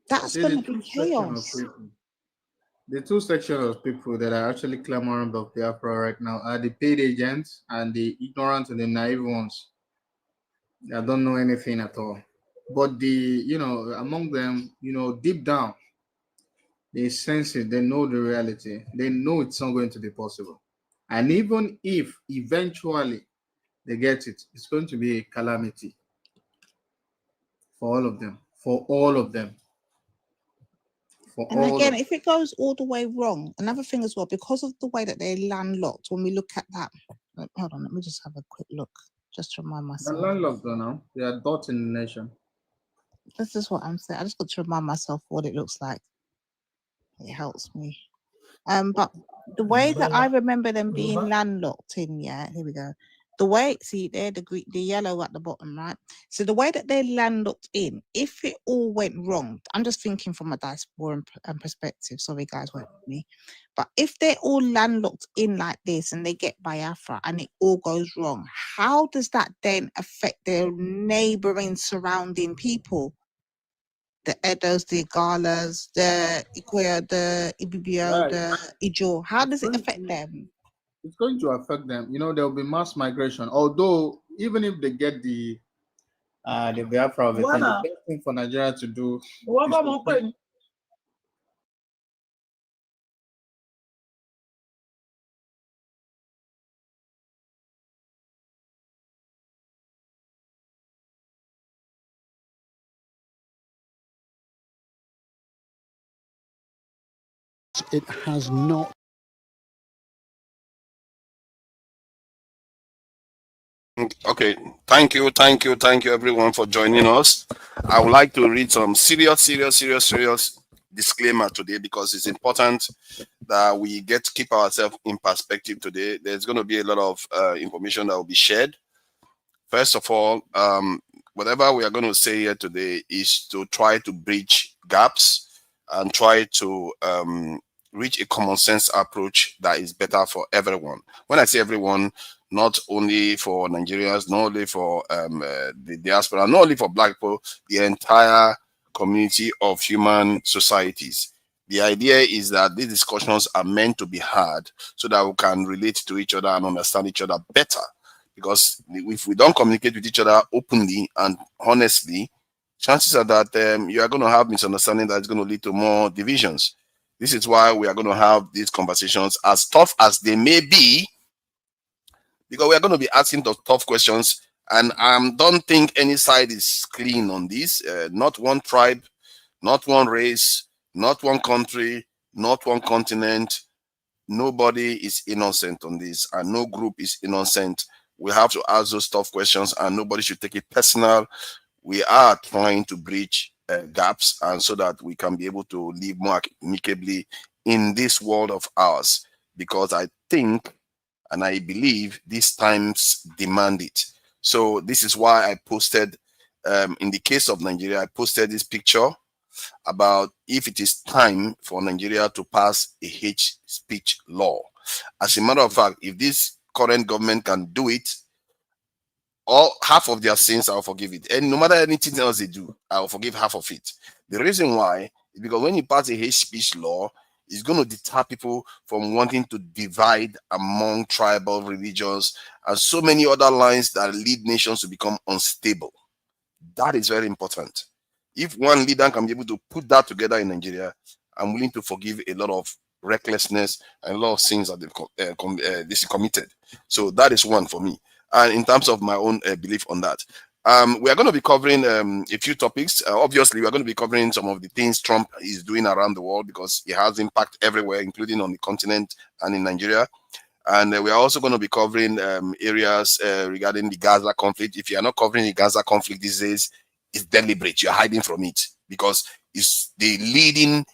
That's going to be chaos. The two sections of people that are actually clamoring about Biafra right now are the paid agents and the ignorant and the naive ones that don't know anything at all. But among them, deep down, they sense it, they know the reality, they know it's not going to be possible. And even if eventually they get it, it's going to be a calamity for all of them, for all of them. And again, if it goes all the way wrong, another thing as well, because of the way that they're landlocked, when we look at that, hold on, let me just have a quick look, just to remind myself. They're landlocked though now. They are dots in the nation. This is what I'm saying. I just got to remind myself what it looks like. It helps me. But the way that I remember them being landlocked in, here we go. The way, see there, the yellow at the bottom, right? So the way that they're landlocked in, if it all went wrong, I'm just thinking from a diaspora perspective. Sorry, guys, wait with me. But if they're all landlocked in like this and they get Biafra and it all goes wrong, how does that then affect their neighboring surrounding people? The Edos, the Galas, the Ikoya, the Ibibio, the Ijo. How does it affect them? It's going to affect them. There will be mass migration. Although, even if they get the Biafra of it, the best thing for Nigeria to do it has not. Okay, thank you everyone for joining us. I would like to read some serious disclaimer today, because it's important that we keep ourselves in perspective today. There's going to be a lot of information that will be shared. First of all, whatever we are going to say here today is to try to bridge gaps and try to reach a common sense approach that is better for everyone. When I say everyone, not only for Nigerians, not only for the diaspora, not only for Black people, the entire community of human societies. The idea is that these discussions are meant to be had so that we can relate to each other and understand each other better. Because if we don't communicate with each other openly and honestly, chances are that you are going to have misunderstanding that is going to lead to more divisions. This is why we are going to have these conversations, as tough as they may be, because we are going to be asking those tough questions. And I don't think any side is clean on this. Not one tribe, not one race, not one country, not one continent. Nobody is innocent on this, and no group is innocent. We have to ask those tough questions, and nobody should take it personal. We are trying to bridge gaps, and so that we can be able to live more amicably in this world of ours, because I think and I believe these times demand it. So this is why I posted, in the case of Nigeria, I posted this picture about if it is time for Nigeria to pass a hate speech law. As a matter of fact, if this current government can do it, all half of their sins, I'll forgive it. And no matter anything else they do, I'll forgive half of it. The reason why is because when you pass a hate speech law, it's going to deter people from wanting to divide among tribal religions and so many other lines that lead nations to become unstable. That is very important. If one leader can be able to put that together in Nigeria, I'm willing to forgive a lot of recklessness and a lot of sins that they've committed. So that is one for me. And in terms of my own belief on that, we are going to be covering a few topics. Obviously, we are going to be covering some of the things Trump is doing around the world, because it has impact everywhere, including on the continent and in Nigeria. And we are also going to be covering areas regarding the Gaza conflict. If you are not covering the Gaza conflict these days, it's deliberate. You're hiding from it, because it's the leading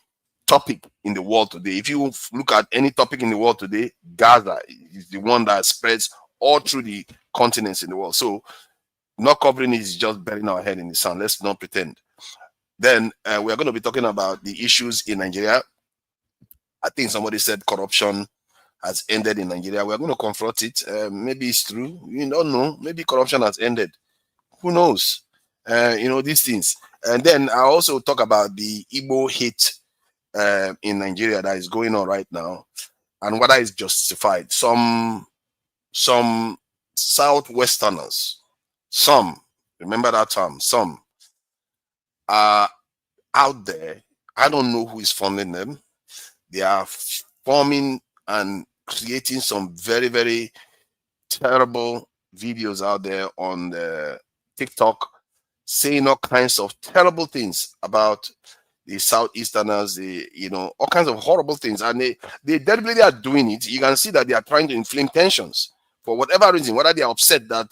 topic in the world today. If you look at any topic in the world today, Gaza is the one that spreads all through the continents in the world. So not covering it is just burying our head in the sand. Let's not pretend. Then we are going to be talking about the issues in Nigeria. I think somebody said corruption has ended in Nigeria. We are going to confront it. Maybe it's true. You don't know. Maybe corruption has ended. Who knows? These things. And then I also talk about the Igbo hate in Nigeria that is going on right now, and whether it's justified. Some Southwesterners, some, remember that term, some are out there. I don't know who is funding them. They are forming and creating some very, very terrible videos out there on the TikTok, saying all kinds of terrible things about the Southeasterners, all kinds of horrible things. And they deliberately are doing it. You can see that they are trying to inflame tensions for whatever reason, whether they are upset that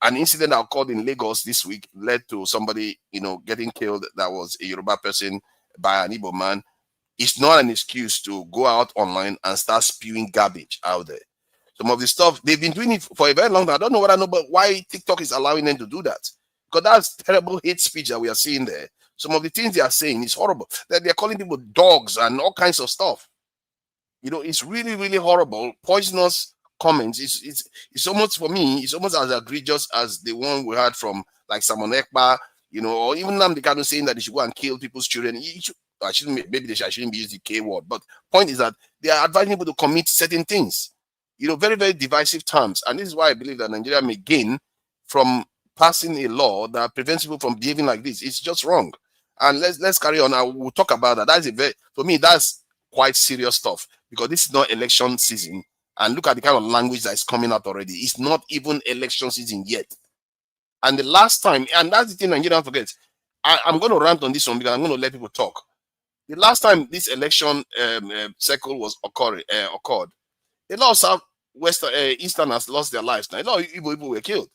an incident that occurred in Lagos this week led to somebody, getting killed that was a Yoruba person by an Igbo man. It's not an excuse to go out online and start spewing garbage out there. Some of the stuff, they've been doing it for a very long time. I don't know what I know, but why TikTok is allowing them to do that. Because that's terrible hate speech that we are seeing there. Some of the things they are saying is horrible. That they're calling people dogs and all kinds of stuff. It's really, really horrible. Poisonous comments. It's almost, for me, it's almost as egregious as the one we had from like Simon Ekpa, or even Nnamdi Kanu saying that they should go and kill people's children. I shouldn't be using the K word, but point is that they are advising people to commit certain things. Very, very divisive terms. And this is why I believe that Nigeria may gain from passing a law that prevents people from behaving like this. It's just wrong. And let's carry on. I will talk about that. For me, that's quite serious stuff, because this is not election season. And look at the kind of language that is coming out already. It's not even election season yet. And the last time, and that's the thing Nigerians forget. I'm going to rant on this one because I'm going to let people talk. The last time this election cycle was occurred, a lot of Southwestern Easterners lost their lives. Now, a lot of Igbo people were killed.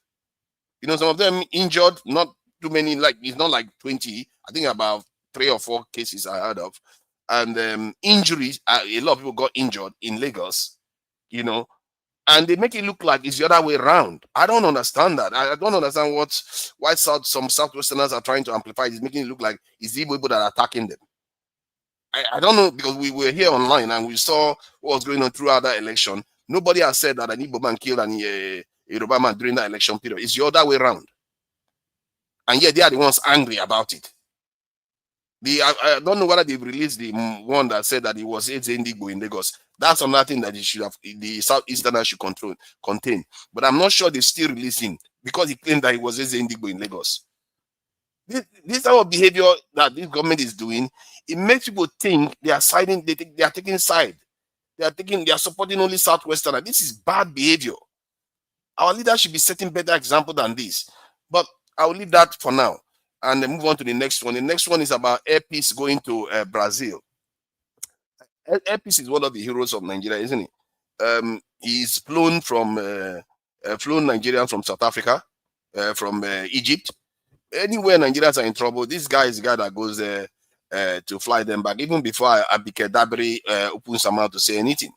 Some of them injured, not too many, like it's not like 20. I think about 3 or 4 cases I heard of. And injuries, a lot of people got injured in Lagos, and they make it look like it's the other way around. I don't understand that. I don't understand why some Southwesterners are trying to amplify it. It's making it look like it's the people that are attacking them. I don't know, because we were here online and we saw what was going on throughout that election. Nobody has said that an Igbo man killed a Yoruba man during that election period. It's the other way around. And yet they are the ones angry about it. I don't know whether they've released the one that said that it was Igbo in Lagos. That's another thing that the Southeasterners should contain. But I'm not sure they still release him, because he claimed that he was Igbo in Lagos. This type of behavior that this government is doing, it makes people think they are siding. They are taking side. They are supporting only Southwestern. This is bad behavior. Our leaders should be setting better example than this. But I will leave that for now and then move on to the next one. The next one is about Airpeace going to Brazil. Airpeace is one of the heroes of Nigeria, isn't he? He's flown Nigerians from South Africa, from Egypt. Anywhere Nigerians are in trouble, this guy is the guy that goes there to fly them back, even before Abike Dabiri opens her mouth to say anything.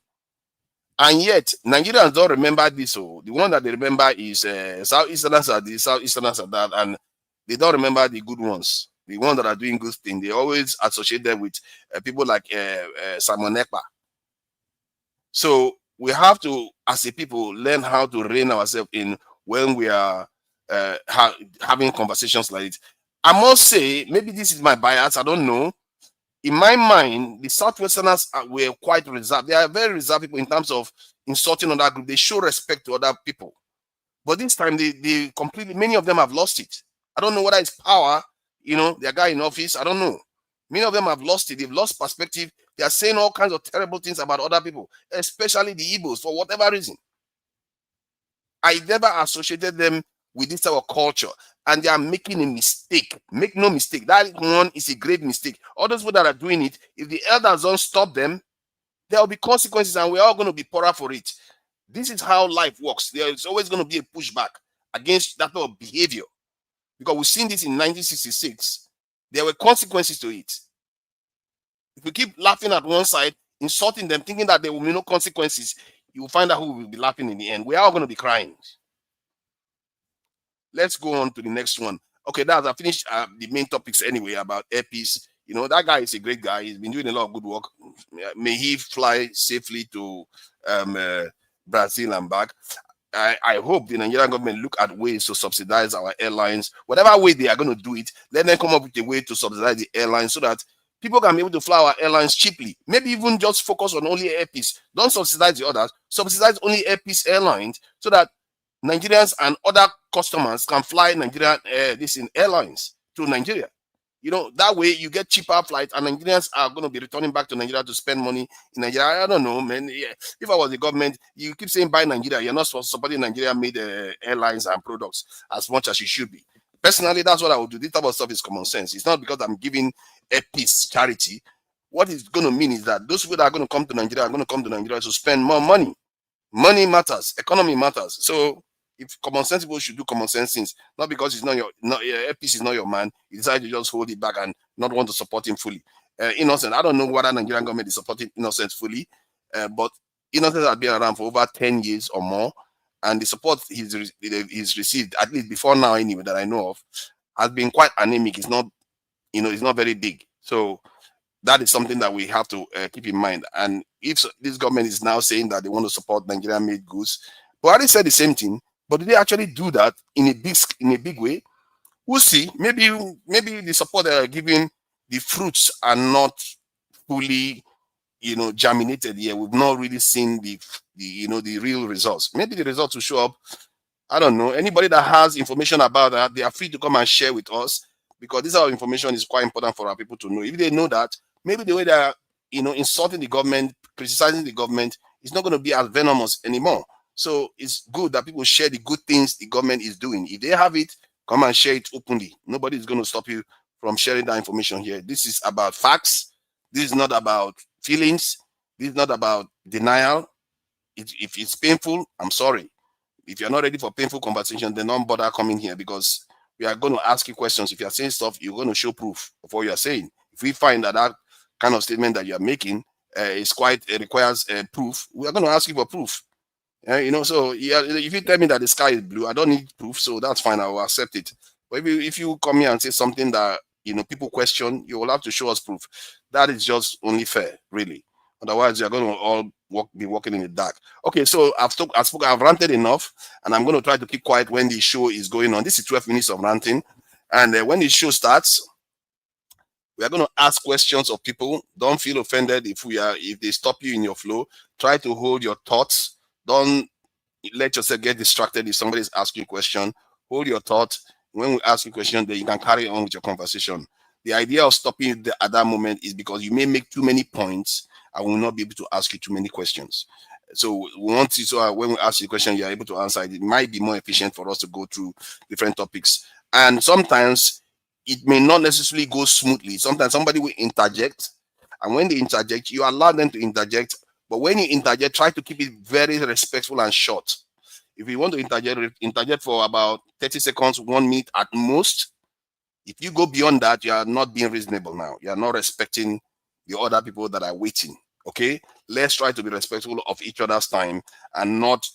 And yet, Nigerians don't remember this. So the one that they remember is Southeasterners are the Southeasterners are that, and they don't remember the good ones, the ones that are doing good things. They always associate them with people like Simon Ekpa. So we have to, as a people, learn how to rein ourselves in when we are having conversations like it. I must say, maybe this is my bias, I don't know. In my mind, the Southwesterners were quite reserved. They are very reserved people in terms of insulting other group. They show respect to other people. But this time, they completely, many of them have lost it. I don't know whether it's power, their guy in office, I don't know. Many of them have lost it. They've lost perspective. They are saying all kinds of terrible things about other people, especially the Igbos, for whatever reason. I never associated them with this type of culture, and they are making a mistake. Make no mistake, that one is a grave mistake. All those people that are doing it, if the elders don't stop them, there will be consequences, and we're all going to be poorer for it. This is how life works. There is always going to be a pushback against that type of behavior, because we've seen this in 1966. There were consequences to it. If we keep laughing at one side, insulting them, thinking that there will be no consequences, you will find out who will be laughing in the end. We are all going to be crying. Let's go on to the next one. Okay, I finished the main topics anyway about Airpeace. That guy is a great guy. He's been doing a lot of good work. May he fly safely to Brazil and back. I hope the Nigerian government look at ways to subsidize our airlines. Whatever way they are going to do it, let them come up with a way to subsidize the airlines so that people can be able to fly our airlines cheaply. Maybe even just focus on only Air Peace. Don't subsidize the others. Subsidize only Air Peace airlines so that Nigerians and other customers can fly Nigerian airlines to Nigeria. You know, that way you get cheaper flights and Nigerians are going to be returning back to Nigeria to spend money in Nigeria. I don't know, man. Yeah. If I was the government, you keep saying buy Nigeria. You're not supporting Nigeria-made airlines and products as much as you should be. Personally, that's what I would do. This type of stuff is common sense. It's not because I'm giving a peace charity. What it's going to mean is that those people that are going to come to Nigeria are going to come to Nigeria to spend more money. Money matters. Economy matters. So if common sense people should do common sense things, not because it's not your APC is not your man, you decide to just hold it back and not want to support him fully. Innocent, I don't know whether Nigerian government is supporting Innocent fully, but Innocent has been around for over 10 years or more, and the support he's received, at least before now anyway, that I know of, has been quite anemic. It's not, it's not very big. So that is something that we have to keep in mind. And if this government is now saying that they want to support Nigerian-made goods, Buhari said the same thing. But did they actually do that in a big way? We'll see. Maybe the support they are giving, the fruits are not fully, germinated yet. We've not really seen the real results. Maybe the results will show up. I don't know. Anybody that has information about that, they are free to come and share with us, because this our information is quite important for our people to know. If they know that, maybe the way they are, insulting the government, criticizing the government, is not going to be as venomous anymore. So it's good that people share the good things the government is doing. If they have it, come and share it openly. Nobody is going to stop you from sharing that information here. This is about facts. This is not about feelings. This is not about denial. If it's painful, I'm sorry. If you're not ready for painful conversation, then don't bother coming here, because we are going to ask you questions. If you're saying stuff, you're going to show proof of what you're saying. If we find that kind of statement that you're making requires proof, we are going to ask you for proof. So yeah, if you tell me that the sky is blue, I don't need proof, so that's fine. I will accept it. But if you come here and say something that people question, you will have to show us proof. That is just only fair, really. Otherwise, you're going to all be walking in the dark. Okay, so I've ranted enough, and I'm going to try to keep quiet when the show is going on. This is 12 minutes of ranting, and when the show starts, we are going to ask questions of people. Don't feel offended if they stop you in your flow. Try to hold your thoughts. Don't let yourself get distracted if somebody is asking you a question. Hold your thoughts. When we ask you a question, then you can carry on with your conversation. The idea of stopping at that moment is because you may make too many points and will not be able to ask you too many questions. So we want you to, when we ask you a question, you're able to answer it. It might be more efficient for us to go through different topics. And sometimes it may not necessarily go smoothly. Sometimes somebody will interject. And when they interject, you allow them to interject. But when you interject, try to keep it very respectful and short. If you want to interject for about 30 seconds, 1 minute at most. If you go beyond that, you are not being reasonable now. You are not respecting the other people that are waiting. Okay? Let's try to be respectful of each other's time and not,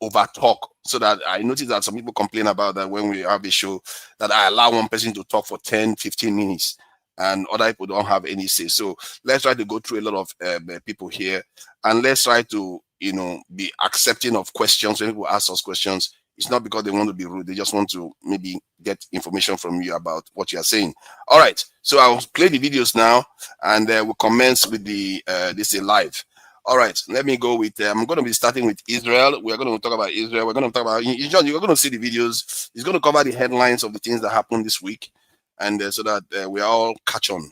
over talk. So that I notice that some people complain about that when we have a show, that I allow one person to talk for 10, 15 minutes. And other people don't have any say. So let's try to go through a lot of people here, and let's try to, be accepting of questions. When people ask us questions, it's not because they want to be rude. They just want to maybe get information from you about what you are saying. All right. So I'll play the videos now, and we'll commence with this live. All right. Let me go with. I'm going to be starting with Israel. We're going to talk about Israel. We're going to talk about. You're going to see the videos. It's going to cover the headlines of the things that happened this week. And so that we all catch on.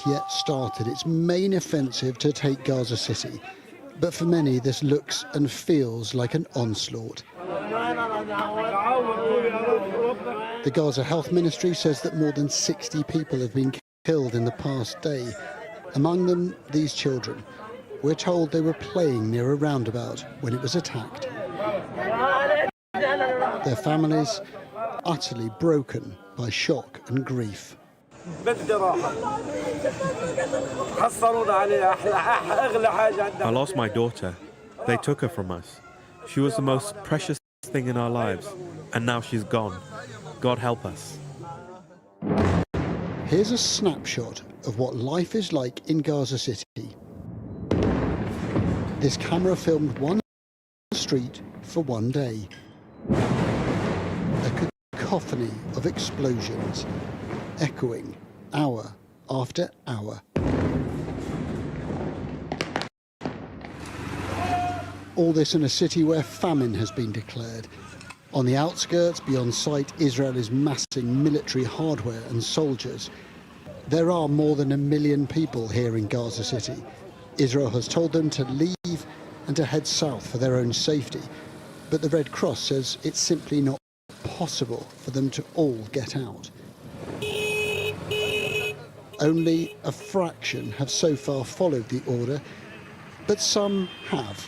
Yet started its main offensive to take Gaza City. But for many, this looks and feels like an onslaught. The Gaza Health Ministry says that more than 60 people have been killed in the past day. Among them, these children. We're told they were playing near a roundabout when it was attacked. Their families utterly broken by shock and grief. I lost my daughter. They took her from us. She was the most precious thing in our lives, and now she's gone. God help us. Here's a snapshot of what life is like in Gaza City. This camera filmed one street for one day. A cacophony of explosions, echoing hour after hour. All this in a city where famine has been declared. On the outskirts, beyond sight, Israel is massing military hardware and soldiers. There are more than 1 million people here in Gaza City. Israel has told them to leave and to head south for their own safety. But the Red Cross says it's simply not possible for them to all get out. Only a fraction have so far followed the order, but some have.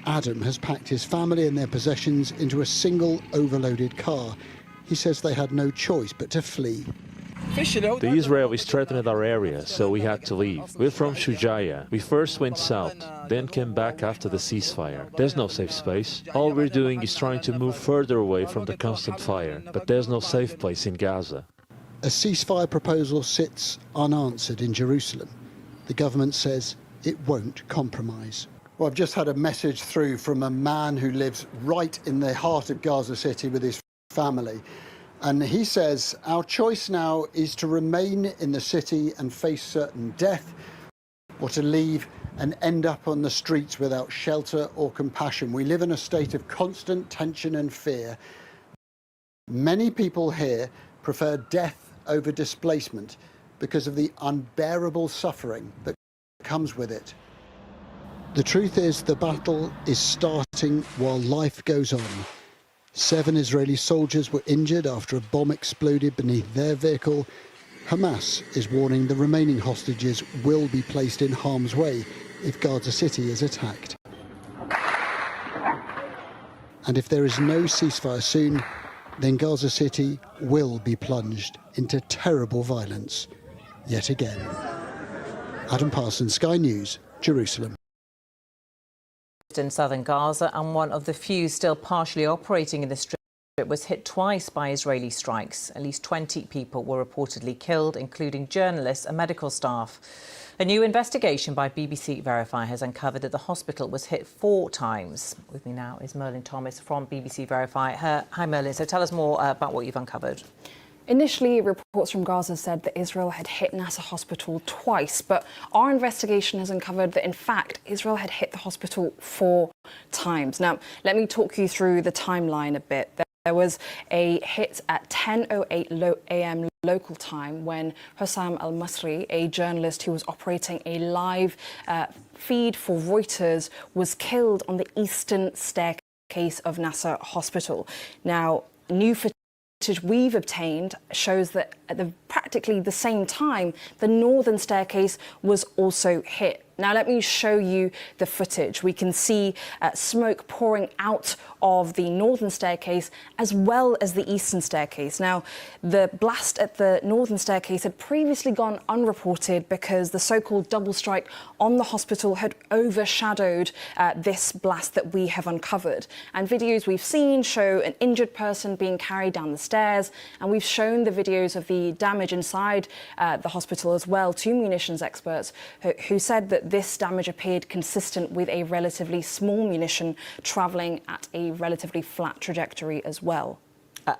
Adam has packed his family and their possessions into a single overloaded car. He says they had no choice but to flee. The Israelis threatened our area, so we had to leave. We're from Shujaya. We first went south, then came back after the ceasefire. There's no safe space. All we're doing is trying to move further away from the constant fire, but there's no safe place in Gaza. A ceasefire proposal sits unanswered in Jerusalem. The government says it won't compromise. Well, I've just had a message through from a man who lives right in the heart of Gaza City with his family. And he says, our choice now is to remain in the city and face certain death, or to leave and end up on the streets without shelter or compassion. We live in a state of constant tension and fear. Many people here prefer death over displacement because of the unbearable suffering that comes with it. The truth is, the battle is starting while life goes on. 7 Israeli soldiers were injured after a bomb exploded beneath their vehicle. Hamas is warning the remaining hostages will be placed in harm's way if Gaza City is attacked. And if there is no ceasefire soon, then Gaza City will be plunged into terrible violence yet again. Adam Parsons, Sky News, Jerusalem. In southern Gaza, and one of the few still partially operating in the strip was hit twice by Israeli strikes. At least 20 people were reportedly killed, including journalists and medical staff. A new investigation by BBC Verify has uncovered that the hospital was hit 4 times. With me now is Merlin Thomas from BBC Verify. Hi Merlin, so tell us more about what you've uncovered. Initially, reports from Gaza said that Israel had hit Nasser Hospital twice, but our investigation has uncovered that, in fact, Israel had hit the hospital 4 times. Now, let me talk you through the timeline a bit. There was a hit at 10:08 a.m. local time when Hussam al-Masri, a journalist who was operating a live feed for Reuters, was killed on the eastern staircase of Nasser Hospital. Now, new footage we've obtained shows that at practically the same time, the northern staircase was also hit. Now, let me show you the footage. We can see smoke pouring out of the northern staircase as well as the eastern staircase. Now, the blast at the northern staircase had previously gone unreported because the so-called double strike on the hospital had overshadowed this blast that we have uncovered. And videos we've seen show an injured person being carried down the stairs, and we've shown the videos of the damage inside the hospital as well to munitions experts who said that this damage appeared consistent with a relatively small munition travelling at a relatively flat trajectory as well.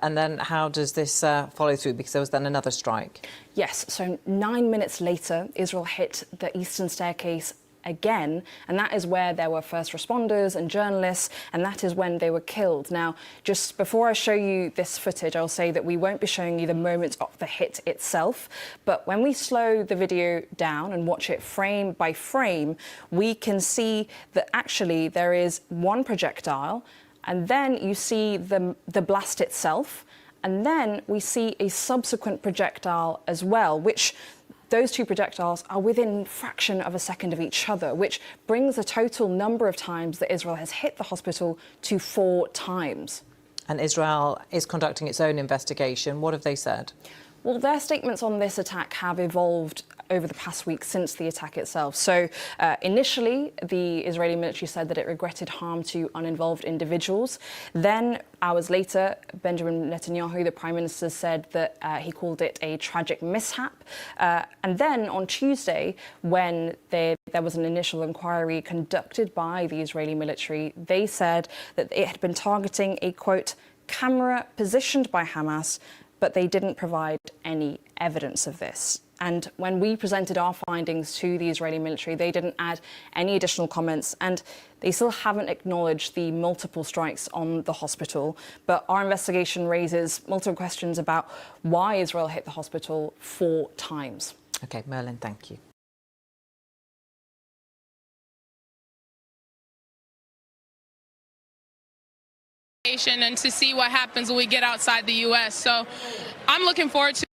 And then how does this follow through? Because there was then another strike. Yes, so 9 minutes later, Israel hit the eastern staircase again, and that is where there were first responders and journalists, and that is when they were killed. Now, just before I show you this footage, I'll say that we won't be showing you the moments of the hit itself, but when we slow the video down and watch it frame by frame, we can see that actually there is one projectile, and then you see the blast itself, and then we see a subsequent projectile as well, which those 2 projectiles are within a fraction of a second of each other, which brings the total number of times that Israel has hit the hospital to 4 times. And Israel is conducting its own investigation. What have they said? Well, their statements on this attack have evolved over the past week since the attack itself. So initially, the Israeli military said that it regretted harm to uninvolved individuals. Then, hours later, Benjamin Netanyahu, the Prime Minister, said that he called it a tragic mishap. And then on Tuesday, when they there was an initial inquiry conducted by the Israeli military. They said that it had been targeting a, quote, camera positioned by Hamas, but they didn't provide any evidence of this. And when we presented our findings to the Israeli military, they didn't add any additional comments, and they still haven't acknowledged the multiple strikes on the hospital. But our investigation raises multiple questions about why Israel hit the hospital 4 times. OK, Merlin, thank you. And to see what happens when we get outside the U.S. So I'm looking forward to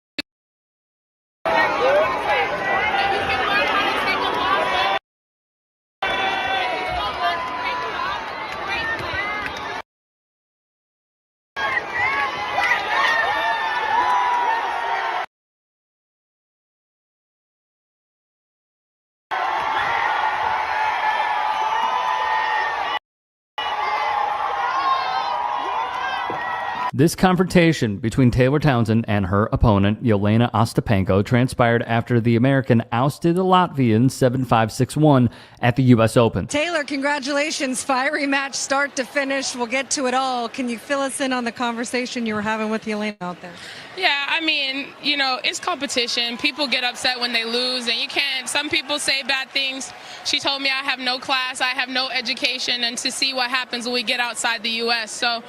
This confrontation between Taylor Townsend and her opponent, Yelena Ostapenko, transpired after the American ousted the Latvian 7-5-6-1 at the U.S. Open. Taylor, congratulations. Fiery match start to finish. We'll get to it all. Can you fill us in on the conversation you were having with Yelena out there? Yeah, I mean, you know, it's competition. People get upset when they lose, and you can't. Some people say bad things. She told me I have no class, I have no education, and to see what happens when we get outside the U.S. So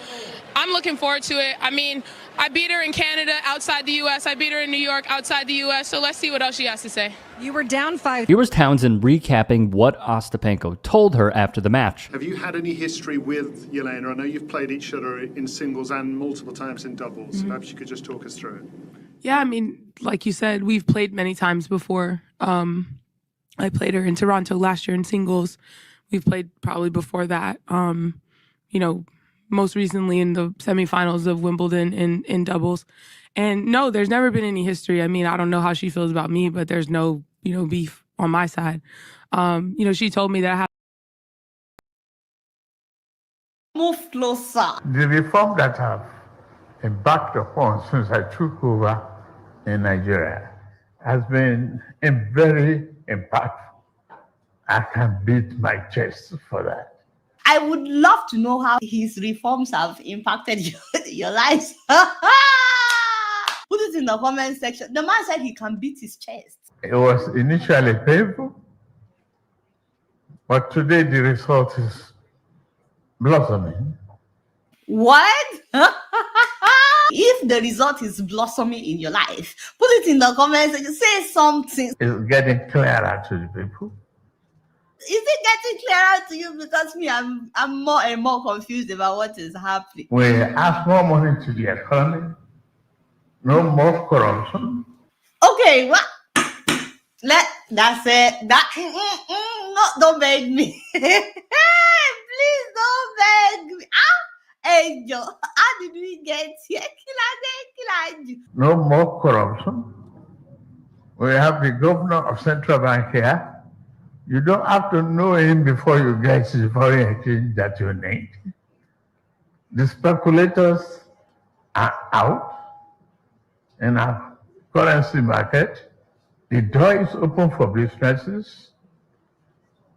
I'm looking forward to it. I mean, I beat her in Canada outside the U.S. I beat her in New York outside the U.S. So let's see what else she has to say. You were down 5. Here was Townsend recapping what Ostapenko told her after the match. Have you had any history with Yelena? I know you've played each other in singles and multiple times in doubles. Mm-hmm. Perhaps you could just talk us through it. Yeah, I mean, like you said, we've played many times before. I played her in Toronto last year in singles. We've played probably before that. You know, most recently in the semifinals of Wimbledon in doubles. And no, there's never been any history. I mean, I don't know how she feels about me, but there's no, you know, beef on my side. You know, she told me that I have. Move closer. The reform that I've embarked upon since I took over in Nigeria has been very impactful. I can beat my chest for that. I would love to know how his reforms have impacted your lives. Put it in the comment section. The man said he can beat his chest. It was initially painful, but today the result is blossoming. What? If the result is blossoming in your life, put it in the comments and say something. It's getting clearer to the people. Is it getting clearer to you? Because me, I'm more and more confused about what is happening. We ask more money to the economy, no more corruption. Okay, what? That's it. No, don't beg me. Please don't beg me. Angel, how did we get here? No more corruption. We have the governor of Central Bank here. You don't have to know him before you get the foreign exchange that you need. The speculators are out in our currency market. The door is open for businesses.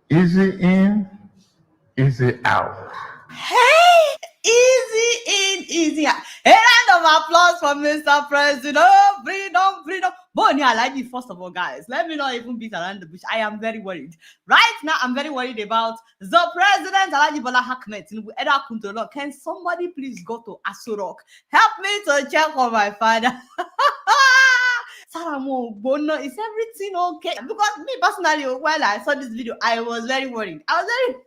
Easy in, easy out. Hey, easy in, easy out. A round of applause for Mr. President. Oh, freedom, freedom. Bonnie, I like you, first of all, guys. Let me not even beat around the bush. I am very worried. Right now, I'm very worried about the president, Alhaji Bola Ahmed. Can somebody please go to Asurok? Help me to check on my father. Saramo, Bono, is everything okay? Because me personally, while I saw this video, I was very worried. I was very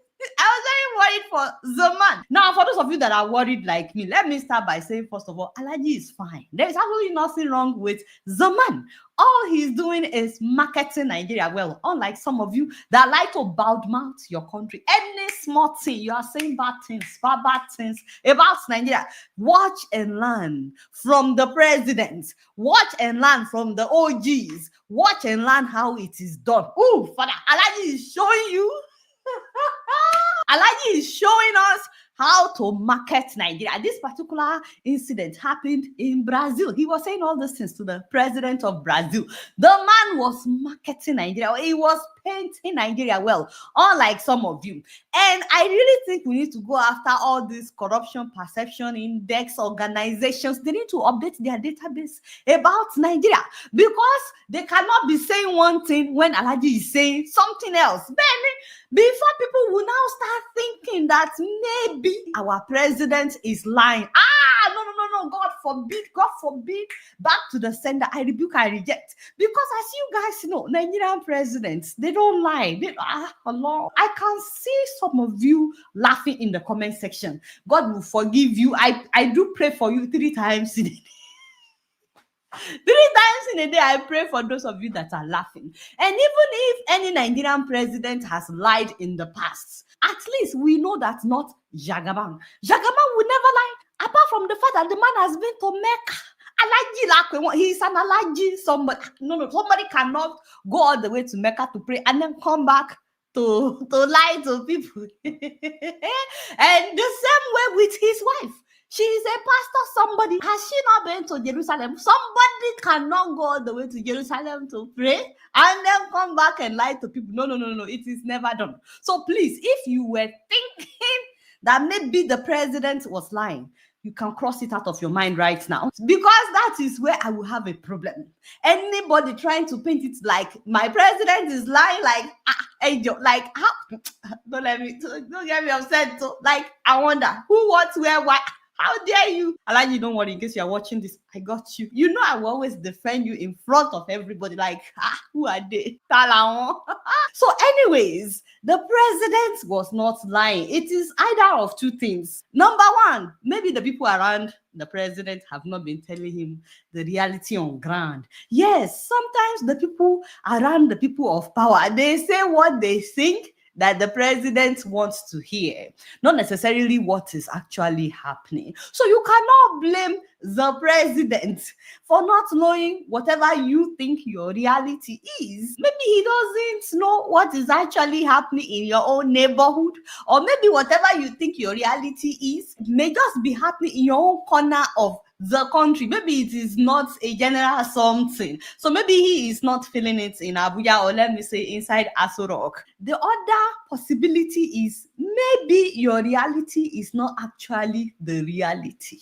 worried for the man. Now, for those of you that are worried like me, let me start by saying, first of all, Alhaji is fine. There is absolutely nothing wrong with the man. All he's doing is marketing Nigeria well, unlike some of you that like to badmouth your country. Any small thing, you are saying bad things about Nigeria. Watch and learn from the president. Watch and learn from the OGs. Watch and learn how it is done. Ooh, Father, Alhaji is showing you. Alhaji is showing us how to market Nigeria. This particular incident happened in Brazil. He was saying all these things to the president of Brazil. The man was marketing Nigeria. He was painting Nigeria well, unlike some of you. And I really think we need to go after all these corruption perception index organizations. They need to update their database about Nigeria, because they cannot be saying one thing when Alhaji is saying something else. Before people will now start thinking that maybe our president is lying. No, God forbid, back to the sender. I rebuke, I reject. Because as you guys know, Nigerian presidents, they don't lie. Allah. I can see some of you laughing in the comment section. God will forgive you. I do pray for you 3 times in a day. 3 times in a day, I pray for those of you that are laughing. And even if any Nigerian president has lied in the past, at least we know that's not Jagaban. Jagaban will never lie, apart from the fact that the man has been to Mecca. He's an allergy. Somebody cannot go all the way to Mecca to pray and then come back to lie to people. And the same way with his wife. She is a pastor. Somebody, has she not been to Jerusalem? Somebody cannot go all the way to Jerusalem to pray and then come back and lie to people. No. It is never done. So please, if you were thinking that maybe the president was lying, you can cross it out of your mind right now, because that is where I will have a problem. Anybody trying to paint it like my president is lying, like angel, like how? Don't get me upset. So, like, I wonder who, what, where, why. How dare you? Alhaji, don't worry, in case you're watching this, I got you. You know I will always defend you in front of everybody, like, who are they? So anyways, the president was not lying. It is either of 2 things. Number 1, maybe the people around the president have not been telling him the reality on ground. Yes, sometimes the people around the people of power, they say what they think that the president wants to hear, not necessarily what is actually happening. So you cannot blame the president for not knowing whatever you think your reality is. Maybe he doesn't know what is actually happening in your own neighborhood, or maybe whatever you think your reality is may just be happening in your own corner of the country. Maybe it is not a general something. So maybe he is not feeling it in Abuja, or let me say inside Aso Rock. The other possibility is maybe your reality is not actually the reality.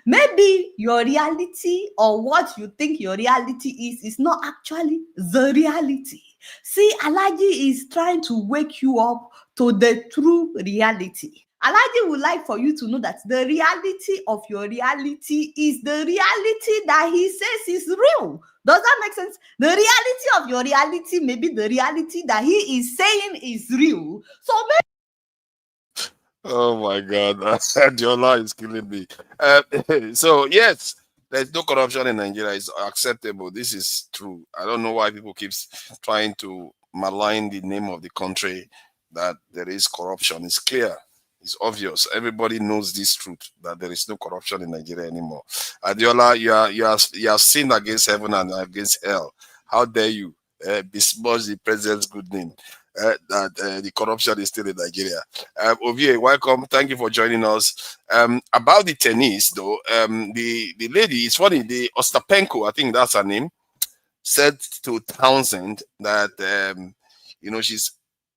Maybe your reality, or what you think your reality is not actually the reality. See, Alhaji is trying to wake you up to the true reality. Alhaji would like for you to know that the reality of your reality is the reality that he says is real. Does that make sense? The reality of your reality may be the reality that he is saying is real. So maybe. Oh my God, Adiola is killing me. So yes, there's no corruption in Nigeria. It's acceptable. This is true. I don't know why people keep trying to malign the name of the country that there is corruption. It's clear. It's obvious. Everybody knows this truth, that there is no corruption in Nigeria anymore. Adiola, you are sinned against heaven and against hell. How dare you besmirch the president's good name? That the corruption is still in Nigeria. Ovie, welcome. Thank you for joining us. About the tennis, though, the lady, it's funny, the Ostapenko, I think that's her name, said to Townsend that she's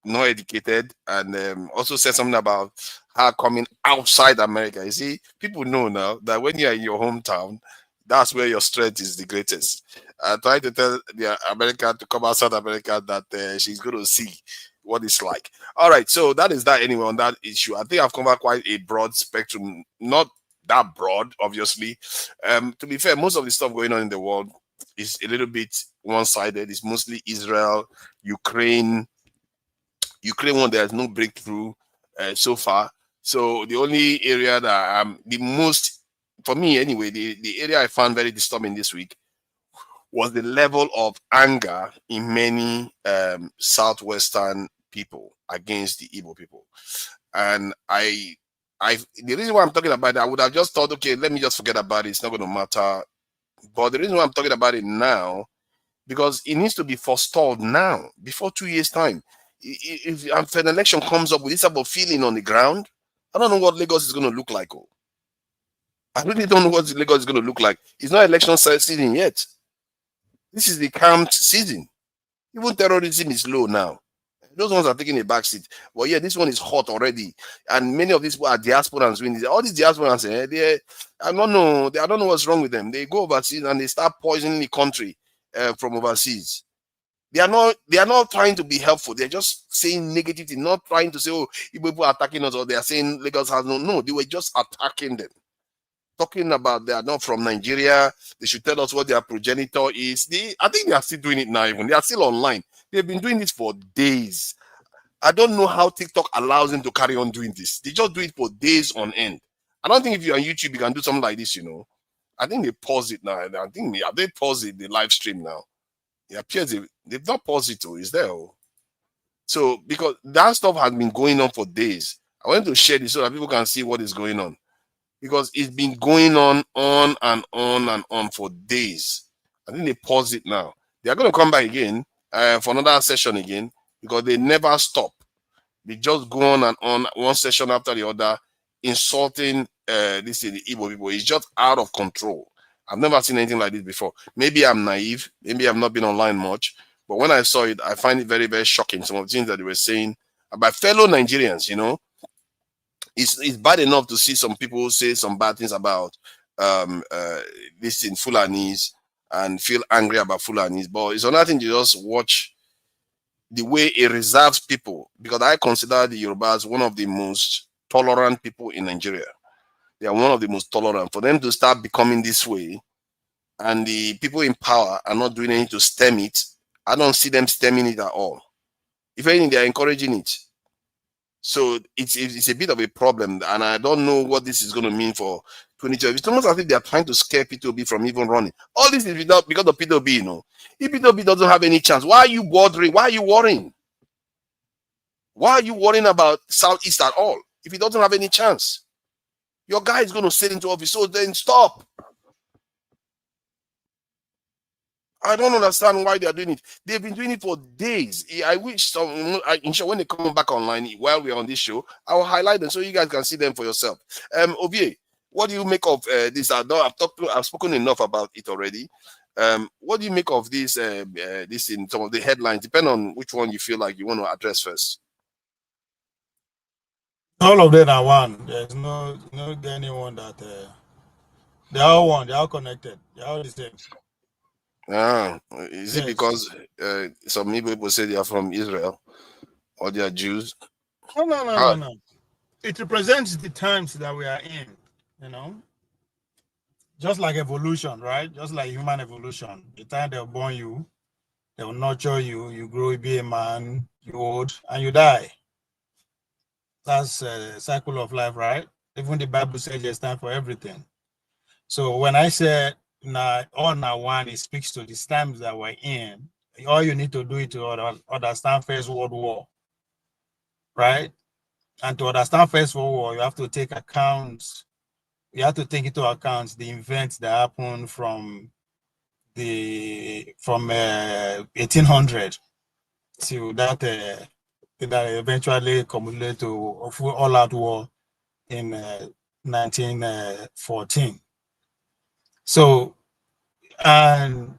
not educated, and also said something about her coming outside America. You see, people know now that when you're in your hometown, that's where your strength is the greatest. Trying to tell the American to come outside America that she's going to see what it's like. All right, so that is that anyway on that issue. I think I've covered quite a broad spectrum, not that broad, obviously. To be fair, most of the stuff going on in the world is a little bit one-sided. It's mostly Israel, Ukraine one, there's no breakthrough so far. So the only area that the most, for me anyway, the area I found very disturbing this week was the level of anger in many southwestern people against the Igbo people. And the reason why I'm talking about it, I would have just thought, okay, let me just forget about it. It's not going to matter. But the reason why I'm talking about it now, because it needs to be forestalled now, before 2 years' time. If an election comes up with this type of feeling on the ground, I don't know what Lagos is going to look like. Oh. I really don't know what Lagos is going to look like. It's not election season yet. This is the calm season. Even terrorism is low now. Those ones are taking a backseat. But yeah, this one is hot already. And many of these people are diasporans. All these diasporans, I don't know what's wrong with them. They go overseas and they start poisoning the country from overseas. They are not trying to be helpful. They're just saying negative things, not trying to say, oh, people are attacking us, or they are saying Lagos has no. They were just attacking them. Talking about they are not from Nigeria. They should tell us what their progenitor is. I think they are still doing it now. Even they are still online. They've been doing this for days. I don't know how TikTok allows them to carry on doing this. They just do it for days on end. I don't think if you're on YouTube, you can do something like this, I think they pause it now. I think they pause it, the live stream now. It appears they've not paused it, it's there. So, because that stuff has been going on for days. I want to share this so that people can see what is going on. Because it's been going on and on for days. I think they pause it now. They are going to come back again for another session again, because they never stop. They just go on and on, one session after the other, insulting the Igbo people. It's just out of control. I've never seen anything like this before. Maybe I'm naive. Maybe I've not been online much. But when I saw it, I find it very, very shocking. Some of the things that they were saying about fellow Nigerians, It's bad enough to see some people say some bad things about this in Fulanis and feel angry about Fulanis, but it's another thing to just watch the way it reserves people, because I consider the Yorubas one of the most tolerant people in Nigeria. They are one of the most tolerant. For them to start becoming this way, and the people in power are not doing anything to stem it, I don't see them stemming it at all. If anything, they are encouraging it. So it's a bit of a problem, and I don't know what this is going to mean for 2012. It's almost as if they are trying to scare P2B from even running. All this is because of P2B, If P2B doesn't have any chance, why are you bothering? Why are you worrying? Why are you worrying about Southeast at all? If he doesn't have any chance, your guy is going to sit into office. So then stop. I don't understand why they are doing it. They've been doing it for days. I wish when they come back online while we're on this show, I will highlight them so you guys can see them for yourself. Ovie, what do you make of this? I've spoken enough about it already. What do you make of this? This in some of the headlines, depending on which one you feel like you want to address first. All of them are one. There's no anyone that they're all one. They're all connected. They're all the same. Is it because some people say they are from Israel or they are Jews? No. It represents the times that we are in, Just like evolution, right? Just like human evolution. The time they'll born you, they'll nurture you, you grow, you be a man, you old, and you die. That's a cycle of life, right? Even the Bible says there's time for everything. So when I said all now one, it speaks to these times that we're in. All you need to do is to understand First World War, right? And to understand First World War, you have to take accounts. You have to take into account the events that happened from 1800 to that eventually accumulated to all-out war in 1914. So, and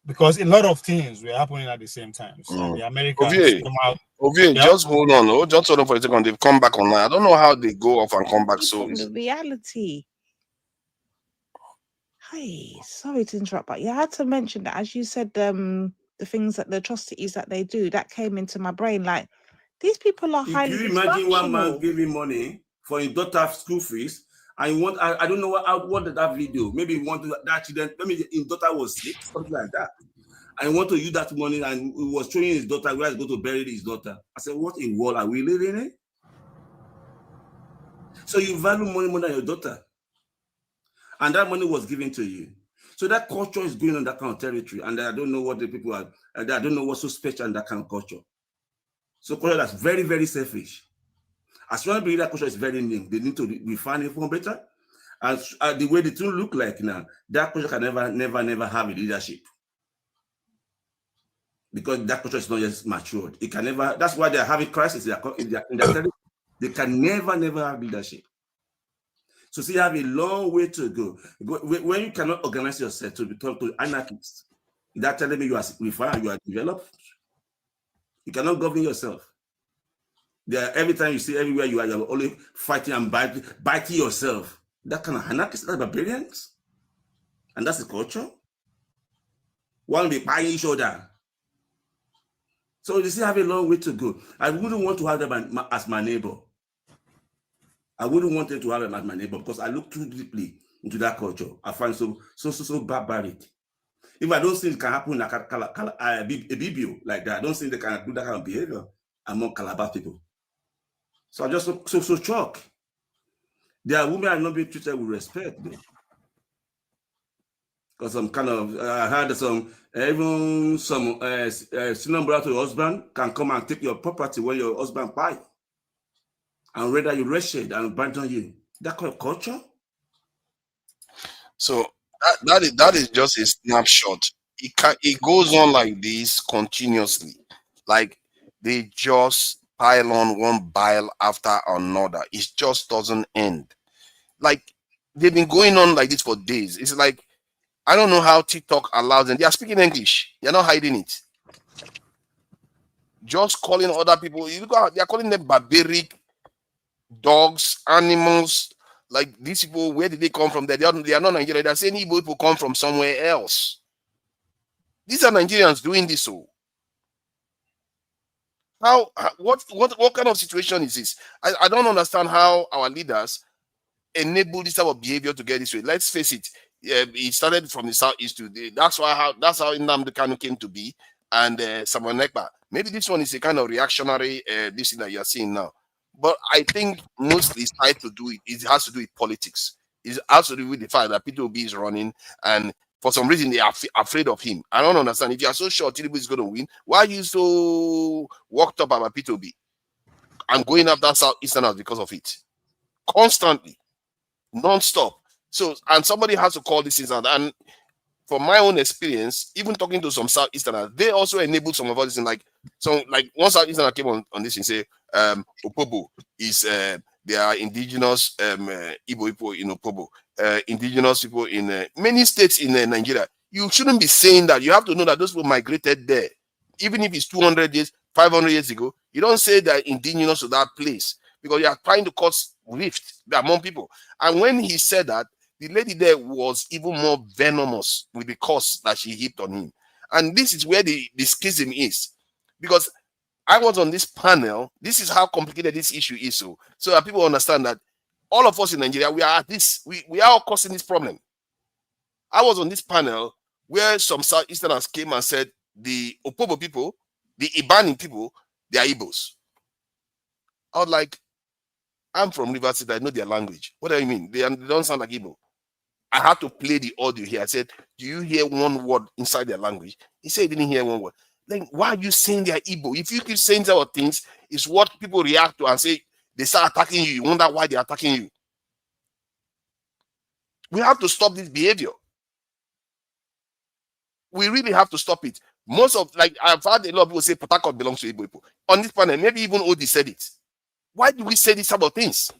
because a lot of things were happening at the same time. So the Americans came out. Just hold on. Just hold on for a second. They've come back online. I don't know how they go off and come back. So the reality. Hey, sorry to interrupt, but you had to mention that, as you said, the things that the atrocities that they do, that came into my brain. Like, these people are highly. If you imagine one man giving money for his daughter's school fees, and you want, I don't know what did that video. Maybe you want that accident. Maybe his daughter was sick, something like that. And you want to use that money, and he was showing his daughter where he's going to bury his daughter. I said, what in world are we living in? So you value money more than your daughter. And that money was given to you. So that culture is going on that kind of territory. And I don't know what the people are, I don't know what's so special in that kind of culture. So culture that's very, very selfish. As long as that culture is very new, they need to refine it for better. And the way the two look like now, that culture can never have a leadership. Because that culture is not yet matured. It can never, that's why they're having crisis in their territory. They can never have leadership. So see, you have a long way to go. When you cannot organize yourself to become to anarchists, that telling me you are developed. You cannot govern yourself. Every time you see everywhere you're only fighting and biting yourself. That kind of anarchist, that's barbarians. And that's the culture. One will be buying each other. So you still have a long way to go. I wouldn't want to have them as my neighbor. I wouldn't want them to have them as my neighbor because I look too deeply into that culture. I find so barbaric. If I don't think it can happen like a BBO like that, I don't think they can do that kind of behavior among Calabar people. So I'm just so shocked. There are women are not being treated with respect, though. Because I heard even some senior brother to your husband can come and take your property when your husband buy, and rather you wretched and abandon you. That kind of culture. So that is just a snapshot. It goes on like this continuously. Like they just pile on one bile after another. It just doesn't end. Like they've been going on like this for days. It's like I don't know how TikTok allows them. They are speaking English. They're not hiding it. Just calling other people. They are calling them barbaric dogs, animals. Like these people, where did they come from? They are not Nigerian. They're saying Igbo people come from somewhere else. These are Nigerians doing this. So what kind of situation is this? I don't understand how our leaders enable this type of behavior to get this way. Let's face it. It started from the southeast to that's how Nnamdi Kanu came to be, and Samuel Nekpa. Maybe this one is a kind of reactionary this thing that you're seeing now. But I think mostly it's tied to do it has to do with politics. It has to do with the fact that P2B is running, and for some reason they are afraid of him. I don't understand. If you are so sure Tinubu is going to win, why are you so worked up about P2B? I'm going after Southeasterners because of it. Constantly. Non-stop. So, and somebody has to call this things out. And from my own experience, even talking to some Southeasterners, they also enabled some of us in like one Southeasterner came on this and say, Opobo is they are indigenous Igbo people in Opobo, indigenous people in many states in Nigeria. You shouldn't be saying that. You have to know that those people migrated there. Even if it's 200 years, 500 years ago, you don't say they're indigenous to that place because you are trying to cause rift among people. And when he said that, the lady there was even more venomous with the curse that she heaped on him. And this is where the schism is. Because I was on this panel. This is how complicated this issue is. So that people understand that all of us in Nigeria, we are at this. We are all causing this problem. I was on this panel where some Southeasterners came and said the Opobo people, the Ibani people, they are Igbos. I was like, I'm from River State. I know their language. What do you mean? They don't sound like Igbo. I had to play the audio here. I said, do you hear one word inside their language? He said he didn't hear one word. Then why are you saying they are Igbo? If you keep saying those things, it's what people react to and say they start attacking you. You wonder why they're attacking you. We have to stop this behavior. We really have to stop it. I've heard a lot of people say Port Harcourt belongs to Igbo people. On this panel, maybe even Odi said it. Why do we say these type of things?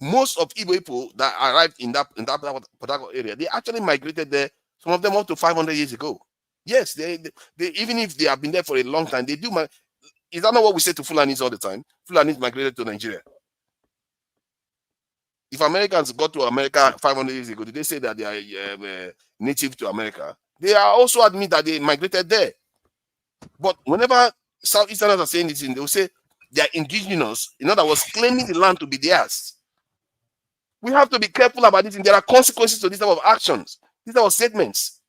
Most of Igbo people that arrived in that Port Harcourt area, they actually migrated there, some of them up to 500 years ago. Yes, they even if they have been there for a long time, they do. Is that not what we say to Fulanis all the time? Fulanis migrated to Nigeria. If Americans got to America 500 years ago, did they say that they are native to America? They are also admit that they migrated there. But whenever Southeasterners are saying this, they will say they are indigenous. In other words, claiming the land to be theirs. We have to be careful about this, and there are consequences to this type of actions, these type of statements.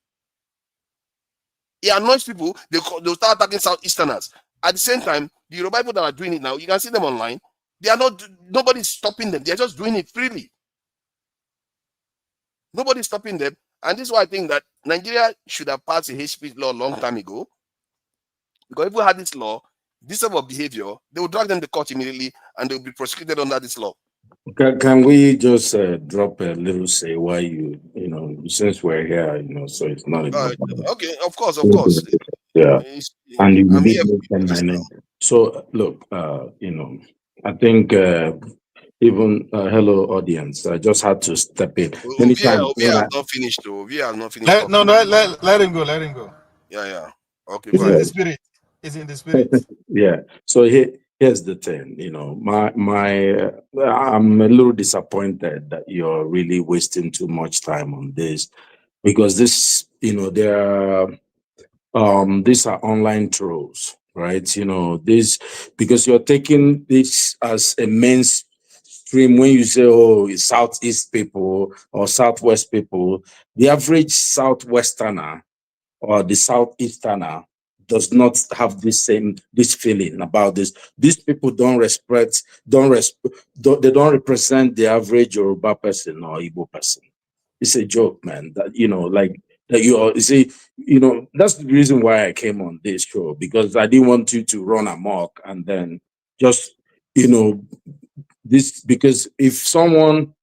It annoys people. They'll start attacking Southeasterners. At the same time, the Yoruba people that are doing it now, you can see them online. They are not. Nobody's stopping them. They are just doing it freely. Nobody's stopping them, and this is why I think that Nigeria should have passed a hate speech law a long time ago. Because if we had this law, this type of behavior, they will drag them to court immediately, and they will be prosecuted under this law. Can we just drop a little say why since we're here, so it's not Okay, of course. Yeah. And you I'm here did mention my name. So look, I think even hello audience, I just had to step in. Many times Ovia when has I not finished though. Ovia has not finished talking. Let him go. Let him go. Yeah. Okay, It's go in the ahead. spirit. It's in the spirit. yeah. So here's the thing. I'm a little disappointed that you're really wasting too much time on this, because this, these are online trolls, right? This, because you're taking this as a mainstream when you say, oh, it's Southeast people or Southwest people. The average Southwesterner or the Southeasterner does not have this feeling about this. These people they don't represent the average Yoruba person or Igbo person. It's a joke, man. That that's the reason why I came on this show, because I didn't want you to run amok and then just this, because if someone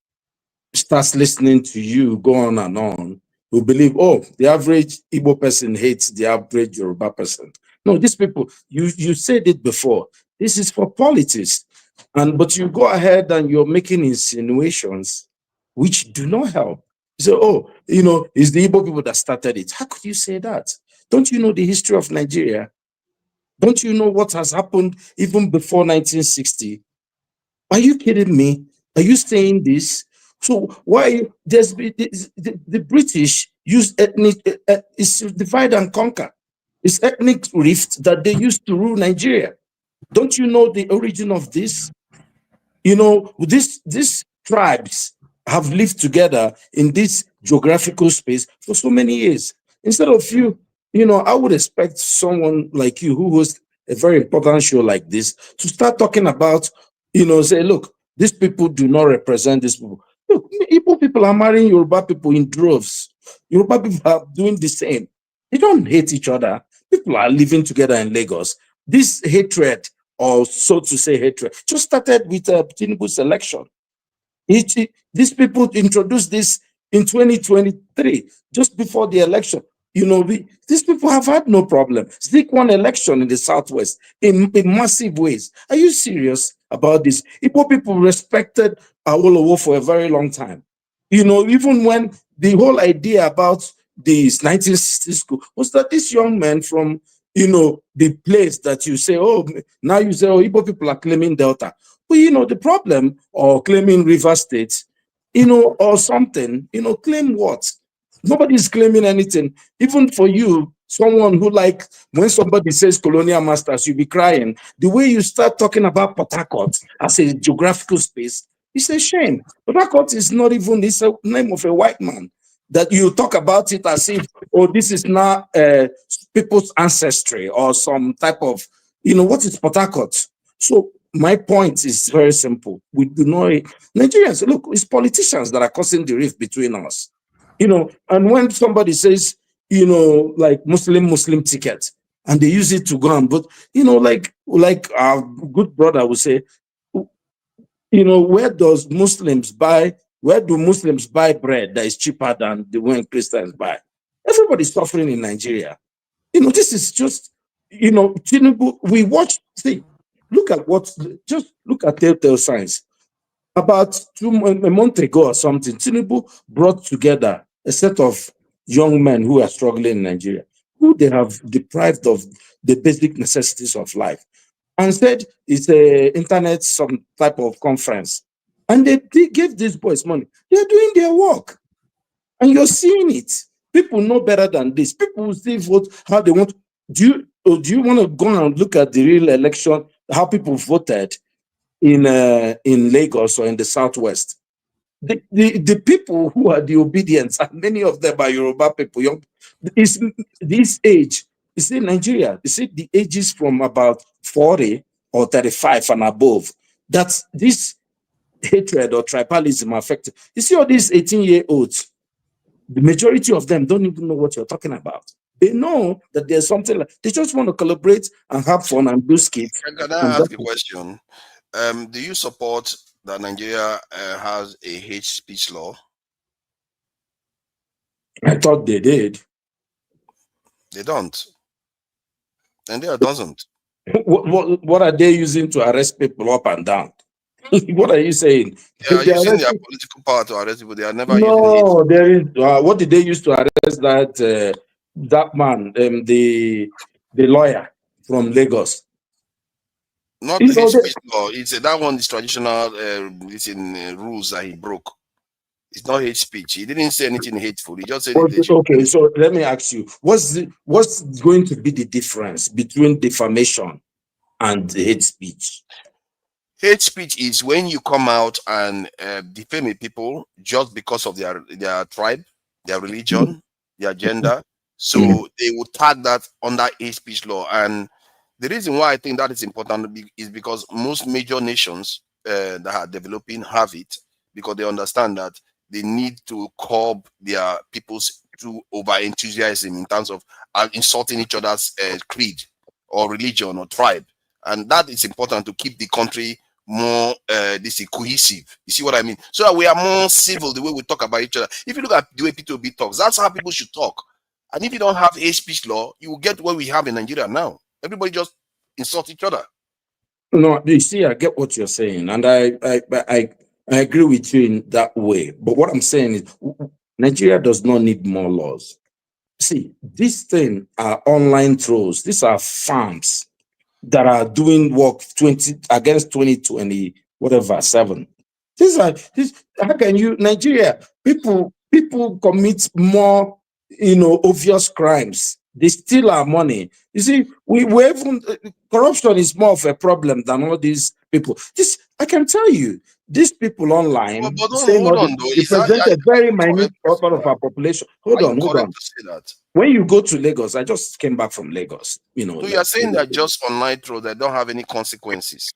starts listening to you go on and on, who believe, oh, the average Igbo person hates the average Yoruba person. No, these people, you said it before. This is for politics. But you go ahead and you're making insinuations which do not help. You say, oh, it's the Igbo people that started it. How could you say that? Don't you know the history of Nigeria? Don't you know what has happened even before 1960? Are you kidding me? Are you saying this? So why the British use ethnic, it's divide and conquer. It's ethnic rift that they used to rule Nigeria. Don't you know the origin of this? These tribes have lived together in this geographical space for so many years. Instead of I would expect someone like you who hosts a very important show like this to start talking about, say, look, these people do not represent these people. Look, Igbo people are marrying Yoruba people in droves. Yoruba people are doing the same. They don't hate each other. People are living together in Lagos. This hatred, or so to say hatred, just started with Tinubu's election. These people introduced this in 2023, just before the election. These people have had no problem. Stick one election in the Southwest in massive ways. Are you serious about this? Igbo people respected Awolowo for a very long time. Even when the whole idea about this 1960s school was that this young man from, the place that you say, oh, now you say, oh, Igbo people are claiming Delta. But, the problem, or claiming River State, or something, claim what? Nobody's claiming anything. Even for you, someone who, like, when somebody says colonial masters, you'll be crying. The way you start talking about Port Harcourt as a geographical space, it's a shame. Port Harcourt is not even, it's a name of a white man. That you talk about it as if, oh, this is not people's ancestry or some type of, what is Port Harcourt? So my point is very simple. We do not, Nigerians, look, it's politicians that are causing the rift between us. And when somebody says, like Muslim ticket, and they use it to go and, but, like our good brother would say, where do Muslims buy bread that is cheaper than the one Christians buy? Everybody's suffering in Nigeria. This is just, Tinubu, look at telltale signs. About a month ago or something, Tinubu brought together a set of young men who are struggling in Nigeria, who they have deprived of the basic necessities of life, and said it's a internet, some type of conference. And they gave these boys money. They're doing their work. And you're seeing it. People know better than this. People will still vote how they want. Do you want to go and look at the real election, how people voted in Lagos or in the Southwest? The people who are the obedience, and many of them are Yoruba people, is this age. You see, Nigeria, you see the ages from about 40 or 35 and above, that this hatred or tribalism affected. You see all these 18-year-olds, the majority of them don't even know what you're talking about. They know that there's something like, they just want to collaborate and have fun and do skits. Can I ask a question? Do you support that Nigeria has a hate speech law? I thought they did. They don't. Nigeria doesn't. What are they using to arrest people up and down? What are you saying? They are They using their arrested- political power to arrest people. They are never using hate. No, there is. What did they use to arrest that man, the lawyer from Lagos? Not You hate know, speech law. It's that one is traditional. It's in rules that he broke. It's not hate speech. He didn't say anything hateful. He just said it. okay, so let me ask you: what's going to be the difference between defamation and hate speech? Hate speech is when you come out and defame people just because of their tribe, their religion, their gender. So they will tag that under hate speech law. And the reason why I think that is important is because most major nations that are developing have it, because they understand that they need to curb their people's to over enthusiasm in terms of insulting each other's creed or religion or tribe. And that is important to keep the country more cohesive. You see what I mean? So that we are more civil the way we talk about each other. If you look at the way P2B talks, that's how people should talk. And if you don't have hate speech law, you will get what we have in Nigeria now. Everybody just insult each other. No, you see, I get what you're saying, and I agree with you in that way. But what I'm saying is, Nigeria does not need more laws. See, these things are online trolls. These are farms that are doing work 2020 whatever 7. How can you Nigeria people commit more obvious crimes. They steal our money. You see, we even corruption is more of a problem than all these people. This I can tell you, these people online But hold on, though. represent a very minute part of our population. Hold on. To say that? When you go to Lagos, I just came back from Lagos. So you are saying that just online trolls that don't have any consequences.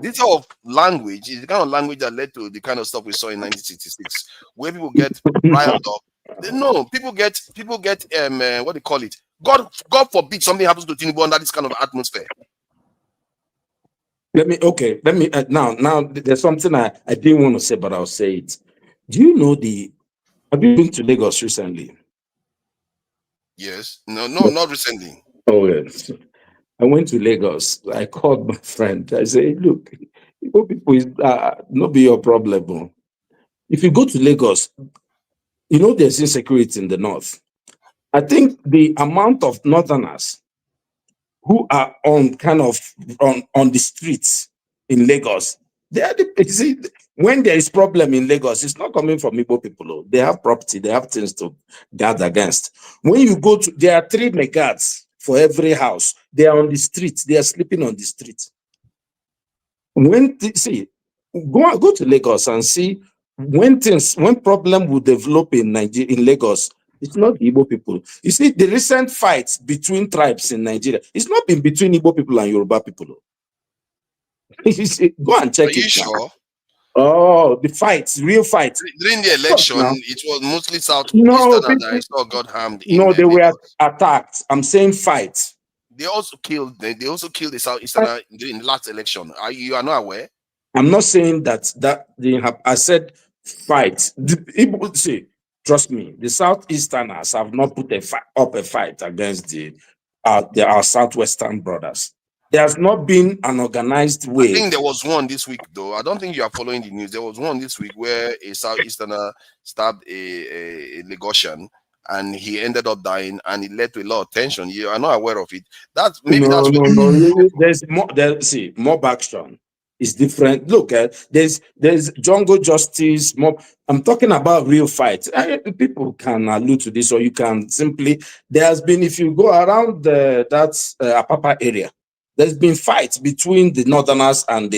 This type of language is the kind of language that led to the kind of stuff we saw in 1966, where people get riled up. No, people get what do you call it? God forbid something happens to Tinubu under this kind of atmosphere. Let me now there's something I didn't want to say, but I'll say it. Do you know have you been to Lagos recently? Yes. No, not recently. Oh yes. I went to Lagos. I called my friend. I said, look, Igbo people is not be your problem. Oh. If you go to Lagos, there's insecurity in the north. I think the amount of northerners who are on the streets in Lagos, when there is problem in Lagos, it's not coming from Igbo people. Oh. They have property, they have things to guard against. When you go to, there are 3 megads for every house. They are on the streets. They are sleeping on the streets. Go to Lagos and see when problem will develop in Nigeria, in Lagos. It's not the Igbo people. You see, the recent fights between tribes in Nigeria, it's not been between Igbo people and Yoruba people. You see, go and check it. Are you sure? Oh, the fights, real fights. During the election, it was mostly Southeastern that I saw got harmed. They were attacked. I'm saying fights. They also killed the Southeastern during the last election. You are not aware? I'm not saying that didn't happen. I said fight. People say, trust me, the Southeasterners have not put up a fight against our Southwestern brothers. There has not been an organized way. I think there was one this week, though. I don't think you are following the news. There was one this week where a Southeasterner stabbed a Lagosian, and he ended up dying, and it led to a lot of tension. You are not aware of it. There's more. Mob action is different. Look, there's jungle justice. Mob. I'm talking about real fights. People can allude to this, or you can simply. There has been, if you go around Apapa area, there's been fights between the northerners and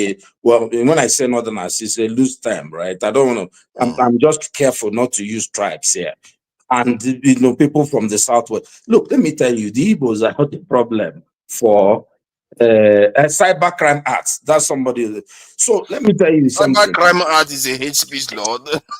when I say northerners, it's a loose term, right? I don't want to. I'm just careful not to use tribes here. And people from the southwest. Look, let me tell you, the Igbos are not the problem for cybercrime acts. That's somebody. So let me tell you something. Cybercrime act is a hate speech law.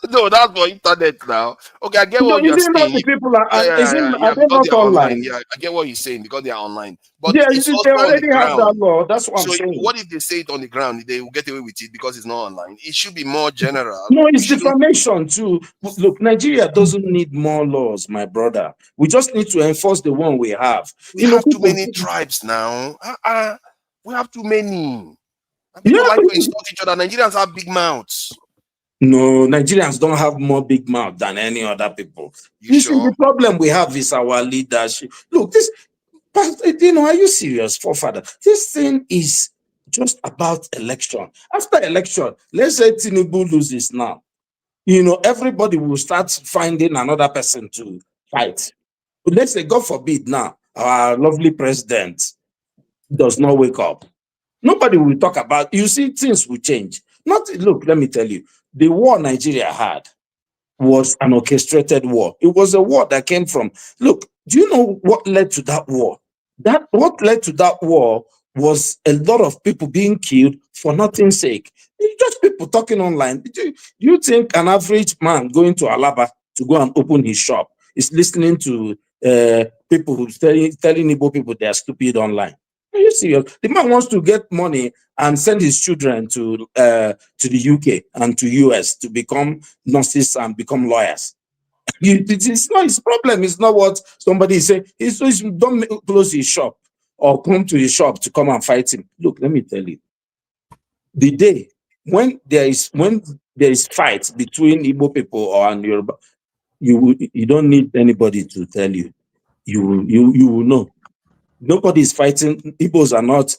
No, that's for internet now. Okay, I get what you're saying. The people are they not online? Yeah, I get what you're saying because they are online. But yeah, it's they already have that law. That's what I'm saying. What if they say it on the ground? They will get away with it because it's not online. It should be more general. No, it's defamation too. Look, Nigeria doesn't need more laws, my brother. We just need to enforce the one we have. We have too many tribes now. We have too many. And people like to insult each other. Nigerians have big mouths. No, Nigerians don't have more big mouth than any other people. You see, the problem we have is our leadership. Look, this, you know, are you serious, forefather? This thing is just about election. After election, let's say Tinubu loses now. You know, everybody will start finding another person to fight. But let's say, God forbid now, our lovely president does not wake up. Nobody will talk about, you see, things will change. Look, let me tell you, the war Nigeria had was an orchestrated war. It was a war that came from, look, do you know what led to that war? What led to that war was a lot of people being killed for nothing's sake. It's just people talking online. Do you think an average man going to Alaba to go and open his shop is listening to people who telling Igbo people they are stupid online? Are you serious? The man wants to get money and send his children to the UK and to US to become nurses and become lawyers. It's not his problem. It's not what somebody is saying. Don't close his shop or come to his shop to come and fight him. Look, let me tell you. The day when there is fight between Igbo people and Yoruba, you don't need anybody to tell you. You will know. Nobody is fighting. Igbos are not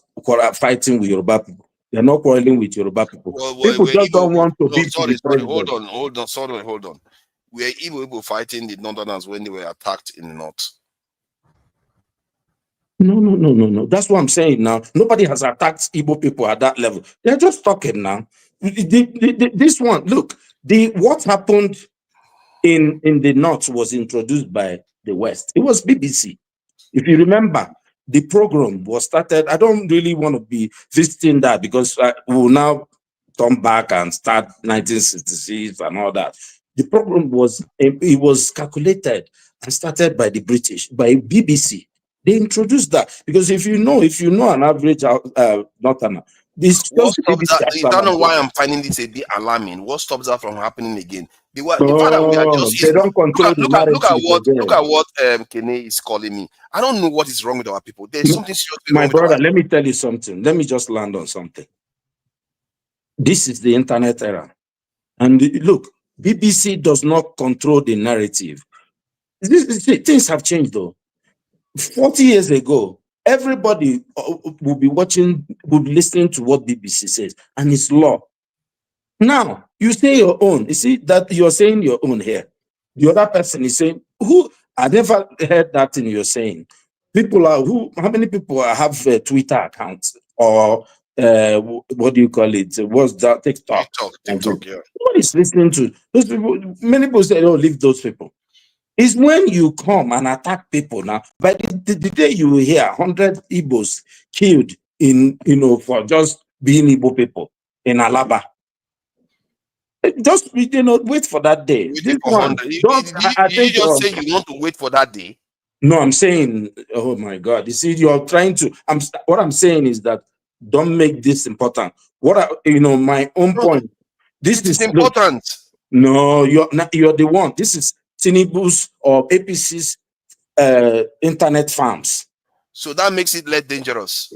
fighting with Yoruba people. They're not quarreling with Yoruba people. People just don't want to be to the president. Hold on. Were Igbo fighting the Northerners when they were attacked in the north? No. That's what I'm saying now. Nobody has attacked Igbo people at that level. They're just talking now. This one, look, what happened in the north was introduced by the West. It was BBC. If you remember, the program was started. I don't really want to be visiting that because we will now turn back and start 1966 and all that. The program was calculated and started by the British, by BBC. They introduced that because if you know an average northerner, this what stops that? You don't know why I'm finding this a bit alarming. What stops that from happening again? The fact that we are just they don't control look at what Kene is calling me. I don't know what is wrong with our people. There's something seriously wrong my with brother. Let me tell you something. Let me just land on something. This is the internet era, and look, BBC does not control the narrative. Things have changed though. 40 years ago, everybody will be listening to what BBC says, and it's law. Now, you say your own. You see that you're saying your own here. The other person is saying, I never heard that thing you're saying. How many people have Twitter accounts or what do you call it? What's that? TikTok, yeah. Nobody's listening to those people. Many people say, leave those people. It's when you come and attack people now. By the day you hear 100 Igbos killed for just being Igbo people in Alaba. Just wait for that day. This one, did you just say you want to wait for that day? No, I'm saying, oh my God. You see, you're trying to. What I'm saying is that don't make this important. My own point. This is important. No, you're the one. This is Tinubu's or APC's internet farms. So that makes it less dangerous.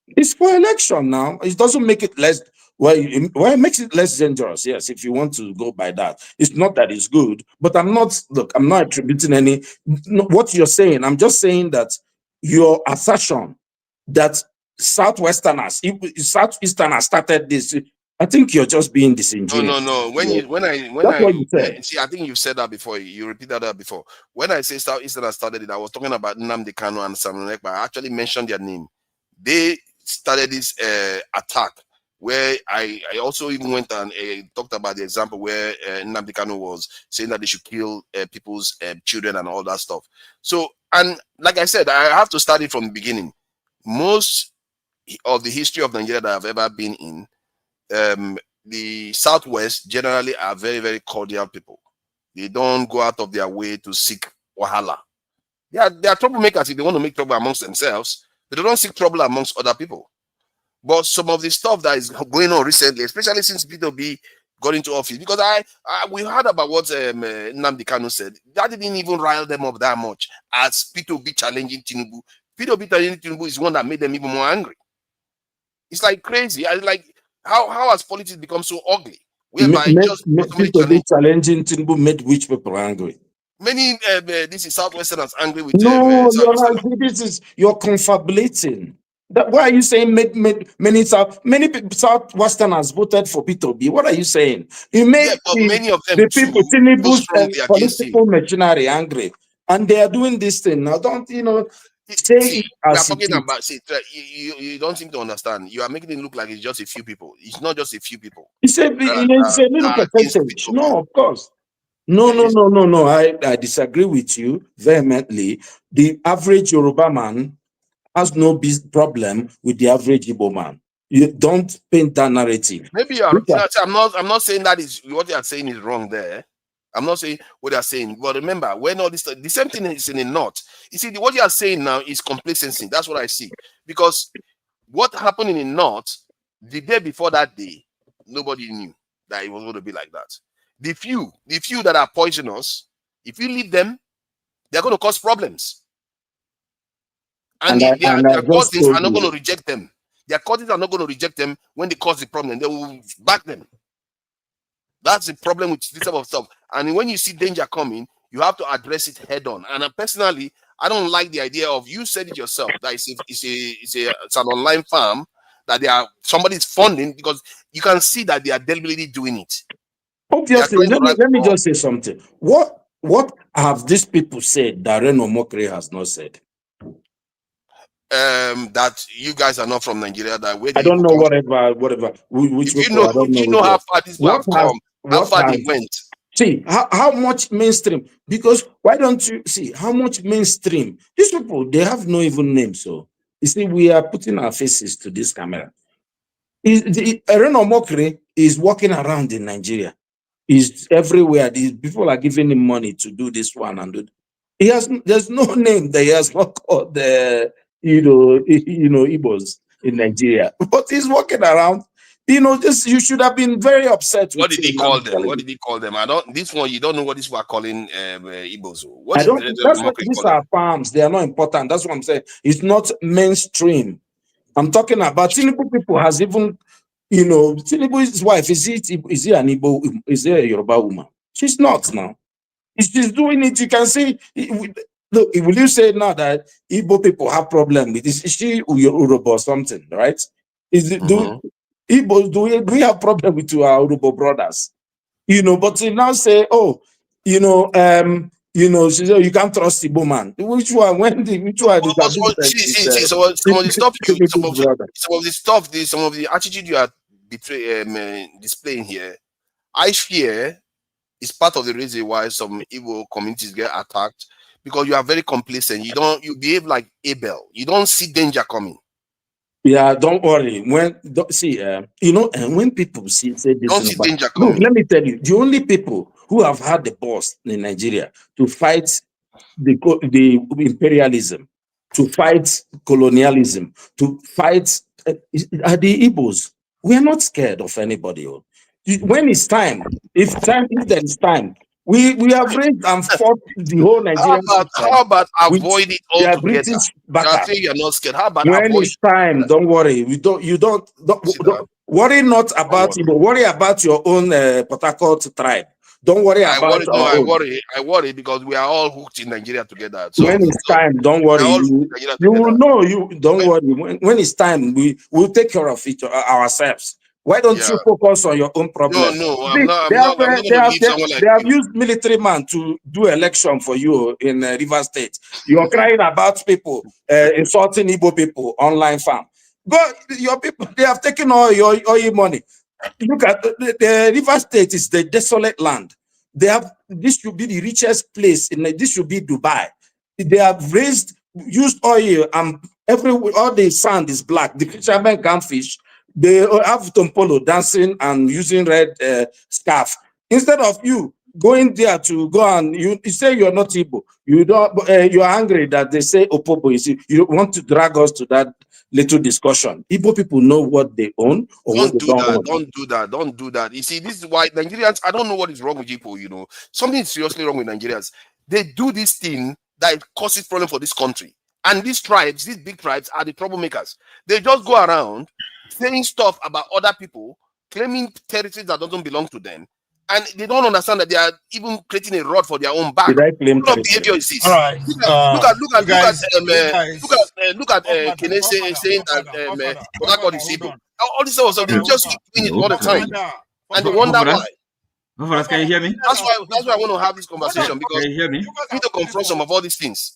It's for election now. It doesn't make it less. Well, it makes it less dangerous. Yes, if you want to go by that. It's not that it's good, but I'm not attributing what you're saying. I'm just saying that your assertion that Southeasterners started this. I think you're just being disingenuous. No. That's what you said. See, I think you've said that before. You repeated that before. When I say Southeasterners started it, I was talking about Nnamdi Kanu and Samuel Ekpa. I actually mentioned their name. They started this attack where I also even went and talked about the example where Nnamdi Kanu was saying that they should kill people's children and all that stuff. So, and like I said, I have to start it from the beginning. Most of the history of Nigeria that I've ever been in, the Southwest generally are very, very cordial people. They don't go out of their way to seek wahala. They are troublemakers if they want to make trouble amongst themselves. They don't seek trouble amongst other people. But some of the stuff that is going on recently, especially since P2B got into office, because we heard about what Nnamdi Kanu said. That didn't even rile them up that much as P2B challenging Tinubu Tinubu is one that made them even more angry. It's like crazy. I like how has politics become so ugly? Whereby just somebody challenging Tinubu made which people angry? Many this is Southwesterners angry with No, you're not. This is you're confabulating. Why are you saying many Southwesterners voted for P2B? What are you saying? You made but many of them the people too, Tinubu's strongly against him. political machinery angry, and they are doing this thing now. Don't say see, it we are as talking it is. about. See, you don't seem to understand. You are making it look like it's just a few people. It's not just a few people. It's a little percentage. No, of course. No. I disagree with you vehemently. The average Yoruba man has no problem with the average Igbo man. You don't paint that narrative. Maybe you are. I'm not saying that is what you are saying is wrong there. I'm not saying what they are saying, but remember, when all this, the same thing is in the north. You see, what you are saying now is complacency. That's what I see. Because what happened in the north the day before that day, nobody knew that it was going to be like that. The few that are poisonous, if you leave them, they're going to cause problems. And their cousins are not going to reject them. Their cousins are not going to reject them when they cause the problem. They will back them. That's the problem with this type of stuff. And when you see danger coming, you have to address it head on. And personally, I don't like the idea of, you said it yourself, that it's an online farm that somebody's funding, because you can see that they are deliberately doing it. Obviously, let me just say something. What have these people said that Reno Mokri has not said? That you guys are not from Nigeria. That I don't know, whatever. Which if you know how far these people have come, how far they went. See how much mainstream. Because why don't you see how much mainstream? These people, they have no even name. So you see, we are putting our faces to this camera. Reno Mokri is walking around in Nigeria. He's everywhere. These people are giving him money to do this one and do. There's no name that he has not called the Igbos in Nigeria, but he's walking around. You should have been very upset. What did he call them? What did he call them? This one, you don't know what these were calling Igbos. These are farms. They are not important. That's what I'm saying. It's not mainstream. I'm talking about Tinubu people has even, Tinubu's wife, is he an Igbo? Is he a Yoruba woman? She's not now. She's doing it. You can see. Look, will you say now that Igbo people have problem with this? Is she Yoruba or something, right? Igbos, do we have problem with our Yoruba brothers? But you now say, she said, you can't trust Igbo man. Which one? Which one? Some of the attitude you are displaying here, I fear is part of the reason why some Igbo communities get attacked, because you are very complacent. You behave like Abel. You don't see danger coming. Yeah, don't worry. When people say this, don't see danger coming. Look, let me tell you, the only people who have had the balls in Nigeria to fight the imperialism, to fight colonialism, to fight are the Igbos. We are not scared of anybody. When it's time, if there is time, we have raised and fought the whole Nigerian. How about avoid it altogether? You're not scared. How about when it's time? Don't worry. You don't worry not about Igbo. Worry about your own Port Harcourt tribe. Don't worry about I worry because we are all hooked in Nigeria together. So when it's time, don't worry. You will know. Don't worry. When it's time, we will take care of it ourselves. Why don't you focus on your own problem? No, They have used military man to do election for you in Rivers State. You're crying about people insulting Igbo people online farm. But your people, they have taken all your money. Look at the Rivers State is the desolate land. This should be the richest place this should be Dubai. They have used oil and all the sand is black. The fishermen can't fish. They have Tompolo dancing and using red scarf. Instead of you going there to go and you say you're not Igbo, you're angry that they say Opobo is you want to drag us to that little discussion. Igbo people know what they own or what they don't own. Don't do that. You see, this is why Nigerians, I don't know what is wrong with people, Something is seriously wrong with Nigerians. They do this thing that causes problem for this country. And these tribes, these big tribes, are the troublemakers. They just go around saying stuff about other people, claiming territories that doesn't belong to them, and they don't understand that they are even creating a rod for their own back. Did I claim What kind of territory? behavior is this? All right. Look at Kene saying that God is Igbo. All this sort of stuff, they just keep doing it all the time, and they wonder why. Can you hear me? That's why I want to have this conversation, because Can you hear me? we need to confront some of all these things.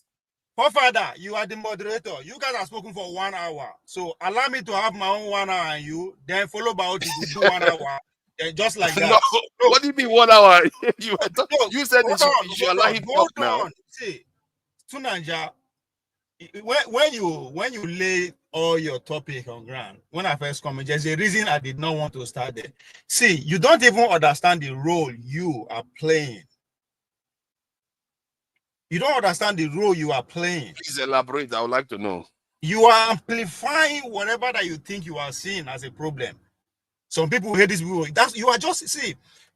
Father, you are the moderator. You guys have spoken for 1 hour. So allow me to have my own 1 hour and you, then follow by what you do 1 hour. Just like that. No, what do you mean 1 hour? You said you should allow him talk now. See, Tunanja, when you lay all your topic on ground, when I first come, there's a reason I did not want to start there. See, you don't even understand the role you are playing. You don't understand the role you are playing. Please elaborate. I would like to know. You are amplifying whatever that you think you are seeing as a problem. Some people hate this people.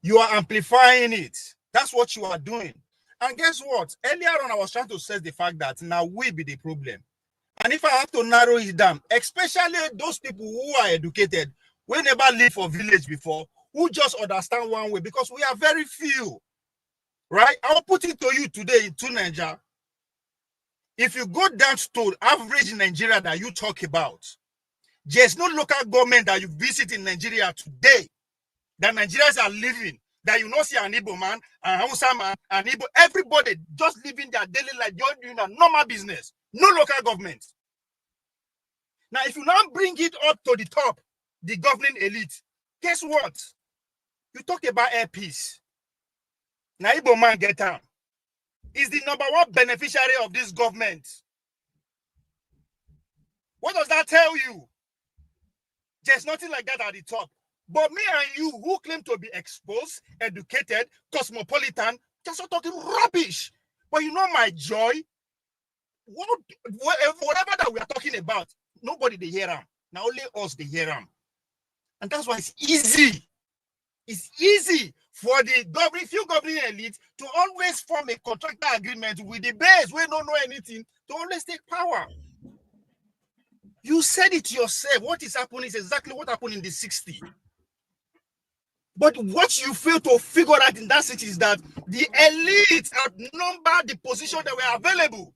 You are amplifying it. That's what you are doing. And guess what? Earlier on, I was trying to stress the fact that now we be the problem. And if I have to narrow it down, especially those people who are educated, who never lived for village before, who just understand one way, because we are very few. Right? I'll put it to you today in Tunanja. If you go down to average Nigeria that you talk about, there's no local government that you visit in Nigeria today that Nigerians are living, that you not see an Igbo man, an Hausa man, an Igbo, everybody just living their daily life, just doing a normal business. No local government. Now, if you now bring it up to the top, the governing elite, guess what? You talk about air peace. Now, Igbo man get down. Is the #1 beneficiary of this government. What does that tell you? There's nothing like that at the top. But me and you, who claim to be exposed, educated, cosmopolitan, just are talking rubbish. But you know my joy? Whatever that we are talking about, nobody they hear them. Now only us they hear them. And that's why it's easy. It's easy for the few governing elite to always form a contractor agreement with the base where don't know anything to always take power. You said it yourself. What is happening is exactly what happened in the 60s. But what you fail to figure out in that city is that the elites outnumber the position that were available.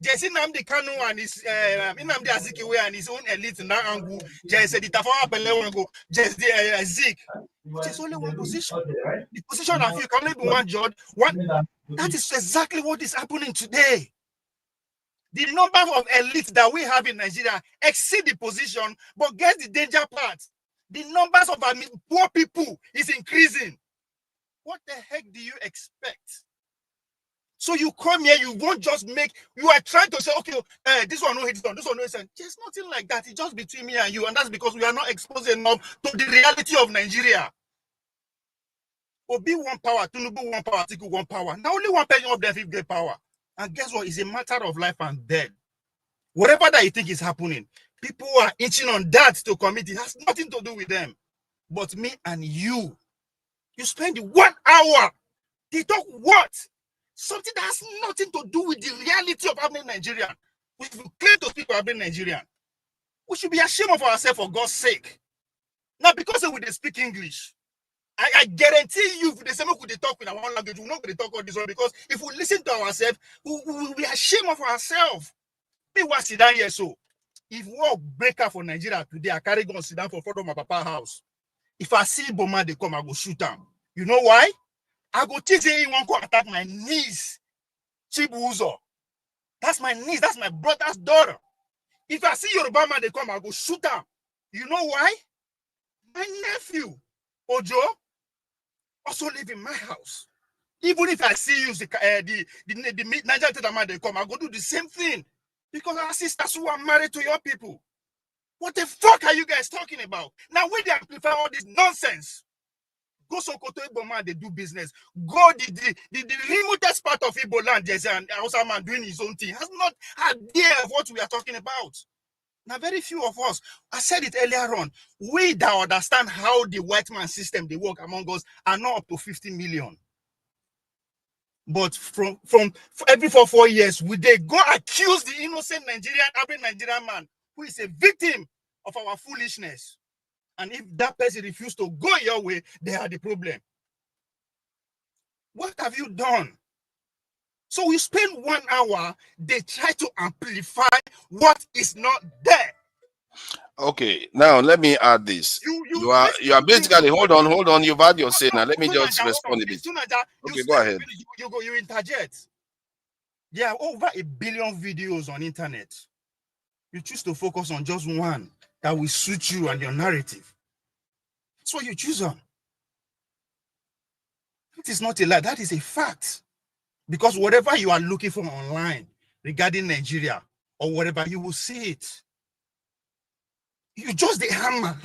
Jesse Nnamdi Kanu and his Nnamdi Azikiwe and his own elite in that angle. Jesse the Tafawa Belewango, Jesse Zik. There's only one position. The position of you can only be one judge. That is exactly what is happening today. The number of elites that we have in Nigeria exceed the position, but guess the danger part. The numbers of poor people is increasing. What the heck do you expect? So you come here, you won't just you are trying to say, okay, this one no hit on, this one no hit on. There's nothing like that. It's just between me and you, and that's because we are not exposed enough to the reality of Nigeria. Obi one power, Tinubu one power, Atiku one power. Now only one person of them will get power. And guess what? It's a matter of life and death. Whatever that you think is happening, people are inching on that to commit. It has nothing to do with them. But me and you spend 1 hour. They talk what? Something that has nothing to do with the reality of having Nigerian. If you claim to speak for having Nigerian, we should be ashamed of ourselves for God's sake. Now, because we speak English, I guarantee you, if the same way they talk in our own language, we're not going to talk all this one, because if we listen to ourselves, we will be ashamed of ourselves. Me was sit down here, so if war break out for Nigeria today, I carry gun sit down for front of my papa's house. If I see Boma, they come, I go shoot them. You know why? I go think he won't go attack my niece, Chibuzo. That's my niece, that's my brother's daughter. If I see Yoruba man, they come, I go shoot them. You know why? My nephew, Ojo, also live in my house. Even if I see you, the Niger man, they come, I go do the same thing. Because our sisters who are married to your people. What the fuck are you guys talking about? Now, when they amplify all this nonsense, go Sokoto Igbo man, they do business. Go the remotest part of Igbo land, there's an Hausa man doing his own thing. Has not idea of what we are talking about. Now, very few of us, I said it earlier on, we that understand how the white man system they work among us are not up to 50 million. But from every 4 years, we they go accuse the innocent average Nigerian man who is a victim of our foolishness. And if that person refuses to go your way, they are the problem. What have you done? So we spend 1 hour, they try to amplify what is not there. Okay, now let me add this. You are basically hold on. You've had your say now. Let me just respond a bit. Okay, go ahead. You interject. There are over 1 billion videos on internet. You choose to focus on just one that will suit you and your narrative. That's what you choose on. It is not a lie. That is a fact. Because whatever you are looking for online regarding Nigeria or whatever, you will see it. You just the hammer.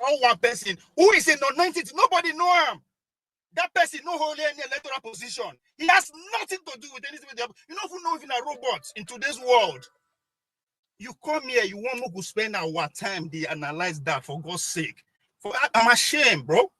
All one person who is a non-entity. Nobody know him. That person no hold any electoral position. He has nothing to do with anything. You don't even know even a robot in today's world. You come here, you want me to spend our time, they analyze that for God's sake. I'm ashamed, bro.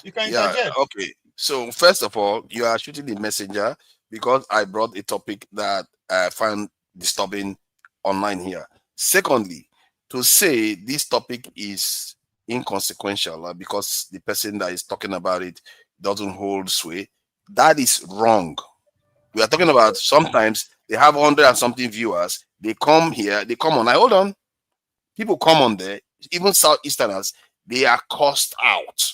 You can interject. Okay. So first of all, you are shooting the messenger because I brought a topic that I found disturbing online here. Secondly, to say this topic is inconsequential because the person that is talking about it doesn't hold sway, that is wrong. We are talking about sometimes they have 100 and something viewers. They come here, they come on. Hold on. People come on there, even Southeasterners, they are cussed out.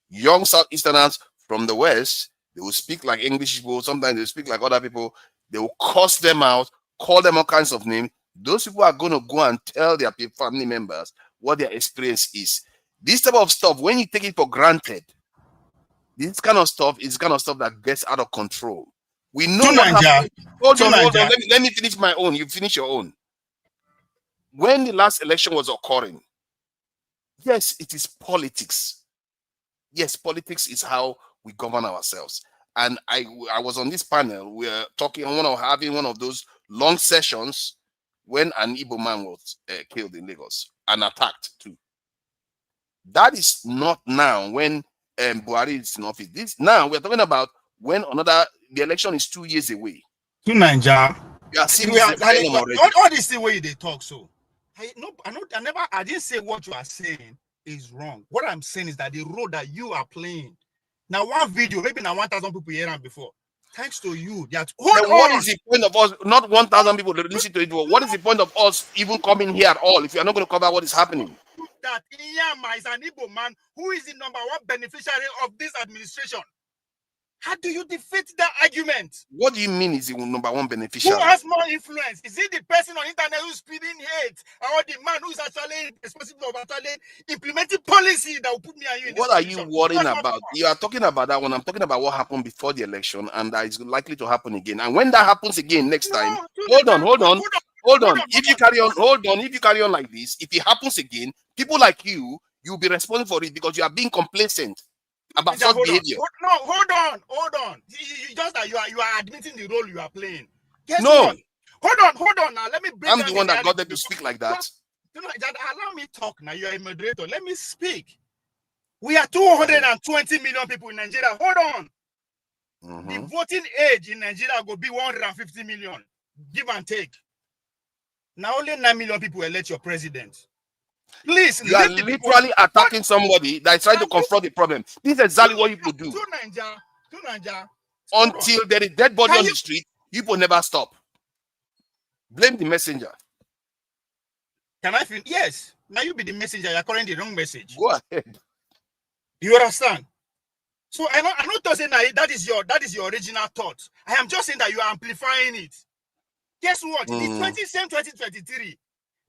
Young Southeasterners from the West, they will speak like English people. Sometimes they speak like other people. They will cuss them out, call them all kinds of names. Those people are going to go and tell their family members what their experience is. This type of stuff, when you take it for granted, this kind of stuff is kind of stuff that gets out of control. We know what happened. Hold on. Let me finish my own. You finish your own. When the last election was occurring, yes, it is politics. Yes, politics is how we govern ourselves. And I was on this panel. We are talking on having one of those long sessions when an Igbo man was killed in Lagos and attacked too. That is not now when Buhari is in office. This now we're talking about when the election is 2 years away. To Nigeria, you are seeing already. All this the way they talk. So I didn't say what you are saying is wrong. What I'm saying is that the role that you are playing. Now, one video, maybe now 1,000 people hear it before. Thanks to you. What is the point of us? Not 1,000 people listen to it. What is the point of us even coming here at all if you are not going to cover what is happening? That Iyama is an Igbo man who is the #1 beneficiary of this administration. How do you defeat that argument? What do you mean is the #1 beneficiary? Who has more influence? Is it the person on internet who's spreading hate, or the man who's actually responsible of actually implementing policy that will put me and you in this What position? Are you worrying about? You are talking about that one. I'm talking about what happened before the election, and that is likely to happen again. And when that happens again next time, hold on. If you carry on like this, if it happens again, people like you'll be responsible for it because you are being complacent about such behavior. Hold on. You just that you are admitting the role you are playing. Guess no. What? Hold on now. Let me break I'm the one that got them to speak like that. Allow me talk now. You are a moderator. Let me speak. We are 220 million people in Nigeria. Hold on. The voting age in Nigeria will be 150 million. Give and take. Now only 9 million people elect your president. Please, you are literally attacking somebody that is trying to confront the problem. This is exactly what people do. To Nigeria. Until there is dead body on the street, people never stop. Blame the messenger. Can I finish? Yes. Now you be the messenger. You're calling the wrong message. Go ahead. You understand? So I'm not saying that is your original thought. I am just saying that you are amplifying it. Guess what? The 2023.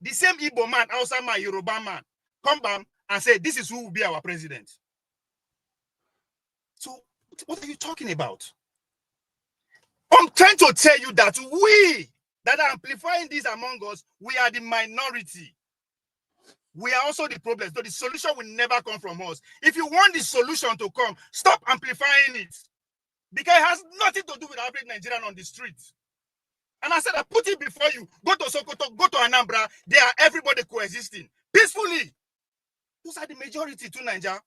The same Igbo man, Hausa man, Yoruba man, come back and say, this is who will be our president. So, what are you talking about? I'm trying to tell you that we that are amplifying this among us, we are the minority. We are also the problem. So the solution will never come from us. If you want the solution to come, stop amplifying it. Because it has nothing to do with average Nigerian on the streets. And I said, I put it before you. Go to Sokoto, go to Anambra. They are everybody coexisting peacefully. Those are the majority to Nigeria.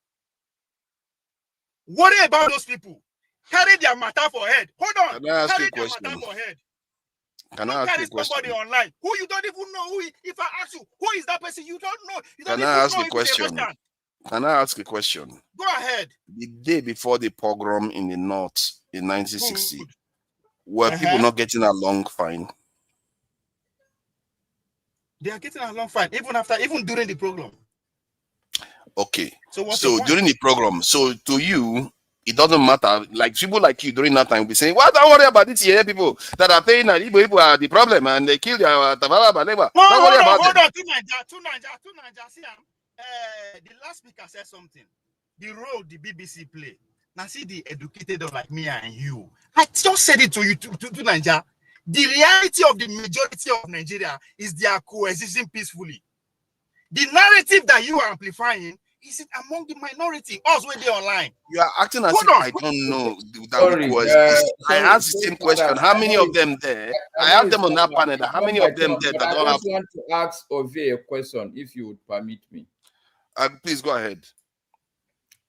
Worry about those people. Carry their matter for head. Hold on. Can I ask you Carry a their question? matter for head. Can I Don't ask carry you a question? somebody online who you don't even know who. If I ask you who is that person, you don't know. You don't Can even I ask know a if it's a question? Russian. Can I ask a question? Go ahead. The day before the pogrom in the north in 1960, were people not getting along fine? They are getting along fine, even during the program. Okay. So what's So your point? during the program, so to you, it doesn't matter. Like people like you during that time will be saying, "Well, don't worry about this here. People that are paying and Igbo people are the problem, and they kill their Tavala Baleba. No, Don't worry about hold them." on. To Niger. See, the last speaker said something. The role the BBC play. Now see the educated of like me and you. I just said it to you to Niger. The reality of the majority of Nigeria is they are coexisting peacefully. The narrative that you are amplifying is it among the minority, us when they online. You are acting as Hold if on. I don't know that Sorry, we coexist. I sorry, asked the same question. How many of them there? I asked them on that panel. How many of them there that I don't have? just want to ask Ovie a question, if you would permit me. Please go ahead.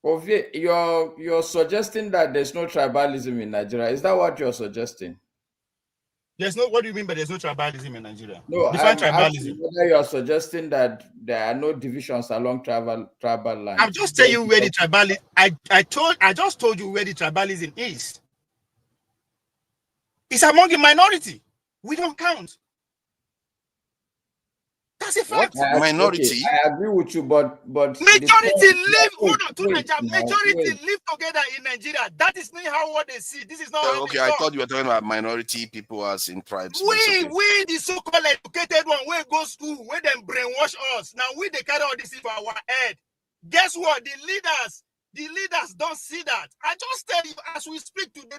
Ovie, you're suggesting that there's no tribalism in Nigeria. Is that what you're suggesting? There's no. What do you mean by there's no tribalism in Nigeria? No, Define I'm tribalism. asking whether you're suggesting that there are no divisions along tribal lines. I'm just telling you where the tribalism. I just told you where the tribalism is. It's among the minority. We don't count. That's a fact. Minority. Okay, I agree with you, but majority live. Hold on, to Nigeria. Majority live together in Nigeria. That is not how what they see. This is not how Okay, they I talk. thought you were talking about minority people as in tribes. We the so-called educated one, we go school, where them brainwash us. Now we they carry all this in our head. Guess what? The leaders don't see that. I just tell you, as we speak today,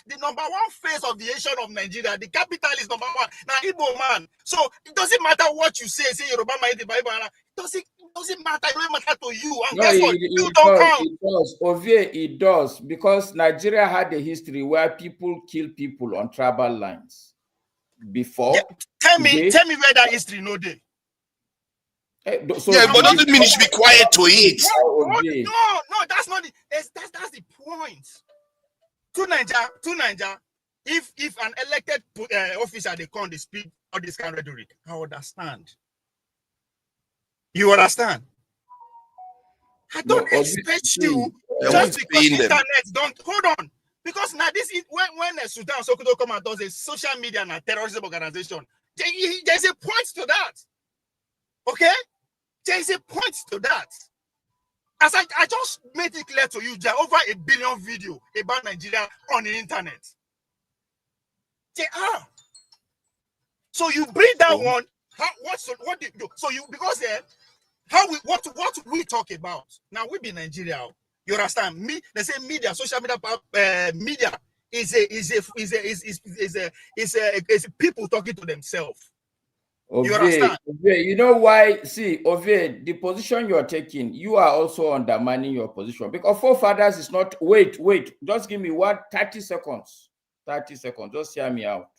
the number one face of the nation of Nigeria, the capital is number one. Now, Igbo man. So it doesn't matter what you say Yoruba man, it doesn't matter. It doesn't matter to you. And no, guess what? You don't count. It does. Ovie, it does, because Nigeria had a history where people kill people on tribal lines before. Yeah, tell me where that history no day. So yeah, but doesn't mean you should be quiet to it. No, that's not the that's the point. To Niger, if an elected officer they come, they speak all this kind of rhetoric, I understand. You understand? I don't expect you just because internet don't hold on. Because now this is when Sudan Sokoto come and does a social media and a terrorism organization, there's a point to that. Okay? There is a point to that. As I just made it clear to you, there are over 1 billion videos about Nigeria on the internet. They are. So you bring that one. What do you do? So you because what we talk about now, we be Nigeria. You understand me? They say media, social media, media is people talking to themselves. You understand? Ovie, you know why? See, Ovie, the position you're taking, you are also undermining your position, because forefathers is not. Wait, just give me 30 seconds. 30 seconds. Just hear me out.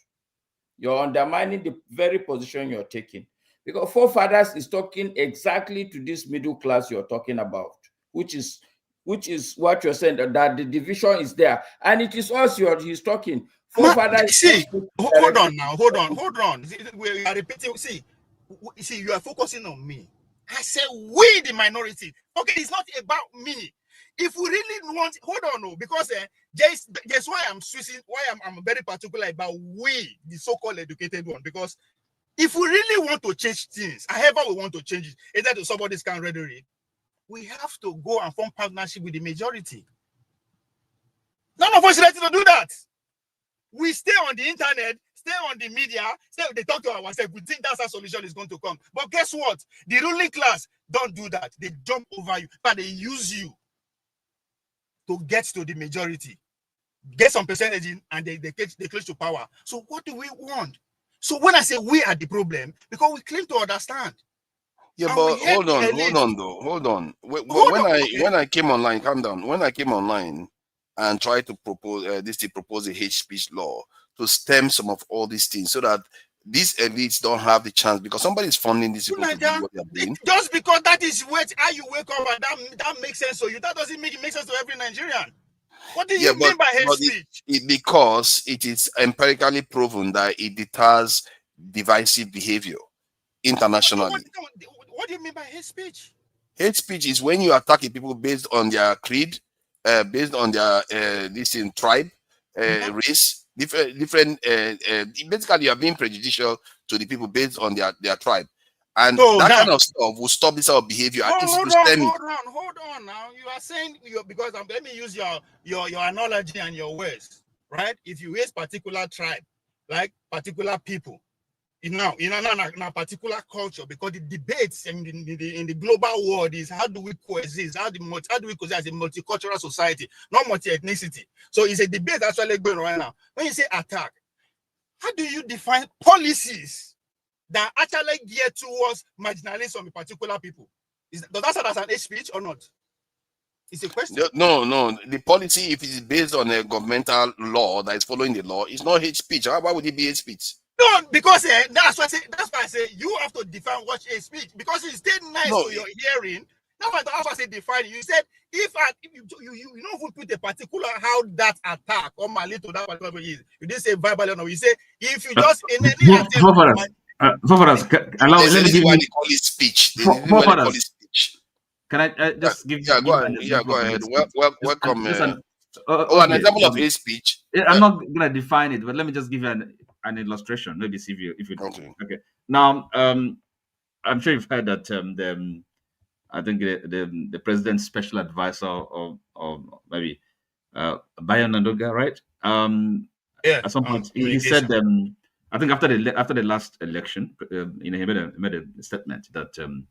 You're undermining the very position you're taking, because forefathers is talking exactly to this middle class you're talking about, which is what you're saying, that the division is there, and it is us he's talking. Forefathers. See, hold on. We are repeating. See, you are focusing on me. I said we, the minority. Okay, it's not about me. If we really want, hold on, because guess why I'm switching. Why I'm very particular about we, the so-called educated one, because if we really want to change things, however we want to change it, either to support this kind of rhetoric, we have to go and form partnership with the majority. None of us is ready to do that. We stay on the internet, stay on the media, they talk to ourselves. We think that's how solution is going to come. But guess what? The ruling class don't do that. They jump over you, but they use you to get to the majority, get some percentage in, and they clinch to power. So what do we want? So when I say we are the problem, because we claim to understand. Yeah, but hold on. When I came online, calm down. When I came online and tried to propose a hate speech law to stem some of all these things, so that these elites don't have the chance because somebody is funding these people to do what they're doing. Just because that is how you wake up and that makes sense to you, that doesn't make it make sense to every Nigerian. What do you mean by hate speech? Because it is empirically proven that it deters divisive behavior internationally. What do you mean by hate speech? Hate speech is when you attack people based on their creed, based on their tribe, race, different. Basically, you are being prejudicial to the people based on their tribe, and So that now, kind of stuff will stop this sort of behavior. Hold on. Now you are saying because let me use your analogy and your words, right? If you raise particular tribe, like particular people, in a particular culture, because the debates in the global world is how do we coexist? How do we coexist as a multicultural society, not multi-ethnicity? So it's a debate actually going on right now. When you say attack, how do you define policies that actually gear towards marginalizing some particular people? Does that sound as an hate speech or not? It's a question. No. The policy, if it is based on a governmental law that is following the law, is not hate speech. Why would it be hate speech? No, because that's why I say you have to define what hate speech, because it's still nice to your hearing. That's why I say define. You said if you don't even put a particular how that attack or malito to that particular is. You didn't say verbally or no. You say if you just in any attempt. Allow me. Let me give you. Call it speech. Call it speech. Can I just give? Go ahead. Welcome. An example of hate speech. I'm not gonna define it, but let me just give you an illustration. Maybe see if you okay. Now, I'm sure you've heard that I think the president's special advisor or maybe Bayo Nandoga, right? At some point he said I think after the last election, he made a statement that the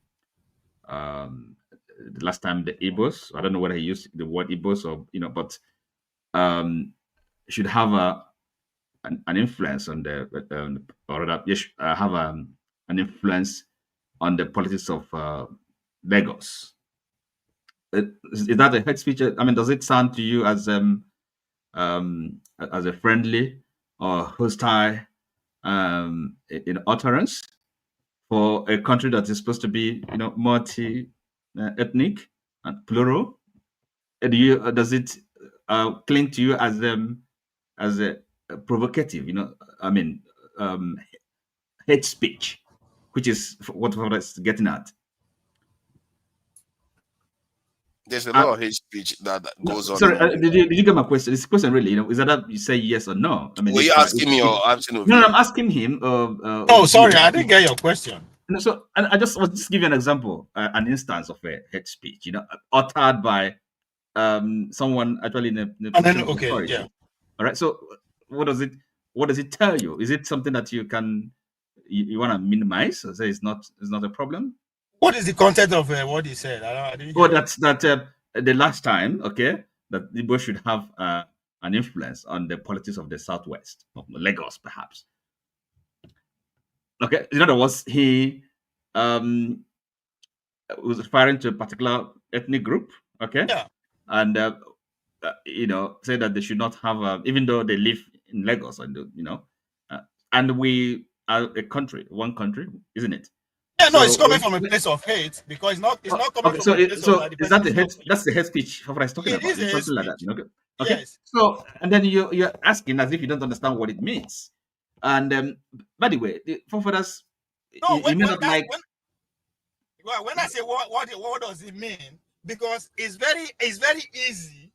last time the Igbos, I don't know whether he used the word Igbos or but should have an influence on the or rather have an influence on the politics of Lagos. Is that a hate speech? I mean, does it sound to you as a friendly or hostile in utterance for a country that is supposed to be multi-ethnic and plural? Does it cling to you as a provocative? I mean, hate speech, which is what it's getting at. There's a lot of hate speech that goes on. Sorry, did you get my question? This question really, is that you say yes or no? I mean, were you asking me or asking? No, I'm asking him. Sorry, I didn't get your question. So I just want to give you an example, an instance of a hate speech, uttered by someone actually in a position of authority. Yeah. All right. So what does it tell you? Is it something that you want to minimize or say it's not a problem? What is the content of what he said? That the last time, okay, that Igbo should have an influence on the politics of the Southwest, of Lagos, perhaps. Okay, in other words, he was referring to a particular ethnic group, okay, and said that they should not have, even though they live in Lagos, and and we are one country, isn't it? Yeah, no, it's coming from a place of hate because it's not coming from a place of is that the hate? That's the hate speech. What I was talking about. It's something like that. Okay. Yes. So and then you're asking as if you don't understand what it means. And by the way, the forefathers, when I say what does it mean? Because it's very easy.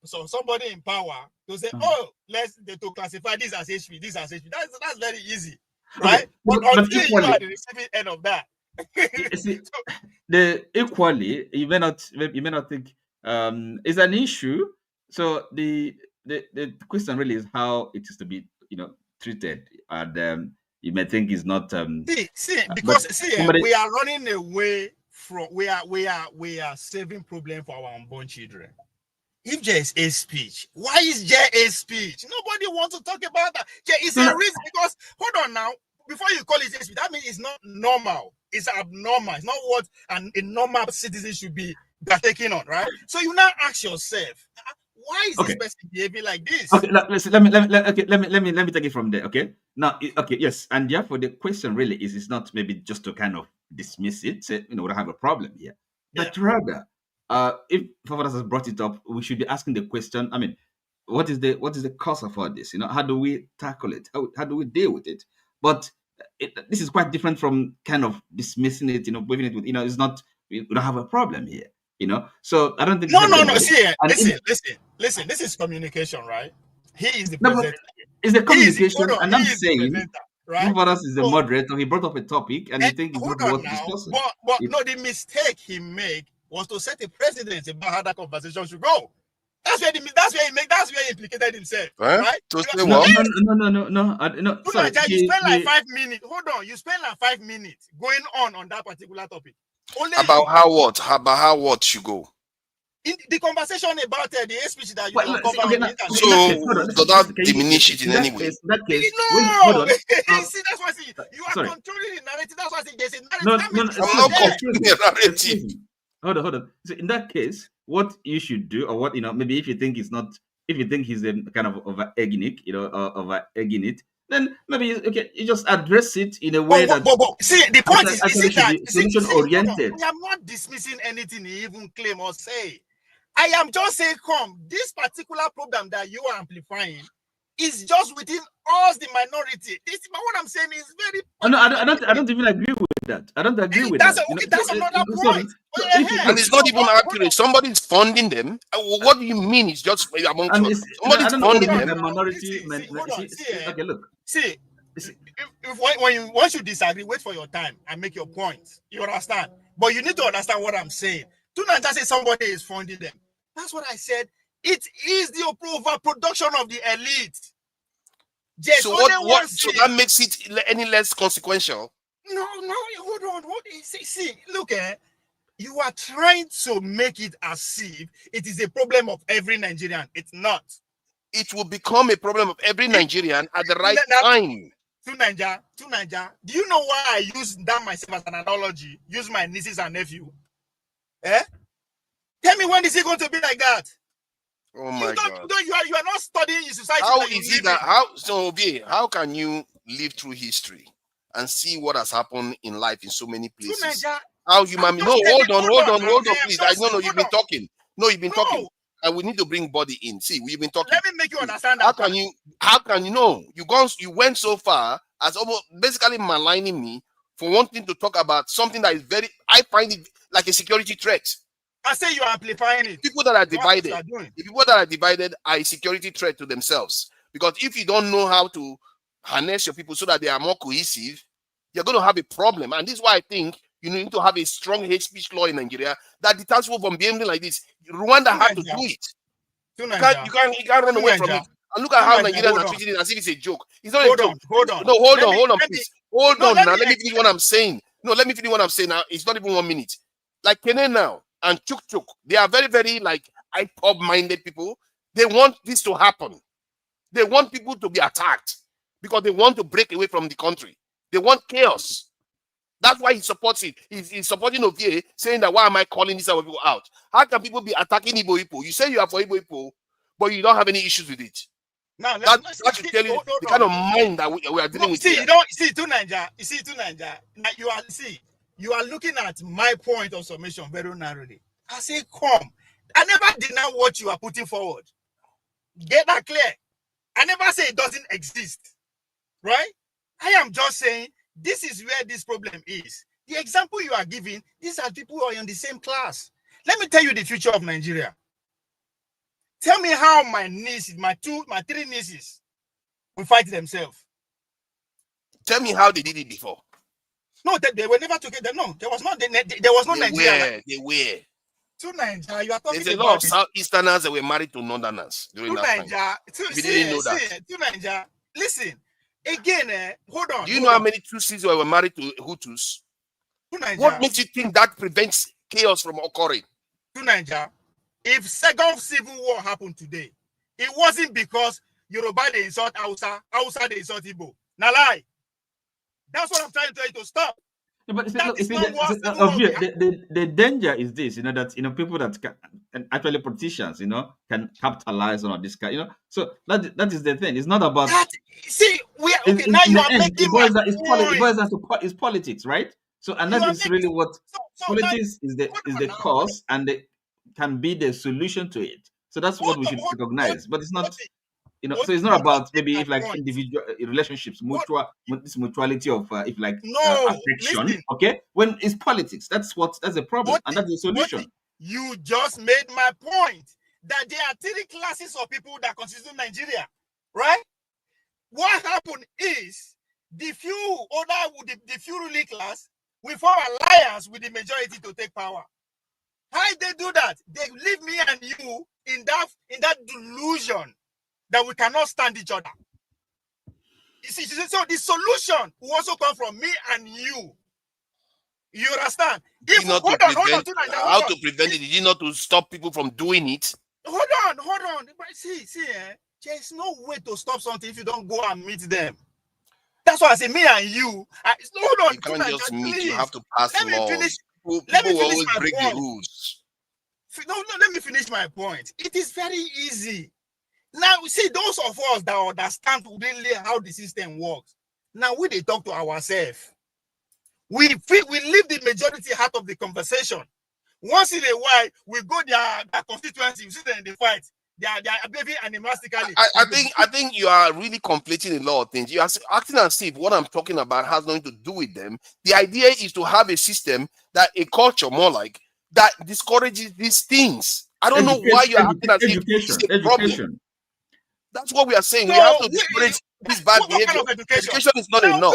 So somebody in power to say, to classify this as HP, this as HP. That's very easy. Right, but until you are the receiving end of that, equally, you may not think is an issue. So the question really is how it is to be treated, and you may think it's not. We are running away from we are saving problem for our unborn children. If there is a speech, why is there a speech? Nobody wants to talk about that. It's a reason because hold on now. Before you call it a speech, that means it's not normal. It's abnormal. It's not what a normal citizen should be taking on, right? So you now ask yourself, why is this person behaving like this? Okay, let me take it from there. Okay, now, okay, yes, and therefore the question really is not maybe just to kind of dismiss it, say, we don't have a problem here, but rather, if Favadas has brought it up, we should be asking the question. I mean, what is the cause of all this? How do we tackle it? How do we deal with it? But this is quite different from kind of dismissing it. Waving it with, it's not. We don't have a problem here. So I don't think. No. See, listen. This is communication, right? He is the presenter. It's the communication, and I'm saying, right? Favadas is the moderator. He brought up a topic, and you think it's not worth discussing. But no, the mistake he made was to set a precedent about how that conversation should go. That's where he implicated himself, right? To say what? No. Sorry, you spend like 5 minutes. Hold on, you spend like 5 minutes going on that particular topic. About how what should go? In the conversation about the hate speech that you uncovered. So does that diminish it in any way? No. See, that's why I say you are controlling the narrative. That's why I say there's a narrative. No, I'm not controlling the narrative. Hold on. So in that case, what you should do, or what maybe if you think he's a kind of over egging it, then maybe you just address it in a way that. See, the point is that solution oriented. I am not dismissing anything he even claim or say. I am just saying, this particular problem that you are amplifying is just within us, the minority. What I'm saying is very. No, I don't even agree with that. I don't agree with that. That's another point. And it's not even accurate. Somebody's funding them. What do you mean? It's just among somebody's funding them. Okay, look. See, once you disagree, wait for your time and make your point. You understand? But you need to understand what I'm saying. Do not just say somebody is funding them. That's what I said. It is the overproduction of the elite. Yes, so so that makes it any less consequential? No, hold on. See, look, you are trying to make it as if it is a problem of every Nigerian. It's not. It will become a problem of every Nigerian at the right time. To Niger. Do you know why I use that myself as an analogy? Use my nieces and nephew. Tell me, when is it going to be like that? Oh my God! You are not studying in society. How is it that how can you live through history and see what has happened in life in so many places? How human? No, hold on, please. I know you've been talking. No, you've been talking, and we need to bring body in. See, we've been talking. Let me make you understand. How can you know? You went so far as almost basically maligning me for wanting to talk about something that is I find it like a security threat. I say you are amplifying it. People that are divided, the people that are divided are a security threat to themselves. Because if you don't know how to harness your people so that they are more cohesive, you're going to have a problem. And this is why I think you need to have a strong hate speech law in Nigeria that deters people from behaving like this. Rwanda had to do it. You can't run away from it. And look at how Nigerians are treating it as if it's a joke. It's not a joke. Hold on. No, hold on, please. Hold on now. Let me finish what I'm saying. No, let me finish what I'm saying now. It's not even 1 minute. Like Kene now and Chuk, they are very, very IPOB-minded people. They want this to happen. They want people to be attacked because they want to break away from the country. They want chaos. That's why he supports it. He's supporting Ovie, saying that why am I calling these other people out? How can people be attacking Igbo people? You say you are for Igbo people, but you don't have any issues with it. Now, that should tell you the kind of mind that we are dealing with. To Nigeria. Now you are looking at my point of submission very narrowly. I say, I never deny what you are putting forward. Get that clear. I never say it doesn't exist. Right? I am just saying this is where this problem is. The example you are giving, these are people who are in the same class. Let me tell you the future of Nigeria. Tell me how my nieces, my 3 nieces will fight themselves. Tell me how they did it before. No, they were never together. No, there was no Nigeria. They were. To Nigeria, you are talking There's a lot of Southeasterners that were married to Northerners during that time. We didn't know that. To Nigeria, listen, again, hold on. Do you know how many Tutsis were married to Hutus? What makes you think that prevents chaos from occurring? To Nigeria, if second civil war happened today, it wasn't because Yoruba they insult Hausa, Hausa they insult Igbo. Now lie. That's what I'm trying to tell you to stop. Yeah, but That is not what the danger is this, that people that can, and actually politicians, can capitalize on this kind, So that is the thing. It's not about that. See, we are okay. in Now you the are end. making It my boils down. point. It boils down to it's politics, right? So, and You that are is making really what so now. politics is the cause, and can be the solution to it. So that's what we should recognize. But it's not. So it's not about maybe if like individual relationships, this mutuality of affection. Listen. Okay, when it's politics, that's the problem, and that's the solution. You just made my point that there are 3 classes of people that constitute Nigeria, right? What happened is the few ruling class will form alliance with the majority to take power. How they do that? They leave me and you in that delusion that we cannot stand each other. You see, so the solution will also come from me and you. You understand? Hold on. How to prevent it? Is it not to stop people from doing it? Hold on. See, there's no way to stop something if you don't go and meet them. That's why I say me and you. Hold on. You can't just meet. Please. You have to pass laws. Let me always break the rules. No, let me finish my point. It is very easy. Now, see, those of us that understand really how the system works, now they talk to ourselves. We leave the majority out of the conversation. Once in a while, we go their constituency, we see them in the fight. They are behaving animalistically. I think you are really conflating a lot of things. You are acting as if what I'm talking about has nothing to do with them. The idea is to have a system, a culture more like, that discourages these things. I don't know why you are acting as if it's a problem. That's what we are saying. We have to discourage this bad behavior. Kind of education is not enough.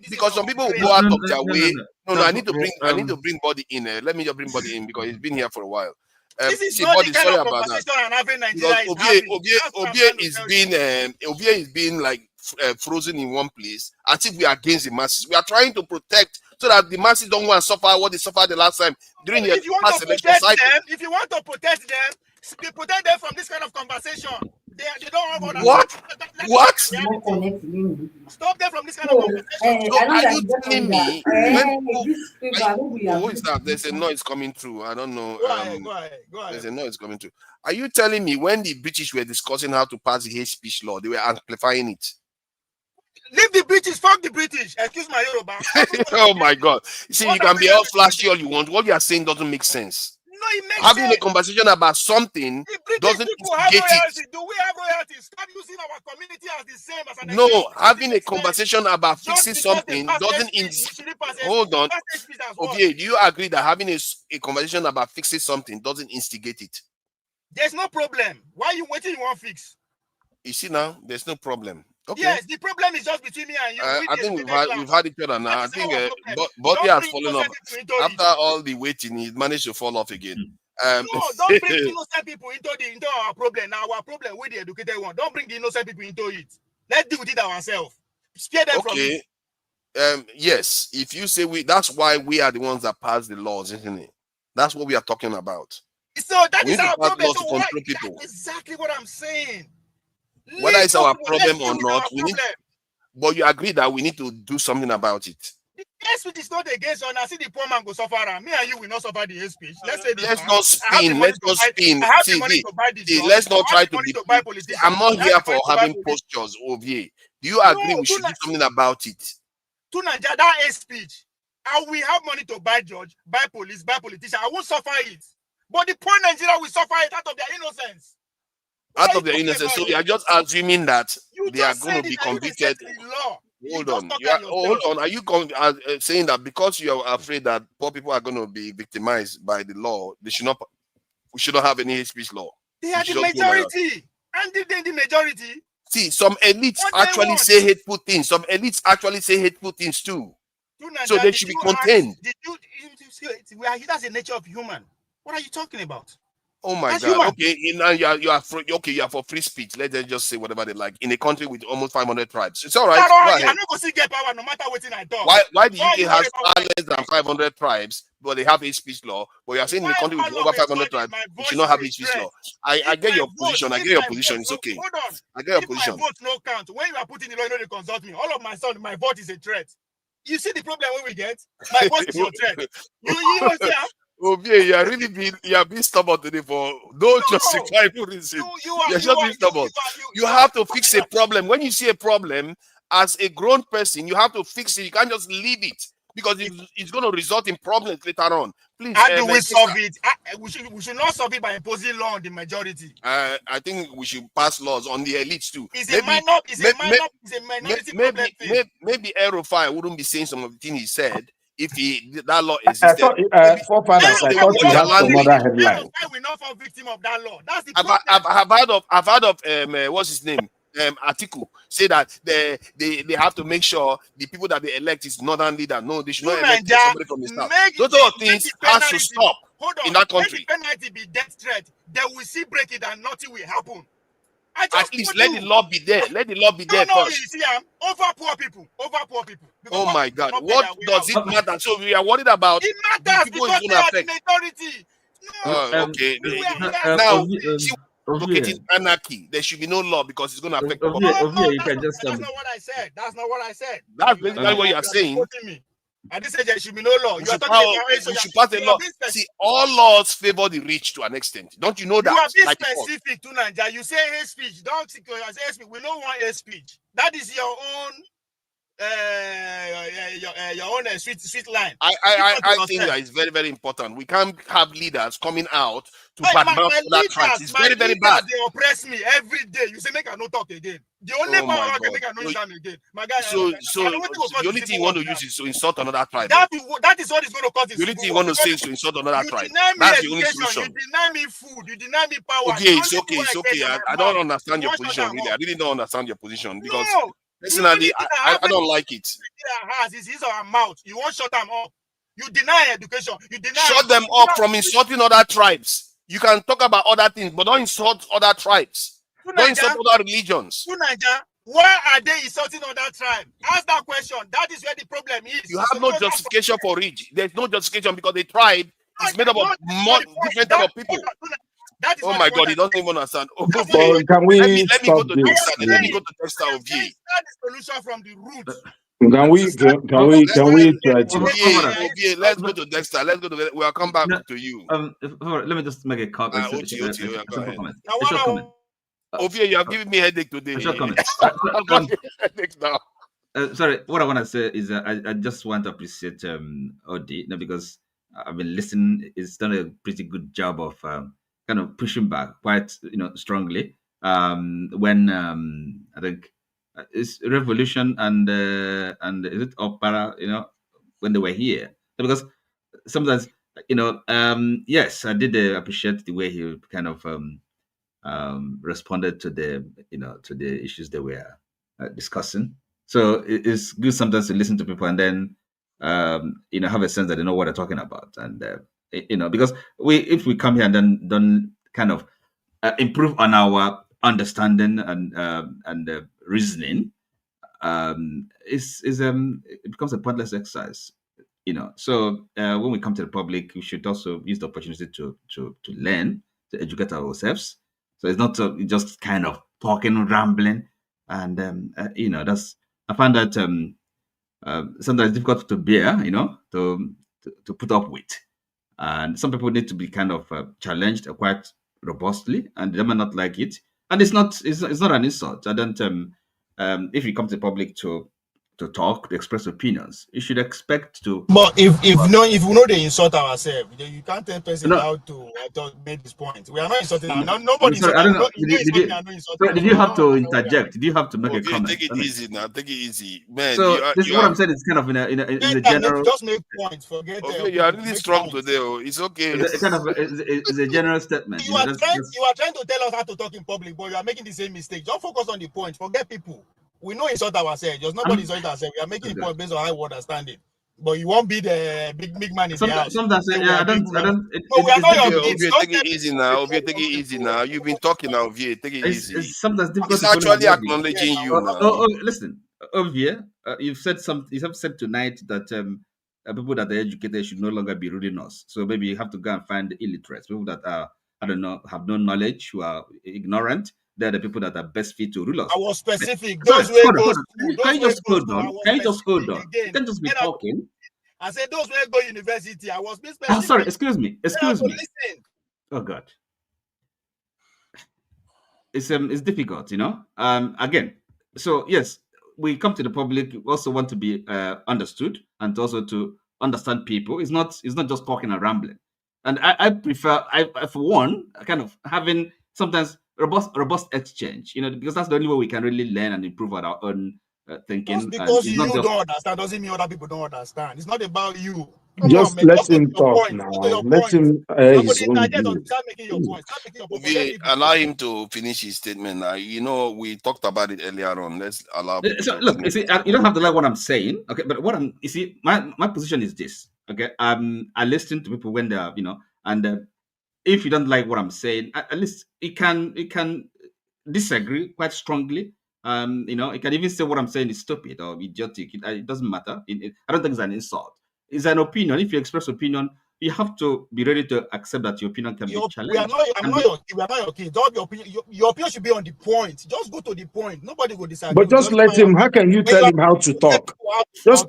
Because some people will go out of their way. No, I need to bring body in. Let me just bring body in because he's been here for a while. This is not the kind of conversation I'm having Nigeria Obie is being like frozen in one place as if we are against the masses. We are trying to protect so that the masses don't want to suffer what they suffered the last time during the past election cycle. If you want to protect them from this kind of conversation. They don't have what? Stop them from this kind of conversation. So are you telling me who is that? There's a noise coming through. I don't know. Go ahead. There's a noise coming through. Are you telling me when the British were discussing how to pass the hate speech law, they were amplifying it? Leave the British, fuck the British. Excuse my Yoruba. Oh my God. You see, you can be all flashy all you want. What you are saying doesn't make sense. No, it makes having sense. A conversation about something doesn't instigate it. Do we have royalty? Stop using our community as the same as an example. Having a conversation about fixing something doesn't instigate. Hold on. Okay, do you agree that having a conversation about fixing something doesn't instigate it? There's no problem. Why are you waiting? You want fix? You see now, there's no problem. Okay. Yes, the problem is just between me and you. I think we've had each other now. I think Body has fallen off after all the waiting. He managed to fall off again. No, don't bring innocent people into our problem. Now our problem with the educated one. Don't bring the innocent people into it. Let's deal with it ourselves. Spare them from it. Yes, if you say that's why we are the ones that pass the laws, isn't it? That's what we are talking about. So that is our problem. So that's exactly what I'm saying. Whether it's our problem or not, we need. But you agree that we need to do something about it. The hate speech is not against us. I see the poor man go suffer, and me and you will not suffer the hate speech. Let's say let's not spin. Let's not spin. Let's not try to be. I'm not here for having postures, Ovie. Do you agree we should do something about it? To Nigeria, that hate speech, and we have money to buy judge, buy police, buy politicians. I won't suffer it. But the poor Nigeria will suffer it out of their innocence. Out of their innocence. So we are just assuming that they are going to be convicted. Hold on. Hold on. Are you saying that because you are afraid that poor people are going to be victimized by the law, we should not have any hate speech law? They are the majority. And then the majority. See, some elites actually say hateful things. Some elites actually say hateful things too. So they should be contained. That's the nature of human. What are you talking about? Oh my God! Okay, now you are for free speech. Let them just say whatever they like in a country with almost 500 tribes. It's all right. I'm not going to get power no matter what I talk. Why the UK has far less than 500 tribes, but they have a speech law? But you are saying in a country with over 500 tribes, you should not have a speech law. I get your position. I get your position. It's okay. Hold on. I get your position. My vote no count. When you are putting the law, you know they consult me. All of my vote is a threat. You see the problem when we get? Like, what is your threat? You know, say, Ovie, you are being stubborn today for no justifiable reason. You're just being stubborn. You have to fix a problem. When you see a problem as a grown person, you have to fix it. You can't just leave it because it's going to result in problems later on. Please, how do we solve it? We should not solve it by imposing law on the majority. I think we should pass laws on the elites too. It's a minority problem. Maybe Erufai wouldn't be saying some of the things he said if that law existed. Forefathers, I thought you had some other headline. We're not for victim of that law. That's the problem. I've heard of what's his name? Atiku say that they have to make sure the people that they elect is northern leader. No, they should not elect somebody from the south. Those sort of things has to stop in that country. Let the penalty be death threat. They will see break it and nothing will happen. At least let the law be there. Let the law be there first. You see, over poor people. Oh my God! What does it matter? So we are worried about it matters the people because it's they going are to the affect. majority. Okay. Advocating anarchy. There should be no law because it's going to affect. That's not what I said. That's not what I said. That's basically what you are saying. I didn't say there should be no law. We should pass a law. See, all laws favor the rich to an extent. Don't you know that? You are being specific to Nigeria. You say hate speech. Don't say hate speech. We don't want hate speech. That is your own sweet line. I think that is very, very important. We can't have leaders coming out to badmouth other tribes. It's very, very bad. They oppress me every day. You say make I no talk again. The only power I can make I no stand again. My guy. So the only thing you want to use is to insult another tribe. That is what is going to cause this. The only thing you want to say is to insult another tribe. That's the only solution. You deny me food. You deny me power. Okay, it's okay. I don't understand your position. Really, I really don't understand your position because. Personally, I don't like it. It's his or her mouth. You won't shut them up. You deny education. You deny. Shut them up from insulting other tribes. You can talk about other things, but don't insult other tribes. Don't insult other religions. Why are they insulting other tribes? Ask that question. That is where the problem is. You have no justification for it. There's no justification because the tribe is made up of more different type of people. Oh my God, he doesn't even understand. Can we let me go to Texas. Let me go to Texas of you. That's the solution from the root. Can we try to? Let's go to Dexter. Let's go to. We'll come back to you. Let me just make a comment. Ovie, you have given me a headache today. Headache now. Sorry, what I want to say is I just want to appreciate Odi because I've been listening. It's done a pretty good job of kind of pushing back quite strongly when I think it's Revolution and is it Opera when they were here, because sometimes yes, I did appreciate the way he kind of responded to the to the issues they were discussing. So it's good sometimes to listen to people and then have a sense that they know what they're talking about, and because if we come here and then don't kind of improve on our understanding and reasoning, it becomes a pointless exercise. So when we come to the public, we should also use the opportunity to learn, to educate ourselves. So it's not just kind of talking, rambling, and that's, I find that sometimes difficult to bear, to put up with, and some people need to be kind of challenged quite robustly, and they might not like it, and it's not an insult. I don't if you come to the public to talk, to express opinions, you should expect to. But if we know they insult ourselves, you can't tell person how to make this point. We are not insulting. Nobody. Sorry, I don't know. Did you have to interject? Did you have to make a comment? Take it easy now. Take it easy, man. So this is what I'm saying. It's kind of in a general. Just make points. Forget. Okay, you are really strong today. It's okay. It's kind of it's a general statement. You are trying to tell us how to talk in public, but you are making the same mistake. Don't focus on the point. Forget people. We know insult ourselves. Just nobody insult ourselves. We are making the point based on how we understand it. But you won't be the big man in the house. Sometimes I don't. No, we are not your kids. Take it easy now. Ovie, take it easy now. You've been talking now, Ovie. Take it easy. It's sometimes difficult. It's actually acknowledging you now. Listen, Ovie, you have said tonight that people that are educated should no longer be ruling us. So maybe you have to go and find the illiterates, people that are, I don't know, have no knowledge, who are ignorant. they're the people that are best fit to rule us. I was specific. Sorry, Those who go hold on. school. Can you just hold on? Can you just hold on? Again, You can't just be talking. I said those who go university. I was being specific. Sorry, excuse me. Excuse me. Listen. Oh God. It's difficult, you know. Again, so yes, we come to the public. We also want to be understood and also to understand people. It's not just talking and rambling. And I prefer, for one, kind of having sometimes robust exchange, you know, because that's the only way we can really learn and improve our own thinking. Just because you don't understand doesn't mean other people don't understand. It's not about you. Just let him talk now. Let him his own view. Allow him to finish his statement. You know, we talked about it earlier on. Let's allow. So, look, you see, you don't have to like what I'm saying, okay? But you see, my position is this, okay? I listen to people when they're, you know, and if you don't like what I'm saying, at least it can disagree quite strongly. You know, it can even say what I'm saying is stupid or idiotic. It doesn't matter. I don't think it's an insult. It's an opinion. If you express opinion, you have to be ready to accept that your opinion can be challenged. We are not your kid. Your opinion should be on the point. Just go to the point. Nobody will disagree. But just let him. How can you tell him how to talk? Just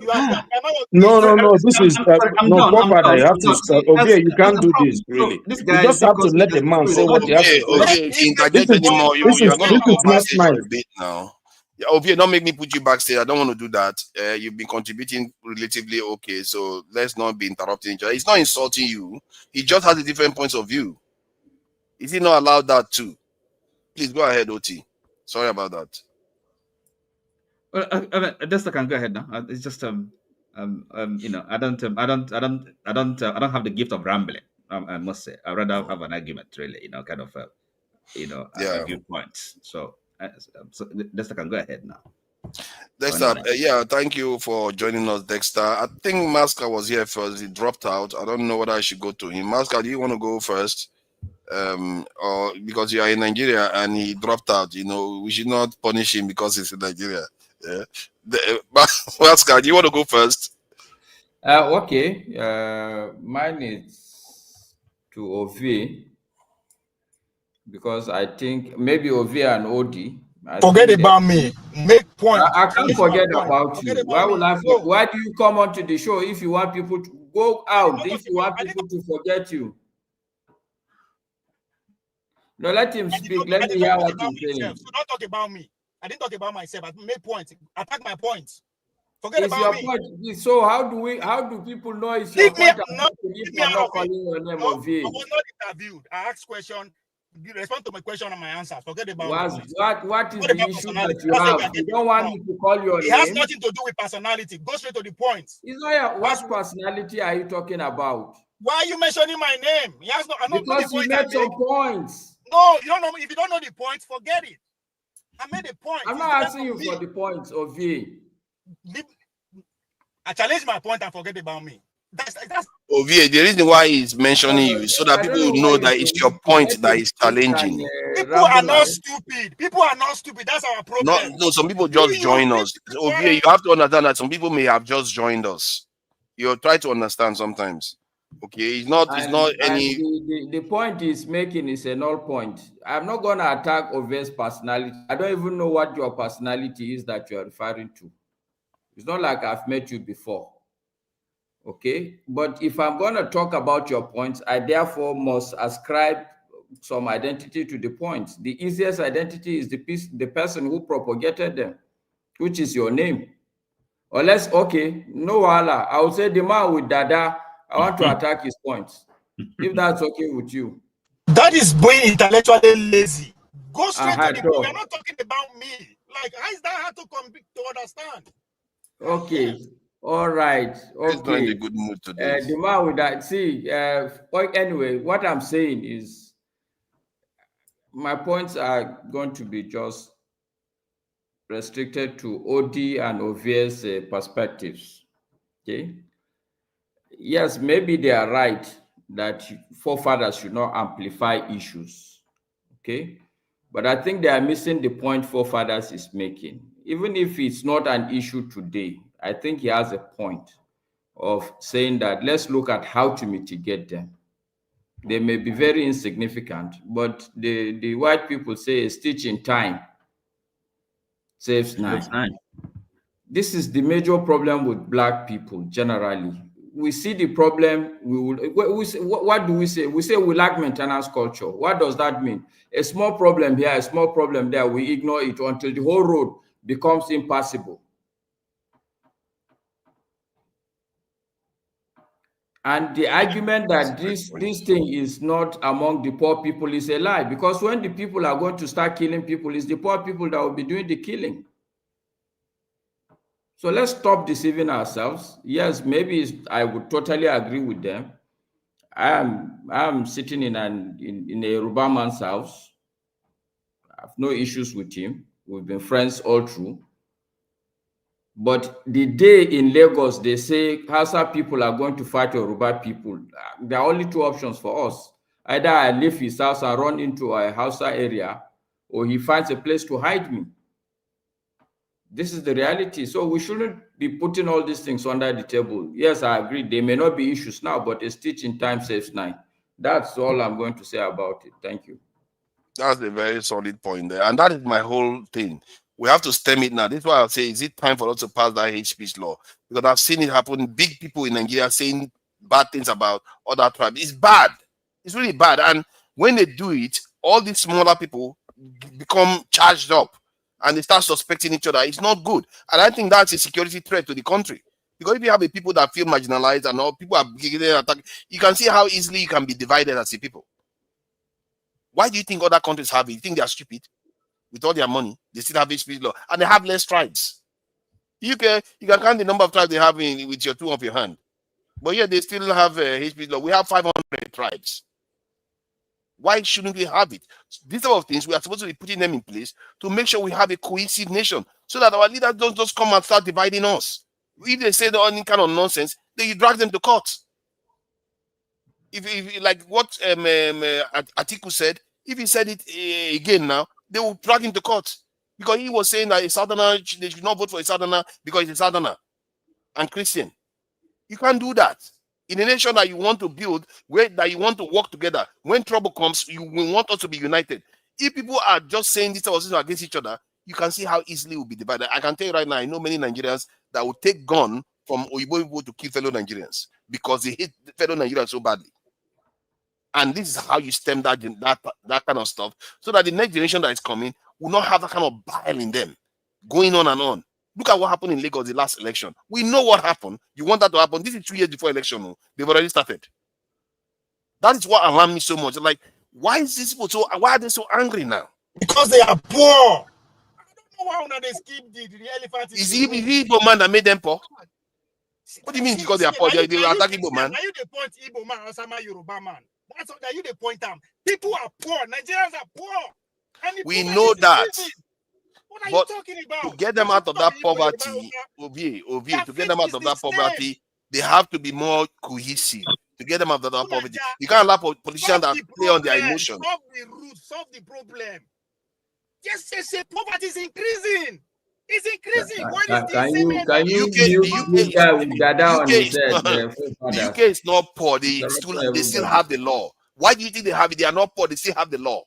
no. This is no proper. You have to stop. Okay, you can't do this. Really, you just have to let the man say what he has to say. If you interject anymore, you're going to go backstage for a bit now. Yeah, okay, don't make me put you backstage. I don't want to do that. You've been contributing relatively okay, so let's not be interrupting each other. He's not insulting you. He just has a different points of view. Is he not allowed that too? Please go ahead, Oti. Sorry about that. Well, I just can go ahead now. It's just you know, I don't have the gift of rambling. I must say, I'd rather have an argument, really. You know, kind of argue points. So Dexter can go ahead now. Dexter, yeah, thank you for joining us, Dexter. I think Masca was here first. He dropped out. I don't know whether I should go to him. Masca, do you want to go first? Or because you are in Nigeria and he dropped out, you know, we should not punish him because he's in Nigeria. Yeah. Masca, do you want to go first? Okay. Mine is to Ovi, because I think maybe Ovi and Odi. Forget about me. Make point. I can't forget about you. Why do you come onto the show if you want people to go out? If you want people to forget you? No, let him speak. Let me hear what he's saying. So don't talk about me. I didn't talk about myself. I made points. Attack my points. Forget it's about your me. Point. So how do people know it's your point? I'm not calling your name of it. I was not interviewed. I asked questions. You respond to my question and my answer. Forget about me. What is the issue that you have? You don't want me to call your name. It has nothing to do with personality. Go straight to the point. What personality are you talking about? Why are you mentioning my name? He has no. Because you made some points. No, you don't know. If you don't know the points, forget it. I made a point. I'm not asking you for the points of V. I challenge my point and forget about me. That's Ovie, the reason why he's mentioning you so that people know that it's your point that is challenging. People are not stupid. People are not stupid. That's our problem. No, some people just join us. Ovie, you have to understand that some people may have just joined us. You try to understand sometimes. Okay, it's not any. The point he's making is a null point. I'm not gonna attack Ovie's personality. I don't even know what your personality is that you're referring to. It's not like I've met you before. Okay, but if I'm going to talk about your points, I therefore must ascribe some identity to the points. The easiest identity is the person who propagated them, which is your name. Unless, okay, no wala, I would say the man with Dada, I want to attack his points. If that's okay with you. That is being intellectually lazy. Go straight to the point. We're not talking about me. Like, how is that hard to understand? Okay. All right. Okay. He's not in a good mood today. The man with that. See, anyway, what I'm saying is my points are going to be just restricted to OD and Ovie's perspectives. Okay. Yes, maybe they are right that forefathers should not amplify issues. Okay. But I think they are missing the point forefathers is making. Even if it's not an issue today, I think he has a point of saying that let's look at how to mitigate them. They may be very insignificant, but the white people say a stitch in time saves nine. This is the major problem with black people generally. We see the problem, what do we say? We say we lack maintenance culture. What does that mean? A small problem here, a small problem there, we ignore it until the whole road becomes impassable. And the argument that this thing is not among the poor people is a lie, because when the people are going to start killing people, it's the poor people that will be doing the killing. So let's stop deceiving ourselves. Yes, maybe I would totally agree with them. I'm sitting in a Yoruba man's house. I have no issues with him. We've been friends all through. But the day in Lagos, they say Hausa people are going to fight Yoruba people. There are only two options for us. Either I leave his house and run into a Hausa area, or he finds a place to hide me. This is the reality. So we shouldn't be putting all these things under the table. Yes, I agree. There may not be issues now, but a stitch in time saves nine. That's all I'm going to say about it. Thank you. That's a very solid point there. And that is my whole thing. We have to stem it now. This is why I'll say, is it time for us to pass that hate speech law? Because I've seen it happen. Big people in Nigeria saying bad things about other tribes. It's bad. It's really bad. And when they do it, all these smaller people become charged up and they start suspecting each other. It's not good. And I think that's a security threat to the country. Because if you have a people that feel marginalized and all people are getting attacked, you can see how easily you can be divided as a people. Why do you think other countries have it? You think they are stupid? With all their money, they still have hate speech law, and they have less tribes. You can count the number of tribes they have with your two of your hand, but yeah, they still have hate speech law. We have 500 tribes. Why shouldn't we have it? These type of things we are supposed to be putting them in place to make sure we have a cohesive nation, so that our leaders don't just come and start dividing us. If they say any kind of nonsense, then you drag them to court. If like what Atiku said, if he said it again now, they will drag him to court, because he was saying that a Southerner, they should not vote for a Southerner because he's a Southerner and Christian. You can't do that. In a nation that you want to build, that you want to work together, when trouble comes, you will want us to be united. If people are just saying this against each other, you can see how easily it will be divided. I can tell you right now, I know many Nigerians that will take gun from Oyibo people to kill fellow Nigerians because they hate fellow Nigerians so badly. And this is how you stem that kind of stuff, so that the next generation that is coming will not have that kind of bile in them, going on and on. Look at what happened in Lagos the last election. We know what happened. You want that to happen? This is 2 years before election. They've already started. That is what alarmed me so much. Like, why is this people so? Why are they so angry now? Because they are poor. I don't know why they skip the elephant. Is he Igbo man that made them poor? What do you mean because they are poor? They were attacking Igbo man. Are you the point Igbo man or some Yoruba man? That's what you the point out. People are poor. Nigerians are poor. We know that. What are you talking about? To get them out of that poverty, to get them out of that poverty, they have to be more cohesive. To get them out of that poverty, you can't allow politicians that play on their emotions. Solve the root, solve the problem. Yes, poverty is increasing. It's increasing. Can you the UK is not poor. They still have the law. Why do you think they have it? They are not poor. They still have the law.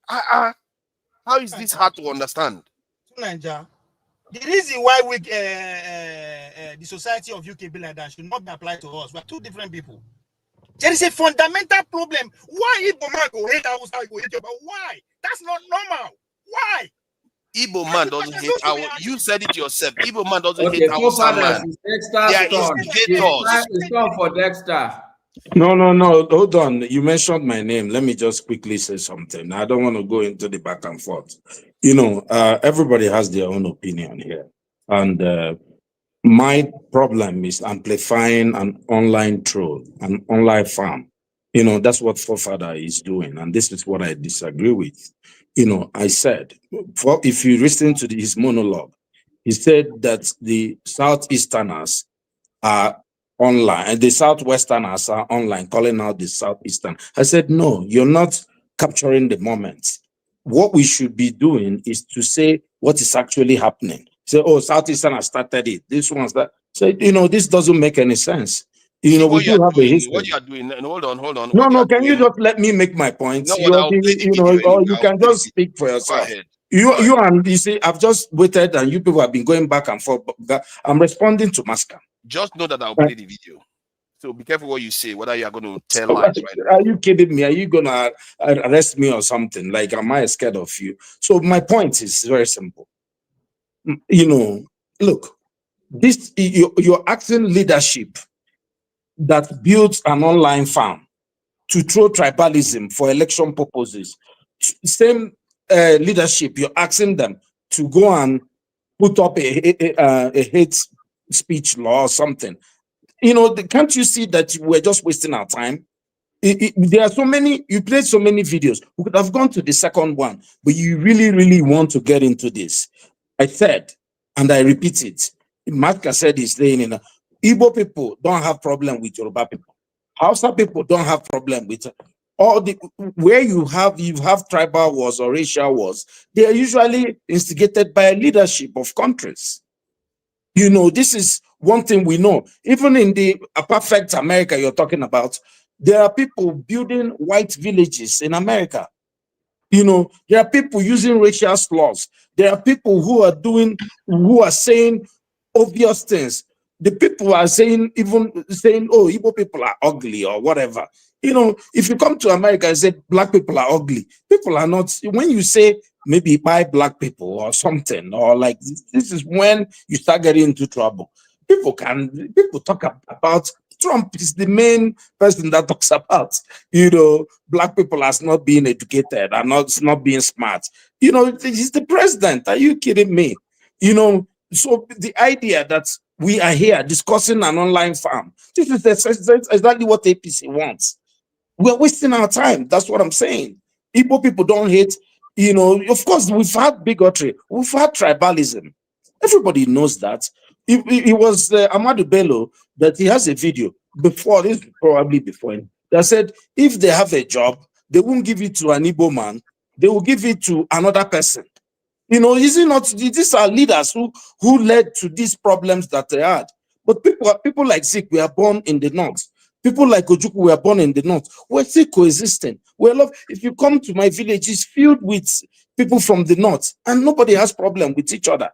How is this hard to understand? Nigeria, the reason why the society of UK be like that should not be applied to us. We're two different people. There is a fundamental problem. Why Igbo man go hate Hausa, go hate Yoruba? Why? That's not normal. Why? Igbo man doesn't hate our. You said it yourself. Igbo man doesn't hate Hausa man. They are instigators. It's time for Dexter. No. Hold on. You mentioned my name. Let me just quickly say something. I don't want to go into the back and forth. Everybody has their own opinion here. And my problem is amplifying an online troll, an online farm. That's what Forefather is doing. And this is what I disagree with. I said, if you listen to his monologue, he said that the Southeasterners are online and the Southwesterners are online, calling out the Southeastern. I said, no, you're not capturing the moment. What we should be doing is to say what is actually happening. Say, oh, Southeastern has started it. This one's that. Say, this doesn't make any sense. You know, we what you do are have a doing, history. what you are doing, and hold on. No, What you no, are can you doing, just let me make my point? no, what, I'll play the You know, video or anyway. you I'll can play the just video. speak for Go yourself. ahead. You and you see, I've just waited, and you people have been going back and forth. I'm responding to Maska. Just know that I'll play the video. So be careful what you say, whether you are going to tell lies right now. Are you kidding me? Are you gonna arrest me or something? Like, am I scared of you? So my point is very simple. You know, look, this you're asking leadership that builds an online farm to throw tribalism for election purposes. Same leadership, you're asking them to go and put up a hate speech law or something. You know, can't you see that we're just wasting our time? There are so many, you played so many videos. We could have gone to the second one, but you really, really want to get into this. I said, and I repeat it, Matka said he's saying, Igbo people don't have problem with Yoruba people. Hausa people don't have problem with all the, where you have tribal wars or racial wars, they are usually instigated by leadership of countries. You know, this is one thing we know. Even in the perfect America you're talking about, there are people building white villages in America. You know, there are people using racial slurs. There are people who are saying obvious things. The people are saying, oh, Igbo people are ugly or whatever. You know, if you come to America and say black people are ugly, people are not. When you say maybe buy black people or something, or like this is when you start getting into trouble. People talk about Trump is the main person that talks about, you know, black people as not being educated and not being smart. You know, he's the president. Are you kidding me? You know, so the idea that we are here discussing an online farm, this is exactly what APC wants. We're wasting our time. That's what I'm saying. Igbo people don't hate, you know, of course, we've had bigotry, we've had tribalism. Everybody knows that. It was Amadou Bello that he has a video before, this probably before him, that said if they have a job, they won't give it to an Igbo man, they will give it to another person. You know, is it not? These are leaders who led to these problems that they had. But people like Zik were born in the north. People like Ojukwu were born in the north. We're still coexisting. If you come to my village, it's filled with people from the north, and nobody has problem with each other.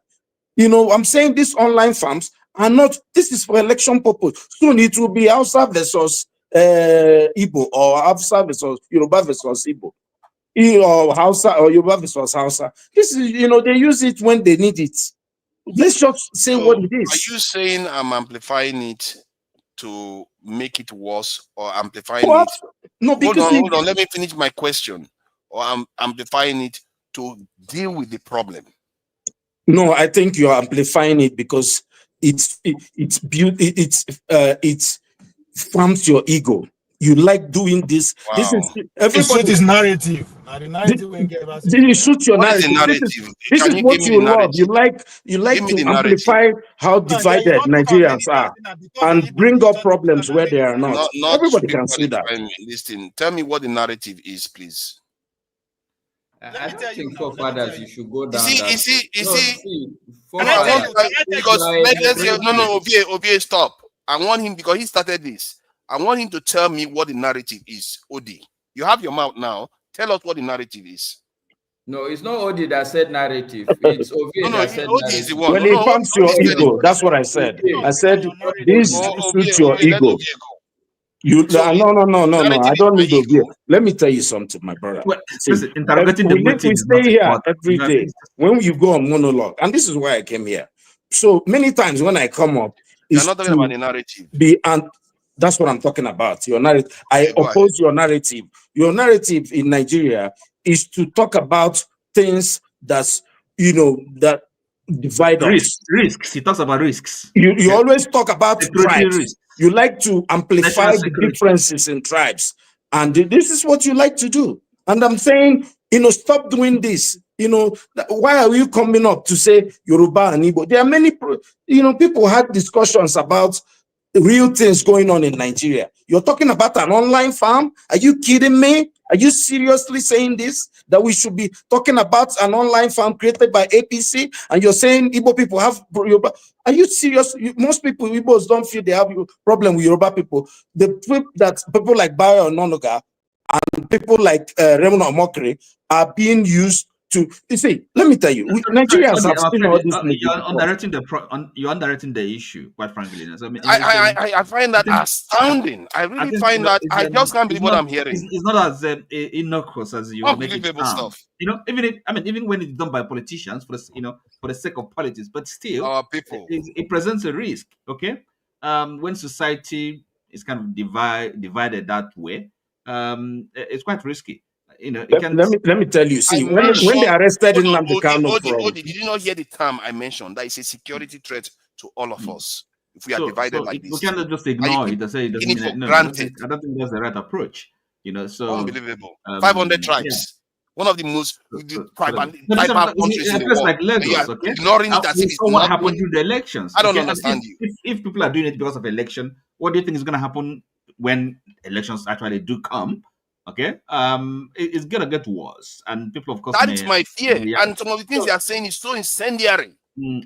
You know, I'm saying these online farms are not. This is for election purpose. Soon it will be Hausa versus Igbo, or Hausa versus Yoruba versus Igbo. Or Hausa or Yoruba versus Hausa. This is, you know, they use it when they need it. Let's just say what it is. Are you saying I'm amplifying it to make it worse, or amplifying it? No, because hold on. Let me finish my question. Or I'm amplifying it to deal with the problem. No, I think you're amplifying it because it farms your ego. You like doing this. Wow. This is everybody. It's narrative. The narrative you shoot your what narrative. Is the narrative? This is what you love. You like to amplify how divided Nigerians are and bring up problems where they are not. Everybody can see that. Listen, tell me what the narrative is, please. I don't think forefathers you should go down. You see, Obie, stop. I want him, because he started this. I want him to tell me what the narrative is. Odi, you have your mouth now. Tell us what the narrative is. No, it's not Odi that said narrative. It's Ovie that said Odi narrative. is the one. Well, it pumps your ego. That's what I said. I said this suits your ego. No. I don't need Ovie. Let me tell you something, my brother. Well, listen, interrogating the motive we stay here every day. When you go on monologue, and this is why I came here. So many times when I come up, you're not talking about the narrative. That's what I'm talking about. Your narrative. I oppose your narrative. Your narrative in Nigeria is to talk about things that's, you know, that divide us. Risks. He talks about risks. You always talk about tribes. Risks. You like to amplify the differences in tribes. And this is what you like to do. And I'm saying, you know, stop doing this. You know, why are you coming up to say Yoruba and Igbo? There are many, you know, people had discussions about real things going on in Nigeria. You're talking about an online farm? Are you kidding me? Are you seriously saying this? That we should be talking about an online farm created by APC, and you're saying Igbo people have Yoruba? Are you serious? Most people, Igbos, don't feel they have a problem with Yoruba people. The people like Bayo Nonoga and people like Raymond Omokri are being used to, you see, let me tell you, Nigerians have seen all this movie. You're underrating the issue, quite frankly. So, I find that astounding. I really find that I just can't believe what I'm hearing. It's not as innocuous as you make it Unbelievable sound. stuff. Even when it's done by politicians for the sake of politics, but still, our people, it presents a risk. Okay, when society is kind of divided that way, it's quite risky. Let me tell you. See, when they arrested Nnamdi Kanu from, did you not hear the term I mentioned? That is a security threat to all of us. If we are divided like this, we cannot just ignore it and say it doesn't mean it. No, granted. I don't think that's the right approach. So unbelievable. 500 tribes. One of the most tribal countries in the world. Like Lagos, okay? Ignoring it as if it's what happened during the elections. I don't understand you. If people are doing it because of election, what do you think is going to happen when elections actually do come? Okay, it's gonna get worse, and people, of course, that is my fear. And some of the things they are saying is so incendiary.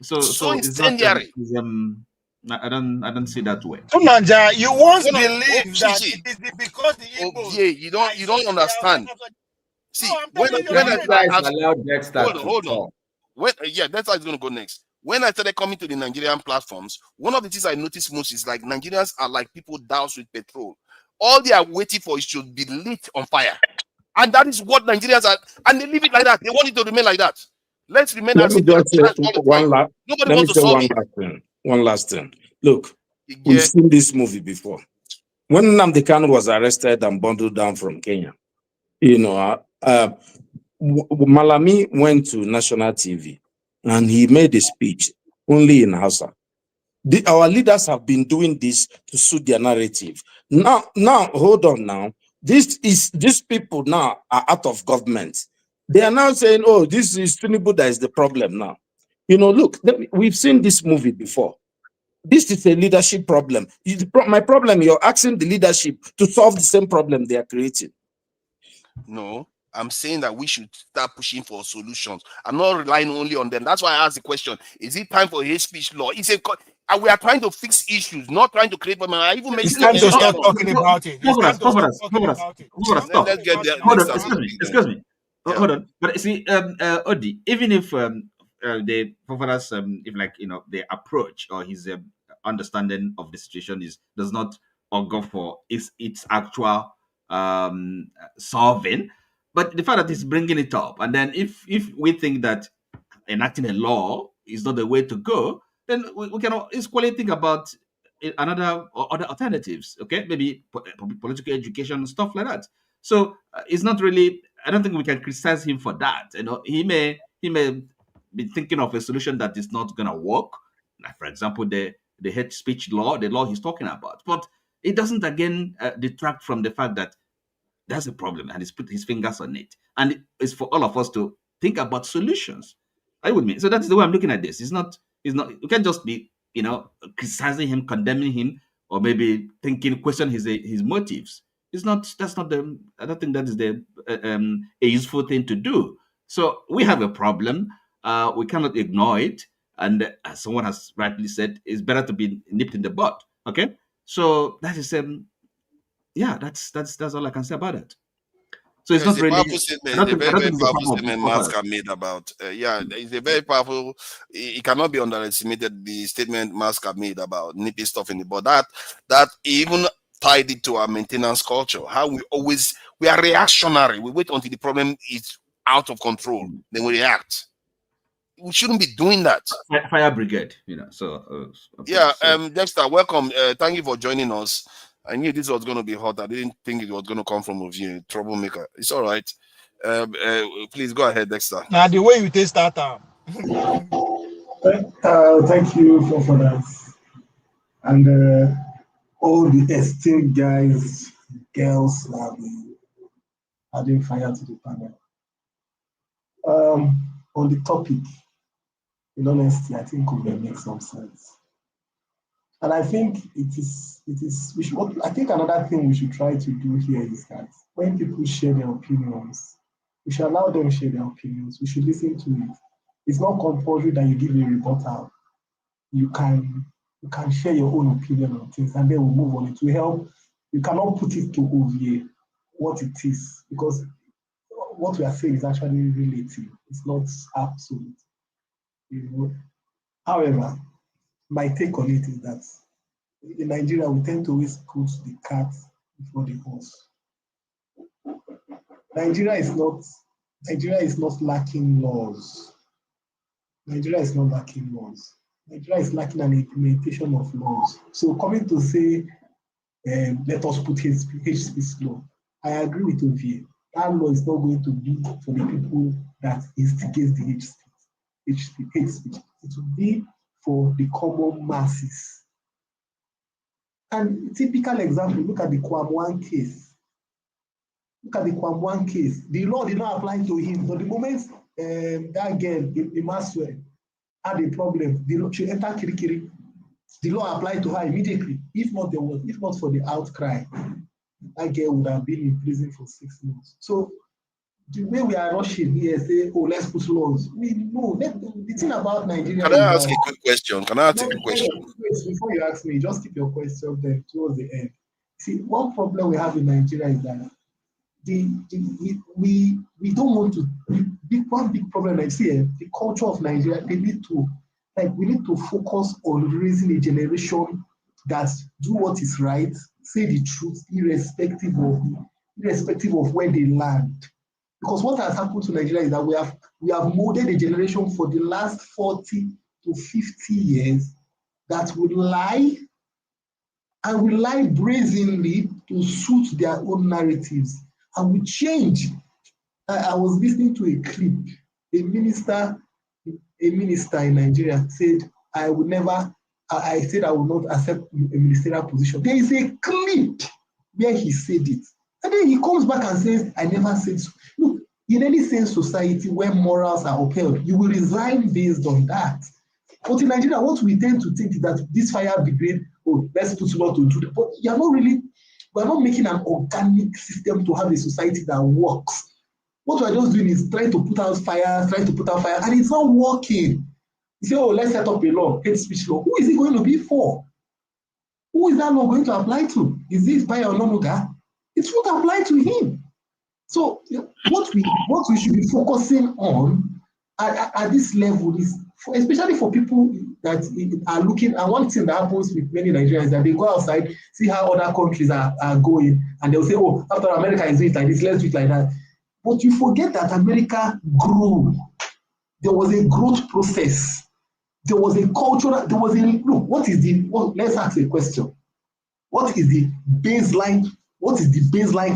So incendiary. I don't see that way. Nanja, you once believed that it is because the Igbos. Yeah, you don't understand. See, when hold on. Dexter is going to go next. When I started coming to the Nigerian platforms, one of the things I noticed most is like Nigerians are like people doused with petrol. All they are waiting for is to be lit on fire, and that is what Nigerians are, and they leave it like that. They want it to remain like that. Let's remain. Let me just say one last thing. Look, we've seen this movie before. When Nnamdi Kanu was arrested and bundled down from Kenya, Malami went to national TV and he made a speech only in Hausa. Our leaders have been doing this to suit their narrative. Now, hold on now. These people now are out of government. They are now saying, oh, this is Tinubu that is the problem now. Look, we've seen this movie before. This is a leadership problem. My problem, you're asking the leadership to solve the same problem they are creating. No, I'm saying that we should start pushing for solutions. I'm not relying only on them. That's why I asked the question, is it time for hate speech law? We are trying to fix issues, not trying to create problems. I even it's time to start talking about it. Let's get there. Excuse me. Yeah. Hold on. But see, Odi, even if the forefathers, their approach or his understanding of the situation does not augur for its actual solving, but the fact that he's bringing it up, and then if we think that enacting a law is not the way to go, then we can equally think about other alternatives. Okay, maybe political education, stuff like that. So it's not really. I don't think we can criticize him for that. He may be thinking of a solution that is not going to work. Like, for example, the hate speech law, the law he's talking about. But it doesn't again detract from the fact that that's a problem, and he's put his fingers on it. And it's for all of us to think about solutions. Are you with me? So that's the way I'm looking at this. It's not. You can't just be criticizing him, condemning him, or maybe question his motives. It's not. That's not the. I don't think that is a useful thing to do. So we have a problem. We cannot ignore it. And as someone has rightly said, it's better to be nipped in the bud. Okay. So that is that's all I can say about it. So it's not really. It's a very powerful statement Musk have made about. It's a very powerful. It cannot be underestimated. The statement Musk have made about nipping stuff in the bud. That even tied it to our maintenance culture. How we are reactionary. We wait until the problem is out of control, then we react. We shouldn't be doing that. Fire brigade, Dexter, welcome. Thank you for joining us. I knew this was going to be hot. I didn't think it was going to come from a view troublemaker. It's all right. Please go ahead, Dexter. Now the way you taste that time. Thank you for that, and all the esteemed guys, girls, adding fire to the panel. On the topic, in honesty, I think we will make some sense. And I think I think another thing we should try to do here is that when people share their opinions, we should allow them to share their opinions. We should listen to it. It's not compulsory that you give a rebuttal. You can share your own opinion on things, and then we'll move on. It will help. You cannot put it to OVA what it is, because what we are saying is actually relative. It's not absolute. However, my take on it is that in Nigeria, we tend to always put the cat before the horse. Nigeria is not lacking laws. Nigeria is not lacking laws. Nigeria is lacking an implementation of laws. So coming to say, let us put hate speech law, I agree with OVA. That law is not going to be for the people that instigate the hate speech. It will be for the common masses. And a typical example, look at the Kwamwan case. The law did not apply to him. But the moment that girl, Maxwell, had a problem, she entered Kirikiri. The law applied to her immediately. If not for the outcry, that girl would have been in prison for 6 months. So the way we are rushing here, say, oh, let's put laws. The thing about Nigeria. Can I ask a quick question? Before you ask me, just keep your question there towards the end. See, one problem we have in Nigeria is that we don't want to. One big problem I see, the culture of Nigeria. We need to focus on raising a generation that do what is right, say the truth, irrespective of where they land. Because what has happened to Nigeria is that we have molded a generation for the last 40 to 50 years that would lie, and will lie brazenly to suit their own narratives, and will change. I was listening to a clip. A minister in Nigeria said, I will not accept a ministerial position. There is a clip where he said it. And then he comes back and says, I never said so. Look, in any sense society where morals are upheld, you will resign based on that. But in Nigeria, what we tend to think is that this fire brigade, let's put law to do that. But we're not making an organic system to have a society that works. What we're just doing is trying to put out fires, and it's not working. You say, let's set up a law, hate speech law. Who is it going to be for? Who is that law going to apply to? Is this Bayo Ononuga? It won't apply to him. So what we should be focusing on at this level is, especially for people that are looking, and one thing that happens with many Nigerians is that they go outside, see how other countries are going, and they'll say, after America is doing it like this, let's do it like that. But you forget that America grew. There was a growth process. There was a cultural, let's ask a question. What is the baseline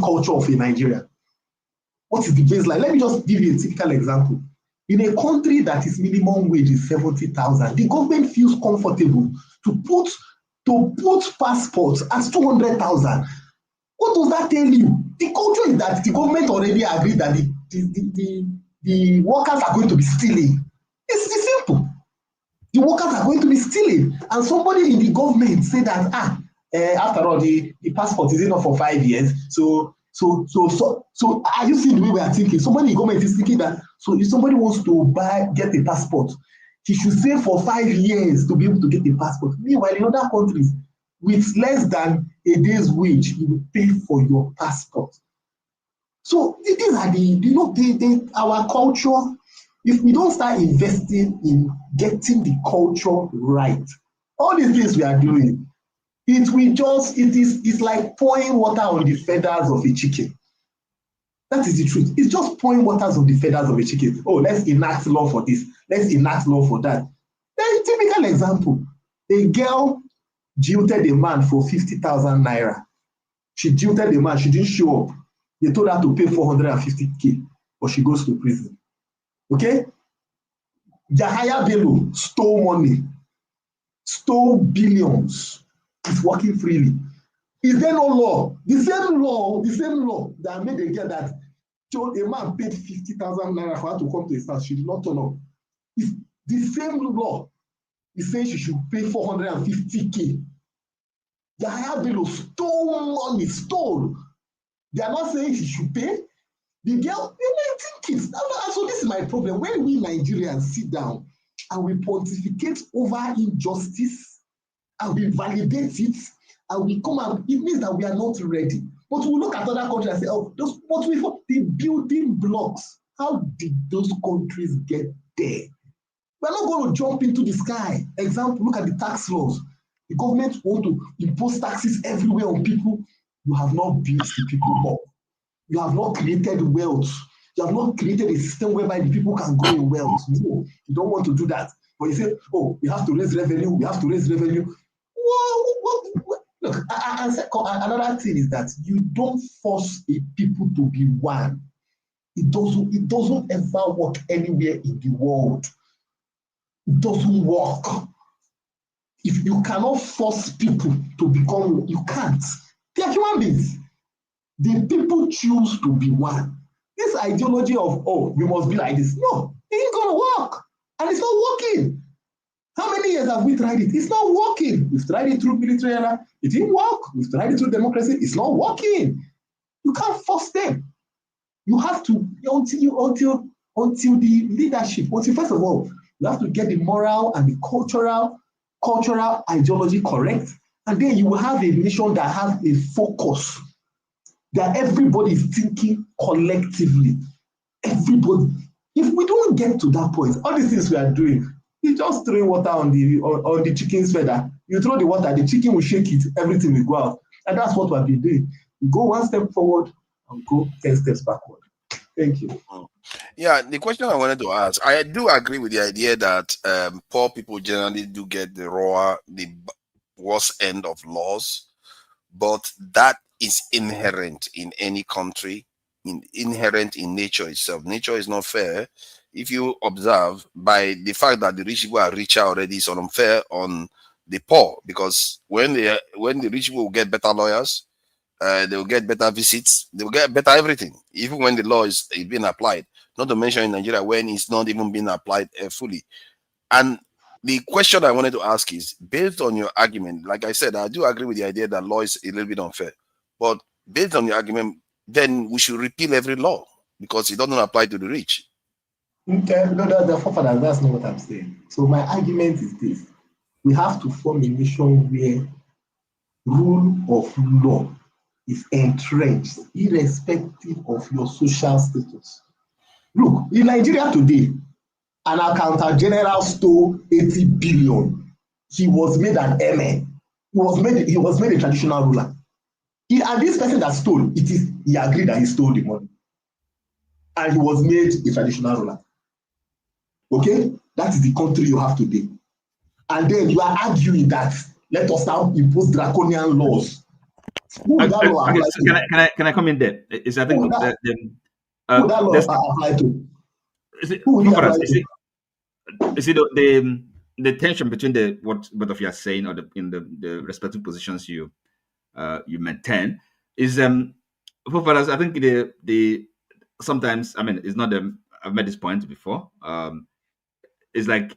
culture of a Nigeria? What is the baseline? Let me just give you a typical example. In a country that is minimum wage is 70,000, the government feels comfortable to put passports as 200,000. What does that tell you? The culture is that the government already agreed that the workers are going to be stealing. It's simple. The workers are going to be stealing. And somebody in the government said that, after all, the passport is enough for 5 years. So are you seeing the way we are thinking? Somebody in the government is thinking that, so if somebody wants to get a passport, he should save for 5 years to be able to get a passport. Meanwhile, in other countries, with less than a day's wage, you will pay for your passport. So these are our culture. If we don't start investing in getting the culture right, all these things we are doing, it's like pouring water on the feathers of a chicken. That is the truth. It's just pouring water on the feathers of a chicken. Let's enact law for this. Let's enact law for that. There's a typical example. A girl jilted a man for 50,000 naira. She jilted the man. She didn't show up. They told her to pay 450K, but she goes to prison. Okay? Yahaya Bello stole money, stole billions. He's working freely. Is there no law? The same law that made a girl that told a man paid 50,000 naira for her to come to his house. She did not turn up. It's the same law. He says she should pay 450K Yahaya Bello stole money, stole. They are not saying he should pay. The girl, they 19 kids. So this is my problem. When we Nigerians sit down and we pontificate over injustice and we validate it and we come out, it means that we are not ready. But we look at other countries and say, oh, the building blocks, how did those countries get there? We're not going to jump into the sky. Example, look at the tax laws. The government want to impose taxes everywhere on people. You have not built the people up. You have not created wealth. You have not created a system whereby the people can grow in wealth. No, you don't want to do that. But you say, oh, we have to raise revenue. We have to raise revenue. What? Look, another thing is that you don't force a people to be one. It doesn't ever work anywhere in the world. It doesn't work. If you cannot force people to become, you can't. They are human beings. The people choose to be one. This ideology of, oh, we must be like this. No, it ain't gonna work. And it's not working. How many years have we tried it? It's not working. We've tried it through military era. It didn't work. We've tried it through democracy. It's not working. You can't force them. You have to, until the leadership, first of all, you have to get the moral and the cultural ideology correct. And then you will have a nation that has a focus, that everybody is thinking collectively. Everybody. If we don't get to that point, all these things we are doing, you just throw water on the chicken's feather. You throw the water, the chicken will shake it, everything will go out. And that's what we've been doing. You go one step forward and go 10 steps backward. Thank you. Yeah, the question I wanted to ask, I do agree with the idea that poor people generally do get the worst end of laws, but that is inherent in any country, inherent in nature itself. Nature is not fair. If you observe, by the fact that the rich people are richer already, it's unfair on the poor, because when the rich people will get better lawyers, they will get better visits, they will get better everything, even when the law is being applied. Not to mention in Nigeria when it's not even being applied fully. And the question I wanted to ask is, based on your argument, like I said, I do agree with the idea that law is a little bit unfair. But based on your argument, then we should repeal every law because it doesn't apply to the rich. Okay, no, that's not what I'm saying. So my argument is this. We have to form a nation where rule of law is entrenched, irrespective of your social status. Look, in Nigeria today, an accountant general stole 80 billion. He was made an emir. He was made a traditional ruler. And this person that stole, he agreed that he stole the money. And he was made a traditional ruler. Okay? That is the country you have today. And then you are arguing that let us now impose draconian laws. Who would that law apply to? Can I come in there? I think who would that law apply to? Who would apply to? You see the tension between what both of you are saying, or in the respective positions you maintain is for us. I think the sometimes, I mean, it's not I've made this point before. It's like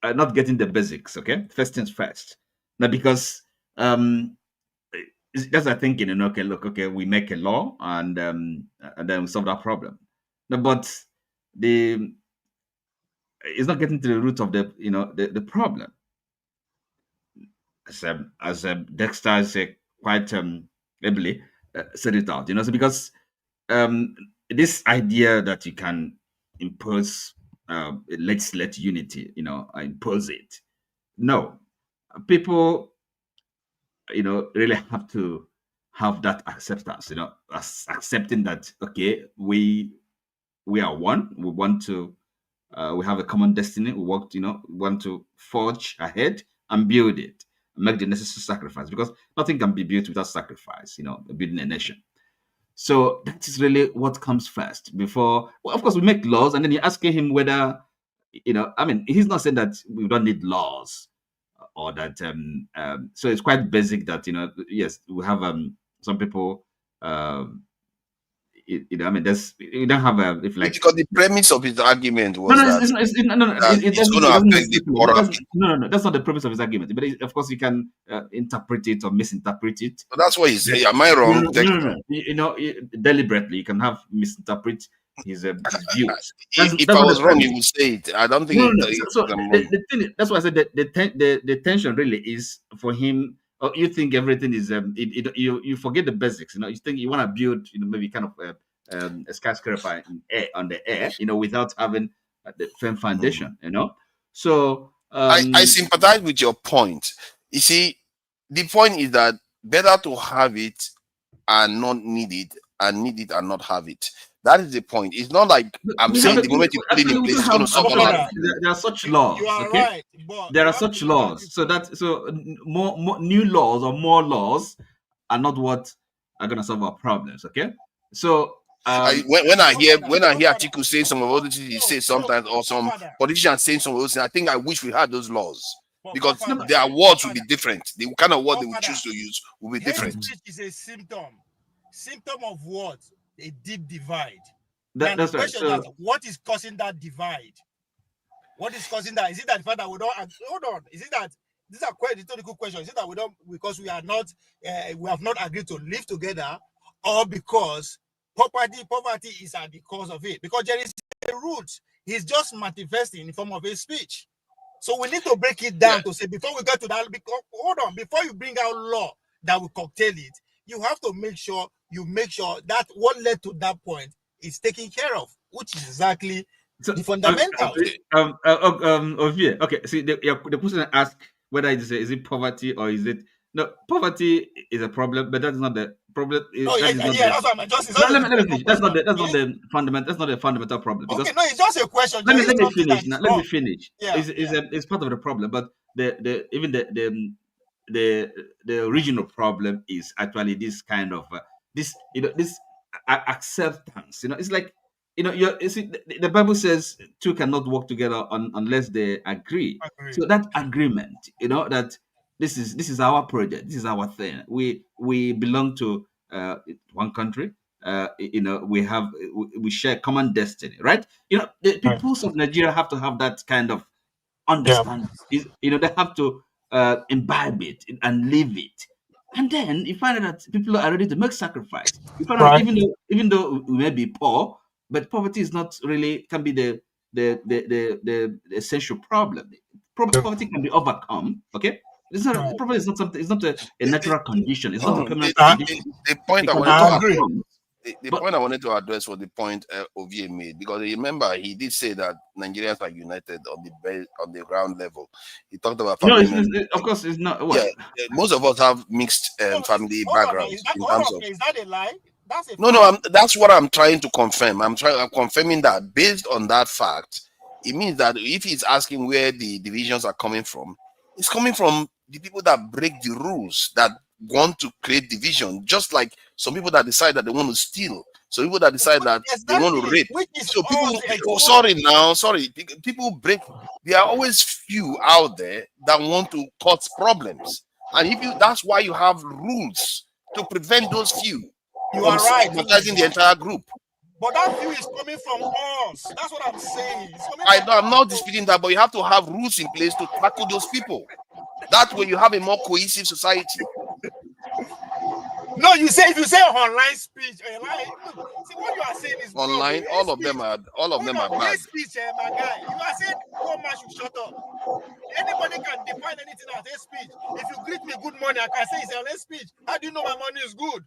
not getting the basics. Okay, first things first. Now, because that's our thinking. Okay, look, okay, we make a law and then we solve that problem. No, but it's not getting to the root of the problem. As Dexter said quite ably said it out, so because this idea that you can impose legislate unity, impose it. No, people, really have to have that acceptance, accepting that, okay, we are one. We want to, we have a common destiny. We want to forge ahead and build it, make the necessary sacrifice, because nothing can be built without sacrifice, building a nation. So that is really what comes first before, well, of course, we make laws, and then you're asking him whether, I mean, he's not saying that we don't need laws or that, so it's quite basic that, yes, we have some people, I mean, you don't have a if like because the premise of his argument was no, that it's it's going to affect the poorer people. No, that's not the premise of his argument. But of course, you can interpret it or misinterpret it. But that's what he's saying. Am I wrong? No. You know, deliberately, you can have misinterpret his views. If I was wrong, he would say it. I don't think. The thing, that's why I said that the tension really is for him. You think everything is you forget the basics. You know, you think you want to build, maybe kind of a skyscraper on the air, without having the firm foundation. So I sympathize with your point. You see, the point is that better to have it and not need it, and need it and not have it. That is the point. It's not like I'm saying the moment you put it in place, it's going to solve all. There are such laws. Okay, there are such laws. So more new laws or more laws are not what are going to solve our problems. Okay, so when I hear Atiku saying some of the things he says sometimes, or some politicians saying some of those things, I think I wish we had those laws, because their words will be different. The kind of word they would choose to use will be different. Hate speech is a symptom of what? A deep divide. That's right. So, what is causing that divide? What is causing that? Is it that the fact that we don't hold on? Is it that these are quite rhetorical questions? Is it that we don't, because we are not we have not agreed to live together, or because poverty is at the cause of it? Because there is a root. He's just manifesting in the form of a speech. So we need to break it down to say, before we get to that, hold on, before you bring out law that will cocktail it, you have to make sure that what led to that point is taken care of, which is exactly the fundamentals. Okay. See, the person asked whether is it poverty or is it no? Poverty is a problem, but that's not the problem. Let me finish. That's not the fundamental. That's not the fundamental problem. Because, okay, no, it's just a question. Let me finish now. Let me finish. It's part of the problem, but the original problem is actually this kind of this acceptance. It's like you see, the Bible says two cannot work together unless they agree. So that agreement, that this is our project, this is our thing. We belong to one country. We share common destiny, right? The peoples of Nigeria have to have that kind of understanding. They have to imbibe it and live it. And then you find out that people are ready to make sacrifice. You find out even though we may be poor, but poverty is not really can be the essential problem. Poverty can be overcome. Okay, poverty is not something. It's not a natural condition. It's not a permanent condition. The point I wanted to address was the point Ovie made, because remember he did say that Nigerians are united on the ground level. He talked about family. Of course, it's not. Most of us have mixed family backgrounds. Is that a lie? That's what I'm trying to confirm. I'm confirming that based on that fact, it means that if he's asking where the divisions are coming from, it's coming from the people that break the rules, that want to create division, just like some people that decide that they want to steal, some people that decide that they want to rape. So people break. There are always few out there that want to cause problems, and that's why you have rules to prevent those few. You are right. Advertising the entire group. But that view is coming from us. That's what I'm saying. I'm not disputing that, but you have to have rules in place to tackle those people. That way you have a more cohesive society. No, if you say online speech, see what you are saying is online. All of them are bad. Speech, my guy. You are saying one man should shut up. Anybody can define anything as a speech. If you greet me good morning, I can say it's a speech. How do you know my morning is good?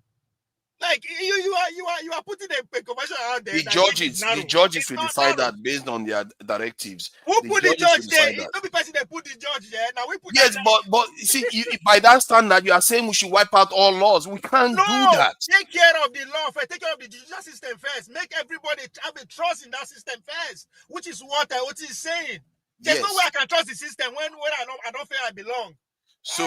Like you are putting a commercial out there. The judges will decide that based on their directives. Who put the judge there? It's not the person that put the judge there. Now we put. Yes, but see, by that standard, you are saying we should wipe out all laws. We can't do that. Take care of the law first. Take care of the judicial system first. Make everybody have a trust in that system first, which is what is saying. There's no way I can trust the system when I don't feel I belong. So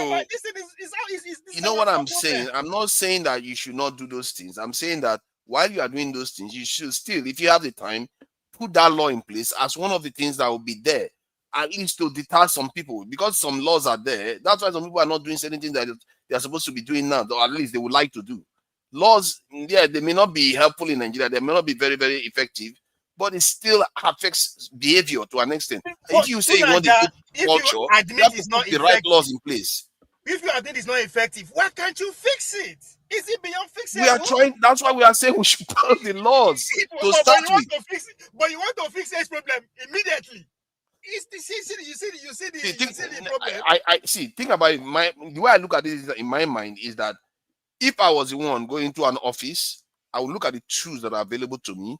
you know what I'm saying? I'm not saying that you should not do those things. I'm saying that while you are doing those things, you should still, if you have the time, put that law in place as one of the things that will be there, at least to deter some people, because some laws are there. That's why some people are not doing certain things that they are supposed to be doing now, or at least they would like to do. Laws, yeah, they may not be helpful in Nigeria. They may not be very, very effective, but it still affects behavior to an extent. If you say you want a good culture, you have to put the right laws in place. If you admit it's not effective, why can't you fix it? Is it beyond fixing? We are trying. That's why we are saying we should pass the laws to start with. But you want to fix this problem immediately. You see the problem. I see. Think about it. The way I look at this in my mind is that if I was the one going into an office, I would look at the tools that are available to me.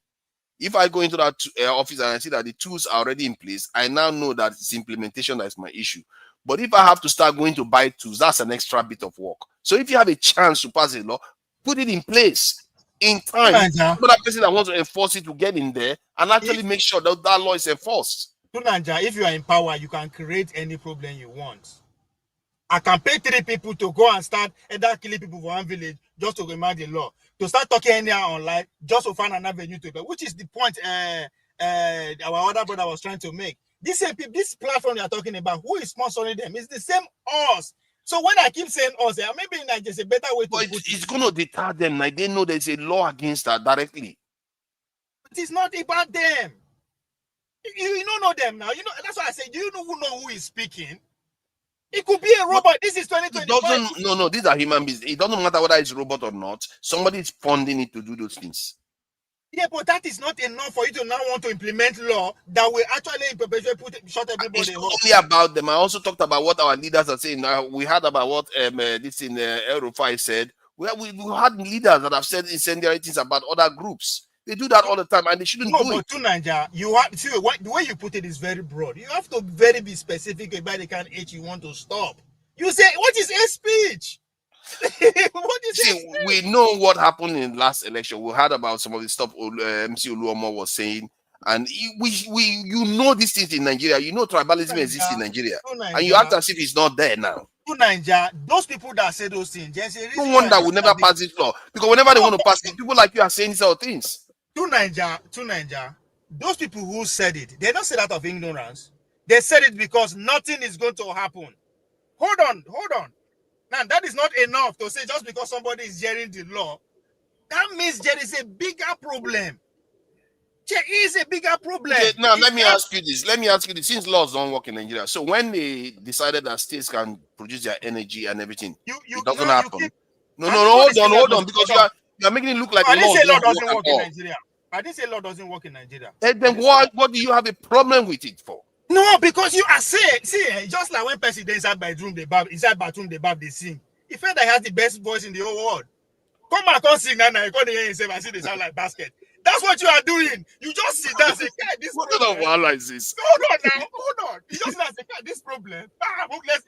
If I go into that office and I see that the tools are already in place, I now know that it's implementation that is my issue. But if I have to start going to buy tools, that's an extra bit of work. So if you have a chance to pass a law, put it in place in time. Another person that wants to enforce it to get in there and actually make sure that that law is enforced. Tunanja, if you are in power, you can create any problem you want. I can pay 3 people to go and start either killing people for one village just to remind the law. To start talking anyhow online just to find an avenue to go, which is the point our other brother was trying to make. This platform you are talking about, who is sponsoring them? It's the same us. So when I keep saying us, maybe there's a better way to put it. It's going to deter them. Like they know there's a law against that directly. It is not about them. You don't know them now. You know that's why I say, do you know who is speaking? It could be a robot. This is 2025. No, these are human beings. It doesn't matter whether it's a robot or not. Somebody is funding it to do those things. Yeah, but that is not enough for you to now want to implement law that will actually shut everybody. It's not only about them. I also talked about what our leaders are saying. We heard about what this in Eurofy said. We had leaders that have said incendiary things about other groups. They do that all the time, and they shouldn't do it. To Nigeria, the way you put it is very broad. You have to be specific about the kind of hate you want to stop. You say, what is hate speech? We know what happened in the last election. We heard about some of the stuff MC Oluomo was saying, and you know these things in Nigeria. You know tribalism exists in Nigeria, and you act as if it's not there now. To Nigeria, those people that say those things, there's a reason. No wonder we never pass this law, because whenever they want to pass it, people like you are saying these sort of things. To Nigeria, those people who said it, they don't say that of ignorance. They said it because nothing is going to happen. Hold on. Now, that is not enough to say just because somebody is hearing the law. That means there is a bigger problem. There is a bigger problem. Okay, now, let me ask you this. Since laws don't work in Nigeria, so when they decided that states can produce their energy and everything, it doesn't happen. Hold on, because you are making it look like law doesn't work in Nigeria. I didn't say law doesn't work in Nigeria. Then what do you have a problem with it for? No, because you are saying, just like when person inside bathroom they bab, they sing. He felt that he has the best voice in the whole world. Come back and sing now, you can't hear himself and see they sound like basket. That's what you are doing. You just sit down and say, what kind of wahala is this? Hold on. You just say, this problem.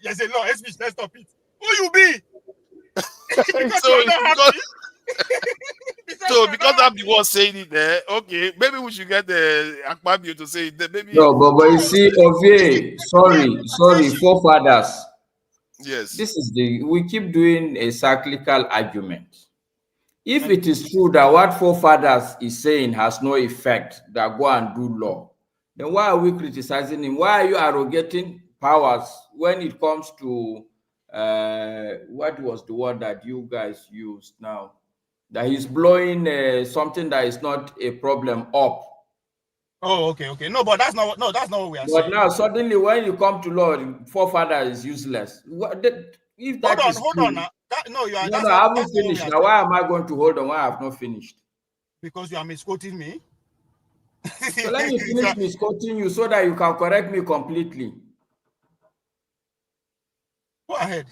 There's a law, let's stop it. Who you be? Because you're not happy. Because I'm the one saying it there, okay, maybe we should get the Akpabio to say it. Maybe. No, but you see, Ovie, sorry, forefathers. Yes. We keep doing a cyclical argument. If it is true that what forefathers is saying has no effect, that go and do law, then why are we criticizing him? Why are you arrogating powers when it comes to what was the word that you guys used now? That he's blowing something that is not a problem up. Oh, okay. No, but that's not what we are saying. But now suddenly, when you come to law, forefather is useless. Hold on. Now. I haven't finished. Now, why am I going to hold on? Why I have not finished? Because you are misquoting me. So let me finish misquoting you so that you can correct me completely. Go ahead.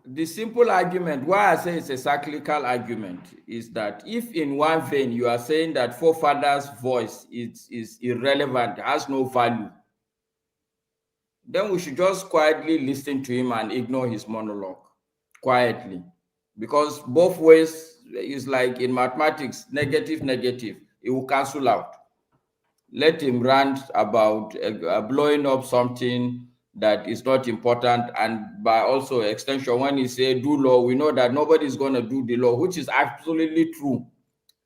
The simple argument, why I say it's a cyclical argument, is that if in one vein you are saying that forefathers' voice is irrelevant, has no value, then we should just quietly listen to him and ignore his monologue quietly. Because both ways is like in mathematics, negative, it will cancel out. Let him rant about blowing up something that is not important, and by also extension, when he say do law, we know that nobody is going to do the law, which is absolutely true.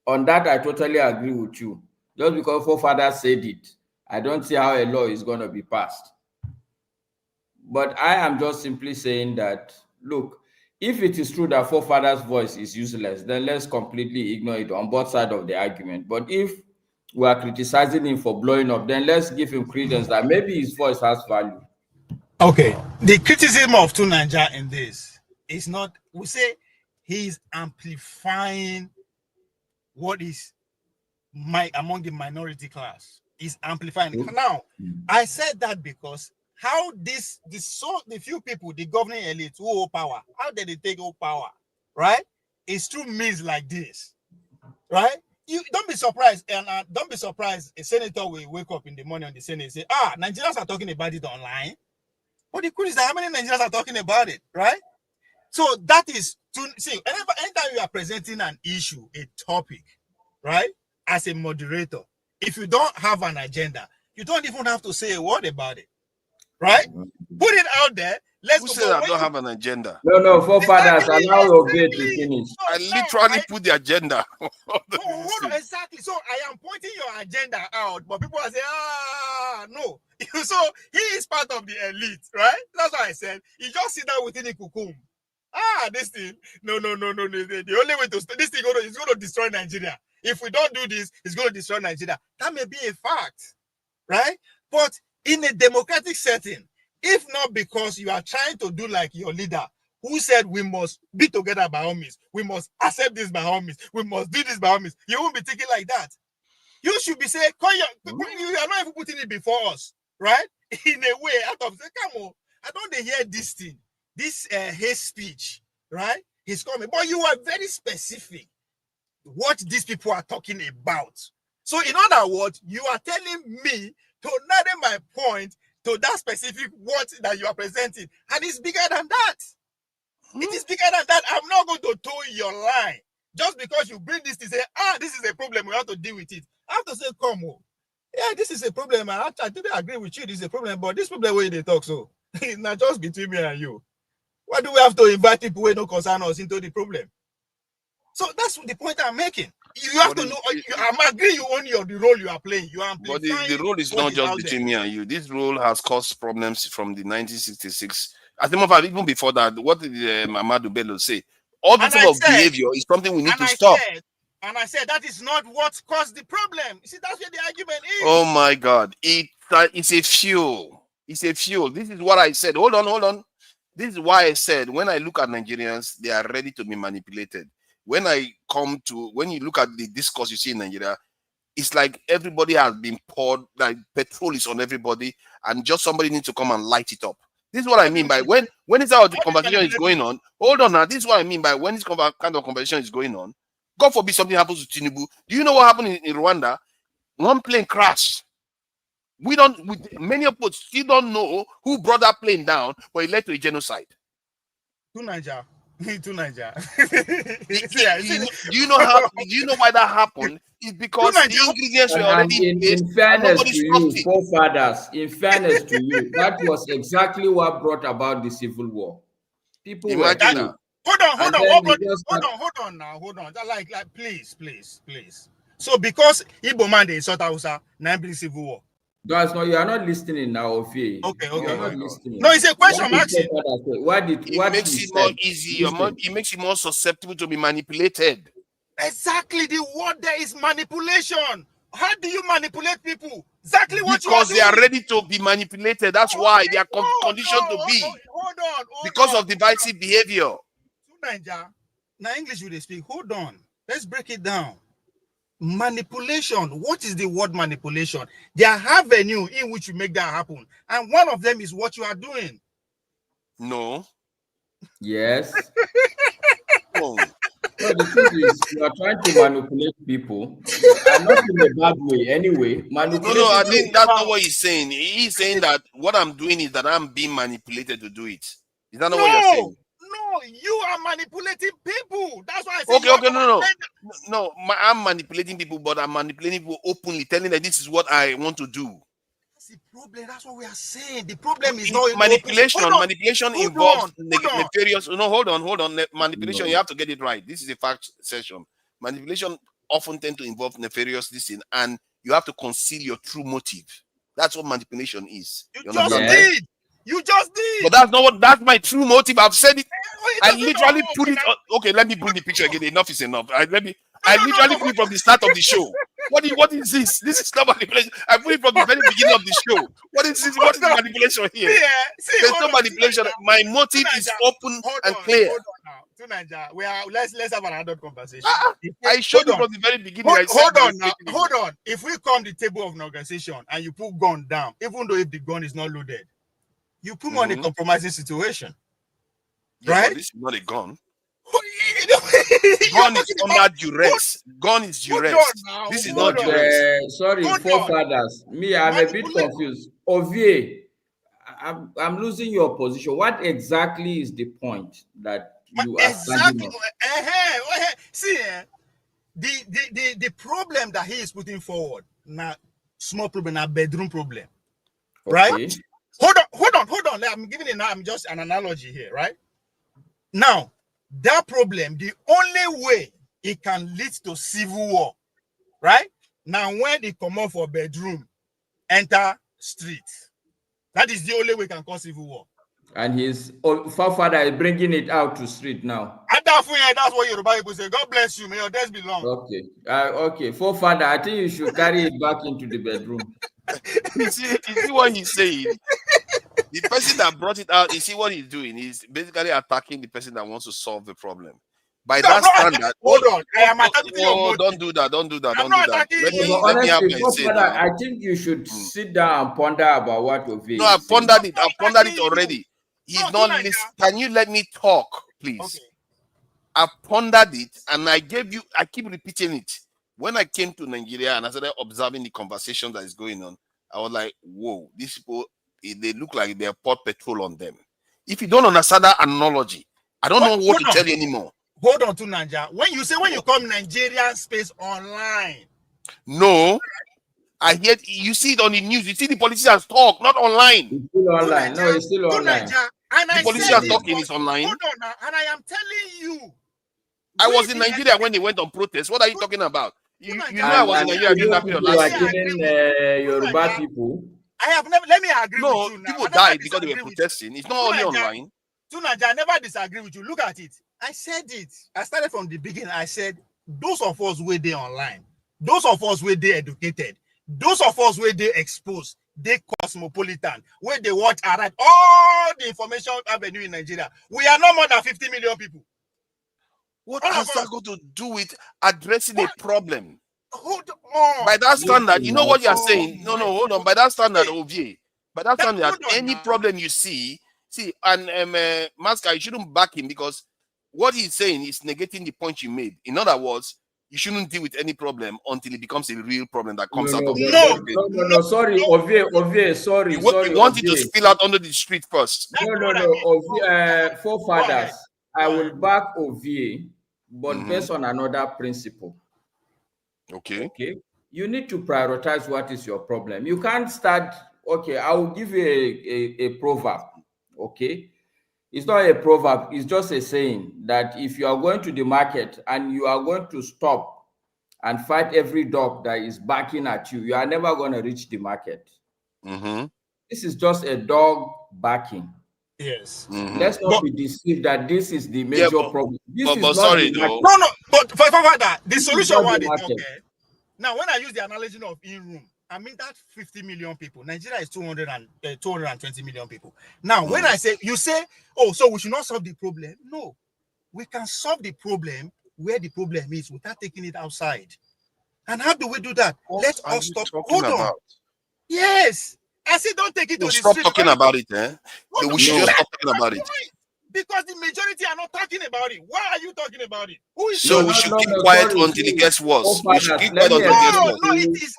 On that, I totally agree with you. Just because forefathers said it, I don't see how a law is going to be passed. But I am just simply saying that, look, if it is true that forefathers' voice is useless, then let's completely ignore it on both sides of the argument. But if we are criticizing him for blowing up, then let's give him credence that maybe his voice has value. Okay, the criticism of Two Niger in this is not, we say he's amplifying what is among the minority class. He's amplifying. Now, I said that because how the few people, the governing elite who hold power, how did they take hold power, right? It's through means like this, right? You don't be surprised, and don't be surprised a senator will wake up in the morning on the Senate and say, Nigerians are talking about it online. But the question is how many Nigerians are talking about it, right? So that is to see, anytime you are presenting an issue, a topic, right? As a moderator, if you don't have an agenda, you don't even have to say a word about it, right? Put it out there. Who said I don't have an agenda? No, forefathers, allow your bit to finish. I literally put the agenda. Hold on, exactly. So I am pointing your agenda out, but people are saying, no. So he is part of the elite, right? That's what I said. He just sit down within the cocoon. This thing. No. The only way to stop this thing is going to destroy Nigeria. If we don't do this, it's going to destroy Nigeria. That may be a fact, right? But in a democratic setting, if not because you are trying to do like your leader, who said we must be together by all means, we must accept this by all means, we must do this by all means, you won't be thinking like that. You should be saying, you are not even putting it before us, right? In a way, out of say, come on, I don't hear this thing, this hate speech, right? He's coming, but you are very specific what these people are talking about. So in other words, you are telling me to narrow my point to that specific word that you are presenting, and it's bigger than that. It is bigger than that. I'm not going to toe your line just because you bring this to say, this is a problem, we have to deal with it. I have to say, come on. Yeah, this is a problem. I didn't agree with you. This is a problem, but this problem where they talk so it's not just between me and you. Why do we have to invite people who don't concern us into the problem? So that's the point I'm making. You have to know. I'm agreeing you own the role you are playing. You are but the role is not just between me and you. This role has caused problems from the 1966. As a matter of fact, even before that, what did Mamadou Bello say? All this type of behavior is something we need to stop. And I said that is not what caused the problem. You see, that's where the argument is. Oh my God. It's a fuel. It's a fuel. This is what I said. Hold on. This is why I said when I look at Nigerians, they are ready to be manipulated. When you look at the discourse you see in Nigeria, it's like everybody has been poured, like petrol is on everybody, and just somebody needs to come and light it up. This is what I mean by when this how the conversation is going on. Hold on now. This is what I mean by when this kind of conversation is going on. God forbid something happens to Tinubu. Do you know what happened in Rwanda? One plane crashed. Many of us still don't know who brought that plane down, but it led to a genocide. To Niger. Do you know why that happened? It's because the ingredients were already in fairness to you, forefathers, in fairness to you, that was exactly what brought about the civil war. People imagine were hold on now. Like, please. So because Igbo man they sort Hausa, now bring civil war. Guys, no, you are not listening now, Ophi. Okay. You are not listening. No, it's a question I'm asking. It makes it more easy. It makes it more susceptible to be manipulated. Exactly. The word there is manipulation. How do you manipulate people? Exactly what you are because they are ready to be manipulated. That's why they are conditioned to be. Hold on. Because of divisive behavior. Now English will they speak. Hold on. Let's break it down. Manipulation. What is the word manipulation? There are avenues in which you make that happen, and one of them is what you are doing. No. Yes. No, the truth is you are trying to manipulate people, and not in a bad way. Anyway, no. I think that's not what he's saying. He's saying that what I'm doing is that I'm being manipulated to do it. Is that not what you're saying? No, you are manipulating people. That's why I say okay. No. I'm manipulating people, but I'm manipulating people openly, telling them this is what I want to do. That's the problem. That's what we are saying. The problem is not manipulation. Manipulation involves nefarious. No, hold on. Manipulation, you have to get it right. This is a fact session. Manipulation often tend to involve nefarious thing, and you have to conceal your true motive. That's what manipulation is. You just did. You just did. But that's not what. That's my true motive. I've said it. I literally put it on. Okay, let me bring the picture again. Enough is enough. I literally put it from the start of the show. What is this? This is not manipulation. I put it from the very beginning of the show. What is this? What is the manipulation here? There's no manipulation. My motive is open and clear. Hold on now. To Nigeria, let's have an adult conversation. I showed you from the very beginning. Hold on. If we come the table of negotiation and you put gun down, even though if the gun is not loaded, you put me on a compromising situation. Right? This is not a gun. Gun is under duress. Gun is duress. This is not duress. Sorry, forefathers. Me, I'm a bit confused. Ovie, I'm losing your position. What exactly is the point that you are standing on? See, the problem that he is putting forward, now small problem, now bedroom problem, right? Okay. Hold on. I'm just an analogy here, right? Now, that problem, the only way it can lead to civil war, right? Now, when they come out for bedroom, enter street. That is the only way it can cause civil war. And his forefather is bringing it out to street now. And that's what Yoruba people say. God bless you. May your days be long. Okay. Okay. Forefather, I think you should carry it back into the bedroom. You see what he's saying? The person that brought it out, you see what he's doing? He's basically attacking the person that wants to solve the problem. By that standard, hold on. I am attacking your don't do that. Let me have my say. I think you should sit down and ponder about what Ovie. No, I've pondered it. I've pondered it already. He's not listening. Can you let me talk, please? Okay. I've pondered it and I keep repeating it. When I came to Nigeria and I started observing the conversation that is going on, I was like, whoa, these people, they look like they poured petrol on them. If you don't understand that analogy, I don't know what to tell you anymore. Hold on to Nigeria. When you come Nigerian space online. No, I hear you see it on the news. You see the politicians talk, not online. It's still online. No, it's still online. The politicians talking is online. Hold on now, and I am telling you. I was in Nigeria when they went on protest. What are you talking about? You know I was in Nigeria during that period last year. Yoruba people. I have never. Let me agree with you now. People died because they were protesting. It's not only online. Tunaja, I never disagree with you. Look at it. I said it. I started from the beginning. I said those of us where they online, those of us where they educated, those of us where they exposed, they cosmopolitan, where they watch around all the information avenue in Nigeria. We are not more than 50 million people. What has that got to do with addressing a problem? Hold on. By that standard, you know what you are saying? No, hold on. By that standard, Ovie, by that standard, any problem you see, and Masca, you shouldn't back him because what he's saying is negating the point you made. In other words, you shouldn't deal with any problem until it becomes a real problem that comes out of the No, sorry, Ovie, sorry. You want it to spill out onto the street first. No, forefathers, I will back Ovie, but based on another principle. Okay. You need to prioritize what is your problem. You can't start, I will give you a proverb, okay? It's not a proverb, it's just a saying that if you are going to the market and you are going to stop and fight every dog that is barking at you, you are never going to reach the market. This is just a dog barking. Yes. Let's not be deceived that this is the major problem. But sorry, no. But for that, the solution is okay. Now, when I use the analogy of in-room, I mean that 50 million people. Nigeria is 220 million people. Now, when I say, you say, so we should not solve the problem. No, we can solve the problem where the problem is without taking it outside. And how do we do that? Let us stop. Hold on. Yes. I say don't take it to the stop street. Talking about it, eh? We should just stop talking about it. Because the majority are not talking about it. Why are you talking about it? We should keep quiet until it gets worse. We should keep quiet until it gets worse. No, it is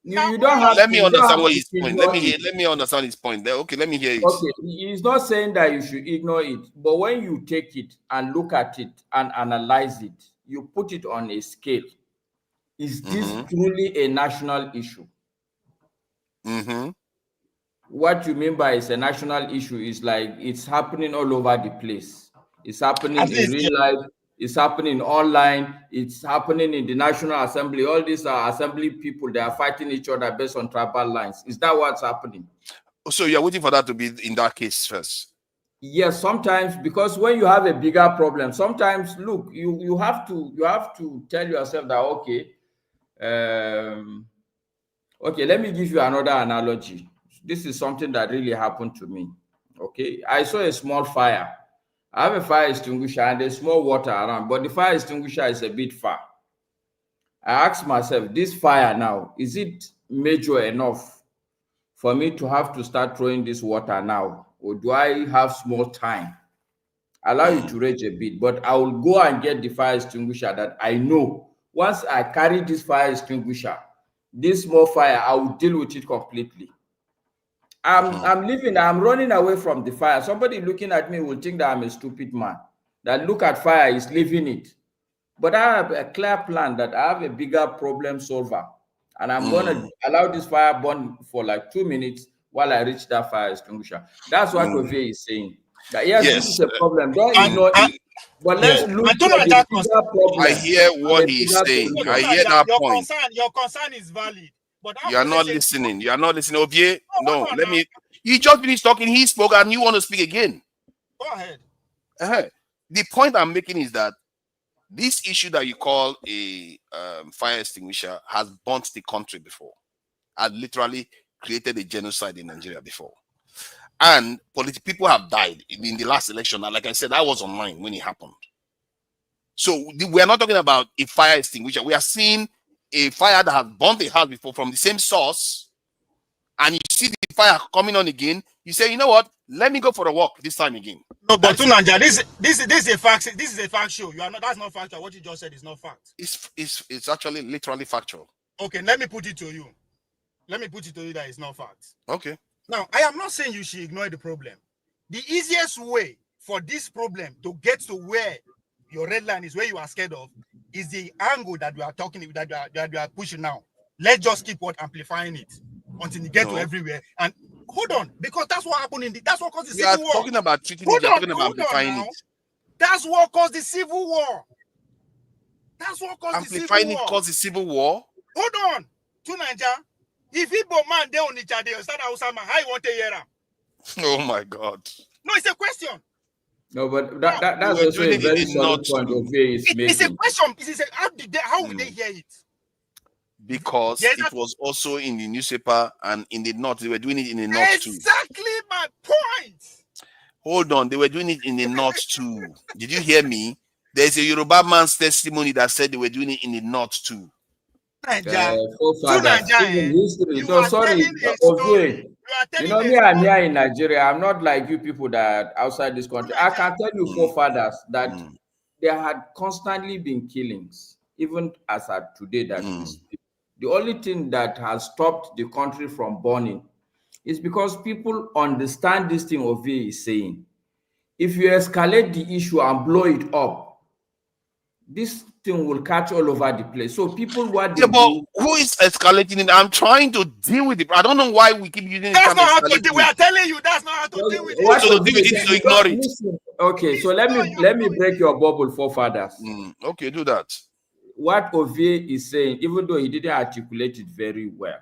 never. You don't have. Let me understand what his point. Let me understand his point. Okay, let me hear it. Okay, he's not saying that you should ignore it, but when you take it and look at it and analyze it, you put it on a scale. Is this truly a national issue? What you mean by it's a national issue is like it's happening all over the place. It's happening in real life. It's happening online. It's happening in the National Assembly. All these are assembly people. They are fighting each other based on tribal lines. Is that what's happening? So you're waiting for that to be in that case first? Yes, sometimes, because when you have a bigger problem, sometimes look, you have to tell yourself that okay, okay, let me give you another analogy. This is something that really happened to me. Okay, I saw a small fire. I have a fire extinguisher and there's small water around, but the fire extinguisher is a bit far. I asked myself, this fire now, is it major enough for me to have to start throwing this water now? Or do I have small time? Allow you to rage a bit, but I will go and get the fire extinguisher that I know. Once I carry this fire extinguisher, this small fire, I will deal with it completely. I'm running away from the fire. Somebody looking at me will think that I'm a stupid man. That look at fire is leaving it. But I have a clear plan that I have a bigger problem solver. And I'm going to allow this fire burn for like 2 minutes while I reach that fire extinguisher. That's what Ovie is saying. That yes, this is a problem. Don't ignore it. But let's look at the bigger problem. I hear what he's saying. I hear that point. Your concern is valid. But you are not listening. You are not listening. Ovie, no, let me. You just finished talking. He spoke and you want to speak again. Go ahead. The point I'm making is that this issue that you call a fire extinguisher has burnt the country before. Had literally created a genocide in Nigeria before. And people have died in the last election. And like I said, I was online when it happened. So we are not talking about a fire extinguisher. We are seeing a fire that has burnt a house before from the same source. And you see the fire coming on again. You say, you know what? Let me go for a walk this time again. No, but Tunanja, this is a fact. This is a fact show. That's not factual. What you just said is not fact. It's actually literally factual. Okay, let me put it to you. Let me put it to you that it's not fact. Okay. Now, I am not saying you should ignore the problem. The easiest way for this problem to get to where your red line is, where you are scared of, is the angle that we are talking that we are pushing now. Let's just keep amplifying it until you get to everywhere. And hold on, because that's what happened that's what caused the civil war. We are talking about treating it, talking about amplifying it. That's what caused the civil war. That's what caused the civil war. Amplifying it caused the civil war? Hold on. Tunanja, if Igbo man they on each other, how you want to hear them? Oh my God. No, it's a question. No, but that's also a very solid point of view. It's a question. How will they hear it? Because it was also in the newspaper and in the north. They were doing it in the north too. Exactly my point. Hold on, they were doing it in the north too. Did you hear me? There's a Yoruba man's testimony that said they were doing it in the north too. You know me, I'm here in Nigeria. I'm not like you people that are outside this country. I can tell you forefathers that there had constantly been killings, even as at today that we speak. The only thing that has stopped the country from burning is because people understand this thing Ovie is saying. If you escalate the issue and blow it up, this thing will catch all over the place. So people what but who is escalating it? I'm trying to deal with it. I don't know why we keep using that's not how to deal. We are telling you that's not how to deal with it. So to deal with it, to ignore it. Okay, so let me break your bubble, forefathers. Okay, do that. What Ovie is saying, even though he didn't articulate it very well,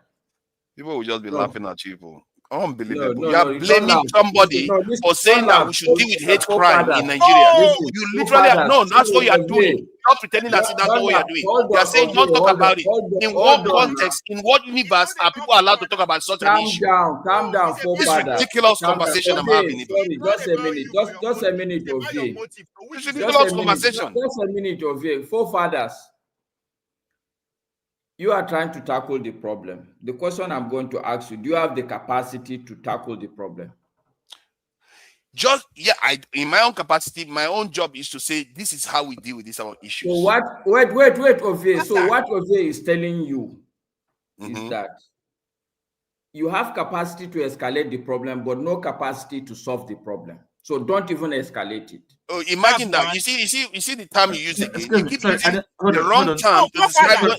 people will just be laughing at you. Unbelievable. You are blaming somebody for saying that we should deal with hate crime in Nigeria. You literally that's what you are doing. Not pretending that that's not what you are doing. You are saying don't talk about it. In what context, in what universe are people allowed to talk about such an issue? Calm down, This ridiculous conversation I'm having. Sorry, just a minute, Ovie. This ridiculous conversation. Just a minute, Ovie. Forefathers. You are trying to tackle the problem. The question I'm going to ask you, do you have the capacity to tackle the problem? In my own capacity, my own job is to say this is how we deal with these issues. So wait, Ovie. So what Ovie is telling you is that you have capacity to escalate the problem, but no capacity to solve the problem. So don't even escalate it. Oh, imagine that. You see the term you use again. You keep using the wrong term to describe.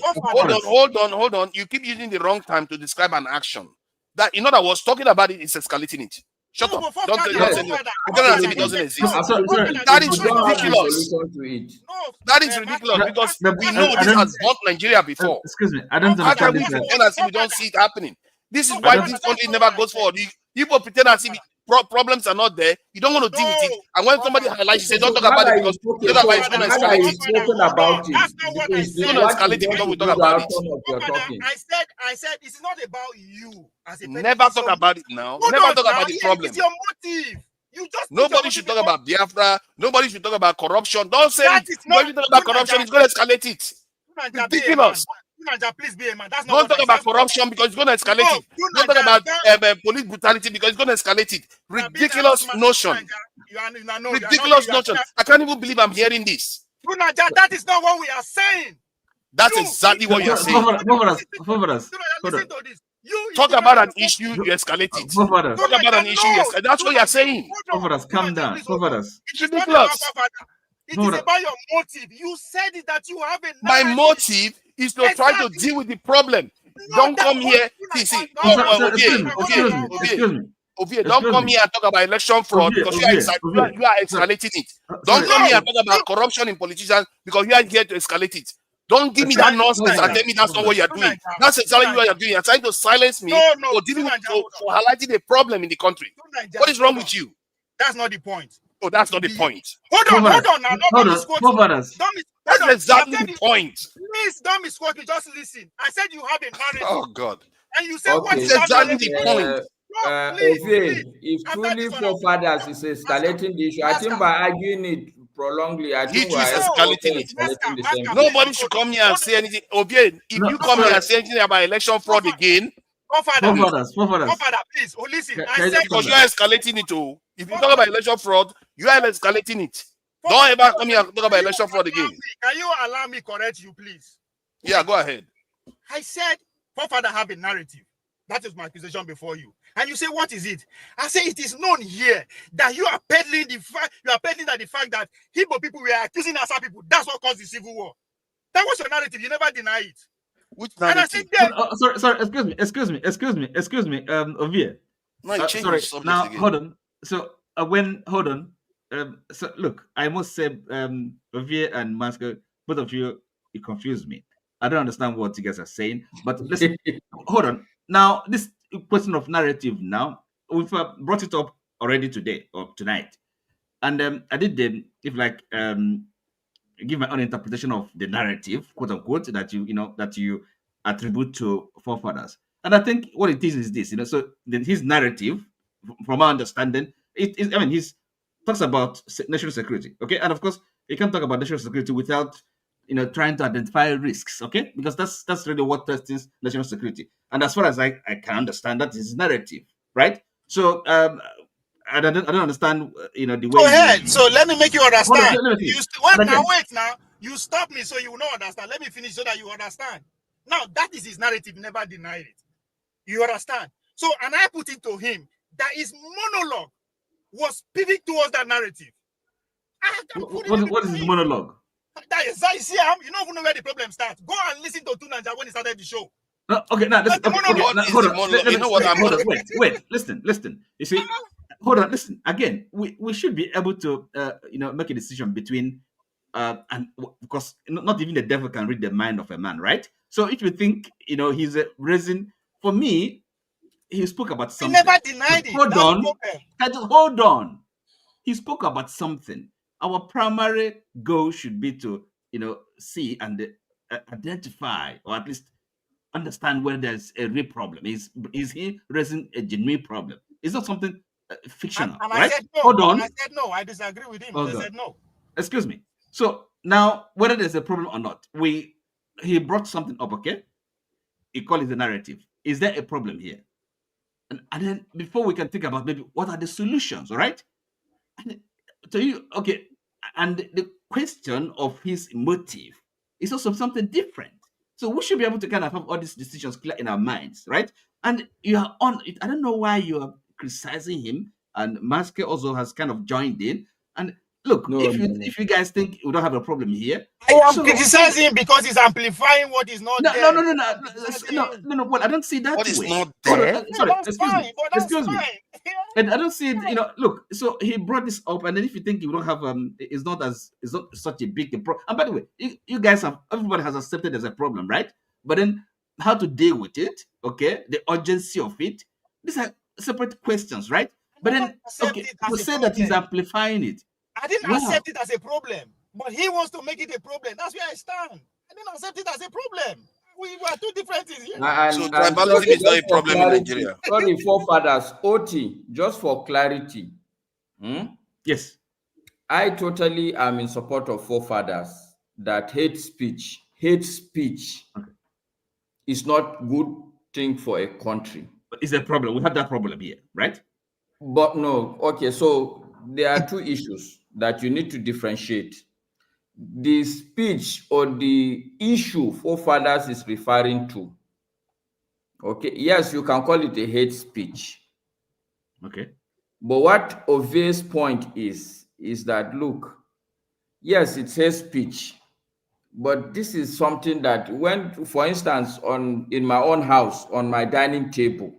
Hold on. You keep using the wrong time to describe an action. That in other words, talking about it is escalating it. Shut up. Don't say it doesn't exist. That is ridiculous. That is ridiculous because we know this has bought Nigeria before. Excuse me, I don't understand this. We don't see it happening. This is why this country never goes forward. People pretend as if problems are not there. You don't want to deal with it. And when somebody highlights, you say, don't talk about it because it's going to escalate it. It's going to escalate it because we talk about it. I said, it's not about you. Never talk about it now. Never talk about the problem. It's your motive. Nobody should talk about Biafra. Nobody should talk about corruption. Don't say when you talk about corruption, it's going to escalate it. Ridiculous. Please be a man. That's Don't talk about corruption because it's going to escalate it. Don't talk about police brutality because it's going to escalate it. Ridiculous notion. Ridiculous notion. I can't even believe I'm hearing this. That is not what we are saying. That's exactly what you're saying. Listen to this. Talk about an issue, you escalate it. Talk about an issue, you escalate. That's what you're saying. Calm down. It's ridiculous. It is about your motive. You said it that you have a narrative. My motive is to try to deal with the problem. Don't come here. See. Ovie, don't come here and talk about election fraud because you are escalating it. Don't come here and talk about corruption in politicians because you are here to escalate it. Don't give me that nonsense and tell me that's not what you're doing. That's exactly what you're doing. You're trying to silence me for dealing with for highlighting a problem in the country. What is wrong with you? That's not the point. Oh, that's not the point. Hold on. Now, that's exactly the point. Please don't misquote me. Just listen. I said you have a narrative. Oh God. And you said what is exactly the point. If truly forefathers is escalating the issue, I think by arguing it prolongly, I think we're escalating it. Nobody should come here and say anything. Ovie, if you come here and say anything about election fraud again, forefather, please. Oh, listen. I said because you are escalating it too. If you talk about election fraud, you are escalating it. Don't ever come here and talk about election fraud again. Can you allow me correct you, please? Yeah, go ahead. I said forefather have a narrative. That is my accusation before you. And you say, what is it? I say it is known here that you are peddling the fact. You are peddling that the fact that Igbo people were accusing Asa people. That's what caused the civil war. That was your narrative. You never deny it. Which narrative? And I said, sorry. Excuse me. Ovie. No, sorry. Now again. Hold on. So hold on. So look, I must say, Ovie and Masco, both of you confuse me. I don't understand what you guys are saying. But listen, hold on. Now this question of narrative. Now we've brought it up already today or tonight, and I did give my own interpretation of the narrative, quote unquote, that you attribute to forefathers. And I think what it is this, so his narrative, from our understanding, he talks about national security, okay? And of course, you can't talk about national security without, trying to identify risks, okay? Because that's really what threatens national security. And as far as I can understand, that is his narrative, right? So, I don't understand, the way. Go ahead. So let me make you understand. Wait now. You stop me so you will not understand. Let me finish so that you understand. Now, that is his narrative. Never denied it. You understand? So, and I put it to him that his monologue was pivot towards that narrative. What is his monologue? That is, you don't even know where the problem starts. Go and listen to Tunanja when he started the show. No, okay, now listen. Wait, listen. You see, hold on, listen. Again, we should be able to, make a decision between, and because not even the devil can read the mind of a man, right? So if you think, he's raising, for me, he spoke about something. He never denied it. Hold on. He spoke about something. Our primary goal should be to, see and identify, or at least understand where there's a real problem. Is he raising a genuine problem? It's not something fictional, and right? I said no. Hold on. I said no. I disagree with him. I said no. Excuse me. So now, whether there's a problem or not, he brought something up, okay? He called it the narrative. Is there a problem here? And then before we can think about maybe what are the solutions, all right? And to you, okay, and the question of his motive is also something different. So we should be able to kind of have all these decisions clear in our minds, right? And you are on it. I don't know why you are criticizing him, and Maske also has kind of joined in. And look, if you guys think we don't have a problem here, I am criticizing him because he's amplifying what is not there. No. Well, I don't see that. What is not there? Sorry, excuse me. And I don't see it. Look. So he brought this up, and then if you think you don't have it's not such a big problem. And by the way, you guys everybody has accepted there's a problem, right? But then how to deal with it, okay, the urgency of it. These are separate questions, right? But then, okay, to say that he's amplifying it. I didn't Wow. accept it as a problem, but he wants to make it a problem. That's where I stand. I didn't accept it as a problem. We are two different things here. So tribalism is not a problem in Nigeria. Sorry, forefathers. Oti, just for clarity. Yes. I totally am in support of forefathers that hate speech is not good thing for a country. But it's a problem. We have that problem here, right? But no, okay, so there are two issues that you need to differentiate. The speech or the issue forefathers is referring to. Okay, yes, you can call it a hate speech. Okay. But what obvious point is that, look, yes, it's hate speech, but this is something that when, for instance, in my own house, on my dining table,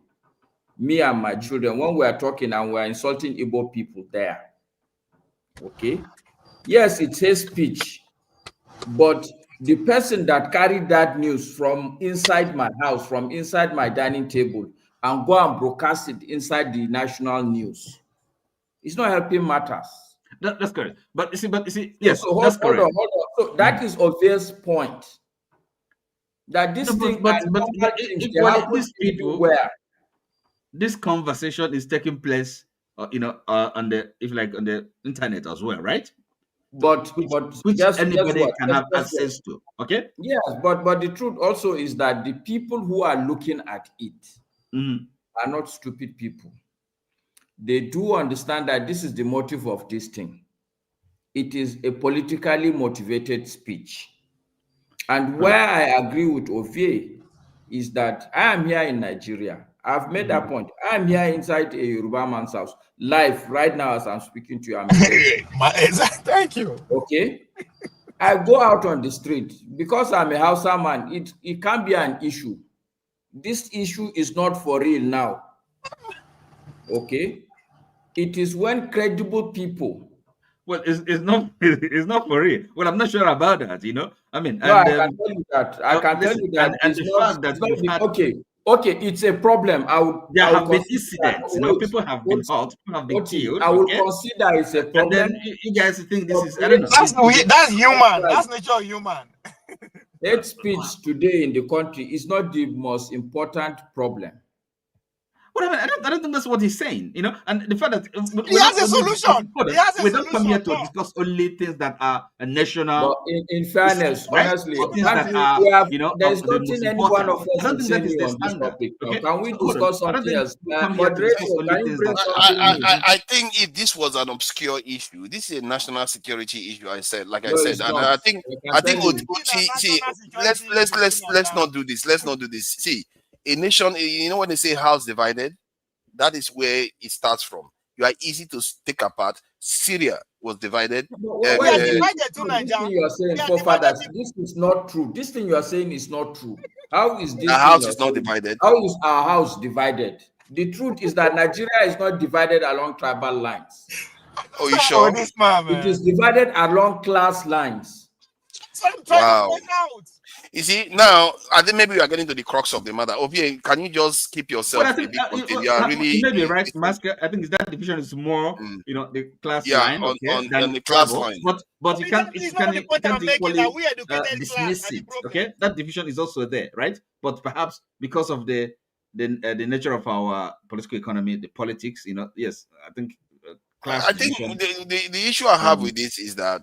me and my children, when we are talking and we are insulting Igbo people there, okay, yes, it's hate speech, but the person that carried that news from inside my house, from inside my dining table, and go and broadcast it inside the national news, it's not helping matters. That's correct. But you see, yes, so that's correct. Hold on. So that is obvious point. That this thing, but these people, where this conversation is taking place, on the internet as well, right? But which guess anybody what? can have access to. Okay. Yes, but the truth also is that the people who are looking at it are not stupid people. They do understand that this is the motive of this thing. It is a politically motivated speech. And where I agree with Ovie is that I am here in Nigeria. I've made that point. I am here inside a Yoruba man's house, live right now as I'm speaking to you. Thank you. Okay. I go out on the street because I'm a Hausa man. It can be an issue. This issue is not for real now. Okay. It is when credible people. Well, it's not for real. Well, I'm not sure about that. I mean, no, I can tell you that. I can tell you that. And the fact that you've had, okay, it's a problem. There have been incidents. People have been hurt, people have been killed. I will consider it's a problem. And then you guys think this is, I don't know. That's human. That's nature human. Hate speech today in the country is not the most important problem. Well, I don't think that's what he's saying, and the fact that he has a solution. We don't come here to discuss only things that are national. But in fairness, right? honestly, things that are, there's nothing any one of us I don't think that is the on this standard. topic. Okay? Can we discuss something else? I think if this was an obscure issue, this is a national security issue. I said, and I think see, let's not do this. Let's not do this. See, a nation, when they say house divided, that is where it starts from. You are easy to take apart. Syria was divided. We are divided too, Nigeria. You are saying, forefathers, this is not true. This thing you are saying is not true. How is this? Our house is not divided. How is our house divided? The truth is that Nigeria is not divided along tribal lines. Oh, you sure? It is divided along class lines. Wow. You see, now I think maybe we are getting to the crux of the matter. Ovie, can you just keep yourself a bit? You are really maybe right, Masker. I think that division is more, the class line, on the class line. But you can't equally dismiss it. Okay, that division is also there, right? But perhaps because of the nature of our political economy, the politics, yes, I think. I think the issue I have with this is that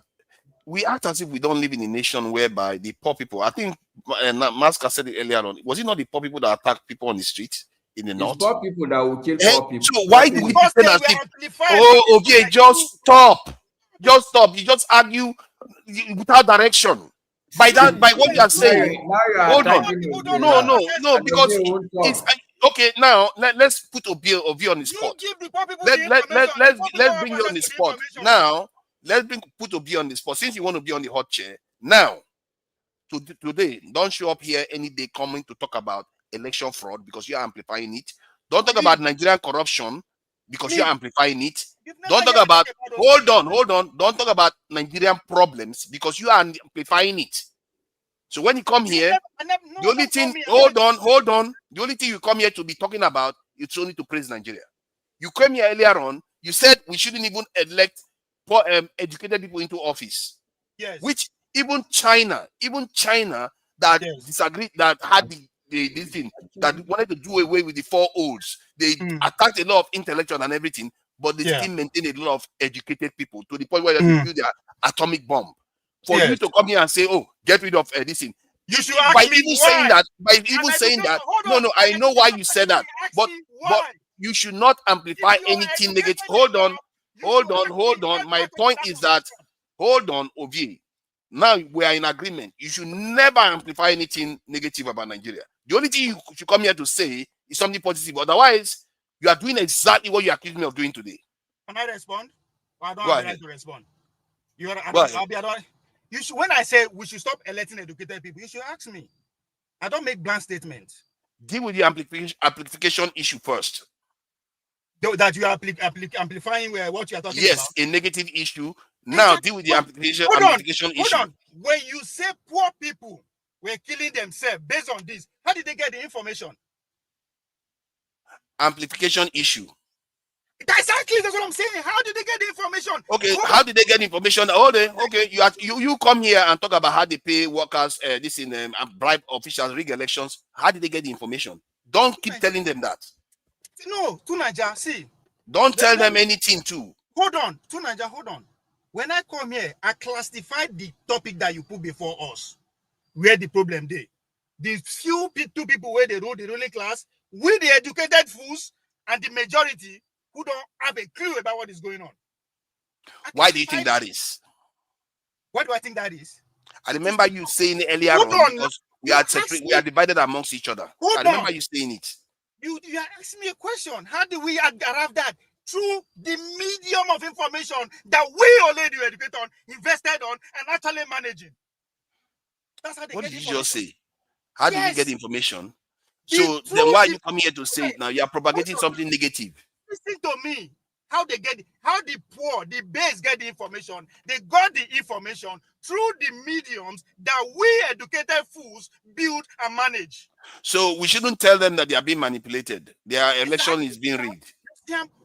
we act as if we don't live in a nation whereby the poor people, I think Maska said it earlier on, was it not the poor people that attack people on the street in the north? Poor people that will kill poor people. So why do we pretend as if, okay, just stop. Just stop. You just argue without direction. By what you are saying. Hold on. No, because it's okay. Now let's put Ovie on the spot. Let's bring you on the spot. Now let's put Ovie on the spot. Since you want to be on the hot chair now, today, don't show up here any day coming to talk about election fraud because you are amplifying it. Don't talk about Nigerian corruption because you are amplifying it. Don't talk about hold on. Don't talk about Nigerian problems because you are amplifying it. So when you come here, the only thing, hold on. The only thing you come here to be talking about, it's only to praise Nigeria. You came here earlier on, you said we shouldn't even elect educated people into office. Yes. Which even China that disagreed, that had this thing, that wanted to do away with the 4 olds, they attacked a lot of intellectuals and everything, but they still maintain a lot of educated people to the point where they build their atomic bomb. For you to come here and say, oh, get rid of this thing. You should ask me why. No, I know why you said that, but you should not amplify anything negative. Hold on. My point is that, hold on, Ovi. Now we are in agreement. You should never amplify anything negative about Nigeria. The only thing you should come here to say is something positive. Otherwise, you are doing exactly what you accused me of doing today. Can I respond? Or I don't Go have ahead. the right to respond. You should, when I say we should stop electing educated people, you should ask me. I don't make blank statements. Deal with the amplification issue first. That you are amplifying what you are talking about. Yes, a negative issue. Now deal with the amplification issue. Hold on. When you say poor people were killing themselves based on this, how did they get the information? Amplification issue. That's what I'm saying. How did they get the information? Okay, how did they get information? Okay, you come here and talk about how they pay workers, and bribe officials, rig elections. How did they get the information? Don't keep telling them that. No, Tunaja, see. Don't tell them anything too. Hold on, Tunaja, hold on. When I come here, I classified the topic that you put before us, where the problem they. The few two people where they rule the ruling class, with the educated fools, and the majority who don't have a clue about what is going on. Why do you think that is? What do I think that is? I remember you saying earlier on, because we are divided amongst each other. I remember you saying it. You are asking me a question. How do we arrive that? Through the medium of information that we already educated on, invested on, and actually managing. That's how they What get did you information. just say? How did you get the information? So then why are you coming here to say it now? You are propagating something negative. Listen to me. How they get it, how the poor, the base get the information. They got the information through the mediums that we educated fools build and manage. So we shouldn't tell them that they are being manipulated. Their election is being rigged.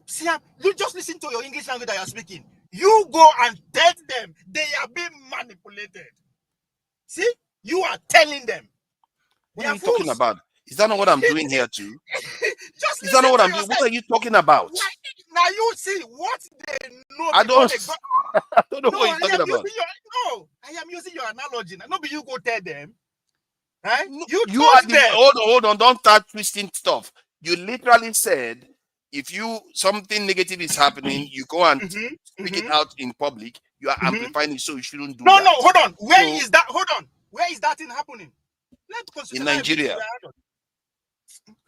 Siam, you just listen to your English language that you're speaking. You go and tell them they are being manipulated. See? You are telling them. What are you talking about? Is that not what I'm doing here too? Is that not what I'm doing? What are you talking about? Now you see what they know. I don't know what you're talking about. I am using your analogy. Now, not be you go tell them. Right? You are the hold on, don't start twisting stuff. You literally said if something negative is happening, you go and speak it out in public. You are amplifying it, so you shouldn't do that. No, hold on. Where is that? Hold on. Where is that thing happening? In Nigeria.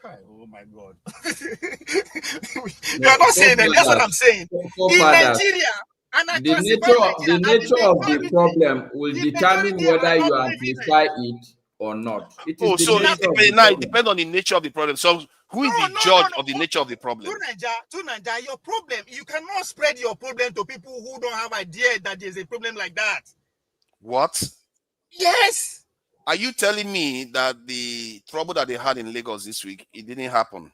Oh my God. You are not saying that. That's what I'm saying. In Nigeria, the nature of the problem will determine whether you amplify it or not. It depends on the nature of the problem. So who is the judge of the nature of the problem? To Nigeria, your problem, you cannot spread your problem to people who don't have idea that there's a problem like that. What? Yes. Are you telling me that the trouble that they had in Lagos this week, it didn't happen?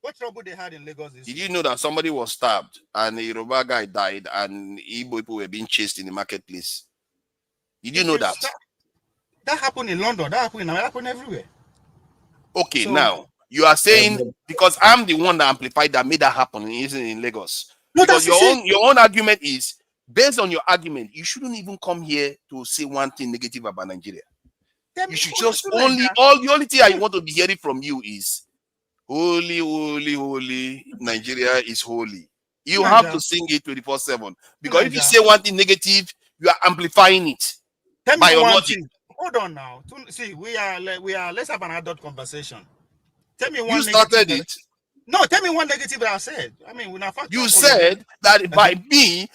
What trouble they had in Lagos this week? Did you know that somebody was stabbed and a Yoruba guy died and Igbo people were being chased in the marketplace? Did you know that? That happened in London. That happened everywhere. Okay, so, now you are saying because I'm the one that amplified that made that happen in Lagos. No, because your own argument is based on your argument. You shouldn't even come here to say one thing negative about Nigeria. You should just the only thing I want to be hearing from you is holy, holy, holy, Nigeria is holy. You have to sing it 24/7 because if you say one thing negative, you are amplifying it. Tell me one thing. Hold on now. See, we are. Let's have an adult conversation. Tell me one. You started it. No, tell me one negative that I said. I mean, you said that by me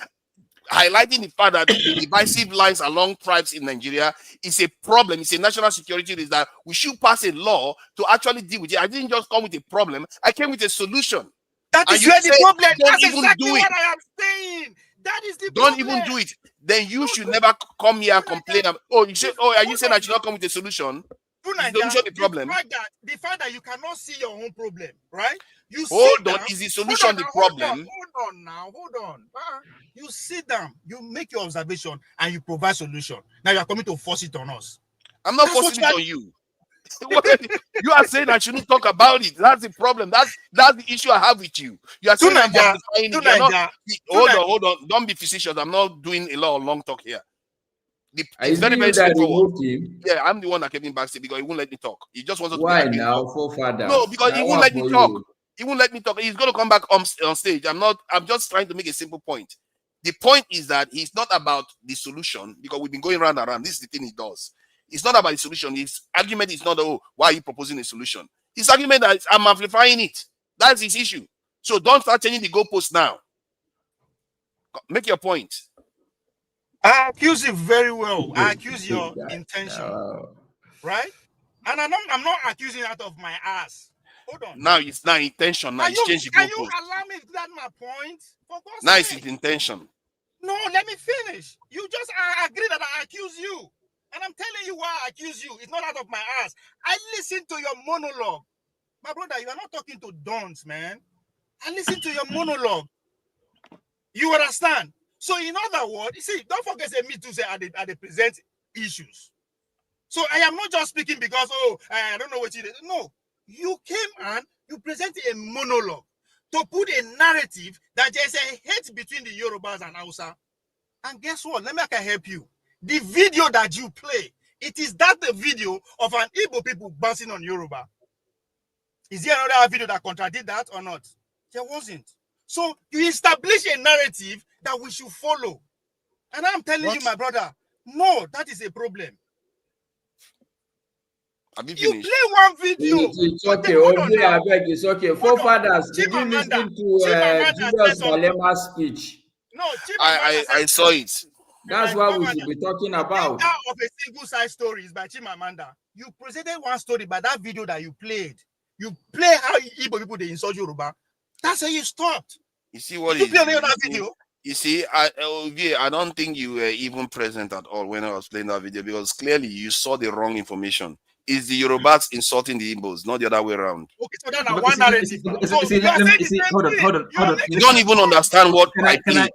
highlighting the fact that the divisive lines along tribes in Nigeria is a problem. It's a national security risk that we should pass a law to actually deal with it. I didn't just come with a problem. I came with a solution. That is where the problem. That's exactly what I am saying. That is the Don't problem. even do it. Then you should never come here and complain. Oh, you say, oh, are you saying I should not come with a solution? Is the solution the problem? The fact that you cannot see your own problem, right? You Hold on. Is the solution the problem? Hold on. You sit down, you make your observation, and you provide solution. Now you are coming to force it on us. I'm not forcing it on you. You are saying I shouldn't talk about it. That's the problem. That's the issue I have with you. You are saying I'm justifying it. You're not, hold on. Don't be facetious. I'm not doing a lot of long talk here. It's very, very straightforward. Yeah, I'm the one that kept him backstage because he won't let me talk. He just wants to be happy. No, because he won't let me talk. He won't let me talk. He's going to come back on stage. I'm just trying to make a simple point. The point is that it's not about the solution because we've been going round and round. This is the thing he does. It's not about the solution. His argument is not, oh, why are you proposing a solution? His argument is, I'm amplifying it. That's his issue. So don't start changing the goalposts now. Make your point. I accuse you very well. I accuse your intention. Right? And I'm not accusing out of my ass. Hold on. Now it's not intention. Now it's changed the goalpost. Can you allow me to that my point? Now it's intention. No, let me finish. You just agree that I accuse you. And I'm telling you why I accuse you. It's not out of my ass. I listened to your monologue. My brother, you are not talking to dons, man. I listened to your monologue. You understand? So in other words, you see, don't forget say me too say they present issues. So I am not just speaking because, oh, I don't know what you did. No. You came and you presented a monologue to put a narrative that there's a hate between the Yorubas and Hausa. And guess what? Let me help you. The video that you play, it is that the video of an Igbo people bouncing on Yoruba. Is there another video that contradicts that or not? There wasn't. So you establish a narrative that we should follow. And I'm telling you, my brother, no, that is a problem. You play one video. It's okay. I beg. It's okay. Forefathers, did you listen to Julius Malema's speech? No, I saw it. That's what we should be talking about. Of a single side story is by Chimamanda. You presented one story by that video that you played. You play how Igbo people they insult Yoruba. That's how you stopped. You see what you play that video? You see, I don't think you were even present at all when I was playing that video because clearly you saw the wrong information. Is the Yorubas insulting the Igbos, not the other way around? Okay, so that's one narrative. Hold on. You don't even understand what I played.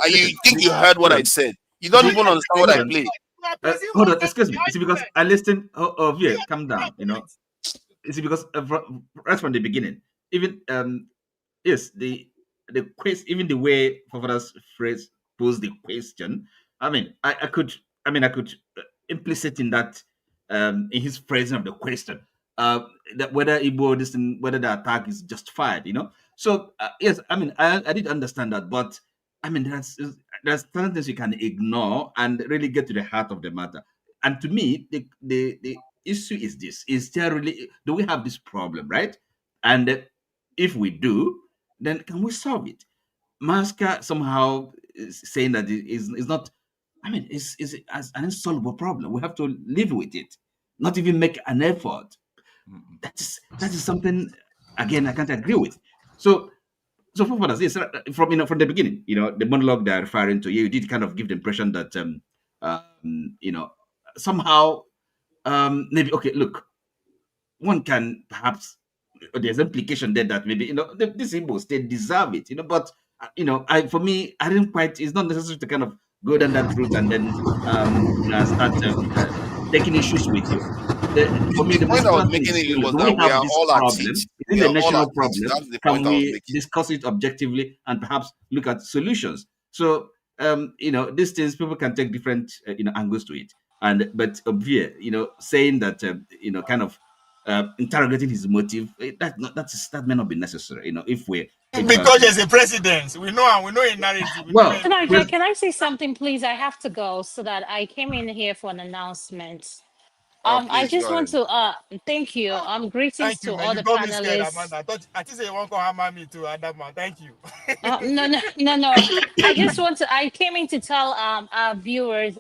You think you heard what I said. You don't even understand what I played. Hold on, excuse me. It's because I listened. Yeah, calm down. You know, it's because right from the beginning, even yes, the question, even the way Fafada's phrase posed the question. I mean, I could implicit in that in his phrasing of the question that whether Igbo whether the attack is justified. You know, so yes, I mean, I did understand that, but I mean, there's certain things you can ignore and really get to the heart of the matter. And to me, the issue is this: is there really, do we have this problem, right? And if we do, then can we solve it? Masca somehow is saying that it is not. I mean, it's as an insoluble problem. We have to live with it, not even make an effort. That is something again I can't agree with. So for us, yes, from the beginning, the monologue they're referring to, you did kind of give the impression that somehow maybe okay, look, one can perhaps there's implication there that maybe these Igbos they deserve it, but for me, I didn't quite. It's not necessary to kind of go down that route and then start taking issues with you. For me, the point I was making it was that we are all at it. Is it a national problem? Can we discuss it objectively and perhaps look at solutions? So, these things people can take different, angles to it. But Obvious, saying that, kind of interrogating his motive, that may not be necessary. Because there's a precedent, we know a narrative. Well, can I say something, please? I have to go so that I came in here for an announcement. I just want to thank you. Greetings to all the panelists. I think you want to hammer me too, Adama. Thank you. No. I came in to tell our viewers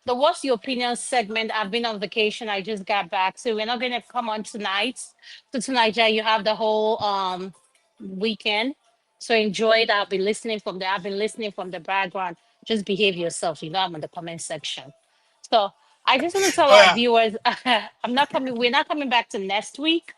the What's Your Opinion segment. I've been on vacation. I just got back. So we're not gonna come on tonight. So tonight, you have the whole weekend. So enjoy it. I'll be listening from there. I've been listening from the background. Just behave yourself. You know, I'm in the comment section. So I just want to tell our viewers, I'm not coming. We're not coming back to next week.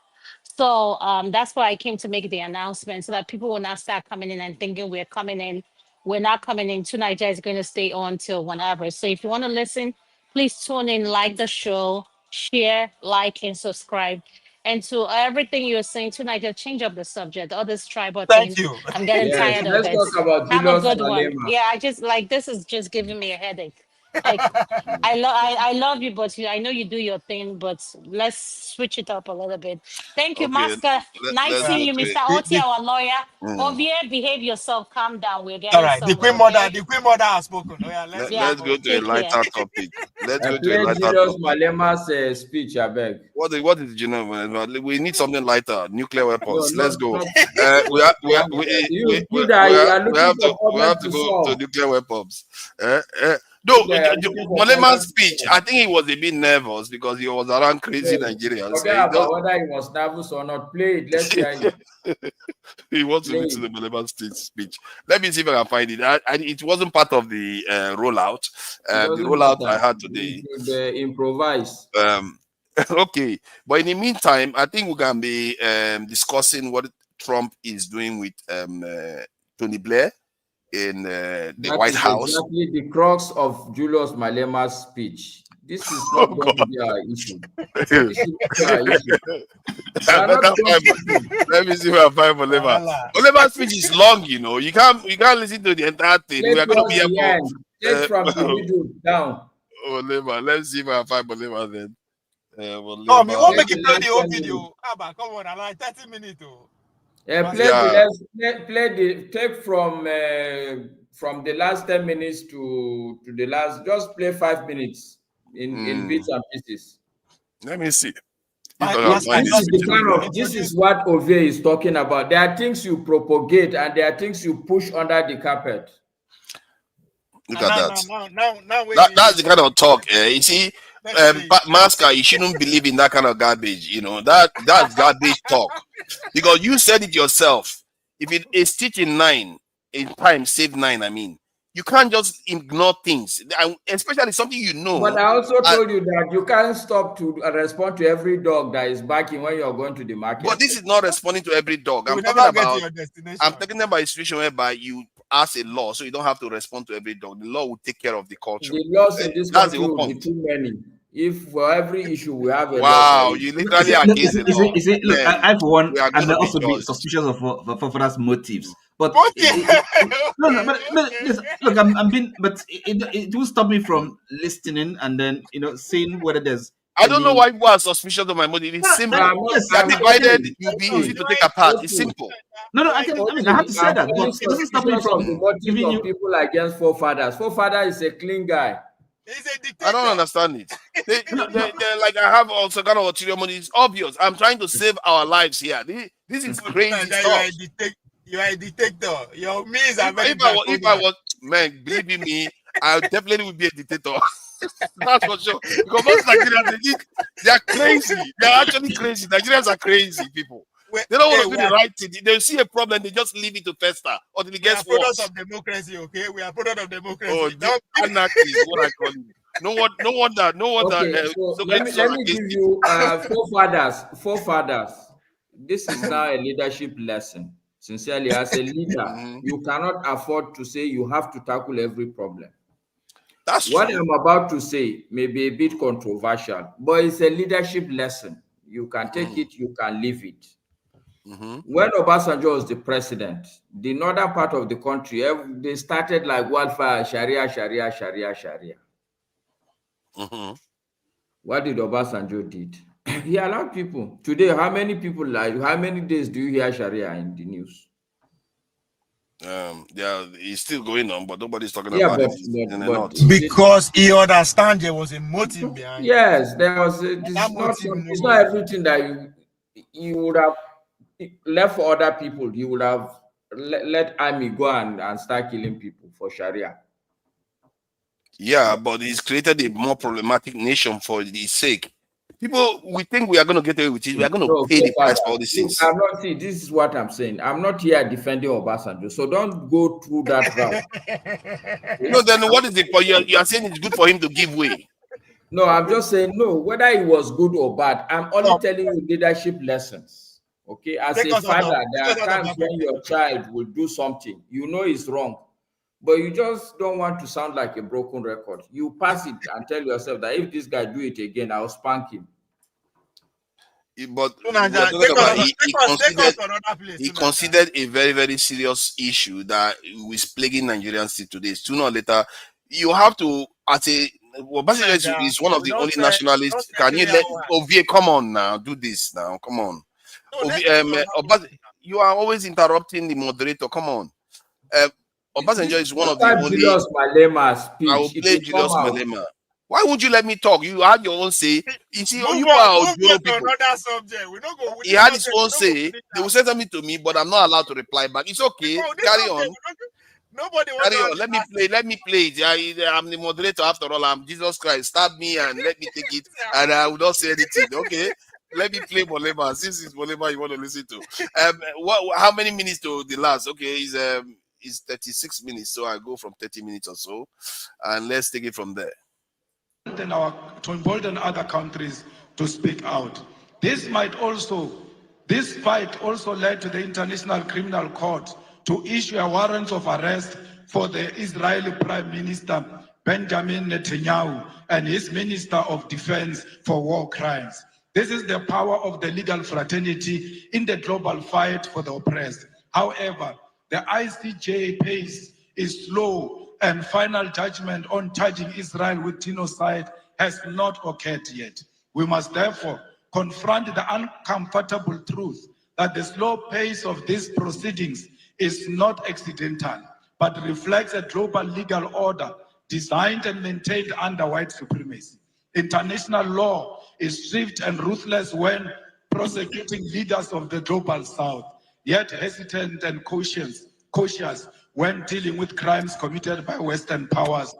So that's why I came to make the announcement so that people will not start coming in and thinking we're coming in. We're not coming in. Tonight is going to stay on till whenever. So if you want to listen, please tune in, like the show, share, like, and subscribe. And to everything you're saying tonight, just change up the subject. All this tribal thing, Thank you. I'm getting Yes, tired of let's it. talk about Have a Julius good one. Malema. Yeah, I just like this is just giving me a headache. Like I love you, but I know you do your thing, but let's switch it up a little bit. Thank you, Okay, Master. Nice let's seeing go you, to Mr. it. Oti, our lawyer. Mm. Ovie, behave yourself. Calm down. We're All getting right, the somewhere, Queen Mother has spoken. Oh, yeah, let's Yeah, Let's go to a take care. lighter topic. Let's go to a Play lighter Julius topic. Malema's speech, I beg. What is we need something lighter, nuclear weapons. No, Let's go. not. We You are looking for we problems have to to go to solve. nuclear weapons. Though They are looking for Molema's problems to speech, solve. I think he was a bit nervous because he was around crazy No, Nigerians. forget about whether he was nervous or not. Play it. Let's hear it. He wants to listen to the Molema speech. Let me see if I can find it. It wasn't part of the rollout. The rollout I had today. You should improvise. Okay, but in the meantime, I think we can be discussing what Trump is doing with Tony Blair in the White House. Exactly the crux of Julius Malema's speech. This is not going to be our issue. This is not our issue. Let me see where I find Malema. Malema's speech is long, you know. You can't listen to the entire thing. We are going to be able. Take from the middle down. Malema. Let's see if I find Malema then. Oh, we won't make it play the whole video. Abba, come on, I like 30 minutes. Take from the last 10 minutes to the last. Just play 5 minutes in bits and pieces. Let me see. This is what Ovie is talking about. There are things you propagate and there are things you push under the carpet. Look at that. That's the kind of talk. You see, Masker, you shouldn't believe in that kind of garbage. You know, that's garbage talk. Because you said it yourself. If it is teaching 9 in time, save 9, I mean. You can't just ignore things, especially something you know. But I also told you that you can't stop to respond to every dog that is barking when you're going to the market. But this is not responding to every dog. I'm talking about a situation whereby you pass a law, so you don't have to respond to every dog. The law will take care of the culture. The laws in this country will be too many. If for every issue we have a law, you literally against the law. Look, I for one, I may also be suspicious of Fofana's motives. But look, I'm being, but it will stop me from listening and then seeing whether there's. I don't know why people are suspicious of my motive. It's simple. You are divided. You'll be easy to take apart. It's simple. No, I have to say that, but it doesn't stop me from giving you people against forefathers. Forefather is a clean guy. I don't understand it. They're like, I have also kind of ulterior motive. It's obvious. I'm trying to save our lives here. This is crazy stuff. You are a dictator. Your means are very if I was, man, believe me, I definitely would be a dictator. That's for sure. Because most Nigerians, they are crazy. They are actually crazy. Nigerians are crazy people. They don't want to do the right thing. They see a problem, they just leave it to fester until it gets worse. We are products of democracy, okay? We are products of democracy. Oh, anarchy is what I call it. No wonder. Okay, so let me give you forefathers. This is now a leadership lesson. Sincerely, as a leader, you cannot afford to say you have to tackle every problem. That's what true. I'm about to say may be a bit controversial, but it's a leadership lesson. You can take it, you can leave it. When Obasanjo was the president, the northern part of the country, they started like wildfire, Sharia. What did Obasanjo did? He allowed people. Today, how many days do you hear Sharia in the news? Yeah, it's still going on, but nobody's talking about it. Because he understands there was a motive behind it. Yes, there was. It's not everything that you would have left for other people. You would have let army go and start killing people for Sharia. Yeah, but he's created a more problematic nation for his sake. People, we think we are going to get away with it. We are going to pay the price for all these things. I'm not, see, this is what I'm saying. I'm not here defending Obasanjo, so don't go through that route. No, then what is the point? You are saying it's good for him to give way. No, I'm just saying, no, whether it was good or bad, I'm only telling you leadership lessons. Okay, as a father, there are times when your child will do something, you know it's wrong, but you just don't want to sound like a broken record. You pass it and tell yourself that if this guy do it again, I'll spank him. But he considered a very, very serious issue that is plaguing Nigerians still today. Sooner or later, you have to, Obasanjo is one of the only nationalists. Can you let Ovie come on now? Do this now. Come on. You are always interrupting the moderator. Come on. Obasanjo is one of the only. Julius Malema speech. I will play Julius Malema. Why would you let me talk? You had your own say. You see, you are people. He had his own say. They will say something to me, but I'm not allowed to reply back. It's okay. Carry on. Carry on. Let me play. Let me play it. I'm the moderator after all. I'm Jesus Christ. Stab me and let me take it, and I will not say anything. Okay. Let me play Malema. Since it's Malema you want to listen to. How many minutes to the last? Okay, it's 36 minutes. So I go from 30 minutes or so, and let's take it from there. To embolden other countries to speak out. This fight also led to the International Criminal Court to issue a warrant of arrest for the Israeli Prime Minister Benjamin Netanyahu and his Minister of Defense for war crimes. This is the power of the legal fraternity in the global fight for the oppressed. However, the ICJ pace is slow, and final judgment on charging Israel with genocide has not occurred yet. We must therefore confront the uncomfortable truth that the slow pace of these proceedings is not accidental, but reflects a global legal order designed and maintained under white supremacy. International law is swift and ruthless when prosecuting leaders of the global south, yet hesitant and cautious when dealing with crimes committed by Western powers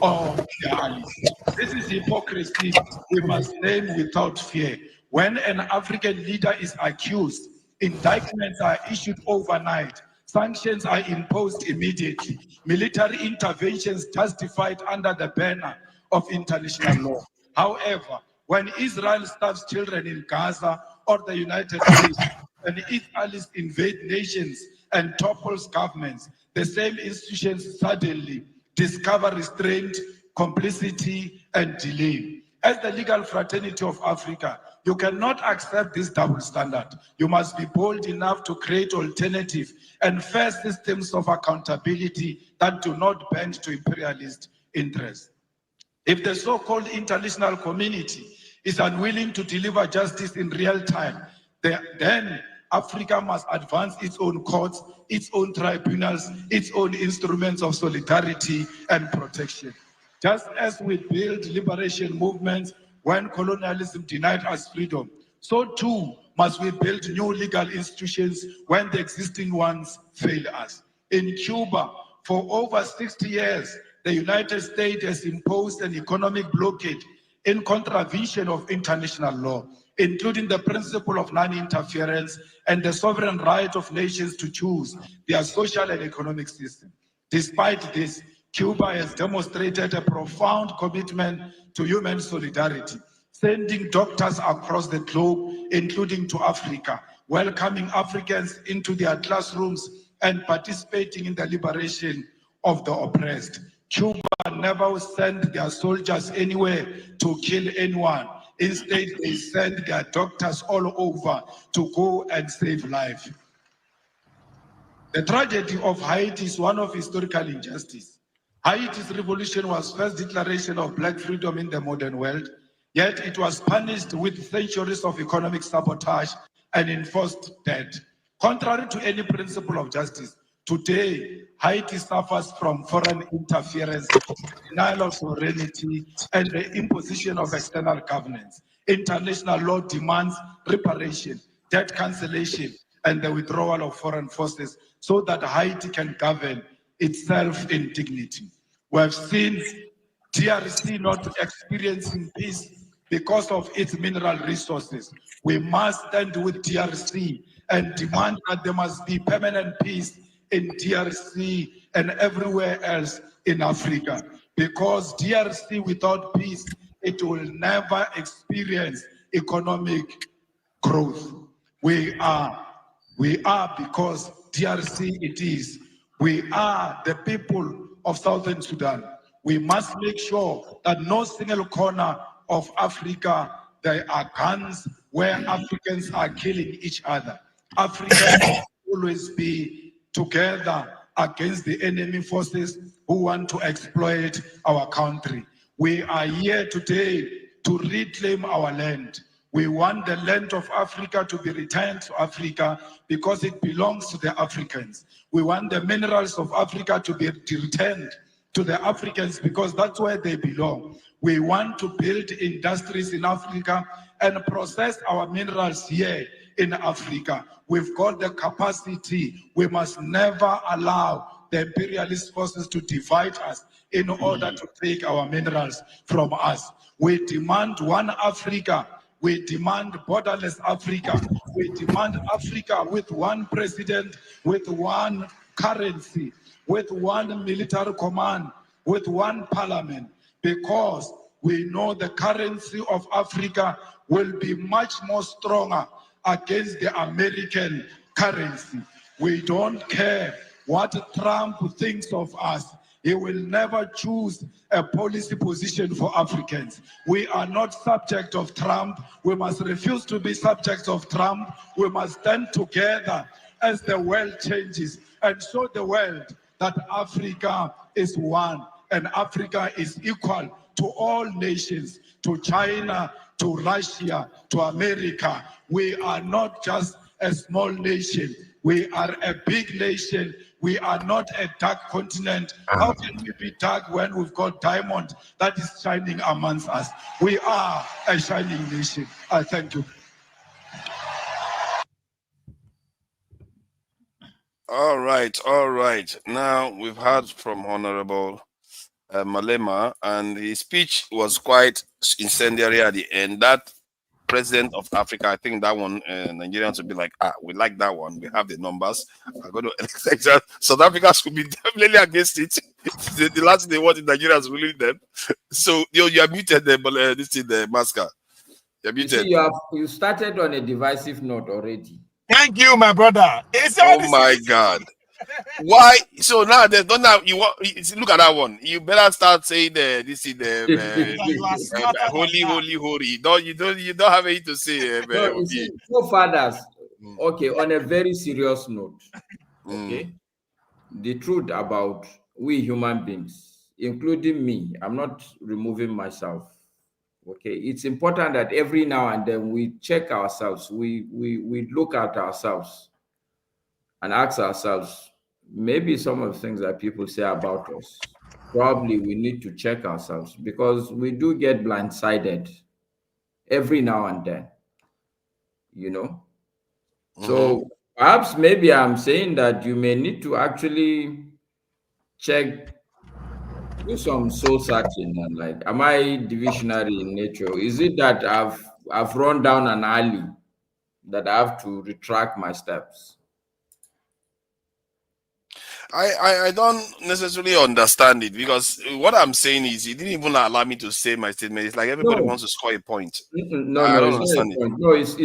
or their allies. This is hypocrisy we must name without fear. When an African leader is accused, indictments are issued overnight, sanctions are imposed immediately, military interventions justified under the banner of international law. However, when Israel starves children in Gaza or the United States and its allies invade nations and topples governments, the same institutions suddenly discover restraint, complicity, and delay. As the legal fraternity of Africa, you cannot accept this double standard. You must be bold enough to create alternative and fair systems of accountability that do not bend to imperialist interests. If the so-called international community is unwilling to deliver justice in real time, then Africa must advance its own courts, its own tribunals, its own instruments of solidarity and protection. Just as we build liberation movements when colonialism denied us freedom, so too must we build new legal institutions when the existing ones fail us. In Cuba, for over 60 years, the United States has imposed an economic blockade in contravention of international law, including the principle of non-interference and the sovereign right of nations to choose their social and economic system. Despite this, Cuba has demonstrated a profound commitment to human solidarity, sending doctors across the globe, including to Africa, welcoming Africans into their classrooms and participating in the liberation of the oppressed. Cuba never sent their soldiers anywhere to kill anyone. Instead, they send their doctors all over to go and save life. The tragedy of Haiti is one of historical injustice. Haiti's revolution was first declaration of black freedom in the modern world, yet it was punished with centuries of economic sabotage and enforced debt. Contrary to any principle of justice, today, Haiti suffers from foreign interference, denial of sovereignty, and the imposition of external governance. International law demands reparation, debt cancellation, and the withdrawal of foreign forces so that Haiti can govern itself in dignity. We have seen DRC not experiencing peace because of its mineral resources. We must stand with DRC and demand that there must be permanent peace in DRC and everywhere else in Africa. Because DRC without peace, it will never experience economic growth. We are because DRC it is. We are the people of Southern Sudan. We must make sure that no single corner of Africa there are guns where Africans are killing each other. Africans will always be together against the enemy forces who want to exploit our country. We are here today to reclaim our land. We want the land of Africa to be returned to Africa because it belongs to the Africans. We want the minerals of Africa to be returned to the Africans because that's where they belong. We want to build industries in Africa and process our minerals here in Africa. We've got the capacity. We must never allow the imperialist forces to divide us in order to take our minerals from us. We demand one Africa. We demand borderless Africa. We demand Africa with one president, with one currency, with one military command, with one parliament, because we know the currency of Africa will be much more stronger against the American currency. We don't care what Trump thinks of us. He will never choose a policy position for Africans. We are not subject of Trump. We must refuse to be subjects of Trump. We must stand together as the world changes and show the world that Africa is one and Africa is equal to all nations, to China, to Russia, to America. We are not just a small nation. We are a big nation. We are not a dark continent. How can we be dark when we've got diamond that is shining amongst us? We are a shining nation. I thank you. All right, all right. Now we've heard from Honorable Malema, and his speech was quite incendiary at the end. That president of Africa, I think that one, Nigerians would be like, we like that one. We have the numbers. I'm going to elect that. South Africa should be definitely against it. The last thing they want in Nigeria is ruling them. So you are muted, this is the masker. You're muted. You see, you started on a divisive note already. Thank you, my brother. Oh my God. Why? So now there's not now you want look at that one. You better start saying this is the holy. You don't have anything to say. No, you see, fathers. Okay, on a very serious note. Okay. The truth about we human beings, including me, I'm not removing myself. Okay, it's important that every now and then we check ourselves, we look at ourselves and ask ourselves, maybe some of the things that people say about us, probably we need to check ourselves because we do get blindsided every now and then, you know. So perhaps maybe I'm saying that you may need to actually check, do some soul searching and like, am I divisionary in nature? Is it that I've run down an alley that I have to retract my steps? I don't necessarily understand it because what I'm saying is he didn't even allow me to say my statement. It's like everybody wants to score a point. I don't understand it. No, it's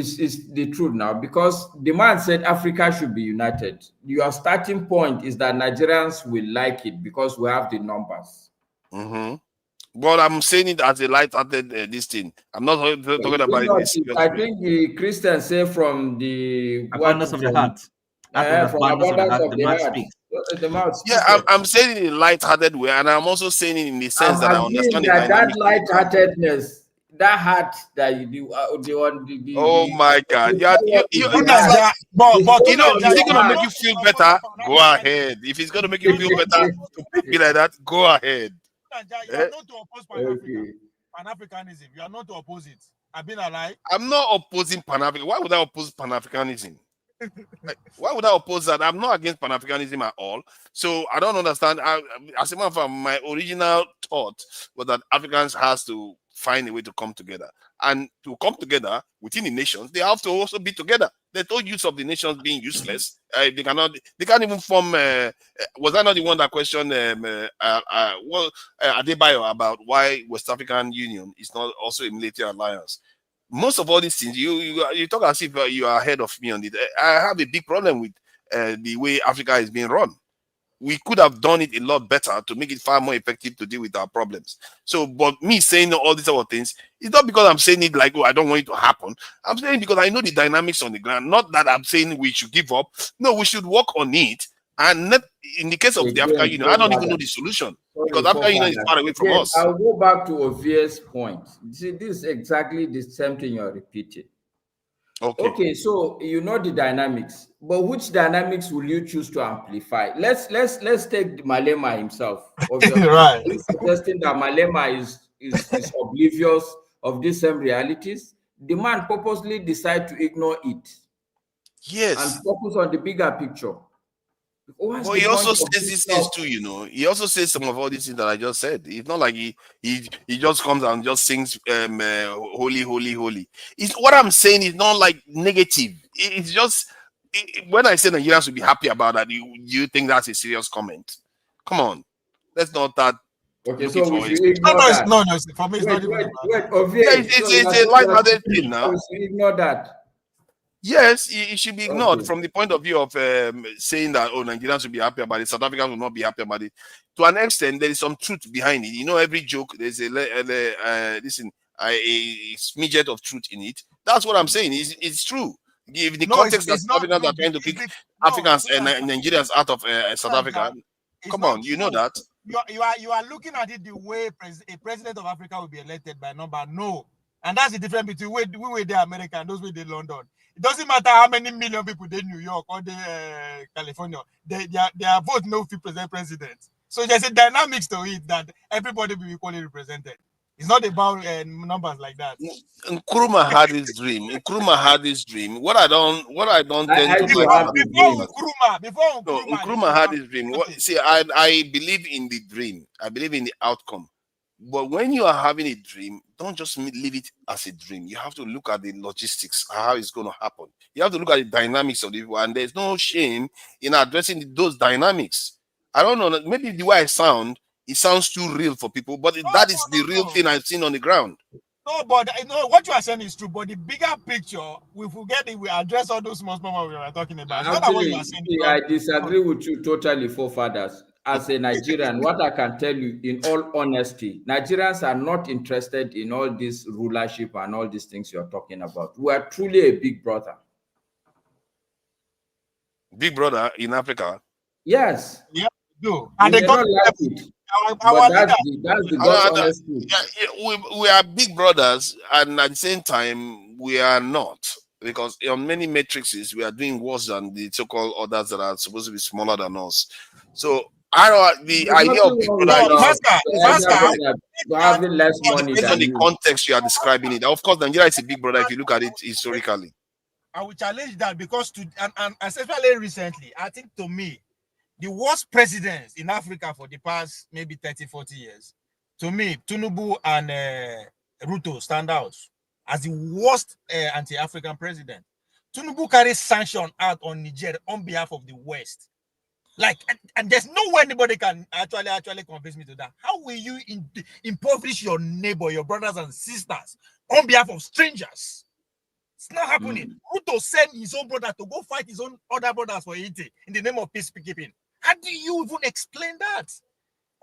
the truth now because the man said Africa should be united. Your starting point is that Nigerians will like it because we have the numbers. But I'm saying it as a light-hearted this thing. I'm not talking about it. I think the Christians say from the abundance of the heart. From abundance of the heart. The mouth. Yeah, I'm saying it in a light-hearted way, and I'm also saying it in the sense that I understand that light-heartedness, that heart that you do, oh my God! Is it gonna make you feel better? Go ahead. If it's gonna make you feel better to be like that, go ahead. You are not to oppose Pan-Africanism. You are not to oppose it. I've been alive. I'm not opposing Pan-Africanism. Why would I oppose Pan-Africanism? Why would I oppose that? I'm not against Pan-Africanism at all. So I don't understand. As a matter of fact, my original thought was that Africans has to find a way to come together. And to come together within the nations, they have to also be together. There's no use of the nations being useless. They can't even form. Was I not the one that questioned Adebayo about why West African Union is not also a military alliance? Most of all these things, you talk as if you are ahead of me on it. I have a big problem with the way Africa is being run. We could have done it a lot better to make it far more effective to deal with our problems. So, but me saying all these other things, it's not because I'm saying it like, oh, I don't want it to happen. I'm saying because I know the dynamics on the ground. Not that I'm saying we should give up. No, we should work on it. And not, in the case of the African Union, I don't even know the solution because African Union is far away from us. I'll go back to Ovie's point. See, this is exactly the same thing you're repeating. Okay, so you know the dynamics, but which dynamics will you choose to amplify? Let's take Malema himself. Right. He's suggesting that Malema is oblivious of these same realities. The man purposely decide to ignore it. Yes. And focus on the bigger picture. But he also says these things too, you know. He also says some of all these things that I just said. It's not like he just comes and just sings holy, holy, holy. It's what I'm saying is not like negative. It's just when I say Nigerians should be happy about that, you think that's a serious comment? Come on, that's not that. Okay, so we should ignore that. No, for me, it's not even about it's a light-hearted thing now. We should ignore that. Yes, it should be ignored from the point of view of saying that, oh, Nigerians will be happy about it, South Africans will not be happy about it. To an extent, there is some truth behind it. You know, every joke, there's a smidget of truth in it. That's what I'm saying. It's true. If the context that South Africans are trying to kick Africans and Nigerians out of South Africa, come on, you know that. You are looking at it the way a president of Africa will be elected by number. No. And that's the difference between we were the American and those were the London. It doesn't matter how many million people in New York or California, their vote no fit present president. So there's a dynamics to it that everybody will be equally represented. It's not about numbers like that. Nkrumah had his dream. What I don't tend to like before Nkrumah had his dream. See, I believe in the dream. I believe in the outcome. But when you are having a dream, don't just leave it as a dream. You have to look at the logistics, how it's going to happen. You have to look at the dynamics of the people, and there's no shame in addressing those dynamics. I don't know, maybe the way I sound, it sounds too real for people, but that is the real thing I've seen on the ground. No, but what you are saying is true. But the bigger picture, we forget it. We address all those small we were talking about. Actually, I disagree with you totally, forefathers. As a Nigerian, what I can tell you in all honesty, Nigerians are not interested in all this rulership and all these things you're talking about. We are truly a big brother. Big brother in Africa? Yes. Yeah, we do. And they don't like it. But that's the God's honesty. We are big brothers, and at the same time, we are not. Because on many matrices, we are doing worse than the so-called others that are supposed to be smaller than us. So, I hear of big brother. Having less money based on the context you are describing it. Of course, Nigeria is a big brother if you look at it historically. I will challenge that because and especially recently, I think to me, the worst presidents in Africa for the past maybe 30, 40 years, to me, Tinubu and Ruto stand out as the worst anti-African president. Tinubu carries sanction out on Niger on behalf of the West. Like, and there's no way anybody can actually convince me to that. How will you impoverish your neighbor, your brothers and sisters on behalf of strangers? It's not happening. Ruto sent his own brother to go fight his own other brothers for Haiti in the name of peacekeeping. How do you even explain that?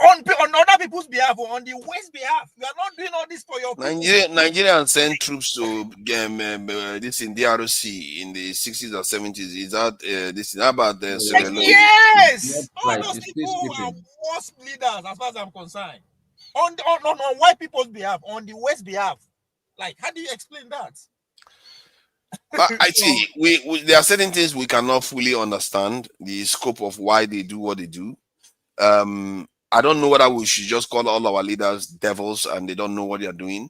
On other people's behalf or on the West behalf? You are not doing all this for your people. Nigerians sent troops to this in DRC in the 60s or 70s. Is that this? How about the yes, all those people are worst leaders as far as I'm concerned. On white people's behalf, on the West behalf. Like, how do you explain that? But I see, there are certain things we cannot fully understand the scope of why they do what they do. I don't know whether we should just call all our leaders devils and they don't know what they are doing.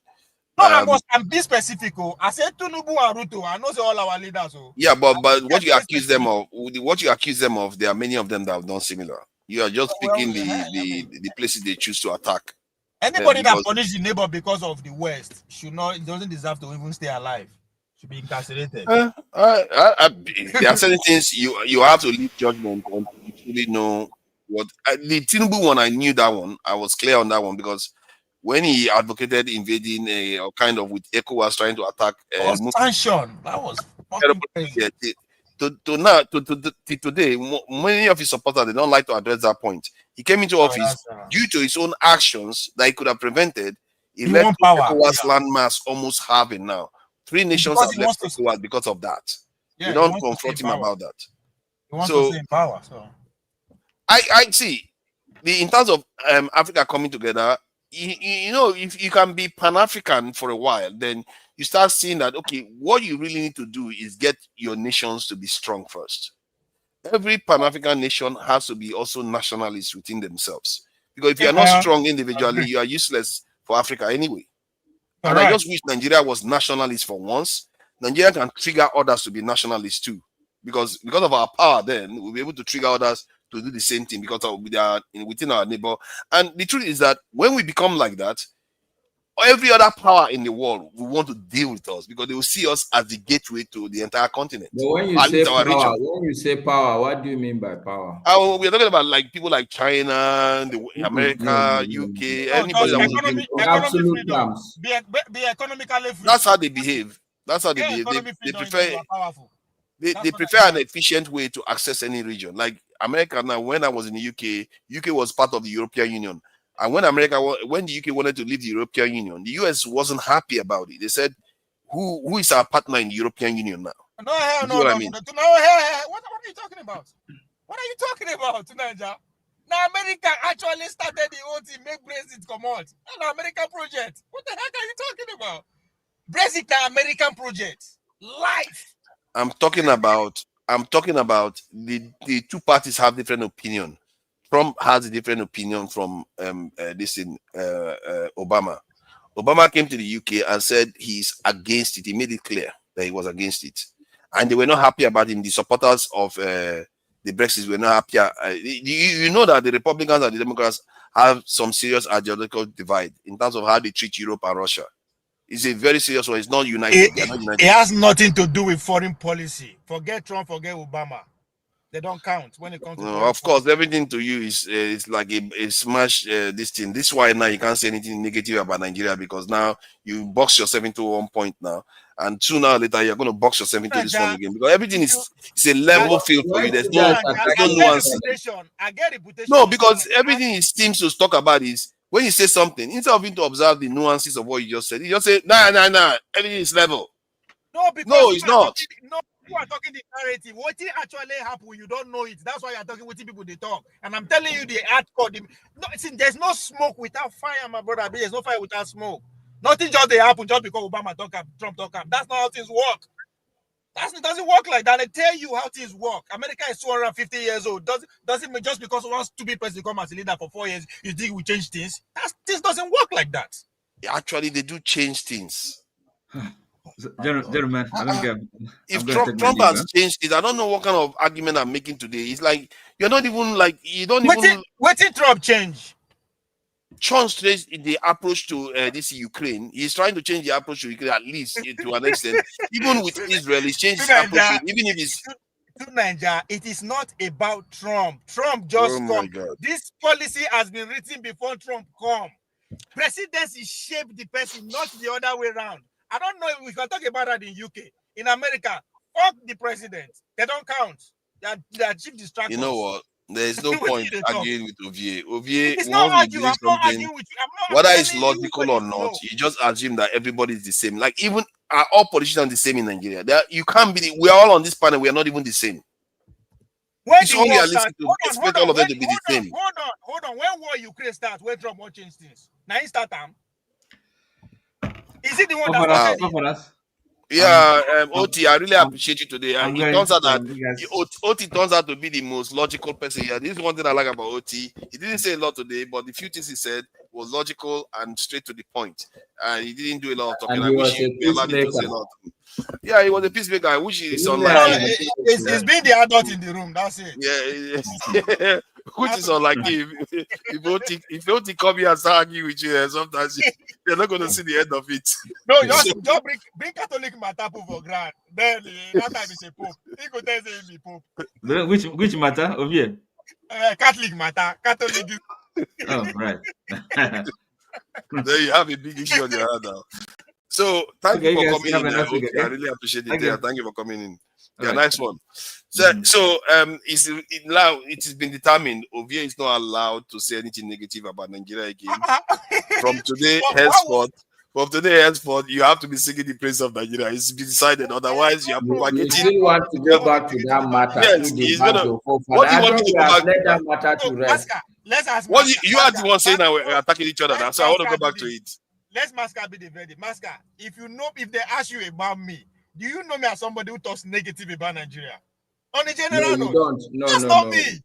No, I must be specific. I said Tinubu and Ruto. I know all our leaders. Yeah, but what you accuse them of, there are many of them that have done similar. You are just picking the places they choose to attack. Anybody that punishes the neighbor because of the West doesn't deserve to even stay alive. Should be incarcerated. There are certain things you have to leave judgment on. You truly know what the Tinubu one. I knew that one. I was clear on that one because when he advocated invading or kind of with ECOWAS trying to attack sanction, that was fucking crazy. Today, many of his supporters, they don't like to address that point. He came into office due to his own actions that he could have prevented. He left ECOWAS landmass almost halving now. 3 nations have left ECOWAS because of that. Yeah, you don't confront him about that. He wants to stay in power. So I see. In terms of Africa coming together, you know, if you can be Pan-African for a while, then you start seeing that, okay, what you really need to do is get your nations to be strong first. Every Pan-African nation has to be also nationalists within themselves. Because if you are not strong individually, you are useless for Africa anyway. And I just wish Nigeria was nationalist for once. Nigeria can trigger others to be nationalists too. Because of our power, then we'll be able to trigger others to do the same thing because of within our neighbor. And the truth is that when we become like that, every other power in the world will want to deal with us because they will see us as the gateway to the entire continent. But when you say power, what do you mean by power? We're talking about like people like China, America, UK, anybody that wants to deal with absolute terms. Be economically free. That's how they behave. That's how they behave. They prefer. They prefer an efficient way to access any region. Like America now, when I was in the UK was part of the European Union. And when the UK wanted to leave the European Union, the US wasn't happy about it. They said, who is our partner in the European Union now? No. What are you talking about? What are you talking about, Nigeria? Now America actually started the whole thing, make Brexit come out. An American project. What the heck are you talking about? Brexit, an American project. Life. I'm talking about the 2 parties have different opinion. Trump has a different opinion from Obama. Obama came to the UK and said he's against it. He made it clear that he was against it. And they were not happy about him. The supporters of the Brexit were not happy. You know that the Republicans and the Democrats have some serious ideological divide in terms of how they treat Europe and Russia. It's a very serious one. It's not united. It has nothing to do with foreign policy. Forget Trump, forget Obama. They don't count when it comes to of course, everything to you is like a smash this thing. This is why now you can't say anything negative about Nigeria because now you box yourself into one point now, and sooner or later you're going to box yourself into this one again because everything is a level field for you. There's no nuance. I get reputation. No, because everything he seems to talk about is when you say something, instead of him to observe the nuances of what you just said, he just say, nah, everything is level. No, it's not. You are talking the narrative. What actually happened, you don't know it. That's why you're talking with people they talk. And I'm telling you the hardcore. There's no smoke without fire, my brother. There's no fire without smoke. Nothing just they happen just because Obama talk up, Trump talk up. That's not how things work. It doesn't work like that. They tell you how things work. America is 250 years old. Doesn't mean just because one stupid person come as a leader for 4 years, you think we change things? This doesn't work like that. Actually, they do change things. Gentlemen, I don't get. If Trump has changed it, I don't know what kind of argument I'm making today. It's like you're not even like you don't even. What did Trump change? Trump changed the approach to this Ukraine. He's trying to change the approach to Ukraine at least to an extent. Even with Israel, he's changed his approach. Even if it's to Nigeria, it is not about Trump. Trump just come. This policy has been written before Trump come. Presidency shaped the person, not the other way around. I don't know if we can talk about that in UK. In America, fuck the president. They don't count. They are chief distractors. You know what? There is no point arguing with Ovie. Ovie wants to believe something, whether it's logical or not. You just assume that everybody is the same. Like even are all politicians the same in Nigeria? You can't be. We are all on this panel. We are not even the same. It's unrealistic to expect all of them to be the same. Hold on. When war Ukraine starts, when Trump won't change things. Now he start time. Is it the one that started? Yeah, Oti, I really appreciate you today. It turns out that Oti turns out to be the most logical person here. This is one thing I like about Oti. He didn't say a lot today, but the few things he said was logical and straight to the point. And he didn't do a lot of talking. And I he wish was he a would be allowed to say a peacemaker. lot. Yeah, he was a peacemaker. I wish it's unlike No, him. it's being the adult in the room. That's it. Yeah, which is unlike him. If you don't come here and start arguing with you, sometimes you're not going to see the end of it. No, just bring Catholic matter for grand. Then that time is a pope. He could tell him be pope. Which matter over here? Catholic matter. Catholic. Oh, right. Then you have a big issue on your hand now. So thank you for coming in. I really appreciate it. Yeah, thank you for coming in. Yeah, nice one. So, now it has been determined Ovie is not allowed to say anything negative about Nigeria again. From today henceforth, you have to be singing the praise of Nigeria. It's been decided. Otherwise, you are propagating. You still want to go back to that matter? Yes, he's gonna. What do you want to go back to? That matter to rest. Let's ask. What you are the one saying that we're attacking each other now, so I want to go back to it. Let's Masca be the verdict. Masca, if they ask you about me, do you know me as somebody who talks negative about Nigeria? On the general note, don't. That's not me.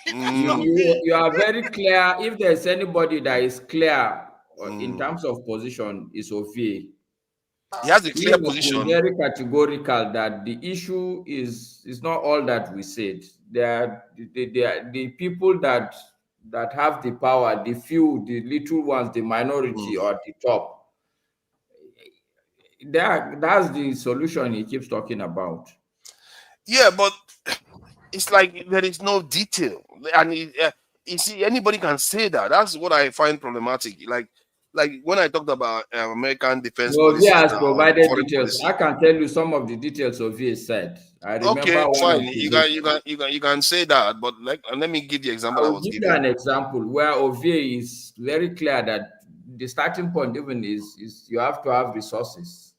You are very clear. If there's anybody that is clear in terms of position, is Ovie. He has a clear position. Very categorical that the issue is not all that we said. They are the people that have the power, the few, the little ones, the minority or the top. That's the solution he keeps talking about. Yeah, but it's like there is no detail, and you see, anybody can say that. That's what I find problematic. Like when I talked about American defense policy, has provided details. Policy. I can tell you some of the details Ovie said. I remember. Okay, fine. You can say that, but let me give the example. I will give you an example where Ovie is very clear that the starting point even is you have to have resources.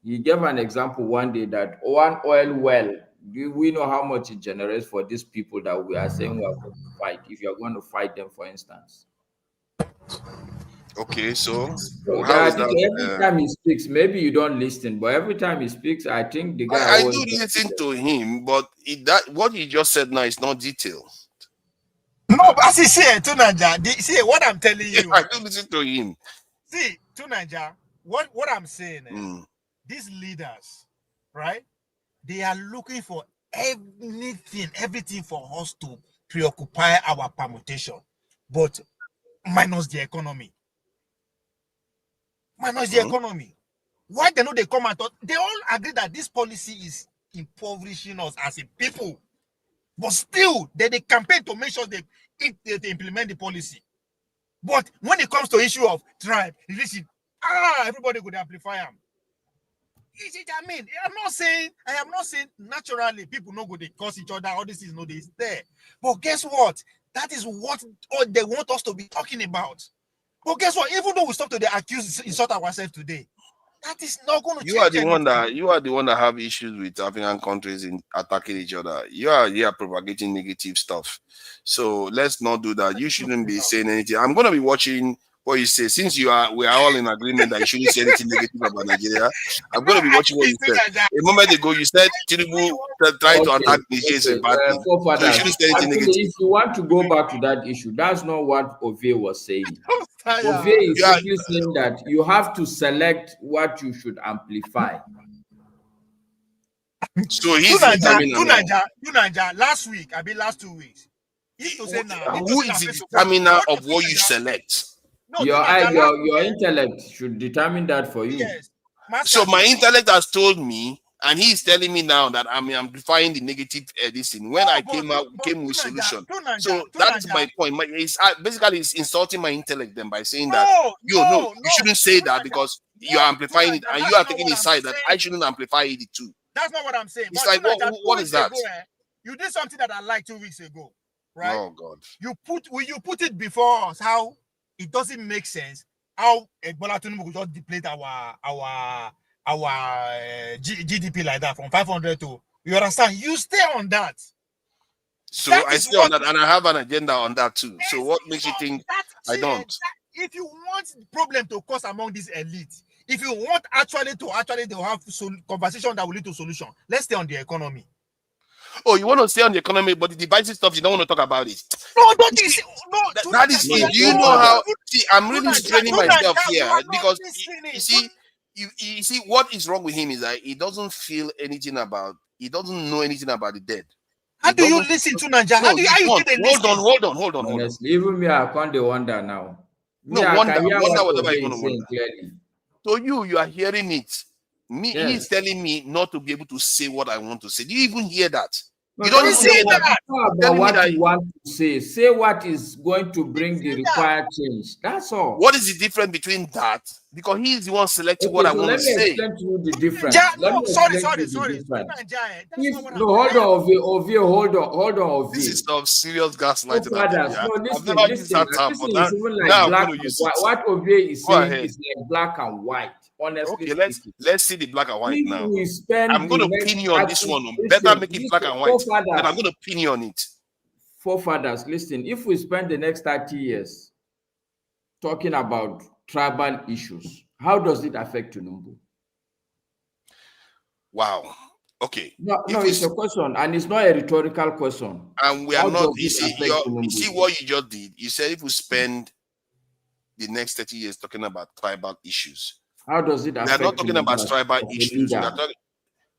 He gave an example one day that one oil well. Do we know how much it generates for these people that we are saying we are going to fight? If you are going to fight them, for instance. Okay, so how is that? Every time he speaks, maybe you don't listen, but every time he speaks, I think the guy. I do listen to him, but what he just said now is not detailed. No, but see, Tunanja, see what I'm telling you. I do listen to him. See, Tunanja, what I'm saying is these leaders, right? They are looking for everything for us to preoccupy our permutation, but minus the economy. Minus the economy. Why they know they come and talk? They all agree that this policy is impoverishing us as a people. But still, they campaign to make sure they implement the policy. But when it comes to issue of tribe, religion, everybody could amplify them. I mean, I am not saying naturally people know they curse each other, all this is no they there. But guess what? That is what they want us to be talking about. But guess what? Even though we stop to the accuse insult ourselves today, that is not going to change. You are the one that have issues with African countries in attacking each other. You are here propagating negative stuff. So let's not do that. You shouldn't be saying anything. I'm going to be watching what you say. Since we are all in agreement that you shouldn't say anything negative about Nigeria, I'm going to be watching what you said. A moment ago, you said Tinubu trying to attack Nigeria is a bad thing. So you shouldn't say anything negative. If you want to go back to that issue, that's not what Ovie was saying. Ovie is simply saying that you have to select what you should amplify. So he's Tunanja, last 2 weeks. Who is the determiner of what you select? No, your intellect should determine that for you. Yes. So my intellect has told me, and he's telling me now that I'm amplifying the negative editing when I came with solution. So that's my point. Basically, it's insulting my intellect then by saying that you shouldn't say that because you're amplifying it, and you are taking a side that I shouldn't amplify it too. That's not what I'm saying. It's like what is that? You did something that I liked 2 weeks ago, right? Oh God! You put it before us how it doesn't make sense how Bola Tinubu could just deplete our GDP like that from 500 to, you understand? You stay on that. So I stay on that, and I have an agenda on that too. So what makes you think I don't? If you want the problem to cause among these elites, if you want actually to have conversation that will lead to solution, let's stay on the economy. Oh, you want to stay on the economy, but the divisive stuff, you don't want to talk about it. No, don't you see? No, That is it. Do you know how? See, I'm really straining myself here because you see what is wrong with him is that he doesn't feel anything about. He doesn't know anything about the dead. How do you listen to Nigeria? How do you Hold on. Honestly, even me, I can't wonder now. No, wonder whatever you want to wonder. Clearly. So you are hearing it. Me, he's telling me not to be able to say what I want to say. Do you even hear that? No, you don't say that. About what you want to say. Say what is going to bring the required change. That's all. What is the difference between that? Because he's the one selecting what I want to say. Let me explain to you the difference. Sorry. No, hold on, Ovie, hold on, Ovie. This is some serious gaslighting. Listen, it's even like black and white. What Ovie is saying is like black and white. Honestly, okay, let's see the black and white now. I'm going to pin you on this one. Better make it black and white. And I'm going to pin you on it. Forefathers, listen, if we spend the next 30 years talking about tribal issues, how does it affect Tinubu? Wow. Okay. No, it's a question, and it's not a rhetorical question. And we are not. You see what you just did? You said if we spend the next 30 years talking about tribal issues, how does it affect? We are not talking about tribal issues.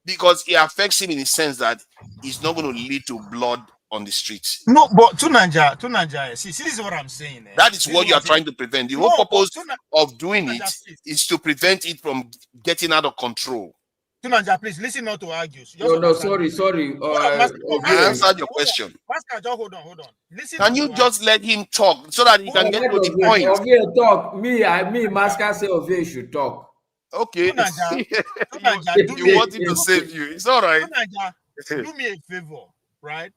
Because it affects him in the sense that it's not going to lead to blood on the streets. No, but to Nigeria, see, this is what I'm saying. That is what you are trying to prevent. The whole purpose of doing it is to prevent it from getting out of control. Tunanja, please listen not to argue. No, sorry. I answered your question. Hold on. Listen. Can you just let him talk so that he can get to the point? Ovie talk. Me, Maska say Ovie should talk. Okay. Tunanja, you want him to save you. It's all right. Tunanja, do me a favor, right?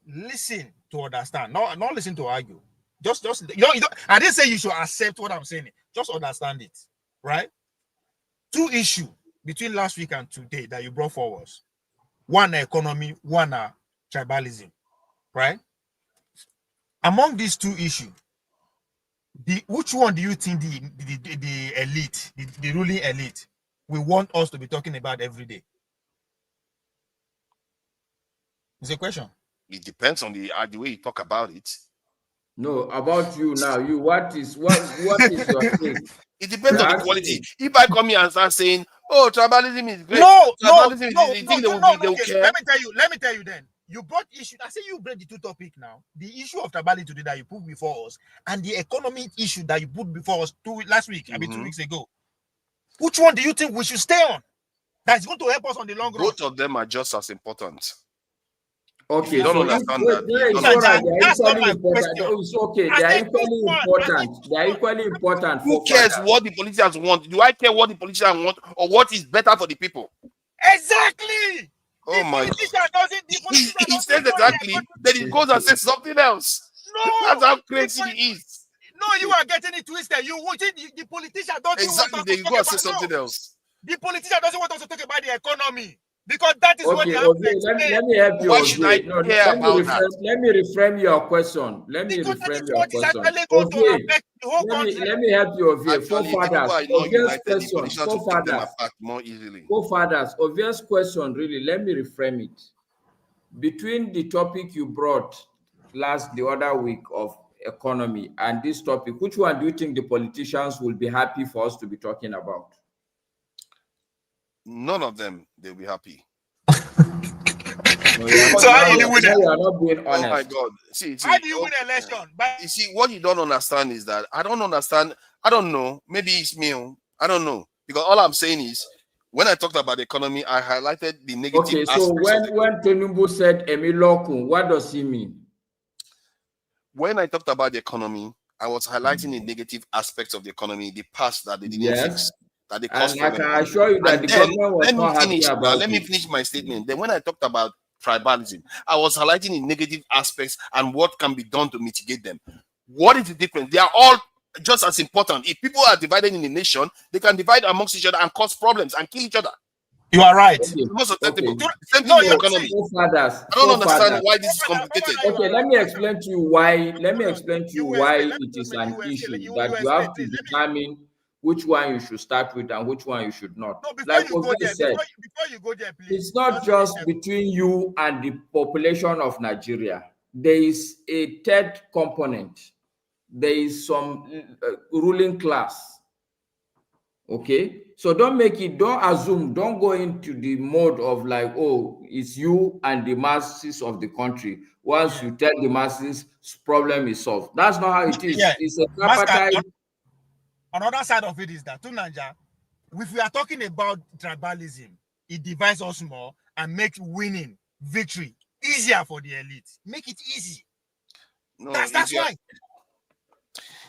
Listen to understand. Not listen to argue. Just I didn't say you should accept what I'm saying. Just understand it, right? Two issues between last week and today that you brought forward. One economy, one tribalism, right? Among these two issues, which one do you think the elite, the ruling elite, we want us to be talking about every day? It's a question. It depends on the way you talk about it. No, about you now. You what is your thing? It depends on the quality. If I come here and start saying, "Oh, tribalism is great," no. Let me tell you. Then you brought issue. I say you brought the two topics now. The issue of tribalism today that you put before us, and the economic issue that you put before us 2 weeks ago. Which one do you think we should stay on? That's going to help us on the long run. Both of them are just as important. Okay, you don't understand that. That's not my question. It's okay. They are equally important. They are equally important. Who cares what the politicians want? Do I care what the politicians want or what is better for the people? Exactly. Oh my God. He says exactly. Then he goes and says something else. No, that's how crazy he is. No, you are getting it twisted. You the politician don't exactly. Then you go and say something else. The politician doesn't want us to talk about the economy. Because that is what you have let me help you. Why should I care about that? Let me reframe your question. Let me reframe your question. Let me help you, Ovie. Forefathers, obvious question, really. Let me reframe it. Between the topic you brought the other week of economy and this topic, which one do you think the politicians will be happy for us to be talking about? None of them, they'll be happy. So how do you win it? You are not being honest. Oh my God. See, how do you win an election? You see, what you don't understand is that I don't understand. I don't know. Maybe it's me. I don't know. Because all I'm saying is, when I talked about the economy, I highlighted the negative aspects. Okay, so when Tinubu said Emilokun, what does he mean? When I talked about the economy, I was highlighting the negative aspects of the economy, the past that they didn't fix. That they caused and I can assure you that the government was not happy about it. Let me finish my statement. Then when I talked about tribalism, I was highlighting the negative aspects and what can be done to mitigate them. What is the difference? They are all just as important. If people are divided in the nation, they can divide amongst each other and cause problems and kill each other. You are right. Okay. Same thing in the economy. I don't understand why this is complicated. Okay, let me explain to you why. Let me explain to you why it is an issue that you have to determine which one you should start with and which one you should not. No, before Like you go there, said, before you go there, please. it's not just between you and the population of Nigeria. There is a third component. There is some ruling class. Okay, so don't assume, don't go into the mode of like, oh, it's you and the masses of the country. Once you tell the masses, problem is solved. That's not how it is. Yeah. It's a tripartite. Another side of it is that, Tunanja, if we are talking about tribalism, it divides us more and makes winning, victory, easier for the elite. Make it easy. No, that's why.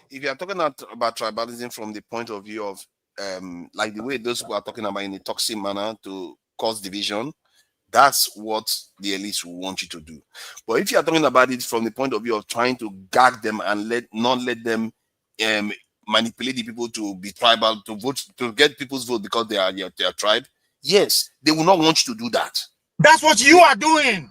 If you are talking about tribalism from the point of view of like the way those people are talking about in a toxic manner to cause division, that's what the elites will want you to do. But if you are talking about it from the point of view of trying to gag them and not let them manipulate the people to be tribal, to vote, to get people's vote because they are their tribe, yes, they will not want you to do that. That's what you are doing.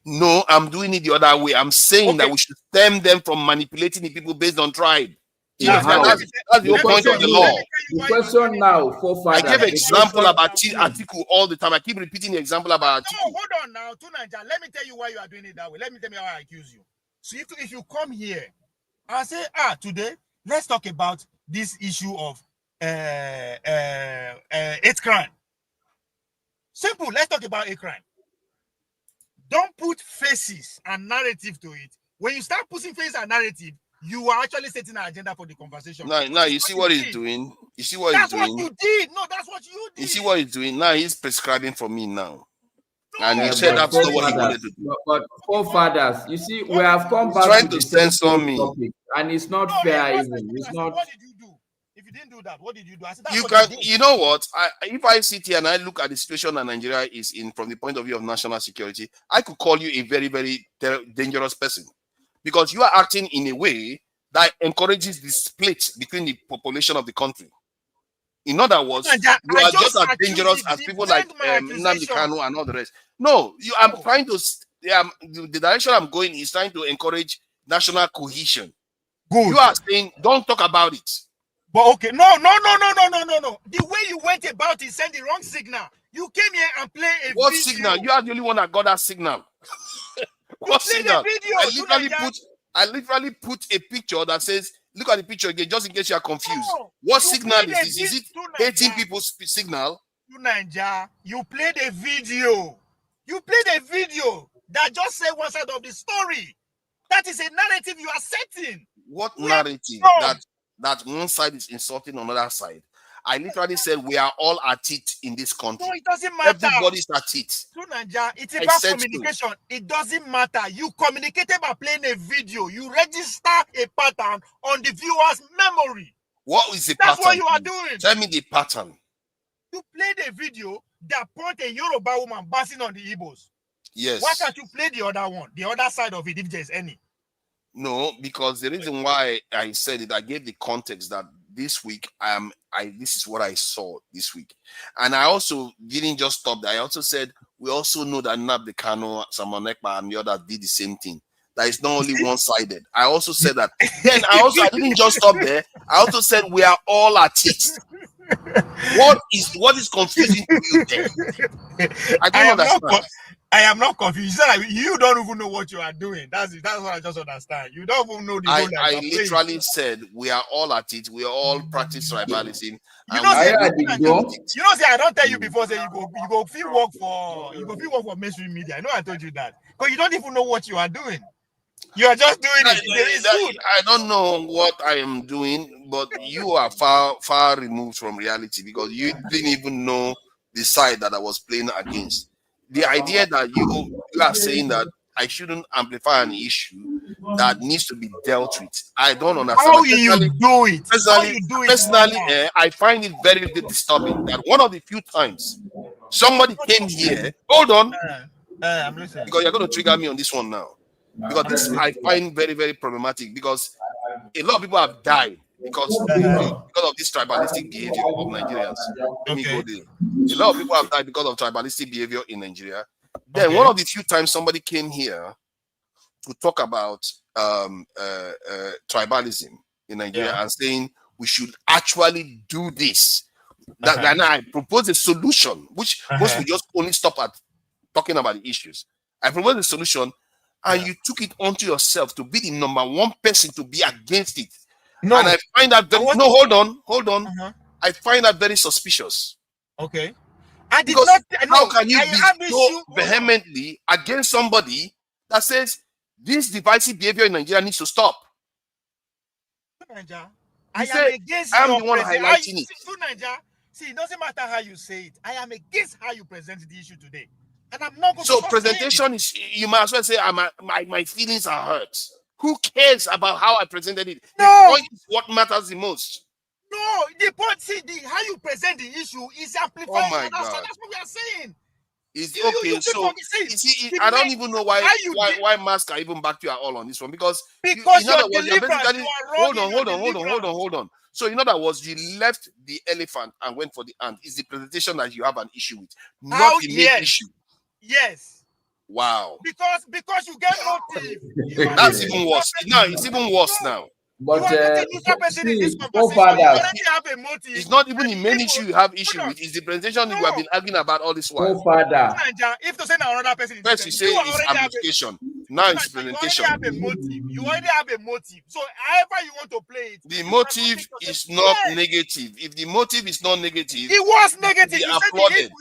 No, I'm doing it the other way. I'm saying that we should stem them from manipulating the people based on tribe. That's the whole point of the law. The question now, forefathers. I give example about article all the time. I keep repeating the example about article. No, hold on now, Tunanja. Let me tell you why you are doing it that way. Let me tell you how I accuse you. So if you come here and say, today, let's talk about this issue of hate crime. Simple, let's talk about hate crime. Don't put faces and narrative to it. When you start putting faces and narrative, you are actually setting an agenda for the conversation. Now you see what he's doing. You see what he's doing. That's what you did. No, that's what you did. You see what he's doing. Now he's prescribing for me now. And he said that's not what he wanted to do. But forefathers, you see, we have come back trying to to censor me. Topic, and it's not fair even. It's not. What did you do? If you didn't do that, what did you do? I said, that's You what can, you did. you know what? If I sit here and I look at the situation that Nigeria is in from the point of view of national security, I could call you a very, very dangerous person because you are acting in a way that encourages the split between the population of the country. In other words, you are just as dangerous as people like Nnamdi Kanu and all the rest. No, I'm trying to. The direction I'm going is trying to encourage national cohesion. Good. You are saying don't talk about it. But okay, no. The way you went about it sent the wrong signal. You came here and played a What video. signal? You are the only one that got that signal. What signal? I literally put a picture that says, look at the picture again, just in case you are confused. What signal is this? Is it hating people's signal? You played a video. You played a video that just said one side of the story. That is a narrative you are setting. What narrative? That one side is insulting another side. I literally said we are all at it in this country. No, it doesn't matter. Everybody's at it. It's about communication. It doesn't matter. You communicated by playing a video. You register a pattern on the viewer's memory. What is the pattern? That's what you are doing. Tell me the pattern. You played a video that pointed a Yoruba woman bouncing on the Igbos. Yes. Why can't you play the other one, the other side of it, if there's any? No, because the reason why I said it, I gave the context that this week this is what I saw this week. And I also didn't just stop there. I also said we also know that Nnamdi Kanu, Samuel Ekpa, and the others did the same thing. That is not only one-sided. I also said that. Then I didn't just stop there. I also said we are all at it. What is confusing to you there? I don't understand. I am not confused. You don't even know what you are doing. That's what I just understand. You don't even know the role that I literally said we are all at it. We are all practice tribalism. I don't tell you before. Say you go feel work for mainstream media. I know I told you that, but you don't even know what you are doing. You are just doing it. I don't know what I am doing, but you are far removed from reality because you didn't even know the side that I was playing against. The idea that you are saying that I shouldn't amplify an issue that needs to be dealt with, I don't understand. How you do it? Personally, I find it very disturbing that one of the few times somebody came here. Hold on, I'm listening. Because you're going to trigger me on this one now. Because this I find very, very problematic because a lot of people have died because of this tribalistic behavior of Nigerians. Let me go there. A lot of people have died because of tribalistic behavior in Nigeria. Then one of the few times somebody came here to talk about tribalism in Nigeria and saying we should actually do this. Then I propose a solution, which most will just only stop at talking about the issues. I propose a solution, and you took it onto yourself to be the number one person to be against it. No, and I find that very, no, hold on. I find that very suspicious. Okay. I did Because not. how can you be so vehemently against somebody that says this divisive behavior in Nigeria needs to stop? I am against I'm your the one highlighting it. See, it doesn't matter how you say it. I am against how you present the issue today, and I'm not going so to. Presentation is. You might as well say, my feelings are hurt. Who cares about how I presented it? No. The point is what matters the most. No, the point. See, how you present the issue is amplifying. Oh my that's God. what we are saying. Is okay. So you see, I don't even know why Masker even backed you at all on this one, because in other words, you're basically hold on. So in other words, you left the elephant and went for the ant. Is the presentation that you have an issue with, not the main issue? Yes. Wow. Because you get motive. That's even worse. No, it's even worse now. But It's not even the main issue you have issue with. It's the presentation that you have been arguing about all this while. If to say another person, first you say it's amplification, now it's presentation. You already have a motive. So however you want to play it, the motive is not negative. If the motive is not negative, it was negative. You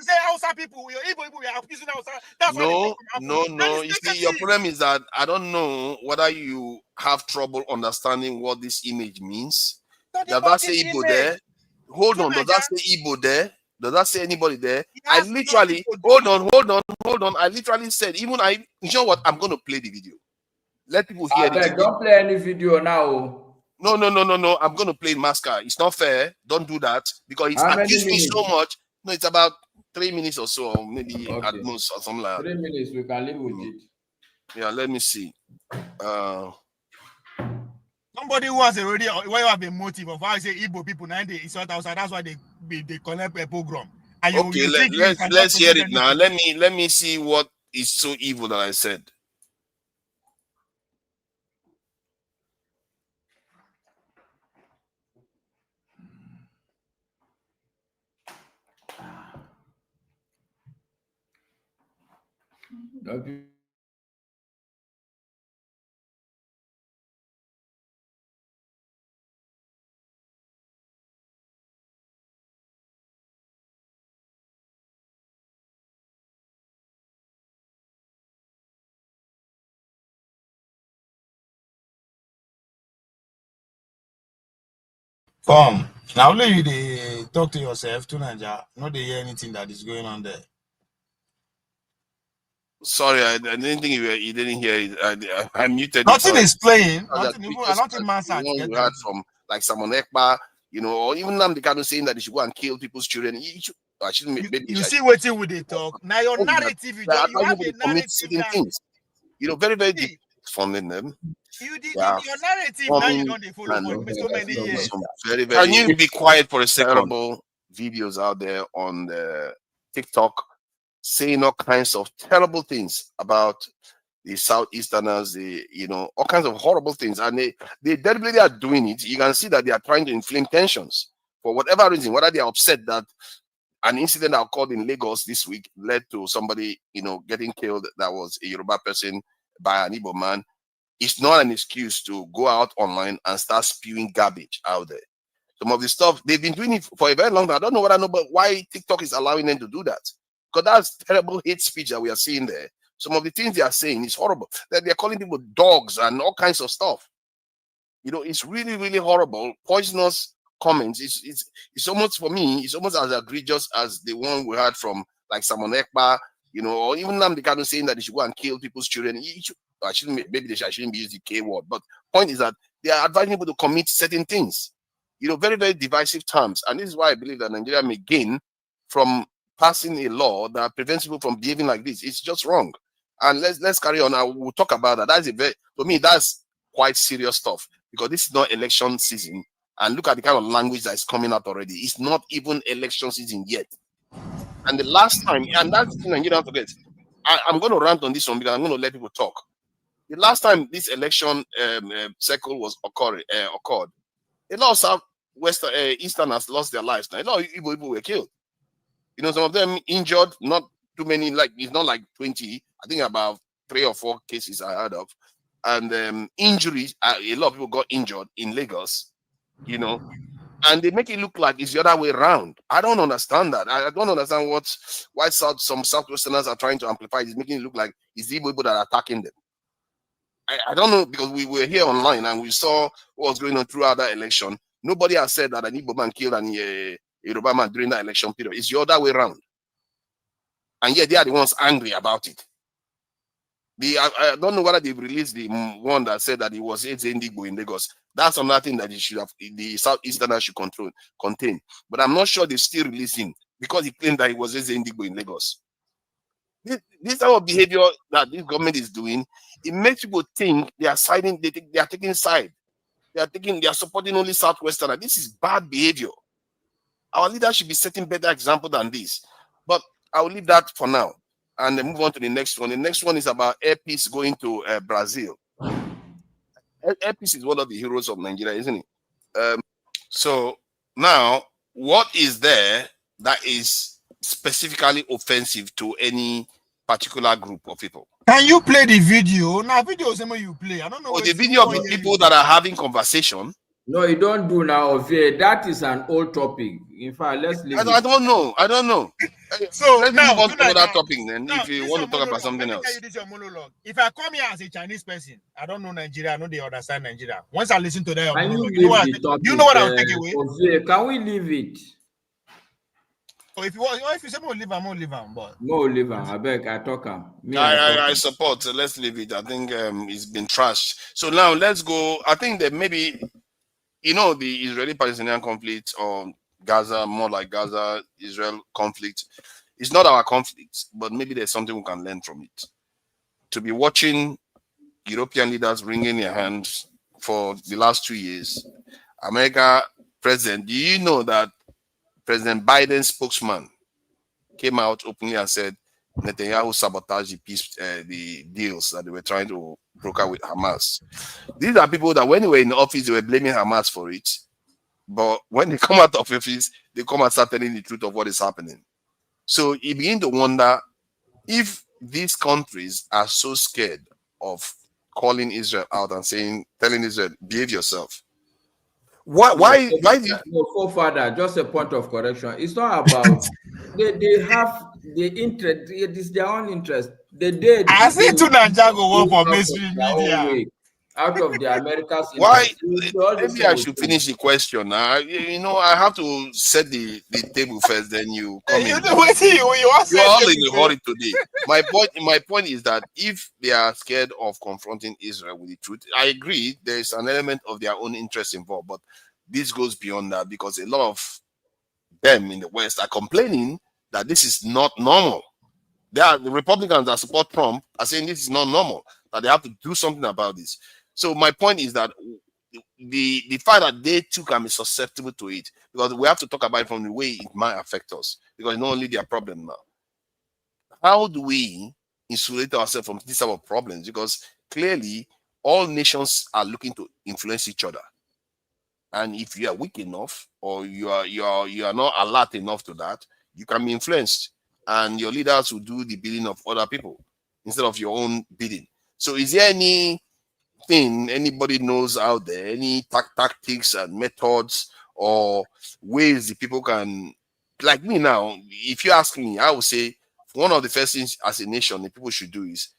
say Hausa people, Igbo people, we are accusing Hausa. That's no. You see, your problem is that I don't know whether you have trouble understanding what this image means. Does that say Igbo there? Hold on. Does that say Igbo there? Does that say anybody there? I literally hold on. I literally said, you know what? I'm going to play the video. Let people hear it. Don't play any video now. No. I'm going to play Masker. It's not fair. Don't do that because it's accused me so much. No, it's about 3 minutes or so, or maybe at most, or something like that. 3 minutes, we can live with it. Yeah, let me see. Somebody who has already, where you have a motive of how I say Igbo people, that's why they connect a program. Okay, let's hear it now. Let me see what is so evil that I said. Come. Now only you talk to yourself to Nigeria. Not they hear anything that is going on there. Sorry, I didn't think you didn't hear it. I muted. Nothing is playing. Nothing we heard from like Simon Ekpa, or even Namdekanu saying that they should go and kill people's children. You see what with they talk. Now your narrative, you have a narrative certain things. Very, very deep funding them. Your narrative now you don't follow for so many years. Very, very. Can you be quiet for a second? Terrible videos out there on the TikTok saying all kinds of terrible things about the Southeasterners, all kinds of horrible things, and they deliberately are doing it. You can see that they are trying to inflame tensions for whatever reason, whether they are upset that an incident that occurred in Lagos this week led to somebody, getting killed that was a Yoruba person by an Igbo man. It's not an excuse to go out online and start spewing garbage out there. Some of the stuff, they've been doing it for a very long time. I don't know but why TikTok is allowing them to do that. Because that's terrible hate speech that we are seeing there. Some of the things they are saying is horrible. That they're calling people dogs and all kinds of stuff. It's really, really horrible. Poisonous comments. It's almost, for me, it's almost as egregious as the one we heard from like Simon Ekpa, or even Namdekanu saying that they should go and kill people's children. I shouldn't be using the K word, but point is that they are advising people to commit certain things. Very, very divisive terms. And this is why I believe that Nigeria may gain from passing a law that prevents people from behaving like this. It's just wrong. And let's carry on. I will talk about that. For me, that's quite serious stuff, because this is not election season. And look at the kind of language that is coming out already. It's not even election season yet. And the last time, and that's the thing you don't forget, I'm going to rant on this one because I'm going to let people talk. The last time this election cycle was occurred, a lot of Easterners lost their lives. Now, a lot of Igbo people were killed. You know, some of them injured, not too many, like it's not like 20. I think about 3 or 4 cases I heard of. And injuries, a lot of people got injured in Lagos, you know, and they make it look like it's the other way around. I don't understand that. I don't understand why some Southwesterners are trying to amplify it. It's making it look like it's the Igbo people that are attacking them. I don't know, because we were here online and we saw what was going on throughout that election. Nobody has said that an Igbo man killed an Yoruba man during that election period. It's the other way around. And yet they are the ones angry about it. I don't know whether they've released the one that said that it was Igbo in Lagos. That's another thing that the Southeasterners should contain. But I'm not sure they still released him because he claimed that it was Igbo in Lagos. This type of behavior that this government is doing, it makes people think they are siding, they are taking side. They are supporting only Southwesterners. This is bad behavior. Our leaders should be setting better example than this. But I will leave that for now and then move on to the next one. The next one is about Air Peace going to Brazil. Air Peace is one of the heroes of Nigeria, isn't it? So now, what is there that is specifically offensive to any particular group of people? Can you play the video? Now, video is something you play. I don't know. Oh, the video of the people that are having conversation. No, you don't do now, Ovie. That is an old topic. In fact, let's leave I don't know. So let's now, move on to another topic then. If you want to talk about something else. This is your monologue. If I come here as a Chinese person, I don't know Nigeria. I know they understand Nigeria. Once I listen to that, you know what I'll take away. Ovie, can we leave it? So if you say more leave, I'm more leave, but more leave. I beg, I talk. I support. Let's leave it. I think it's been trashed. So now let's go. I think that maybe, you know, the Israeli-Palestinian conflict, or Gaza, more like Gaza-Israel conflict, it's not our conflict, but maybe there's something we can learn from it. To be watching European leaders wringing their hands for the last 2 years, America president, do you know that President Biden's spokesman came out openly and said Netanyahu sabotaged the peace, the deals that they were trying to broker with Hamas? These are people that when they were in the office, they were blaming Hamas for it. But when they come out of office, they come and start telling the truth of what is happening. So you begin to wonder if these countries are so scared of calling Israel out and telling Israel, behave yourself. Why no, Father, just a point of correction. It's not about they have the interest, it is their own interest. I see to Nigeria go work for mainstream media. Out of the Americas. Why? Maybe I should finish the question. You know, I have to set the table first. Then you come in. You're all in a hurry today. My point is that if they are scared of confronting Israel with the truth, I agree. There is an element of their own interest involved, but this goes beyond that, because a lot of them in the West are complaining that this is not normal. The Republicans that support Trump are saying this is not normal, that they have to do something about this. So my point is that the fact that they too can be susceptible to it, because we have to talk about it from the way it might affect us, because it's not only their problem now. How do we insulate ourselves from this type of problems? Because clearly all nations are looking to influence each other. And if you are weak enough, or you are not alert enough to that, you can be influenced, and your leaders will do the bidding of other people instead of your own bidding. So is there anything anybody knows out there, any tactics and methods or ways the people can, like me now, if you ask me, I would say one of the first things as a nation the people should do is,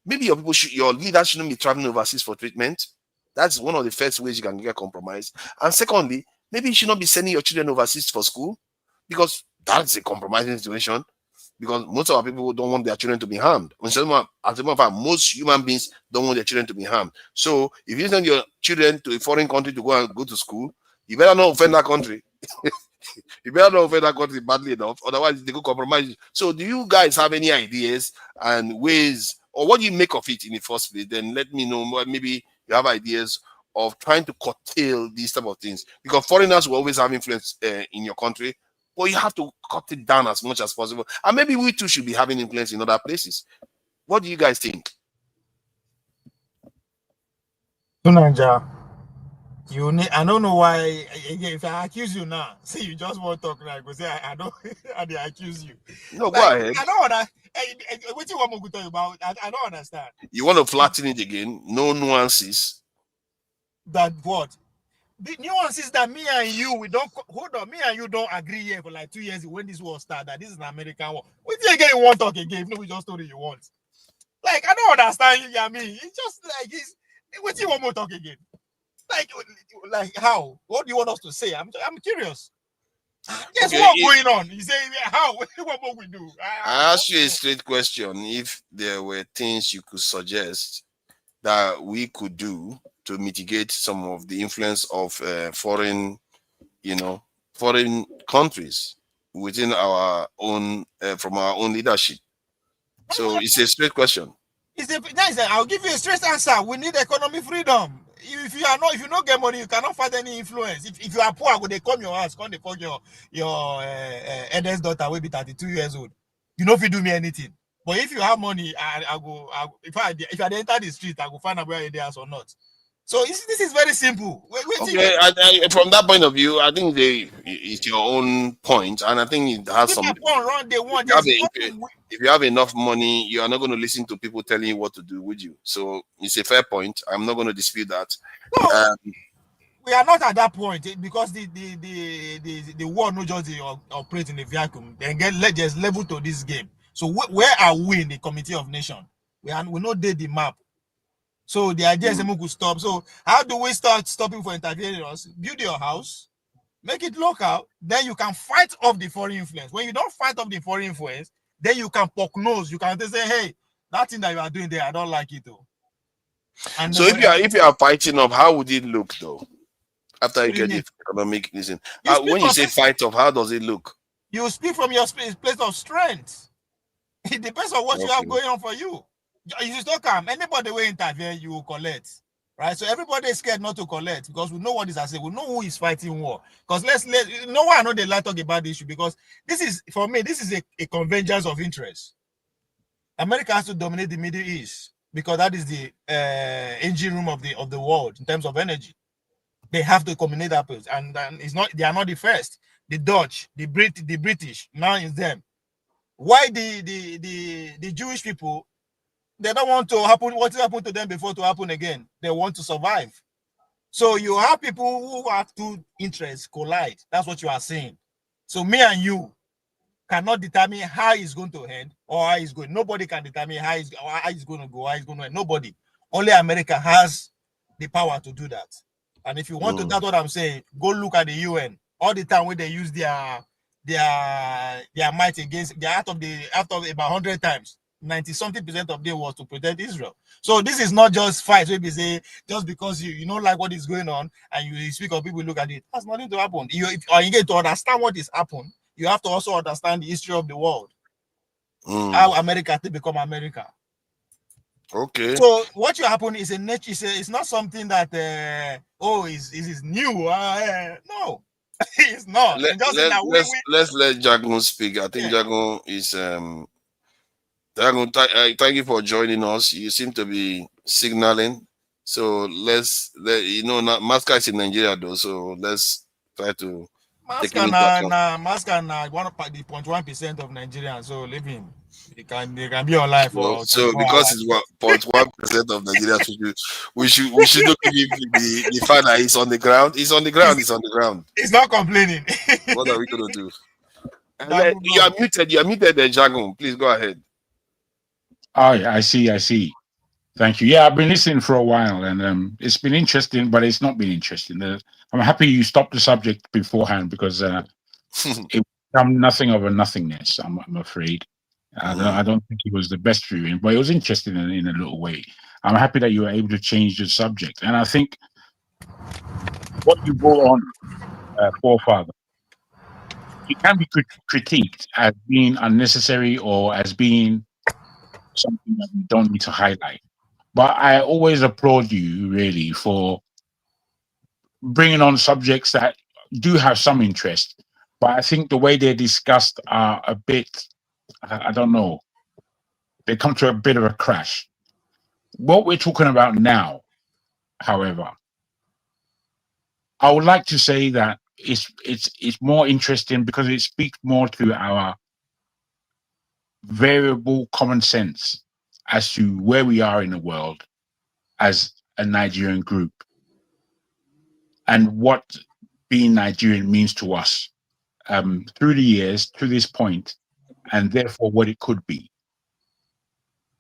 maybe your leaders shouldn't be traveling overseas for treatment. That's one of the first ways you can get compromised. And secondly, maybe you should not be sending your children overseas for school, because that's a compromising situation. Because most of our people don't want their children to be harmed. As a matter of fact, most human beings don't want their children to be harmed. So if you send your children to a foreign country to go to school, you better not offend that country. You better not offend that country badly enough, otherwise they could compromise you. So do you guys have any ideas and ways, or what do you make of it in the first place? Then let me know. Maybe you have ideas of trying to curtail these type of things, because foreigners will always have influence in your country. But you have to cut it down as much as possible. And maybe we too should be having influence in other places. What do you guys think? Tunanja. You need, I don't know why. Again, if I accuse you now, say you just want to talk, like, go say I don't, and they accuse you. No, Like, go ahead. I don't wanna. What you want me to talk about? I don't understand. You want to flatten it again? No nuances. That what? The nuance is that me and you, we don't hold on. Me and you don't agree here for like 2 years when this war started. That this is an American war. What you again? You want to talk again? No, we just told you want. Like, I don't understand you. I mean, it's just like it's. What you want more talk again? Like how? What do you want us to say? I'm curious. Yes, Okay, what's going on? You say how? What more we do? I asked you a straight question. If there were things you could suggest that we could do to mitigate some of the influence of foreign countries within our own, from our own leadership. So it's a straight question. I'll give you a straight answer. We need economic freedom. If you don't get money, you cannot fight any influence. If you are poor, they come your house, come they fuck your eldest daughter will be 32 years old. You know if you do me anything. But if you have money, I go. If I enter the street, I go find out where they are or not. So this is very simple. Okay, from that point of view, I think it's your own point, and I think it has some. If you have enough money, you are not going to listen to people telling you what to do, would you? So it's a fair point. I'm not going to dispute that. No, we are not at that point because the world not just operate in a vacuum. Then just level to this game. So where are we in the Committee of Nations? We not did the map. So the idea is we could stop. So how do we start stopping for intervening us? Build your house, make it local, then you can fight off the foreign influence. When you don't fight off the foreign influence, then you can poke nose. You can say, hey, that thing that you are doing there, I don't like it though. And so if you are fighting off, how would it look though? After you get the economic reason. When you say fight off, how does it look? You speak from your place of strength. It depends on what you have going on for you. You still come. Anybody will intervene, you will collect. Right? So everybody is scared not to collect because we know what is at stake. We know who is fighting war. Because no one I know they like talk about the issue because this is, for me, this is a convergence of interest. America has to dominate the Middle East because that is the engine room of the world in terms of energy. They have to combine that place, and it's not. They are not the first. The Dutch, the British, now it's them. Why the Jewish people? They don't want to happen. What happened to them before to happen again? They want to survive. So you have people who have two interests collide. That's what you are saying. So me and you cannot determine how it's going to end or how it's going. Nobody can determine how it's going to go, how it's going to end. Nobody. Only America has the power to do that. And if you want to, that's what I'm saying. Go look at the UN. All the time when they use their might against, they're out of about 100 times. 90-something% of them was to protect Israel. So this is not just fight. Maybe say just because you don't like what is going on and you speak of people look at it. That's nothing to happen. You get to understand what is happening. You have to also understand the history of the world. How America to become America. Okay. So what you happen is a nature. It's not something that is new. No, it's not. Let's let Jagun speak. I think Jagun is Jagun, thank you for joining us. You seem to be signaling. So Masca is in Nigeria though. So let's try to take him into account. Masca one of the 0.1% of Nigerians. So leave him. They can be alive for. So because it's 0.1% of Nigerians, we should look at the fact that he's on the ground. He's on the ground. He's not complaining. What are we gonna do? You are muted. You are muted, Jagun. Please go ahead. Oh, I see. Thank you. Yeah, I've been listening for a while, and it's been interesting, but it's not been interesting. I'm happy you stopped the subject beforehand because it became nothing of a nothingness. I'm afraid. I don't think it was the best viewing, but it was interesting in a little way. I'm happy that you were able to change the subject, and I think what you brought on, forefather, it can be critiqued as being unnecessary or as being something that we don't need to highlight. But I always applaud you really for bringing on subjects that do have some interest. But I think the way they're discussed are a bit, I don't know, they come to a bit of a crash. What we're talking about now, however, I would like to say that it's more interesting because it speaks more to our variable common sense as to where we are in the world as a Nigerian group and what being Nigerian means to us through the years to this point, and therefore what it could be.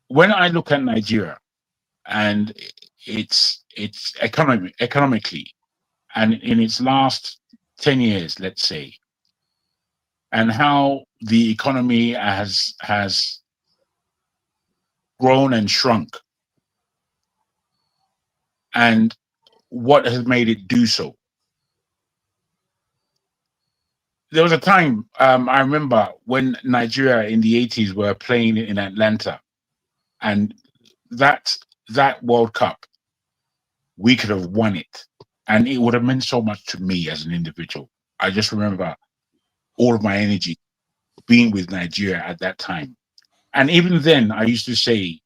When I look at Nigeria and it's economically, and in its last 10 years, let's say, and how the economy has grown and shrunk, and what has made it do so. There was a time, I remember when Nigeria in the 80s were playing in Atlanta, and that World Cup, we could have won it, and it would have meant so much to me as an individual. I just remember all of my energy being with Nigeria at that time. And even then, I used to say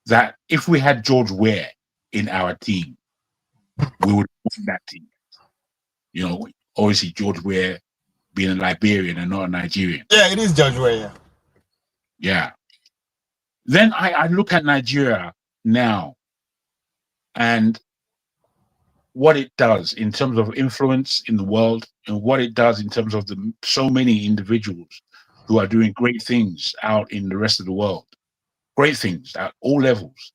that if we had George Weah in our team, we would win that team. You know, obviously George Weah being a Liberian and not a Nigerian. Yeah, it is George Weah. Yeah. Then I look at Nigeria now and what it does in terms of influence in the world and what it does in terms of the so many individuals who are doing great things out in the rest of the world. Great things at all levels.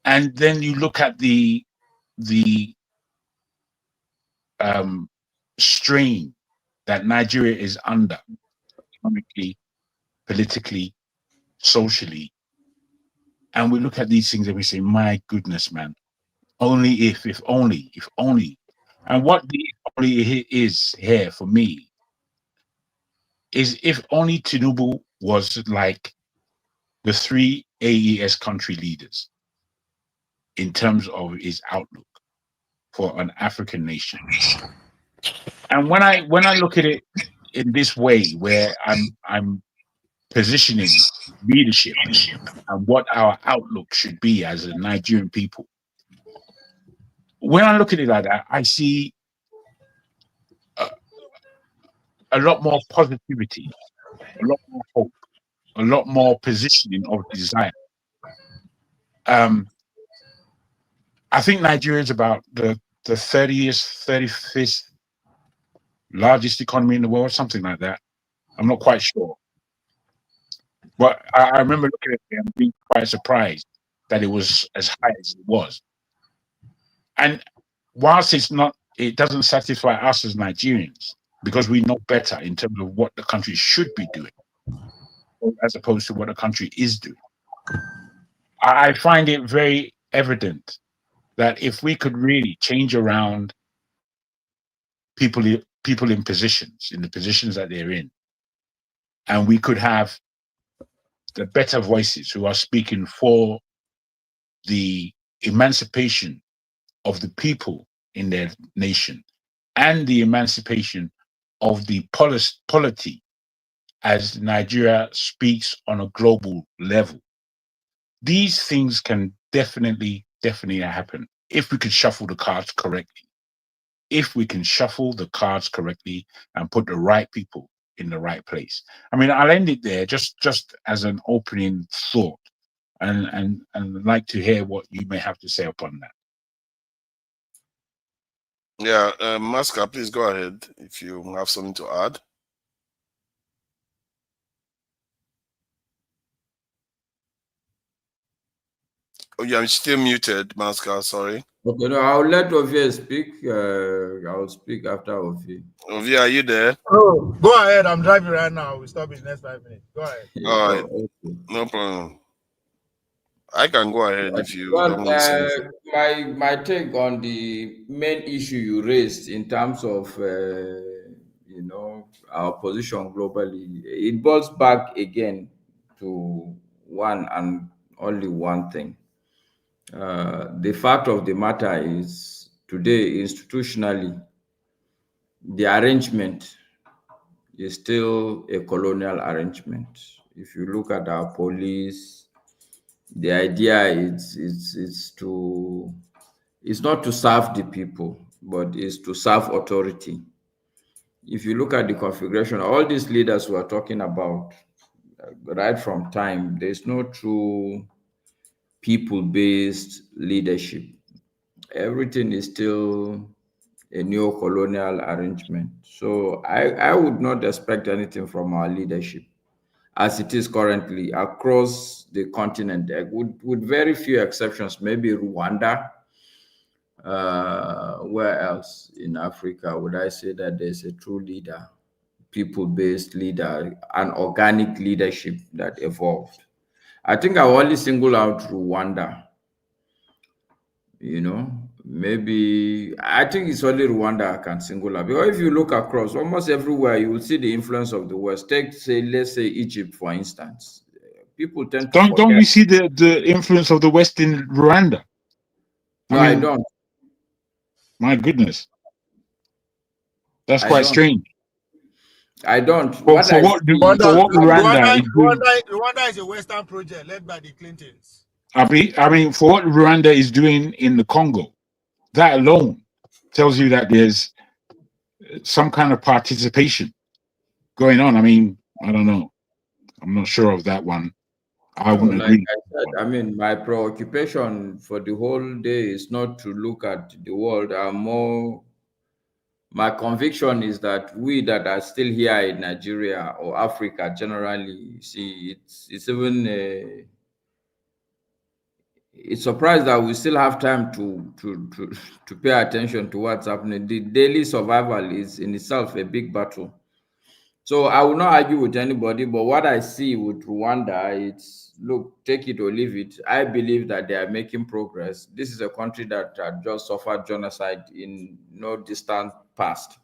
And then you look at the strain that Nigeria is under economically, politically, socially. And we look at these things and we say, my goodness, man, only if only. And what the only is here for me is if only Tinubu was like the 3 AES country leaders in terms of his outlook for an African nation. And when I look at it in this way, where I'm positioning leadership and what our outlook should be as a Nigerian people, when I look at it like that, I see a lot more positivity, a lot more hope, a lot more positioning of desire. I think Nigeria is about the 35th largest economy in the world, something like that. I'm not quite sure. But I remember looking at it and being quite surprised that it was as high as it was. And whilst it doesn't satisfy us as Nigerians, because we know better in terms of what the country should be doing, as opposed to what the country is doing. I find it very evident that if we could really change around people in positions, in the positions that they're in, and we could have the better voices who are speaking for the emancipation of the people in their nation and the emancipation of the polity as Nigeria speaks on a global level. These things can definitely happen if we could shuffle the cards correctly. If we can shuffle the cards correctly and put the right people in the right place. I mean, I'll end it there just as an opening thought, and like to hear what you may have to say upon that. Yeah, Masca, please go ahead if you have something to add. Oh, yeah, I'm still muted, Masca, sorry. Okay, no, I'll let Ovie speak. I'll speak after Ovie. Ovie, are you there? Oh, go ahead. I'm driving right now. We'll stop in the next 5 minutes. Go ahead. All right, no problem. I can go ahead if you don't want to say anything. My take on the main issue you raised in terms of our position globally, it boils back again to one and only one thing. The fact of the matter is today institutionally the arrangement is still a colonial arrangement. If you look at our police, the idea is to is not to serve the people, but is to serve authority. If you look at the configuration, all these leaders we are talking about, right from time, there's no true people-based leadership. Everything is still a neo-colonial arrangement. So I would not expect anything from our leadership as it is currently across the continent, with very few exceptions, maybe Rwanda. Where else in Africa would I say that there's a true leader, people-based leader, an organic leadership that evolved? I think I only single out Rwanda. You know, maybe I think it's only Rwanda I can single out, because if you look across almost everywhere, you will see the influence of the West. Take, say, let's say Egypt, for instance. People tend to Don't you see the influence of the West in Rwanda? No, I don't. My goodness, that's I quite don't. strange. I don't. For what Rwanda is doing, Rwanda is a Western project led by the Clintons. I mean, for what Rwanda is doing in the Congo, that alone tells you that there's some kind of participation going on. I mean, I don't know. I'm not sure of that one. I wouldn't Like agree. I said, I mean, my preoccupation for the whole day is not to look at the world. My conviction is that we that are still here in Nigeria or Africa generally, see, it's surprised that we still have time to pay attention to what's happening. The daily survival is in itself a big battle. So I will not argue with anybody, but what I see with Rwanda, it's, look, take it or leave it. I believe that they are making progress. This is a country that had just suffered genocide in no distant past.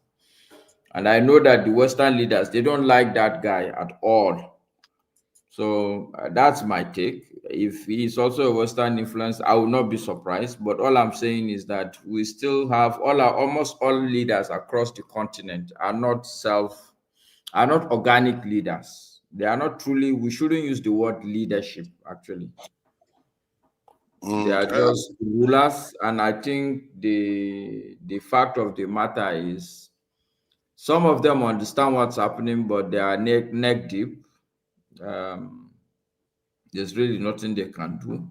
And I know that the Western leaders, they don't like that guy at all. So that's my take. If he's also a Western influence, I will not be surprised. But all I'm saying is that we still have almost all leaders across the continent are not organic leaders. They are not truly, we shouldn't use the word leadership, actually. They are just rulers. And I think the fact of the matter is some of them understand what's happening, but they are neck deep. There's really nothing they can do.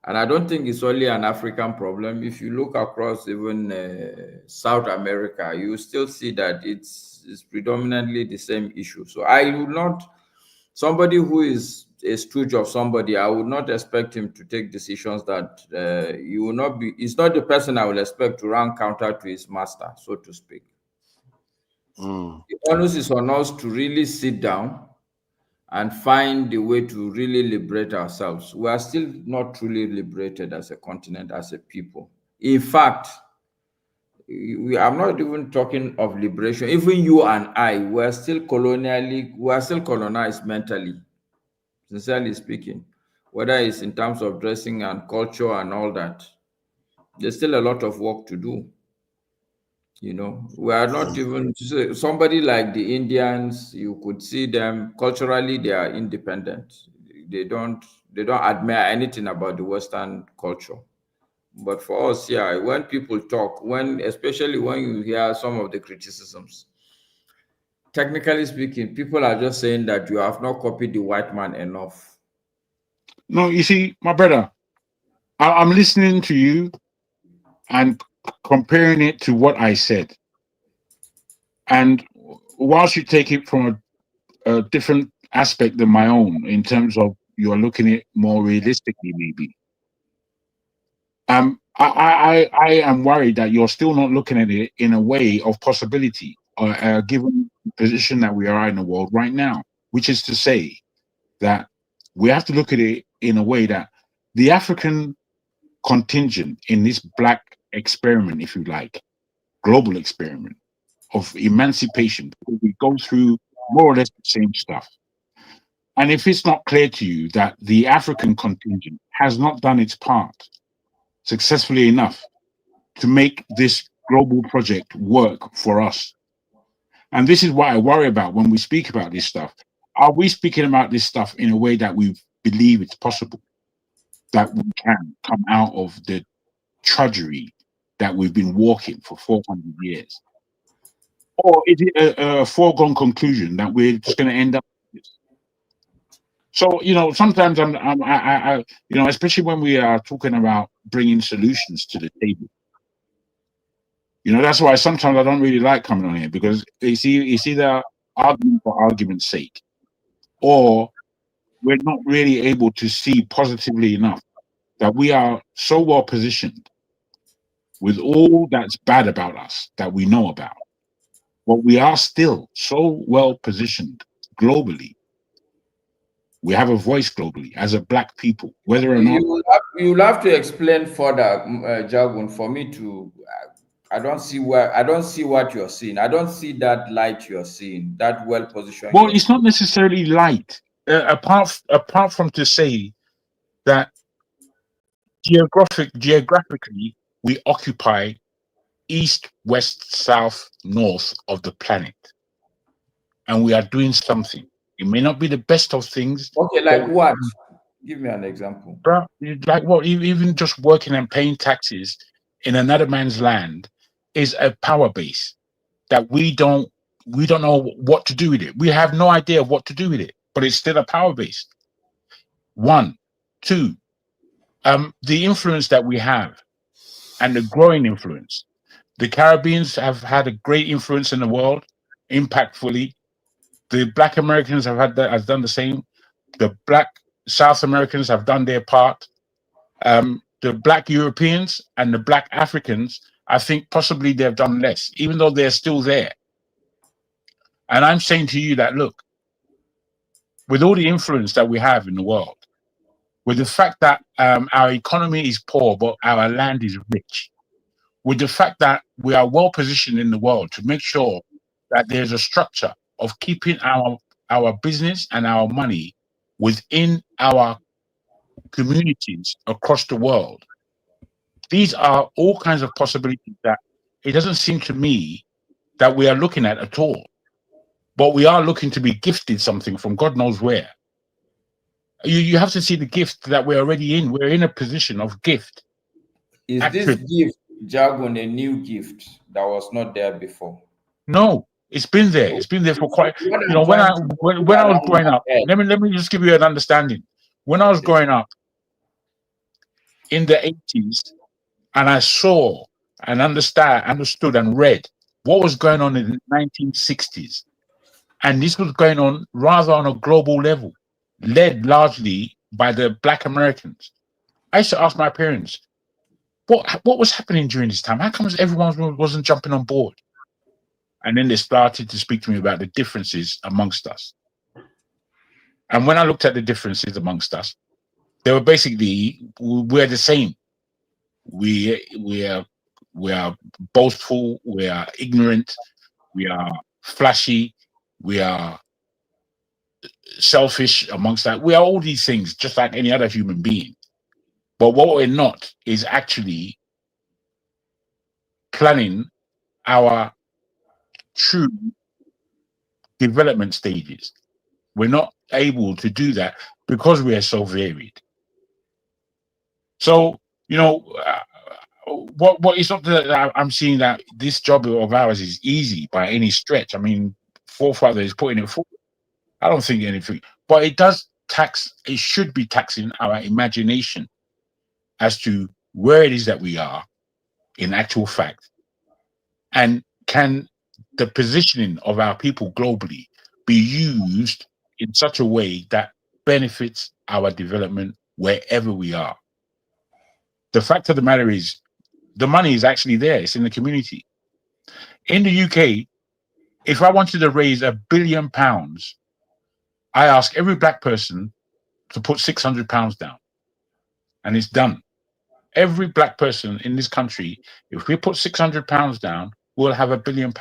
And I don't think it's only an African problem. If you look across even South America, you still see that it's predominantly the same issue. So I would not, somebody who is a stooge of somebody, I would not expect him to take decisions that you will not be, it's not the person I will expect to run counter to his master, so to speak. The onus is on us to really sit down and find the way to really liberate ourselves. We are still not truly liberated as a continent, as a people. In fact, I'm not even talking of liberation. Even you and I, we are still colonized mentally, sincerely speaking, whether it's in terms of dressing and culture and all that. There's still a lot of work to do. You know, we are not even somebody like the Indians. You could see them culturally; they are independent. They don't admire anything about the Western culture. But for us, yeah, when people talk, especially when you hear some of the criticisms, technically speaking, people are just saying that you have not copied the white man enough. No, you see, my brother, I'm listening to you and comparing it to what I said. And whilst you take it from a different aspect than my own, in terms of you're looking at it more realistically, maybe. I am worried that you're still not looking at it in a way of possibility, given the position that we are in the world right now, which is to say that we have to look at it in a way that the African contingent in this black experiment, if you like, global experiment of emancipation, we go through more or less the same stuff. And if it's not clear to you that the African contingent has not done its part successfully enough to make this global project work for us, and this is what I worry about when we speak about this stuff. Are we speaking about this stuff in a way that we believe it's possible, that we can come out of the tragedy that we've been walking for 400 years? Or is it a foregone conclusion that we're just going to end up with this? So, sometimes I especially when we are talking about bringing solutions to the table, that's why sometimes I don't really like coming on here, because it's either argument for argument's sake, or we're not really able to see positively enough that we are so well positioned with all that's bad about us that we know about. But we are still so well positioned globally. We have a voice globally as a black people, whether or not. You'll have to explain further, Jagun, for me to. I don't see what you're seeing. I don't see that light you're seeing, that well positioned. Well, it's not necessarily light. Apart from to say that geographically we occupy east, west, south, north of the planet, and we are doing something. It may not be the best of things. Okay, like what? Give me an example. Bro, like what? Even just working and paying taxes in another man's land is a power base that we don't know what to do with it. We have no idea what to do with it, but it's still a power base. 1, 2, the influence that we have and the growing influence. The Caribbeans have had a great influence in the world, impactfully. The Black Americans have done the same. The Black South Americans have done their part. The Black Europeans and the Black Africans, I think possibly they've done less, even though they're still there. And I'm saying to you that, look, with all the influence that we have in the world, with the fact that our economy is poor, but our land is rich, with the fact that we are well positioned in the world to make sure that there's a structure of keeping our business and our money within our communities across the world. These are all kinds of possibilities that it doesn't seem to me that we are looking at all. But we are looking to be gifted something from God knows where. You have to see the gift that we're already in. We're in a position of gift. Is this gift, Jagun, a new gift that was not there before? No, it's been there. It's been there for quite. When I was growing up, let me just give you an understanding. When I was growing up in the 80s, and I saw and understood and read what was going on in the 1960s, and this was going on rather on a global level, led largely by the Black Americans. I used to ask my parents, what was happening during this time? How come everyone wasn't jumping on board? And then they started to speak to me about the differences amongst us. And when I looked at the differences amongst us, they were basically, we're the same. We are boastful, we are ignorant, we are flashy, we are selfish amongst that. We are all these things, just like any other human being. But what we're not is actually planning our true development stages. We're not able to do that because we are so varied. So, what is not that I'm seeing that this job of ours is easy by any stretch. I mean, forefather is putting it forward. I don't think anything, but it should be taxing our imagination as to where it is that we are in actual fact. And can the positioning of our people globally be used in such a way that benefits our development wherever we are? The fact of the matter is, the money is actually there. It's in the community. In the UK, if I wanted to raise £1 billion, I ask every black person to put £600 down, and it's done. Every black person in this country, if we put £600 down, we'll have £1 billion.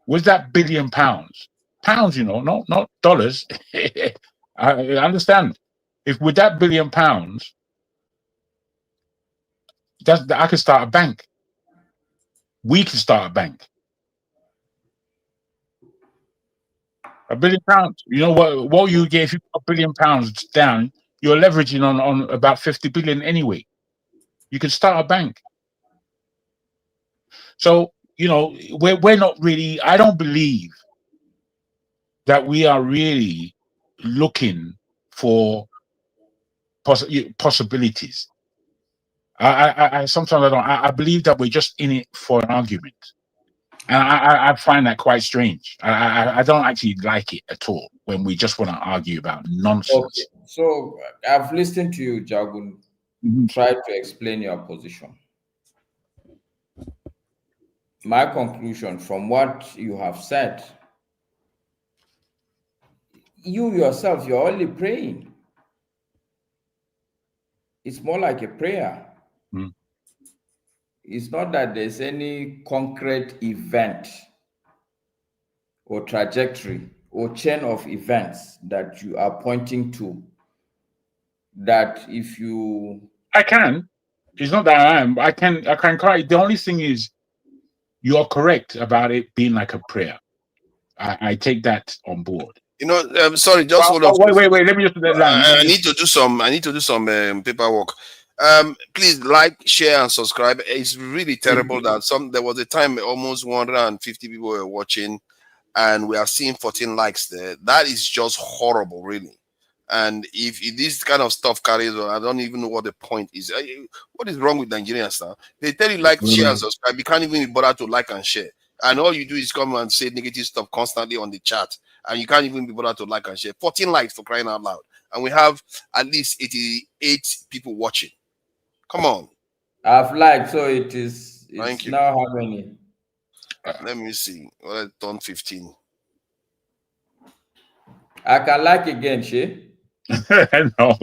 With that £1 billion, pounds, not dollars. I understand. If with that £1 billion, I could start a bank. We can start a bank. £1 billion. You know what you get if you put £1 billion down, you're leveraging on about 50 billion anyway. You can start a bank. So, you know, we're not really, I don't believe that we are really looking for possibilities. I sometimes I don't. I believe that we're just in it for an argument, and I find that quite strange. I don't actually like it at all when we just want to argue about nonsense. Okay. So I've listened to you, Jagun. Try to explain your position. My conclusion from what you have said, you yourself, you're only praying. It's more like a prayer. It's not that there's any concrete event or trajectory or chain of events that you are pointing to, that if you... I can. It's not that I am. I can cry. The only thing is, you are correct about it being like a prayer. I take that on board. You know, sorry, just hold on. Wait. Let me just I need to do some paperwork. Please like, share, and subscribe. It's really terrible that there was a time almost 150 people were watching, and we are seeing 14 likes there. That is just horrible, really. And if this kind of stuff carries on, I don't even know what the point is. What is wrong with Nigerians now? They tell you like, share, and subscribe. You can't even be bothered to like and share. And all you do is come and say negative stuff constantly on the chat. And you can't even be bothered to like and share. 14 likes, for crying out loud. And we have at least 88 people watching. Come on. I've liked, so it's Thank you. Now how many? Let me see. Well, I done 15. I can like again, Shay. No.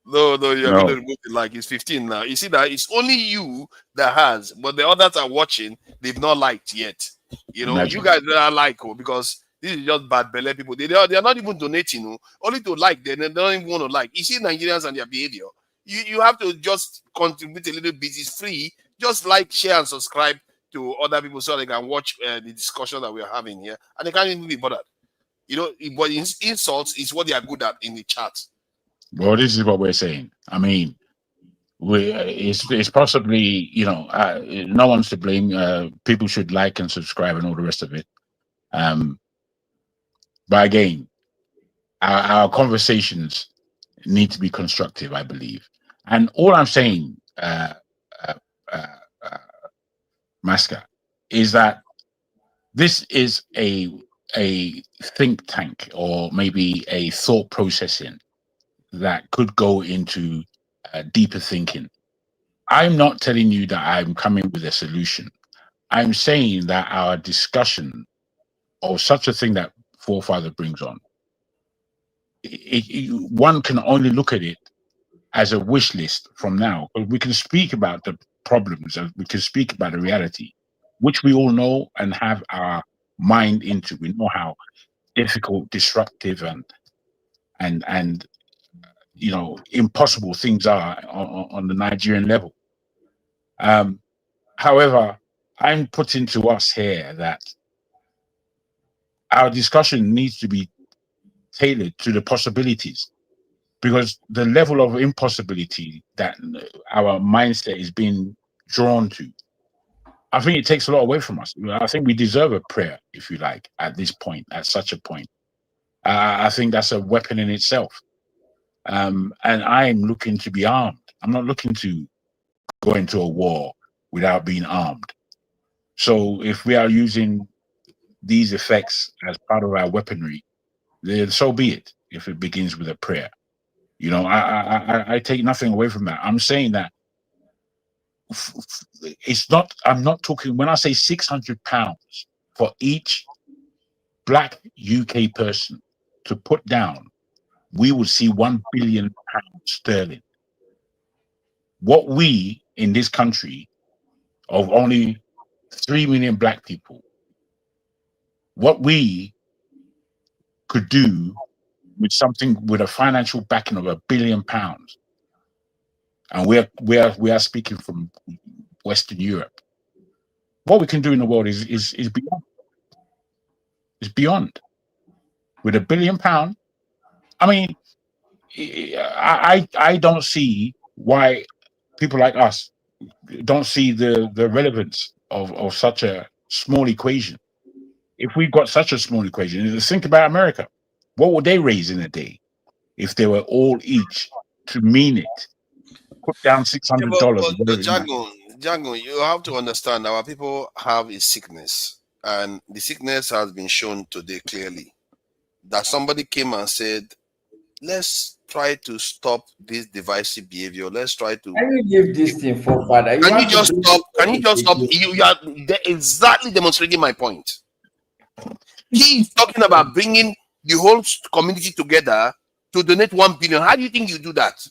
No, you're going to remove the like. It's 15 now. You see that it's only you that has, but the others are watching. They've not liked yet. You know, you guys that are like, because this is just bad belly people. They are not even donating, only to like. They don't even want to like. You see Nigerians and their behavior. You have to just contribute a little bit. It's free. Just like, share, and subscribe to other people so they can watch the discussion that we are having here, and they can't even be bothered. You know, but insults is what they are good at in the chat. Well, this is what we're saying. I mean, it's possibly, you know, no one's to blame. People should like and subscribe and all the rest of it. But again, our conversations need to be constructive, I believe. And all I'm saying, Maska, is that this is a think tank, or maybe a thought processing that could go into deeper thinking. I'm not telling you that I'm coming with a solution. I'm saying that our discussion or such a thing that Forefather brings on, one can only look at it as a wish list from now. We can speak about the problems, we can speak about the reality, which we all know and have our mind into. We know how difficult, disruptive, and you know, impossible things are on the Nigerian level. However, I'm putting to us here that our discussion needs to be tailored to the possibilities, because the level of impossibility that our mindset is being drawn to, I think it takes a lot away from us. I think we deserve a prayer, if you like, at this point, at such a point. I think that's a weapon in itself. And I'm looking to be armed. I'm not looking to go into a war without being armed. So if we are using these effects as part of our weaponry, then so be it. If it begins with a prayer, you know, I take nothing away from that. I'm saying that it's not. I'm not talking when I say £600 for each Black UK person to put down. We would see £1 billion sterling. What we in this country of only 3 million Black people, what we could do with something with a financial backing of £1 billion, and we are speaking from Western Europe. What we can do in the world is beyond. It's beyond. With £1 billion, I mean, I don't see why people like us don't see the relevance of such a small equation. If we've got such a small equation, think about America. What would they raise in a day if they were all each to mean it? Put down Yeah, $600. but Django, you have to understand our people have a sickness, and the sickness has been shown today clearly. That somebody came and said, let's try to stop this divisive behavior. Let's try to. Can you give this thing for father? Can you just stop? Can you just stop? You are exactly demonstrating my point. He is talking about bringing the whole community together to donate 1 billion. How do you think you do that?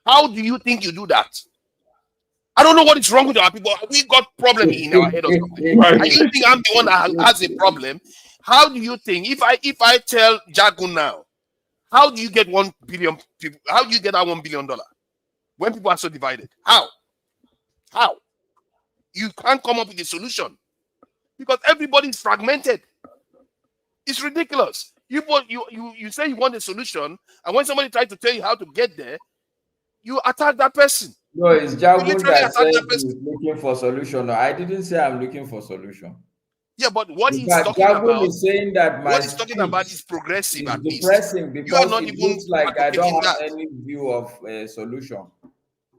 How do you think you do that? I don't know what is wrong with our people. We got problem in our head or something. And you think I'm the one that has a problem? How do you think if I tell Jagun now, how do you get 1 billion people? How do you get that $1 billion when people are so divided? How? You can't come up with a solution because everybody is fragmented. It's ridiculous. You say you want a solution, and when somebody tries to tell you how to get there, you attack that person. No, it's Jagun that said he's looking for solution. No, I didn't say I'm looking for solution. Yeah, but what he's talking about is saying that what he's talking about is progressive. At least depressing because you are not it even looks like I don't have that. any view of a solution.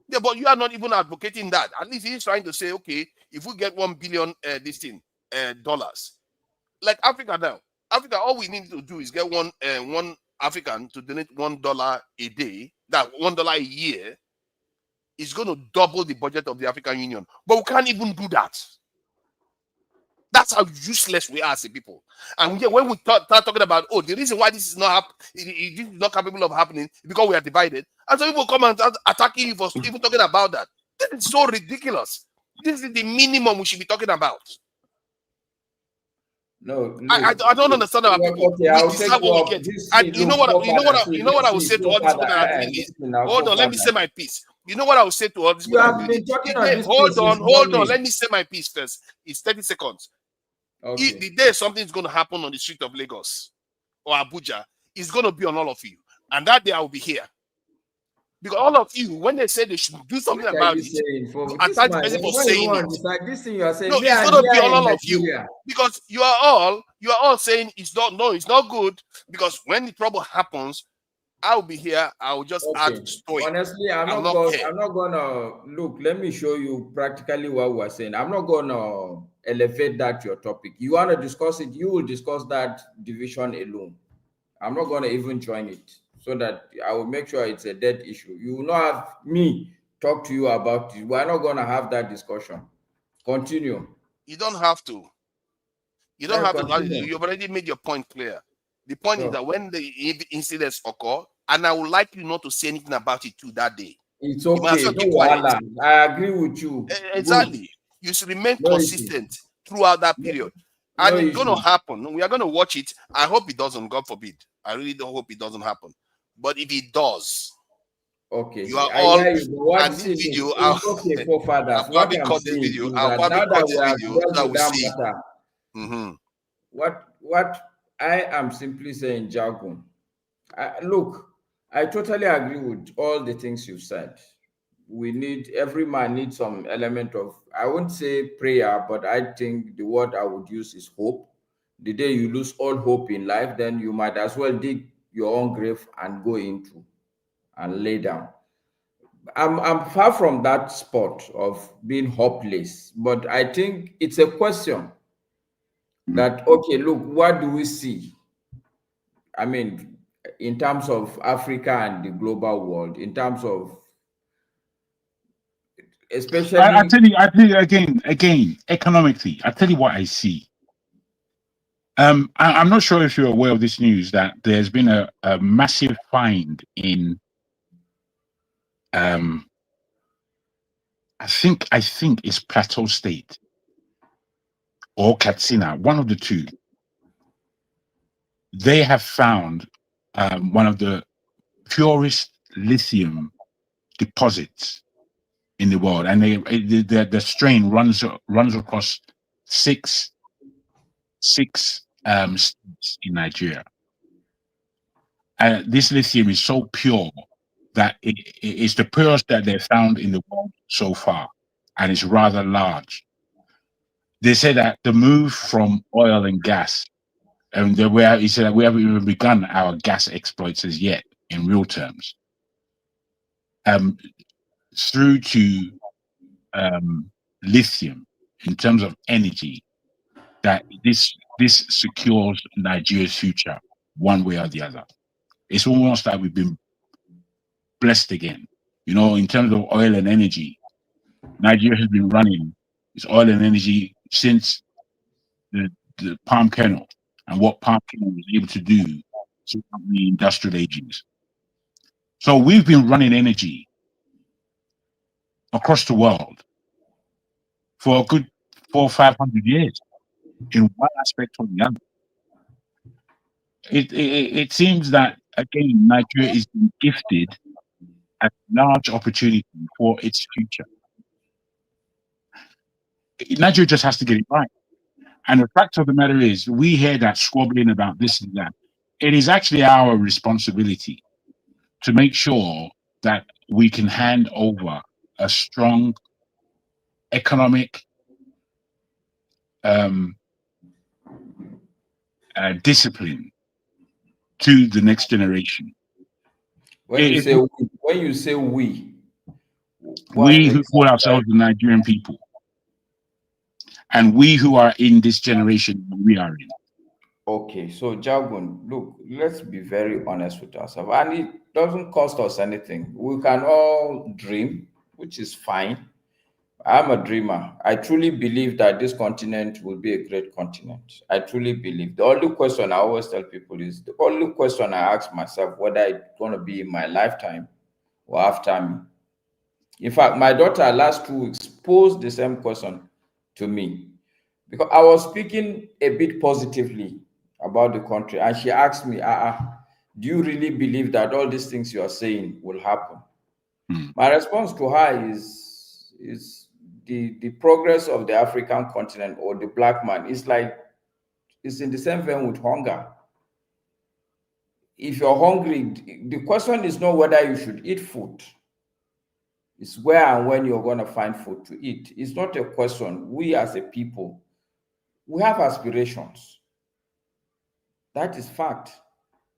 Yeah, but you are not even advocating that. At least he's trying to say, okay, if we get $1 billion dollars, like Africa now, Africa, all we need to do is get one African to donate $1 a day. That $1 a year is going to double the budget of the African Union. But we can't even do that. That's how useless we are as a people. And when we start talking about, the reason why this is not capable of happening is because we are divided. And so people come and start attacking you for even talking about that. That is so ridiculous. This is the minimum we should be talking about. No, I don't understand our people. Okay, we decide what we get. And you know what I will say to all these people that are doing this? Hold on, let me say my piece. You know what I will say to all these people that are doing this? Hold on, let me say my piece first. It's 30 seconds. Okay. If the day something is going to happen on the street of Lagos or Abuja, it's going to be on all of you. And that day I will be here. Because all of you, when they say they should do something about it, you attack the person for saying it. This thing you are saying, no, it's going to be on all of you. Because you are all saying it's not good. Because when the trouble happens, I'll be here. I'll just add story. Honestly, I'm not gonna look. Let me show you practically what we're saying. I'm not gonna elevate that your topic. You want to discuss it, you will discuss that division alone. I'm not gonna even join it, so that I will make sure it's a dead issue. You will not have me talk to you about it. We're not gonna have that discussion. Continue. You don't have to. You don't have to. You've already made your point clear. The point is that when the incidents occur, and I would like you not to say anything about it too that day. It's okay. I agree with you. Exactly. Good. You should remain consistent throughout that period. And it's going to happen. We are going to watch it. I hope it doesn't, God forbid. I really don't hope it doesn't happen. But if it does, okay, you are all and this video. I'll probably cut this video. I'll probably cut this video that we see. What I am simply saying, Jagun, look, I totally agree with all the things you've said. Every man needs some element of, I won't say prayer, but I think the word I would use is hope. The day you lose all hope in life, then you might as well dig your own grave and go into and lay down. I'm far from that spot of being hopeless, but I think it's a question that, okay, look, what do we see? I mean, in terms of Africa and the global world, in terms of especially... I tell you again, economically, I tell you what I see. I'm not sure if you're aware of this news, that there's been a massive find in I think it's Plateau State or Katsina, one of the two. They have found one of the purest lithium deposits in the world, and the strain runs across six states in Nigeria. This lithium is so pure that it is the purest that they found in the world so far, and it's rather large. They say that the move from oil and gas, and he said that we haven't even begun our gas exploits as yet in real terms, through to lithium in terms of energy, that this secures Nigeria's future one way or the other. It's almost like we've been blessed again. You know, in terms of oil and energy, Nigeria has been running its oil and energy since the palm kernel and what palm kernel was able to do throughout the industrial ages. So we've been running energy across the world for a good 400 or 500 years in one aspect or the other. It seems that, again, Nigeria is being gifted a large opportunity for its future. Nigeria just has to get it right. And the fact of the matter is, we hear that squabbling about this and that. It is actually our responsibility to make sure that we can hand over a strong economic discipline to the next generation. When you say we who call ourselves the Nigerian people, and we who are in this generation, we are in. Okay, so Jagun, look, let's be very honest with ourselves, and it doesn't cost us anything. We can all dream, which is fine. I'm a dreamer. I truly believe that this continent will be a great continent. I truly believe. The only question I always tell people is, the only question I ask myself, whether it's going to be in my lifetime or after me. In fact, my daughter last 2 weeks posed the same question to me, because I was speaking a bit positively about the country, and she asked me, do you really believe that all these things you are saying will happen? My response to her is the progress of the African continent or the black man is like, it's in the same vein with hunger. If you're hungry, the question is not whether you should eat food. It's where and when you're going to find food to eat. It's not a question. We as a people, we have aspirations. That is fact.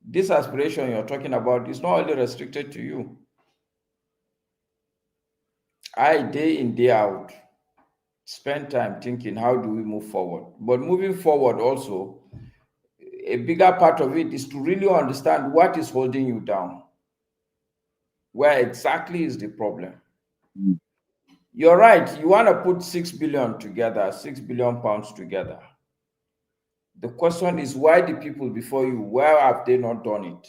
This aspiration you're talking about is not only restricted to you. I, day in, day out, spend time thinking, how do we move forward? But moving forward also, a bigger part of it is to really understand what is holding you down. Where exactly is the problem? You're right. You want to put 6 billion together, 6 billion pounds together. The question is, why the people before you, where have they not done it?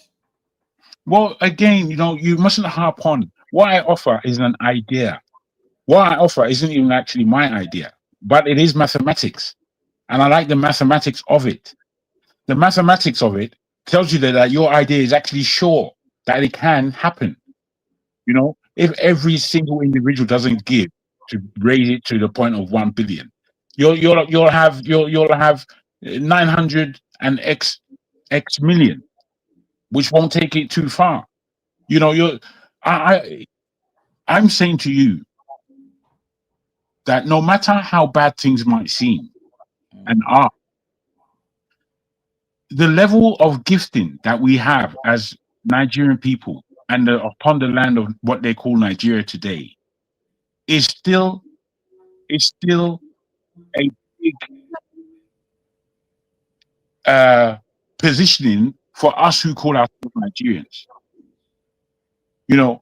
Well, again, you know, you mustn't harp on. What I offer is an idea. What I offer isn't even actually my idea, but it is mathematics. And I like the mathematics of it. The mathematics of it tells you that your idea is actually sure that it can happen. You know, if every single individual doesn't give to raise it to the point of 1 billion, you'll have 900 and x million, which won't take it too far. You know, I'm saying to you that no matter how bad things might seem and are, the level of gifting that we have as Nigerian people and upon the land of what they call Nigeria today is still a big positioning for us who call ourselves Nigerians. You know,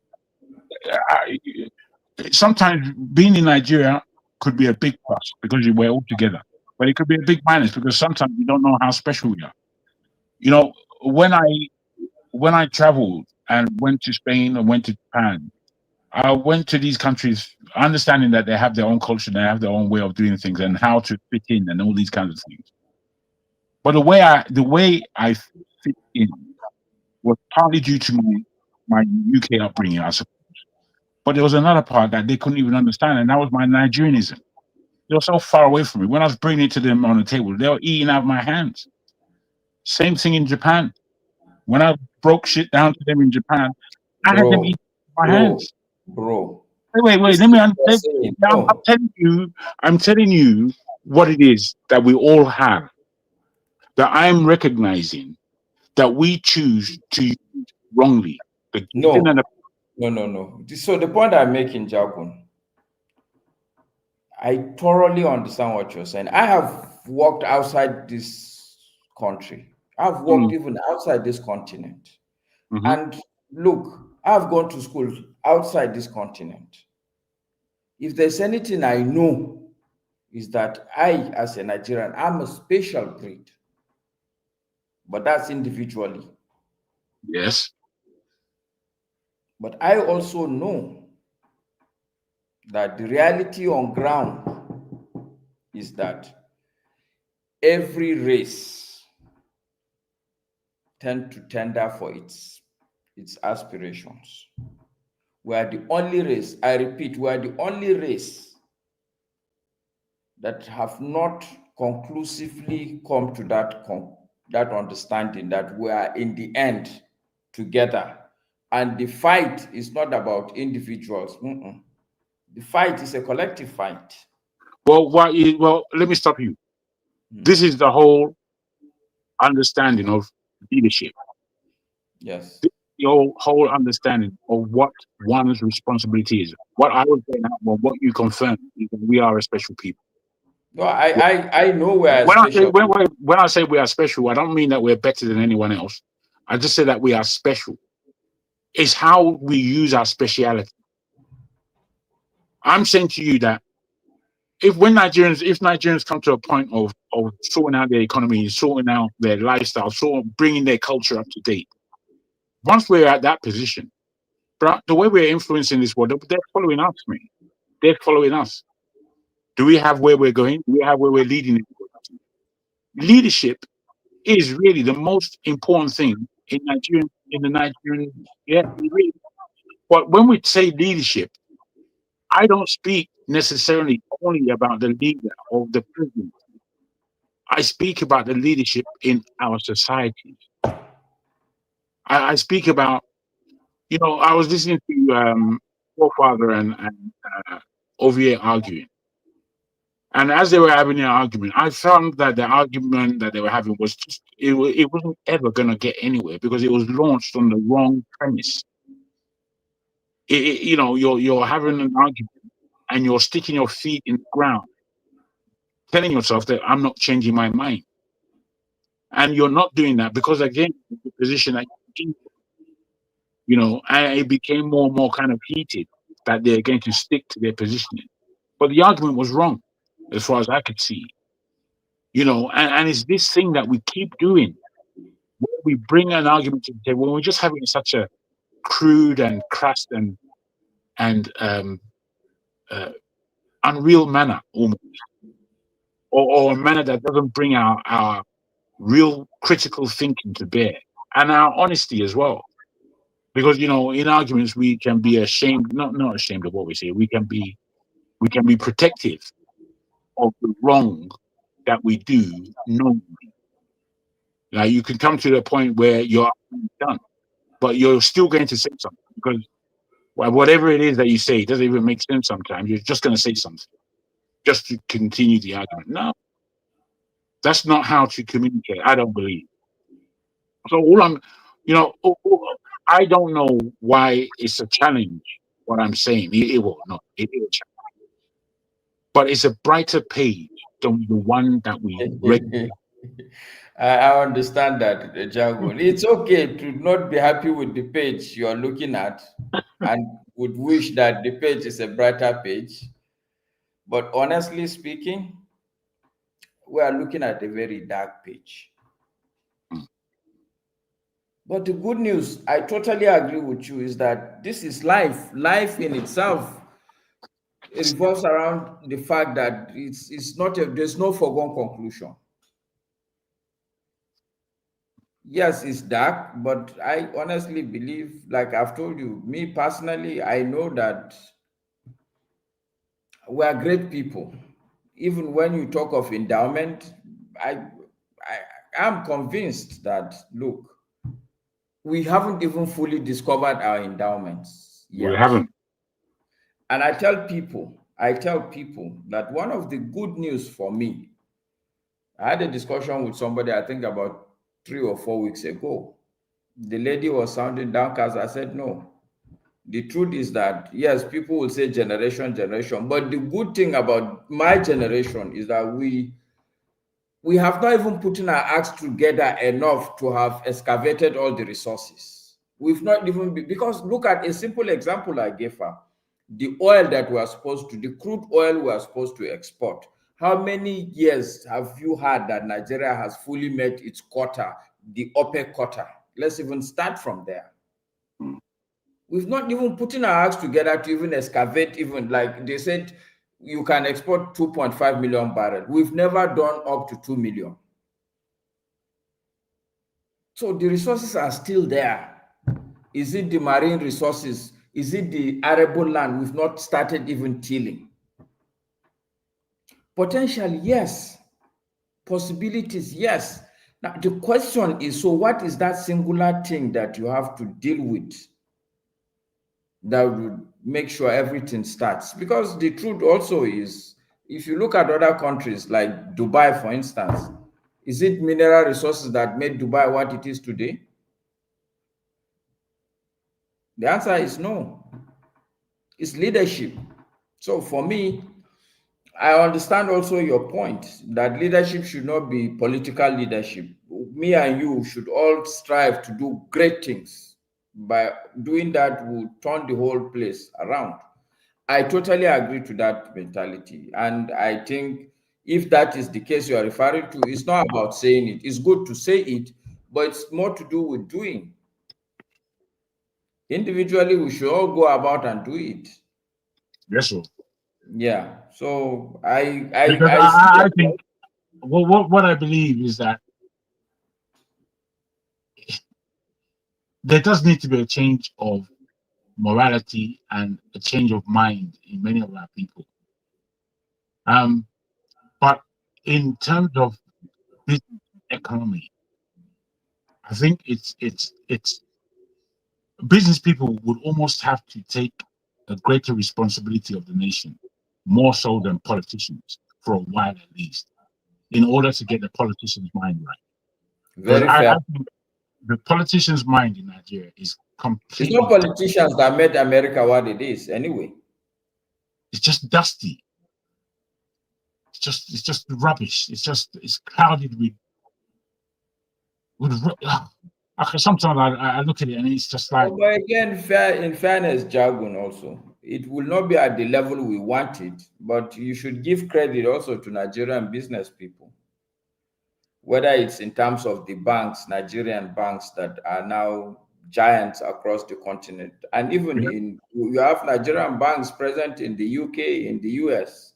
sometimes being in Nigeria could be a big plus because we're all together, but it could be a big minus because sometimes we don't know how special we are. You know, when I traveled and went to Spain and went to Japan, I went to these countries understanding that they have their own culture, they have their own way of doing things and how to fit in and all these kinds of things. But the way I fit in was partly due to my UK upbringing, I suppose. But there was another part that they couldn't even understand, and that was my Nigerianism. They were so far away from me. When I was bringing it to them on the table, they were eating out of my hands. Same thing in Japan. When I broke shit down to them in Japan, I had them eat my hands. Bro, Wait. Let me. I'm telling you what it is that we all have. That I'm recognizing that we choose to use wrongly. No. So the point I'm making, Jagun, I thoroughly understand what you're saying. I have worked outside this country. I've worked even outside this continent. And look, I've gone to school outside this continent. If there's anything I know, is that I, as a Nigerian, I'm a special breed. But that's individually. Yes. But I also know that the reality on ground is that every race tends to tender for its aspirations. We are the only race, I repeat, we are the only race that have not conclusively come to that understanding that we are in the end together. And the fight is not about individuals. The fight is a collective fight. Well, let me stop you. This is the whole understanding of leadership. Yes. The whole understanding of what one's responsibility is. What I was saying, well, what you confirmed is that we are a special people. No, I know we are when special. When I say we are special, I don't mean that we're better than anyone else. I just say that we are special. It's how we use our speciality. I'm saying to you that if Nigerians come to a point of sorting out their economy, sorting out their lifestyle, bringing their culture up to date, once we're at that position, but the way we're influencing this world, they're following us, man. They're following us. Do we have where we're going? Do we have where we're leading? Leadership is really the most important thing in the Nigerian. Yeah, really. But when we say leadership, I don't speak necessarily only about the leader or the president. I speak about the leadership in our society. I speak about, I was listening to Forefather and Ovier arguing. And as they were having an argument, I found that the argument that they were having was just, it wasn't ever going to get anywhere because it was launched on the wrong premise. You're having an argument and you're sticking your feet in the ground, telling yourself that I'm not changing my mind. And you're not doing that because, again, the position that you're in, and it became more and more kind of heated that they're going to stick to their positioning. But the argument was wrong, as far as I could see. And it's this thing that we keep doing. Where we bring an argument to the table when we're just having such a crude and crass and unreal manner, almost, or a manner that doesn't bring our real critical thinking to bear and our honesty as well. Because in arguments we can be ashamed, not ashamed of what we say. We can be protective of the wrong that we do normally. Now you can come to the point where you're done, but you're still going to say something because whatever it is that you say, it doesn't even make sense sometimes. You're just going to say something just to continue the argument. No, that's not how to communicate. I don't believe. So I don't know why it's a challenge. What I'm saying, it will not. It is a challenge, but it's a brighter page than the one that we read. I understand that, Jagun. It's okay to not be happy with the page you're looking at and would wish that the page is a brighter page. But honestly speaking, we are looking at a very dark page. But the good news, I totally agree with you, is that this is life. Life in itself, it revolves around the fact that it's not there's no foregone conclusion. Yes, it's dark, but I honestly believe, like I've told you, me personally, I know that we are great people. Even when you talk of endowment, I am convinced that, look, we haven't even fully discovered our endowments yet. We haven't. And I tell people that one of the good news for me, I had a discussion with somebody, I think about 3 or 4 weeks ago. The lady was sounding downcast. I said, no. The truth is that, yes, people will say generation, but the good thing about my generation is that we have not even put in our acts together enough to have excavated all the resources. We've not even, because look at a simple example I gave her. The oil that we are supposed to, the crude oil we are supposed to export. How many years have you had that Nigeria has fully met its quota, the OPEC quota? Let's even start from there. We've not even put in our acts together to even excavate, even like they said, you can export 2.5 million barrels. We've never done up to 2 million. So the resources are still there. Is it the marine resources? Is it the arable land we've not started even tilling? Potential, yes. Possibilities, yes. Now the question is, so what is that singular thing that you have to deal with that would make sure everything starts? Because the truth also is, if you look at other countries like Dubai, for instance, is it mineral resources that made Dubai what it is today? The answer is no. It's leadership. So for me, I understand also your point that leadership should not be political leadership. Me and you should all strive to do great things. By doing that, we'll turn the whole place around. I totally agree to that mentality. And I think if that is the case you are referring to, it's not about saying it. It's good to say it, but it's more to do with doing. Individually, we should all go about and do it. Yes, sir. Yeah. So I think what I believe is that there does need to be a change of morality and a change of mind in many of our people. But in terms of this economy, I think it's business people would almost have to take a greater responsibility of the nation, more so than politicians, for a while at least, in order to get the politician's mind right. Very fair. I think the politician's mind in Nigeria is completely. It's not politicians that made America what it is, anyway. It's just dusty. It's just rubbish. It's clouded with. Sometimes I look at it and it's just like. But again, in fairness, jargon also, it will not be at the level we want it. But you should give credit also to Nigerian business people, whether it's in terms of the banks, Nigerian banks that are now giants across the continent, and even you have Nigerian banks present in the UK, in the US.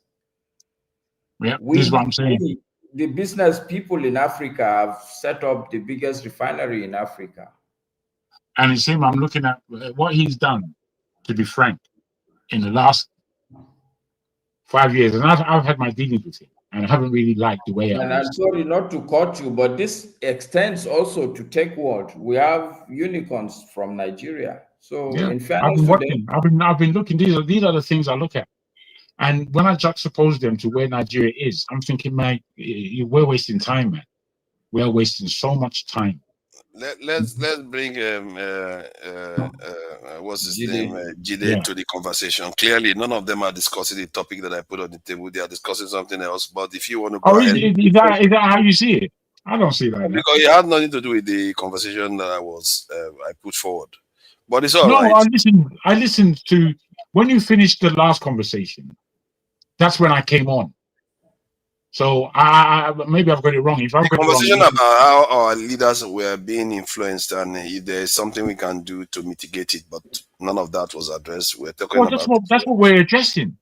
Yeah, this is what I'm saying. The business people in Africa have set up the biggest refinery in Africa. And it's him, I'm looking at what he's done, to be frank, in the last 5 years. And I've had my dealings with him, and I haven't really liked the way. And I'm sorry not to cut you, but this extends also to tech world. We have unicorns from Nigeria. So yeah, in fairness, I've been looking. These are the things I look at. And when I juxtapose them to where Nigeria is, I'm thinking, man, we're wasting time, man. We're wasting so much time. Let's bring what's his name, Jide, to the conversation. Clearly, none of them are discussing the topic that I put on the table. They are discussing something else. But if you want to go ahead, is that how you see it? I don't see that. Because it had nothing to do with the conversation that I put forward. But it's all right. I listened to when you finished the last conversation. That's when I came on. So maybe I've got it wrong. If I've got conversation it wrong, about how our leaders were being influenced and if there's something we can do to mitigate it, but none of that was addressed. We're talking about that's what we're addressing.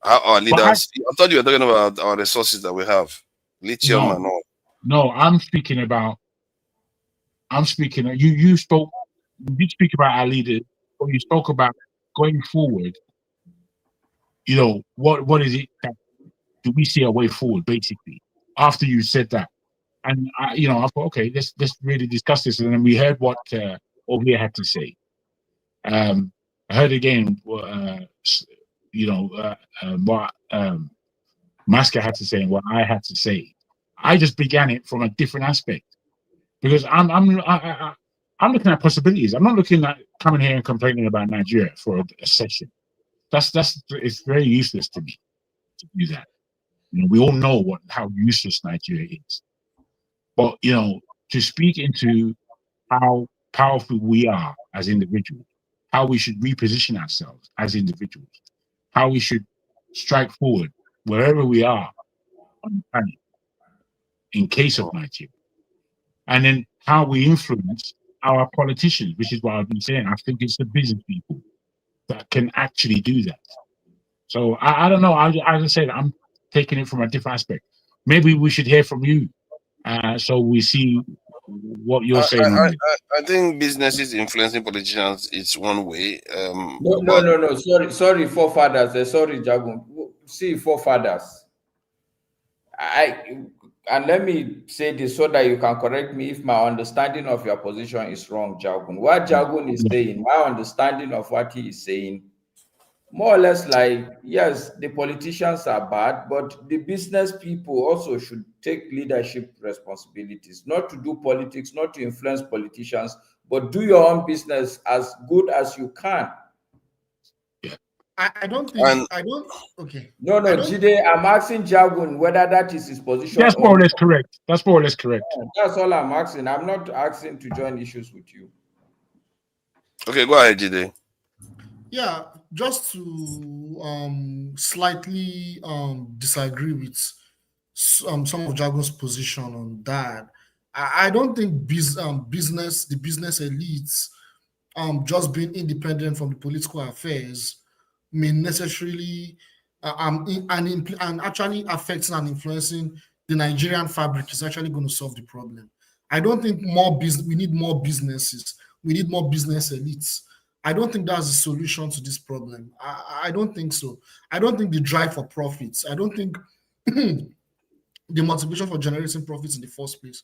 How our leaders. I thought you were talking about our resources that we have, lithium and all. No, I'm speaking about. You spoke. You did speak about our leaders, but you spoke about going forward. You know what is it that do we see a way forward? Basically, after you said that, and I thought, okay, let's really discuss this, and then we heard what Ovia had to say. I heard again what Maska had to say and what I had to say. I just began it from a different aspect because I'm looking at possibilities. I'm not looking at coming here and complaining about Nigeria for a session. It's very useless to me to do that. We all know how useless Nigeria is. But to speak into how powerful we are as individuals, how we should reposition ourselves as individuals, how we should strike forward wherever we are on the planet in case of Nigeria, and then how we influence our politicians, which is what I've been saying. I think it's the business people that can actually do that. So I don't know. As I said, I'm taking it from a different aspect. Maybe we should hear from you, so we see what you're saying on it. I think businesses influeing politicians is one way. No. Sorry, forefathers. Sorry, Jagun. See, forefathers. And let me say this so that you can correct me if my understanding of your position is wrong, Jagun. What Jagun is saying, my understanding of what he is saying, more or less like, yes, the politicians are bad, but the business people also should take leadership responsibilities, not to do politics, not to influence politicians, but do your own business as good as you can. I don't think, okay. No, Jide, I'm asking Jagun whether that is his position. That's more or less correct. That's more or less correct. That's all I'm asking. I'm not asking to join issues with you. Okay, go ahead, Jide. Yeah, just to slightly disagree with some of Jagun's position on that. I don't think the business elites just being independent from the political affairs may necessarily and actually affecting and influencing the Nigerian fabric is actually going to solve the problem. I don't think we need more businesses. We need more business elites. I don't think that's the solution to this problem. I don't think so. I don't think the drive for profits, I don't think the motivation for generating profits in the first place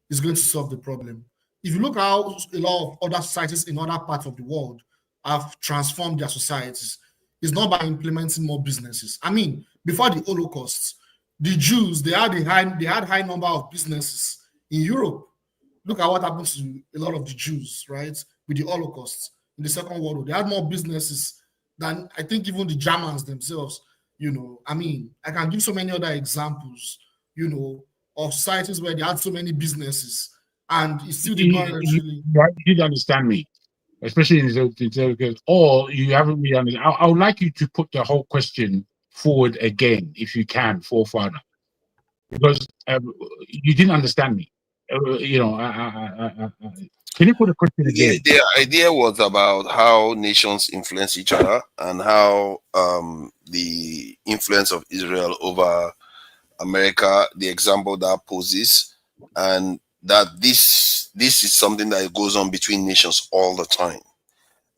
is going to solve the problem. If you look at how a lot of other societies in other parts of the world have transformed their societies, it's not by implementing more businesses. I mean, before the Holocaust, the Jews, they had high number of businesses in Europe. Look at what happened to a lot of the Jews, right? With the Holocaust in the Second World War. They had more businesses than I think even the Germans themselves, I mean, I can give so many other examples, of societies where they had so many businesses and it still did not actually. You didn't understand me, especially in the or you haven't really understood. I would like you to put the whole question forward again, if you can, forefather, because you didn't understand me. Can you put the question again? The idea was about how nations influence each other and how the influence of Israel over America, the example that poses, and that this is something that goes on between nations all the time.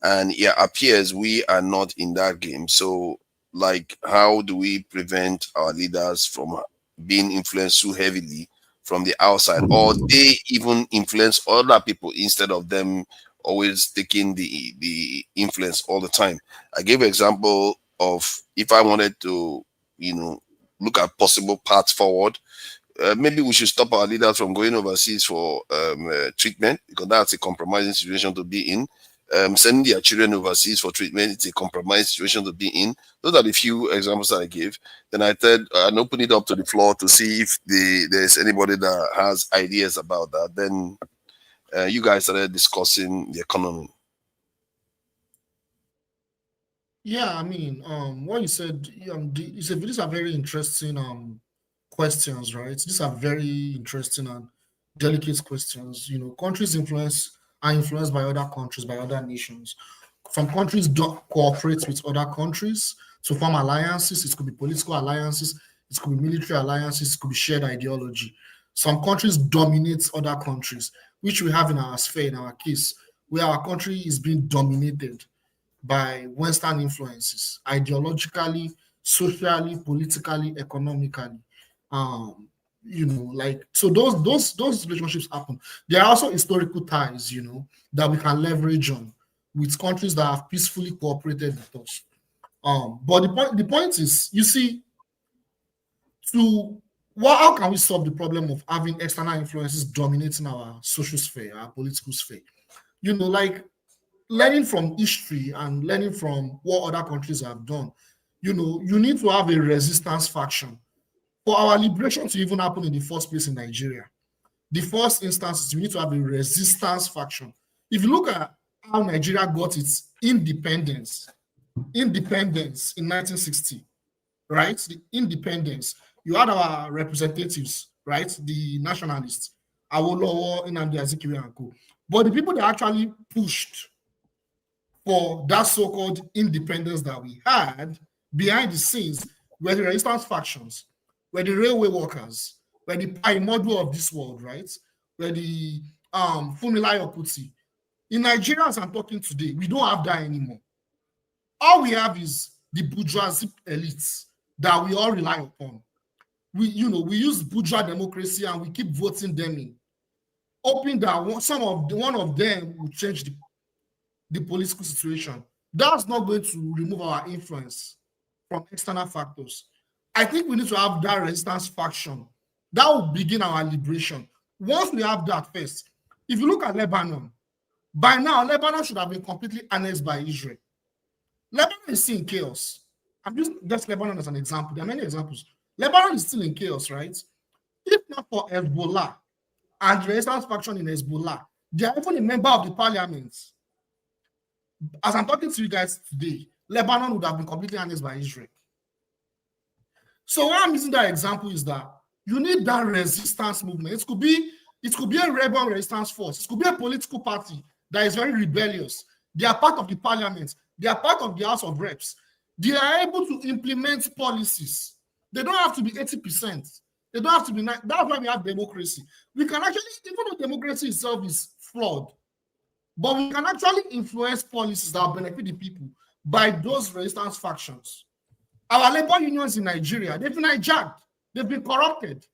And it appears we are not in that game. So, like, how do we prevent our leaders from being influenced too heavily from the outside, or they even influence other people instead of them always taking the influence all the time? I gave an example of if I wanted to, look at possible paths forward. Maybe we should stop our leaders from going overseas for treatment, because that's a compromising situation to be in. Sending their children overseas for treatment, it's a compromised situation to be in. Those are the few examples that I gave. Then I said, and open it up to the floor to see if there's anybody that has ideas about that. Then you guys started discussing the economy. Yeah, I mean, what you said, you said these are very interesting questions, right? These are very interesting and delicate questions. Countries are influenced by other countries, by other nations. Some countries don't cooperate with other countries to form alliances. It could be political alliances, it could be military alliances, it could be shared ideology. Some countries dominate other countries, which we have in our sphere, in our case, where our country is being dominated by Western influences, ideologically, socially, politically, economically. So those relationships happen. There are also historical ties, that we can leverage on with countries that have peacefully cooperated with us. But the point is, you see, how can we solve the problem of having external influences dominating our social sphere, our political sphere? You know, like learning from history and learning from what other countries have done. You know, you need to have a resistance faction for our liberation to even happen in the first place in Nigeria. The first instance is we need to have a resistance faction. If you look at how Nigeria got its independence in 1960, right? The independence. You had our representatives, right? The nationalists, Awolowo, Nnamdi Azikiwe and co. But the people that actually pushed for that so-called independence that we had behind the scenes were the resistance factions, were the railway workers, were the Paimodu of this world, right? Were the Funmilayo Kuti. In Nigeria, as I'm talking today, we don't have that anymore. All we have is the bourgeoisie elites that we all rely upon. We use bourgeois democracy and we keep voting them in, hoping that one of them will change the political situation. That's not going to remove our influence from external factors. I think we need to have that resistance faction. That will begin our liberation. Once we have that first, if you look at Lebanon, by now, Lebanon should have been completely annexed by Israel. Lebanon is still in chaos. I'm just Lebanon as an example. There are many examples. Lebanon is still in chaos, right? If not for Hezbollah and the resistance faction in Hezbollah, they are even a member of the parliament. As I'm talking to you guys today, Lebanon would have been completely annexed by Israel. So why I'm using that example is that you need that resistance movement. It could be a rebel resistance force. It could be a political party that is very rebellious. They are part of the parliament. They are part of the House of Reps. They are able to implement policies. They don't have to be 80%. They don't have to be 90%. That's why we have democracy. We can actually, even though democracy itself is flawed, but we can actually influence policies that benefit the people by those resistance factions. Our labor unions in Nigeria, they've been hijacked. They've been corrupted.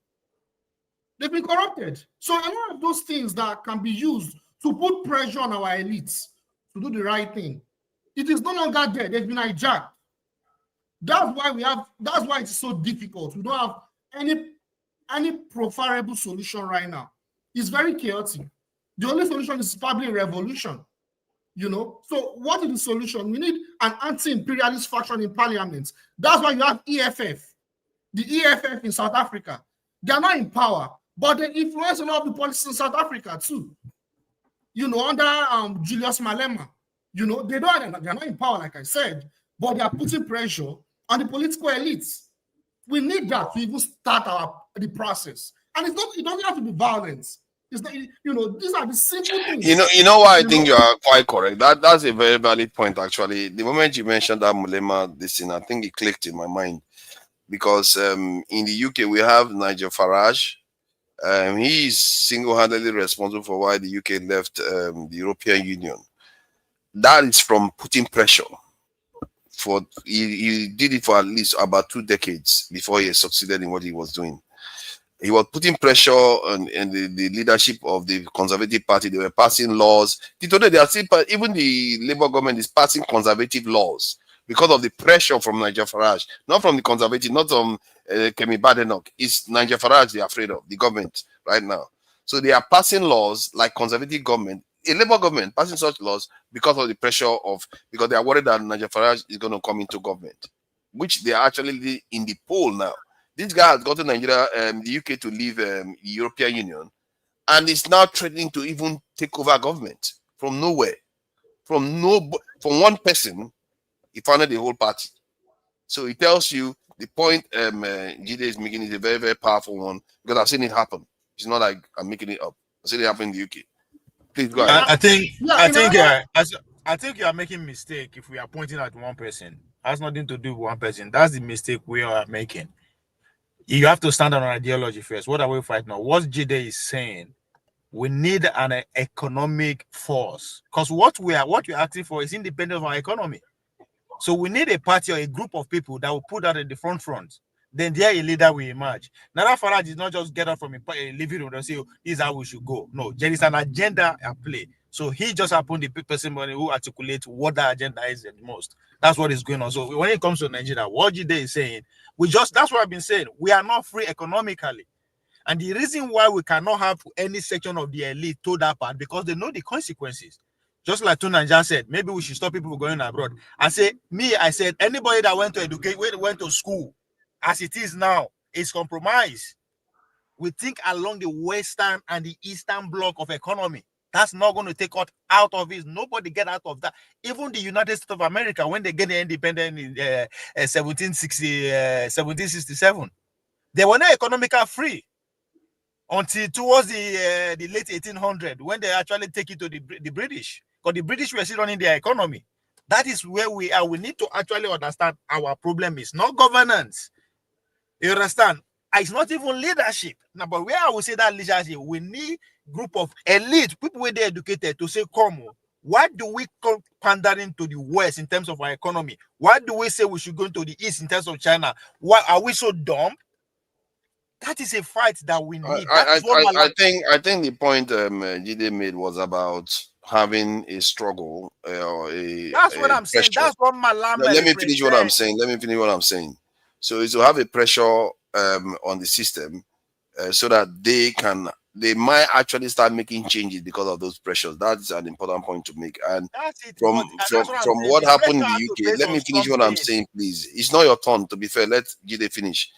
They've been corrupted. So a lot of those things that can be used to put pressure on our elites to do the right thing, it is no longer there. They've been hijacked. That's why it's so difficult. We don't have any preferable solution right now. It's very chaotic. The only solution is probably a revolution. You know, so what is the solution? We need an anti-imperialist faction in parliament. That's why you have EFF, the EFF in South Africa. They are not in power, but they influence a lot of the policies in South Africa too. You know, under Julius Malema, you know, they're not in power, like I said, but they are putting pressure on the political elites. We need that to even start the process. And it doesn't have to be violence. It's not, you know, these are the simple things. You know why I think you are quite correct. That's a very valid point, actually. The moment you mentioned that Mulema, this thing, I think it clicked in my mind. Because in the UK, we have Nigel Farage. He is single-handedly responsible for why the UK left the European Union. That is from putting pressure. He did it for at least about 2 decades before he succeeded in what he was doing. He was putting pressure on the leadership of the Conservative Party. They were passing laws. Today, they are still, even the Labour government is passing conservative laws because of the pressure from Nigel Farage, not from the Conservative, not from Kemi Badenoch. It's Nigel Farage they're afraid of, the government right now. So they are passing laws like Conservative government, a Labour government passing such laws because of the pressure because they are worried that Nigel Farage is going to come into government, which they are actually in the poll now. This guy has gotten Nigeria, the UK to leave the European Union, and is now threatening to even take over government from nowhere. From one person, he founded the whole party. So it tells you the point Jide is making is a very, very powerful one, because I've seen it happen. It's not like I'm making it up. I've seen it happen in the UK. Please go ahead. I think you are making a mistake if we are pointing at one person. It has nothing to do with one person. That's the mistake we are making. You have to stand on an ideology first. What are we fighting now? What Jide is saying, we need an economic force, because what we're asking for is independence of our economy. So we need a party or a group of people that will put that in the front. Then there a leader will emerge. Nana Farage is not just get up from a living room and say, oh, this is how we should go. No, there is an agenda at play. So he just happened the person who articulates what the agenda is the most. That's what is going on. So when it comes to Nigeria, what Jide is saying, that's what I've been saying. We are not free economically. And the reason why we cannot have any section of the elite to that part, because they know the consequences. Just like Tunanja said, maybe we should stop people going abroad. I said, anybody that went to educate, went to school, as it is now, is compromised. We think along the Western and the Eastern block of economy. That's not going to take us out of it. Nobody get out of that. Even the United States of America, when they get the independence in 1767, they were not economically free until towards the late 1800s, when they actually take it to the British. Because the British were still running their economy. That is where we are. We need to actually understand our problem is not governance. You understand? It's not even leadership. Now, but where I would say that leadership, we need group of elite, people where they educated to say, come on, why do we come pandering to the West in terms of our economy? Why do we say we should go to the East in terms of China? Why are we so dumb? That is a fight that we need. I think the point Jide made was about having a struggle or that's what I'm saying. That's what Malama. Let me finish what I'm saying. So it's to have a pressure on the system so that they might actually start making changes because of those pressures. That's an important point to make. And from what happened in the UK, let me finish what I'm saying, please. It's not your turn, to be fair. Let Jide finish.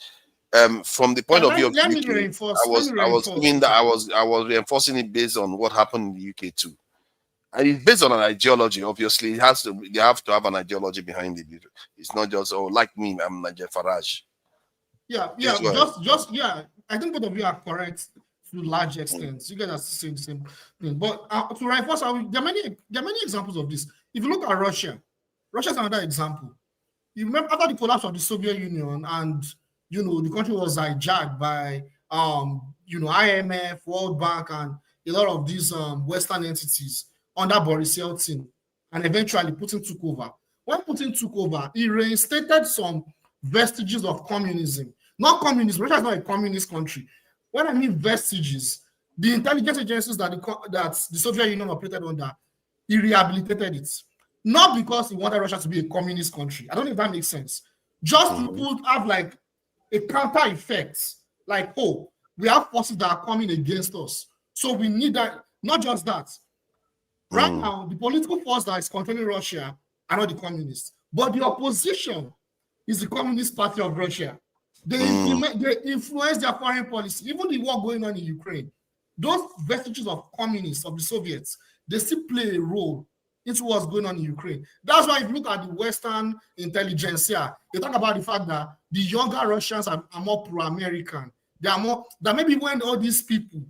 From the point of view of the UK, I was reinforcing it based on what happened in the UK too. And it's based on an ideology, obviously. They have to have an ideology behind it. It's not just, like me, I'm Nigel Farage. Yeah. I think both of you are correct to a large extent. You guys are saying the same thing. But to reinforce, there are many examples of this. If you look at Russia is another example. You remember after the collapse of the Soviet Union, and the country was hijacked by IMF, World Bank, and a lot of these Western entities under Boris Yeltsin, and eventually Putin took over. When Putin took over, he reinstated some vestiges of communism. Not communism. Russia is not a communist country. When I mean vestiges, the intelligence agencies that the Soviet Union operated under, he rehabilitated it. Not because he wanted Russia to be a communist country. I don't know if that makes sense. Just to have like a counter effect, like, we have forces that are coming against us. So we need that. Not just that. Right now, the political force that is controlling Russia are not the communists, but the opposition is the Communist Party of Russia. They influence their foreign policy. Even the war going on in Ukraine, those vestiges of communists, of the Soviets, they still play a role into what's going on in Ukraine. That's why if you look at the Western intelligentsia, they talk about the fact that the younger Russians are more pro-American. They are more, that maybe when all these people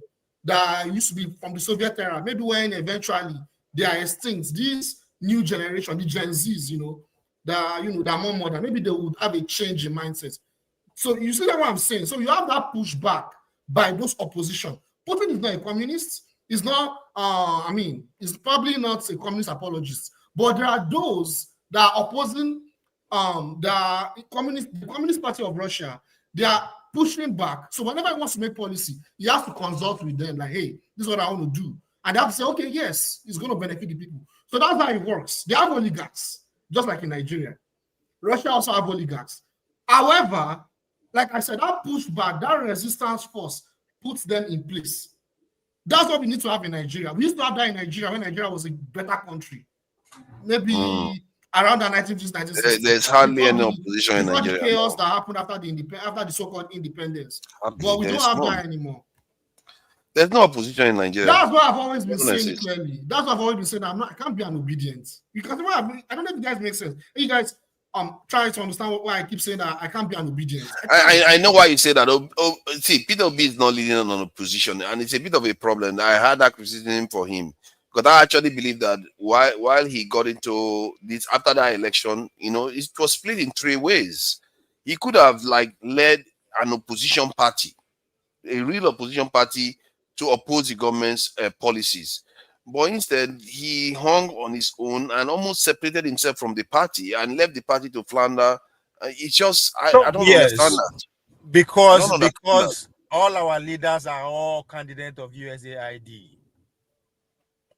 that used to be from the Soviet era, maybe when eventually they are extinct, this new generation, the Gen Zs, that are more modern, maybe they would have a change in mindset. So you see what I'm saying? So you have that pushback by those opposition. Putin is not a communist. He's not, he's probably not a communist apologist. But there are those that are opposing the Communist Party of Russia. They are pushing back. So whenever he wants to make policy, he has to consult with them, like, hey, this is what I want to do. And they have to say, okay, yes, it's going to benefit the people. So that's how it works. They have oligarchs, just like in Nigeria. Russia also have oligarchs. However, like I said, that pushback, that resistance force puts them in place. That's what we need to have in Nigeria. We used to have that in Nigeria when Nigeria was a better country. Maybe around the 1950s, 1960s. There's hardly any opposition in Nigeria. The chaos that happened after the so-called independence. But we don't have that anymore. There's no opposition in Nigeria. That's what I've always been saying clearly. I can't be an obedient. Because I don't know if you guys make sense. You guys try to understand why I keep saying that I can't be an obedient. I know why you say that. See, Peter Obi is not leading on opposition, and it's a bit of a problem. I had that criticism for him because I actually believe that while he got into this after that election, it was split in three ways. He could have led an opposition party, a real opposition party, to oppose the government's policies. But instead, he hung on his own and almost separated himself from the party and left the party to flounder. It's just, I don't understand that. Because all our leaders are all candidates of USAID.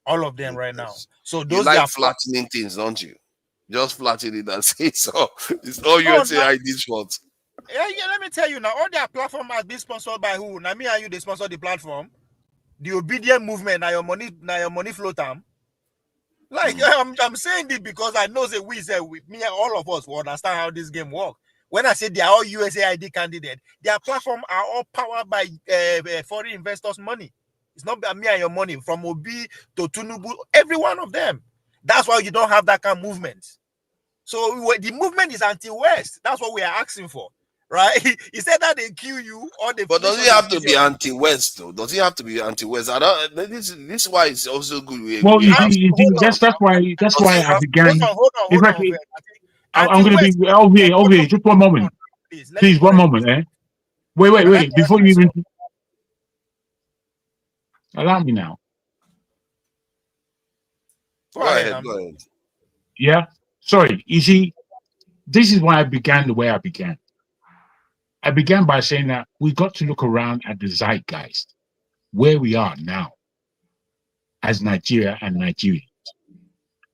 All of them right now. So You those like are flattening things, don't you? Just flatten it and say so. It's all No, USAID's fault. Yeah, let me tell you now, all their platform has been sponsored by who? Now me and you, they sponsor the platform. The obedient movement, now your money flow time. Like I'm saying this because I know that we say with me, all of us will understand how this game works. When I say they are all USAID candidates, their platform are all powered by foreign investors' money. It's not by me and your money, from Obi to Tunubu, every one of them. That's why you don't have that kind of movement. So the movement is anti-West. That's what we are asking for, right? He said that they kill you or they. But does it have to be anti-West though? Does it have to be anti-West? I don't. This is why it's also good. Well, you see, that's why I began. Hold on. I'm going to be over. Just one moment, please. One moment, eh? Wait. Before you even allow me now. Go ahead. Yeah. Sorry. You see, this is why I began the way I began. I began by saying that we got to look around at the zeitgeist, where we are now as Nigeria and Nigerians,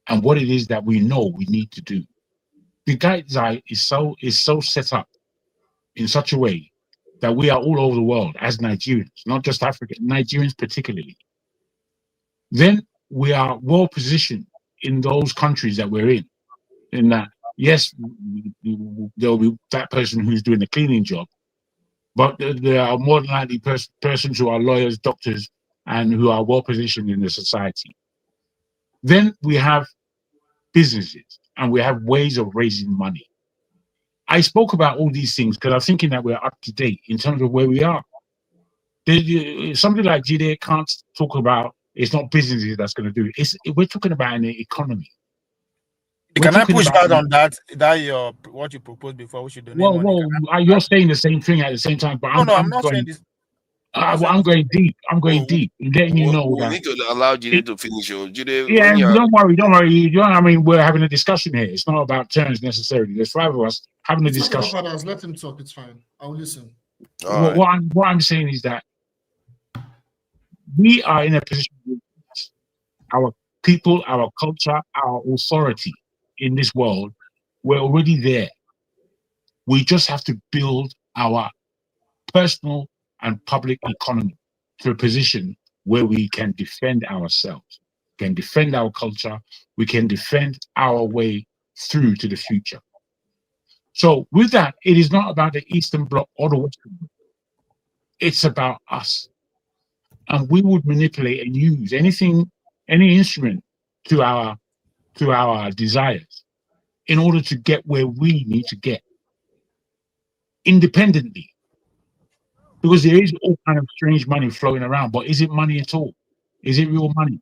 and what it is that we know we need to do. The zeitgeist is so set up in such a way that we are all over the world as Nigerians, not just Africa, Nigerians particularly. Then we are well positioned in those countries that we're in that, yes, there will be that person who's doing the cleaning job, but there are more than likely persons who are lawyers, doctors, and who are well positioned in the society. Then we have businesses and we have ways of raising money. I spoke about all these things because I'm thinking that we're up to date in terms of where we are. Somebody like Jide can't talk about it's not businesses that's going to do it. We're talking about an economy. Can I push back on that? What you proposed before? We should donate money. Well, you're saying the same thing at the same time, but I'm not saying this. I'm going deep. I'm going deep, letting you know we that need to allow Jide to finish. Jide, yeah, don't worry. I mean, we're having a discussion here. It's not about terms necessarily. There's 5 of us having a discussion. Let him talk. It's fine. I'll listen. What I'm saying is that we are in a position with our people, our culture, our authority in this world. We're already there. We just have to build our personal and public economy to a position where we can defend ourselves, can defend our culture, we can defend our way through to the future. So with that, it is not about the Eastern Bloc or the Western Bloc. It's about us. And we would manipulate and use any instrument to our desires in order to get where we need to get independently. Because there is all kind of strange money flowing around, but is it money at all? Is it real money?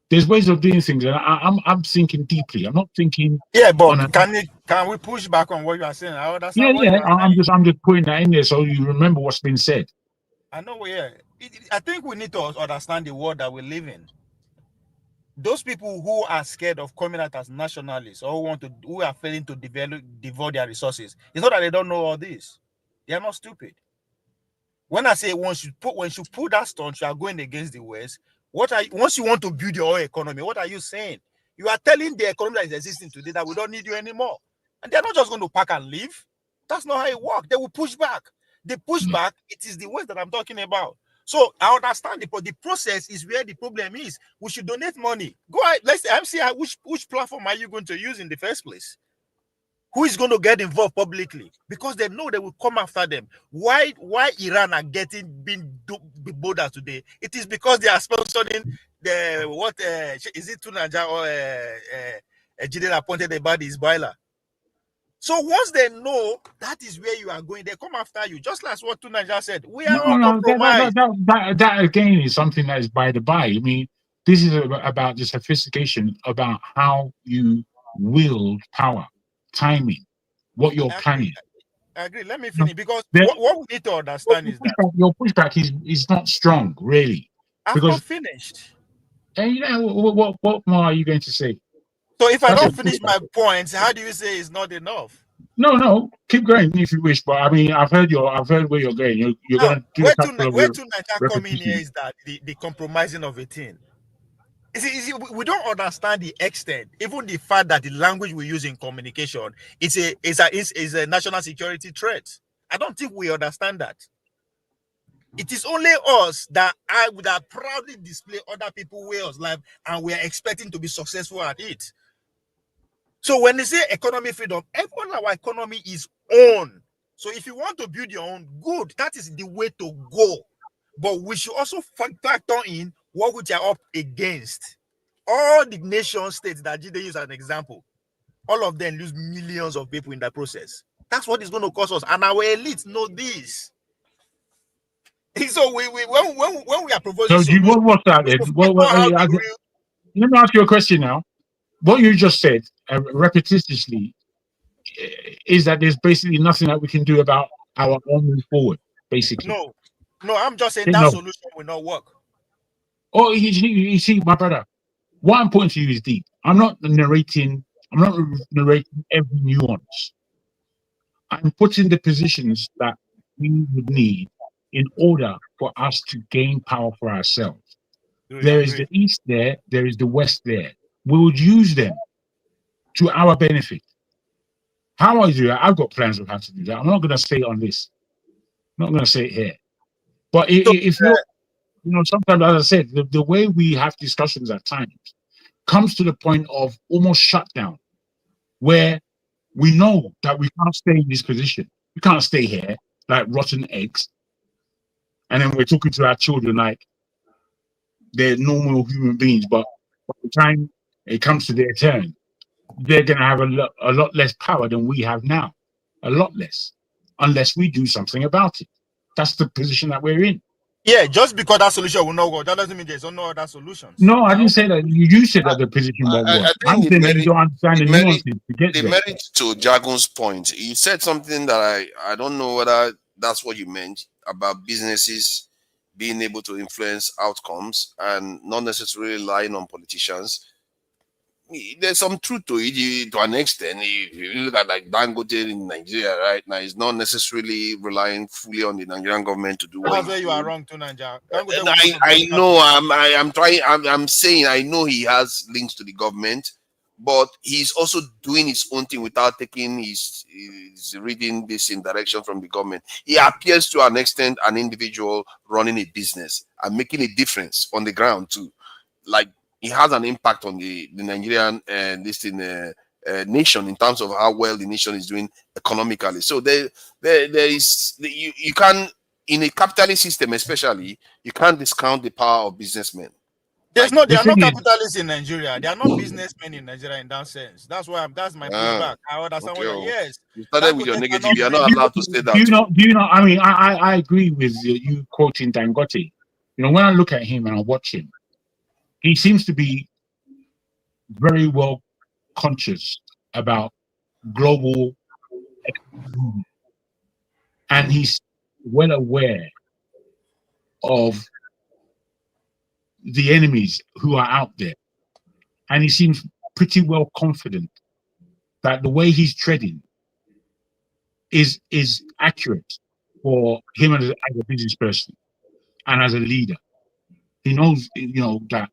There's ways of doing things, and I'm thinking deeply. I'm not thinking. Yeah, but can we push back on what you are saying? I understand. Yeah. I'm just putting that in there so you remember what's been said. I know. Yeah, I think we need to understand the world that we live in. Those people who are scared of coming out as nationalists or who are failing to devote their resources, it's not that they don't know all this. They are not stupid. When I say once you put that stunt, you are going against the West. Once you want to build your own economy, what are you saying? You are telling the economy that is existing today that we don't need you anymore. And they're not just going to pack and leave. That's not how it works. They will push back. They push back. It is the West that I'm talking about. So I understand the process is where the problem is. We should donate money. Go ahead. Let's see which platform are you going to use in the first place? Who is going to get involved publicly? Because they know they will come after them. Why Iran are being bolder today? It is because they are sponsoring is it Tunaja or Jide appointed about his boiler. So once they know that is where you are going, they come after you. Just like what Tunaja said. We are all compromised. That again is something that is by the by. I mean, this is about the sophistication about how you wield power. Timing, what you're planning. I agree. Let me finish because what we need to understand is that your pushback is not strong, really. I've not finished. And what more are you going to say? So if I don't finish my points, how do you say it's not enough? No, keep going if you wish. But I mean, I've heard where you're going. You're going to do where to Nigeria come in here is that the compromising of a thing. We don't understand the extent, even the fact that the language we use in communication is a national security threat. I don't think we understand that. It is only us that proudly display other people's way of life, and we are expecting to be successful at it. So when they say economy freedom, our economy is own. So if you want to build your own, good, that is the way to go. But we should also factor in what we are up against. All the nation states that they use as an example, all of them lose millions of people in that process. That's what is going to cost us, and our elites know this. So when we are proposing, so what's that then? Let me ask you a question now. What you just said repetitiously is that there's basically nothing that we can do about our own move forward. Basically, no, I'm just saying that solution will not work. Oh, you see, my brother, what I'm putting to you is deep. I'm not narrating every nuance. I'm putting the positions that we would need in order for us to gain power for ourselves. There is the East there is the West there. We would use them to our benefit. How I do that, I've got plans of how to do that. I'm not going to say it on this. I'm not going to say it here. But if you're, sometimes, as I said, the way we have discussions at times comes to the point of almost shutdown, where we know that we can't stay in this position. We can't stay here like rotten eggs. And then we're talking to our children like they're normal human beings. But by the time it comes to their turn, they're going to have a lot less power than we have now. A lot less. Unless we do something about it. That's the position that we're in. Yeah, just because that solution will not work, that doesn't mean there's no other solutions. No, I didn't say that. You said that the position won't work. I'm saying that you don't understand the nuances to get there. Merit to Jagun's point, he said something that I don't know whether that's what you meant about businesses being able to influence outcomes and not necessarily relying on politicians. There's some truth to it to an extent. If you look at like Dangote in Nigeria right now, it's not necessarily relying fully on the Nigerian government to do what. That's where you are wrong too, Nigeria. I know. I'm saying I know he has links to the government, but he's also doing his own thing without taking his reading this in direction from the government. He appears to an extent an individual running a business and making a difference on the ground too. Like, he has an impact on the Nigerian nation in terms of how well the nation is doing economically. So there is you can, in a capitalist system especially, you can't discount the power of businessmen. There are no capitalists in Nigeria. There are no businessmen in Nigeria in that sense. That's why that's my pushback. I understand what yes. You started with your negative. You are not allowed to say that. Do you know? I mean, I agree with you quoting Dangote. When I look at him and I watch him, he seems to be very well conscious about global economy. And he's well aware of the enemies who are out there. And he seems pretty well confident that the way he's treading is accurate for him as a business person and as a leader. He knows, that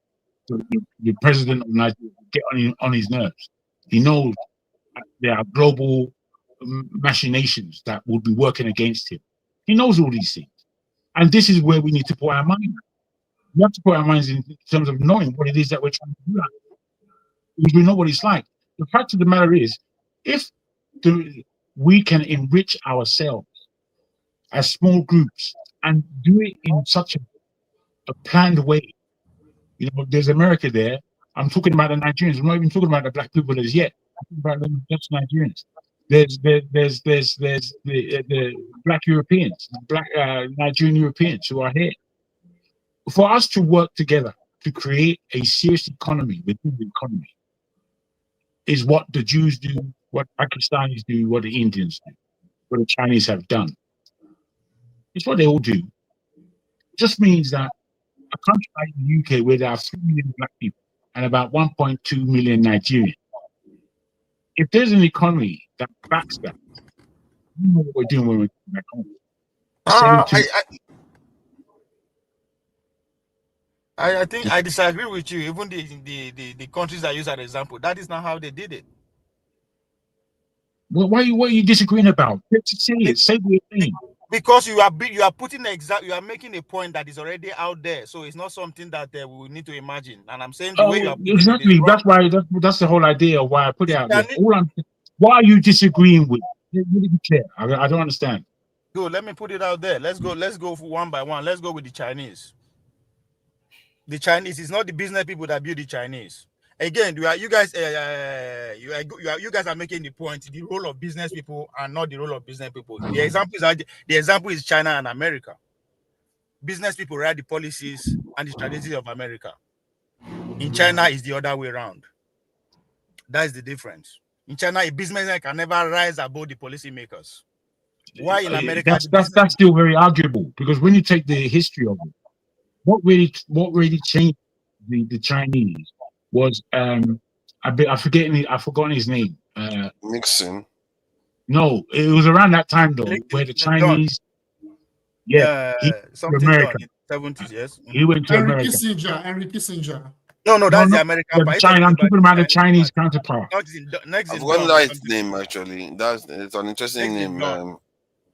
the president of Nigeria will get on his nerves. He knows that there are global machinations that will be working against him. He knows all these things. And this is where we need to put our mind. We have to put our minds in terms of knowing what it is that we're trying to do. Because we know what it's like. The fact of the matter is, if we can enrich ourselves as small groups and do it in such a planned way, there's America there. I'm talking about the Nigerians. I'm not even talking about the black people as yet. I'm talking about just Nigerians. There's the black Europeans, black Nigerian Europeans who are here. For us to work together to create a serious economy within the economy is what the Jews do, what Pakistanis do, what the Indians do, what the Chinese have done. It's what they all do. It just means that a country like the UK, where there are 3 million black people and about 1.2 million Nigerians, if there's an economy that backs that, you know what we're doing when we're back home. I think I disagree with you. Even the countries I use as an example, that is not how they did it. Well, what are you disagreeing about? Say it. Say what you're saying. Because you are putting you are making a point that is already out there, so it's not something that we will need to imagine. And I'm saying the way you are putting Exactly. it is That's why. That's the whole idea of why I put it out there. What are you disagreeing with? Let me be clear. I don't understand. Good. Let me put it out there. Let's go one by one. Let's go with the Chinese. The Chinese is not the business people that build the Chinese. Again, you guys are making the point. The role of business people and not the role of business people. The example is China and America. Business people write the policies and the strategies of America. In China, it's the other way around. That is the difference. In China, a businessman can never rise above the policymakers. Why in America? That's still very arguable, because when you take the history of it, what really changed the Chinese was I've forgotten his name. Nixon. No, it was around that time though, where the Chinese, he went to America. 70s, yes. He went to Henry America. Kissinger. No, that's the American part. I'm talking about the Chinese counterpart. I've forgotten that name actually. It's an interesting name.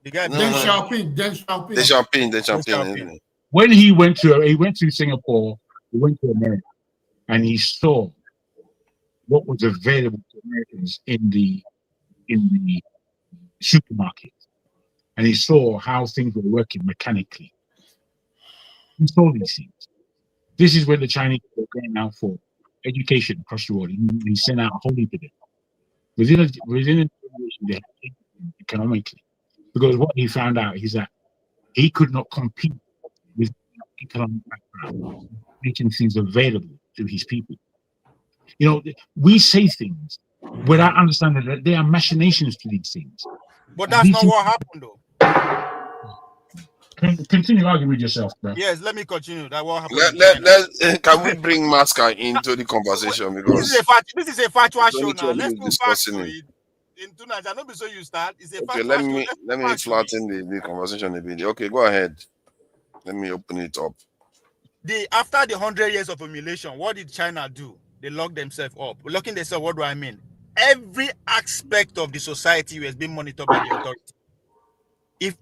The guy Deng Xiaoping. Isn't it? When he went to Singapore, he went to America, and he saw what was available to Americans in the supermarket, and he saw how things were working mechanically. He saw these things. This is where the Chinese were going out for education across the world. He sent out a whole heap of them. Within a generation, they had economically, because what he found out is that he could not compete with economic background, making things available to his people. You know, we say things without understanding that there are machinations to these things. But that's not what happened, though. Continue arguing with yourself, bro. Yes, let me continue. That what happened. Can we bring Masca into the conversation? Because this is a factual show now. Let's discuss it. In Tunisia, not be so you start. It's a Okay, factual show. let me flatten the conversation a bit. Okay, go ahead. Let me open it up. After the 100 years of humiliation, what did China do? They locked themselves up. Locking themselves, what do I mean? Every aspect of the society was being monitored by the authority. If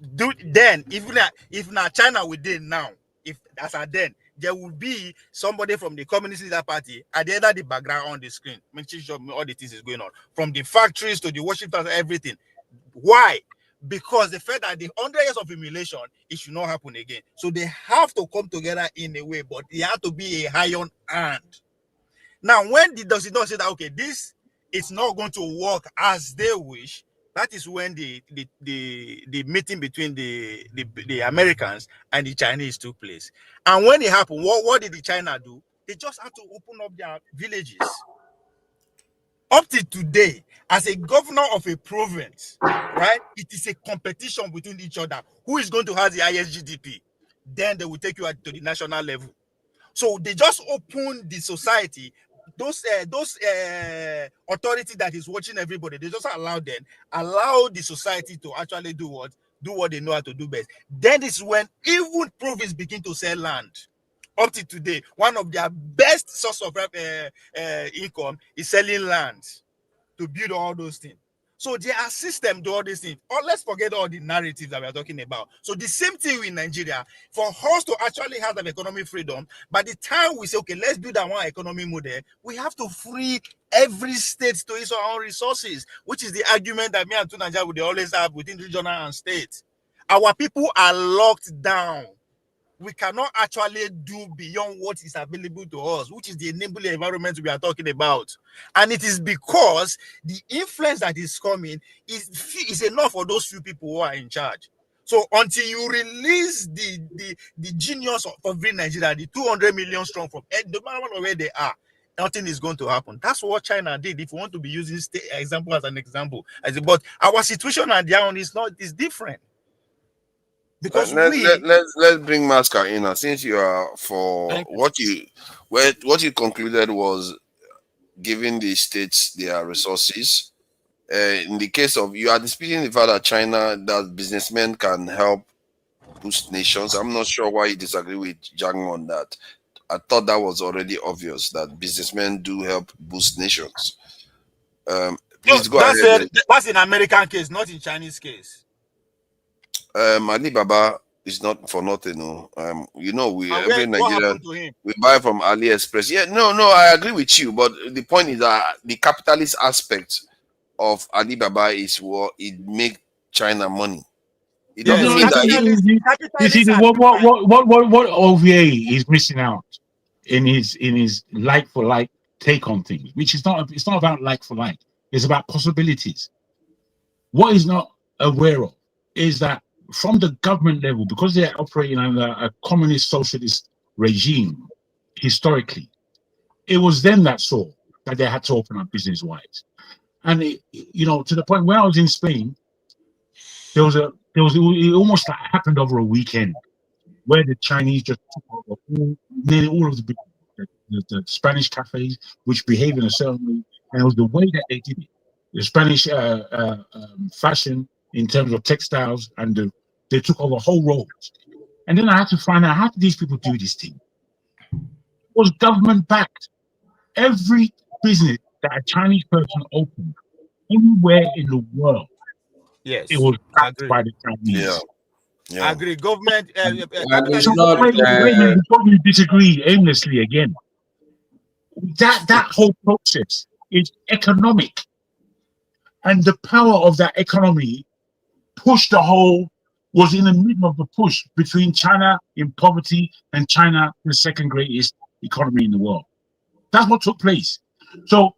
now China within now, if that's a then, there will be somebody from the Communist Leader Party at the end of the background on the screen, making sure all the things is going on, from the factories to the worship and everything. Why? Because the fact that the 100 years of humiliation, it should not happen again. So they have to come together in a way, but they have to be a iron hand. Now, when does it not say that, okay, this is not going to work as they wish, that is when the meeting between the Americans and the Chinese took place. And when it happened, what did the China do? They just had to open up their villages. Up to today, as a governor of a province, right, it is a competition between each other. Who is going to have the highest GDP? Then they will take you to the national level. So they just opened the society. Those authority that is watching everybody, they just allow the society to actually do what they know how to do best. Then is when even province begin to sell land. Up to today, one of their best source of income is selling land to build all those things. So their system do all these things. Or let's forget all the narratives that we are talking about. So the same thing in Nigeria, for us to actually have that economic freedom, by the time we say, okay, let's build our one economic model, we have to free every state to its own resources, which is the argument that me and Tunisia would always have within regional and state. Our people are locked down. We cannot actually do beyond what is available to us, which is the enabling environment we are talking about. And it is because the influence that is coming is enough for those few people who are in charge. So until you release the genius of Nigeria, the 200 million strong from no matter where they are, nothing is going to happen. That's what China did. If you want to be using example as an example, but our situation at the end is different. Because let's bring Masca in. Since you are for what you concluded was giving the states their resources. In the case of you are disputing the fact that China, that businessmen can help boost nations. I'm not sure why you disagree with Zhang on that. I thought that was already obvious that businessmen do help boost nations. Please go ahead. That's in American case, not in Chinese case. Alibaba is not for nothing. No. Every What Nigerian happened to him? we buy from AliExpress. Yeah, no, I agree with you. But the point is that the capitalist aspect of Alibaba is what it make China money. It doesn't mean that. You see, what OVA is missing out in his like for like take on things, which is not. It's not about like for like. It's about possibilities. What he's not aware of is that from the government level, because they're operating under a communist socialist regime historically, it was them that saw that they had to open up business-wise. And to the point where I was in Spain, it almost like happened over a weekend where the Chinese just took over nearly all of the Spanish cafes, which behave in a certain way, and it was the way that they did it. The Spanish fashion in terms of textiles, and they took over whole roads. And then I had to find out, how did these people do this thing? It was government backed. Every business that a Chinese person opened anywhere in the world, yes, it was backed by the Chinese. I agree. Government. Before we disagree aimlessly again, that whole process is economic, and the power of that economy was in the middle of the push between China in poverty and China, the second greatest economy in the world. That's what took place. So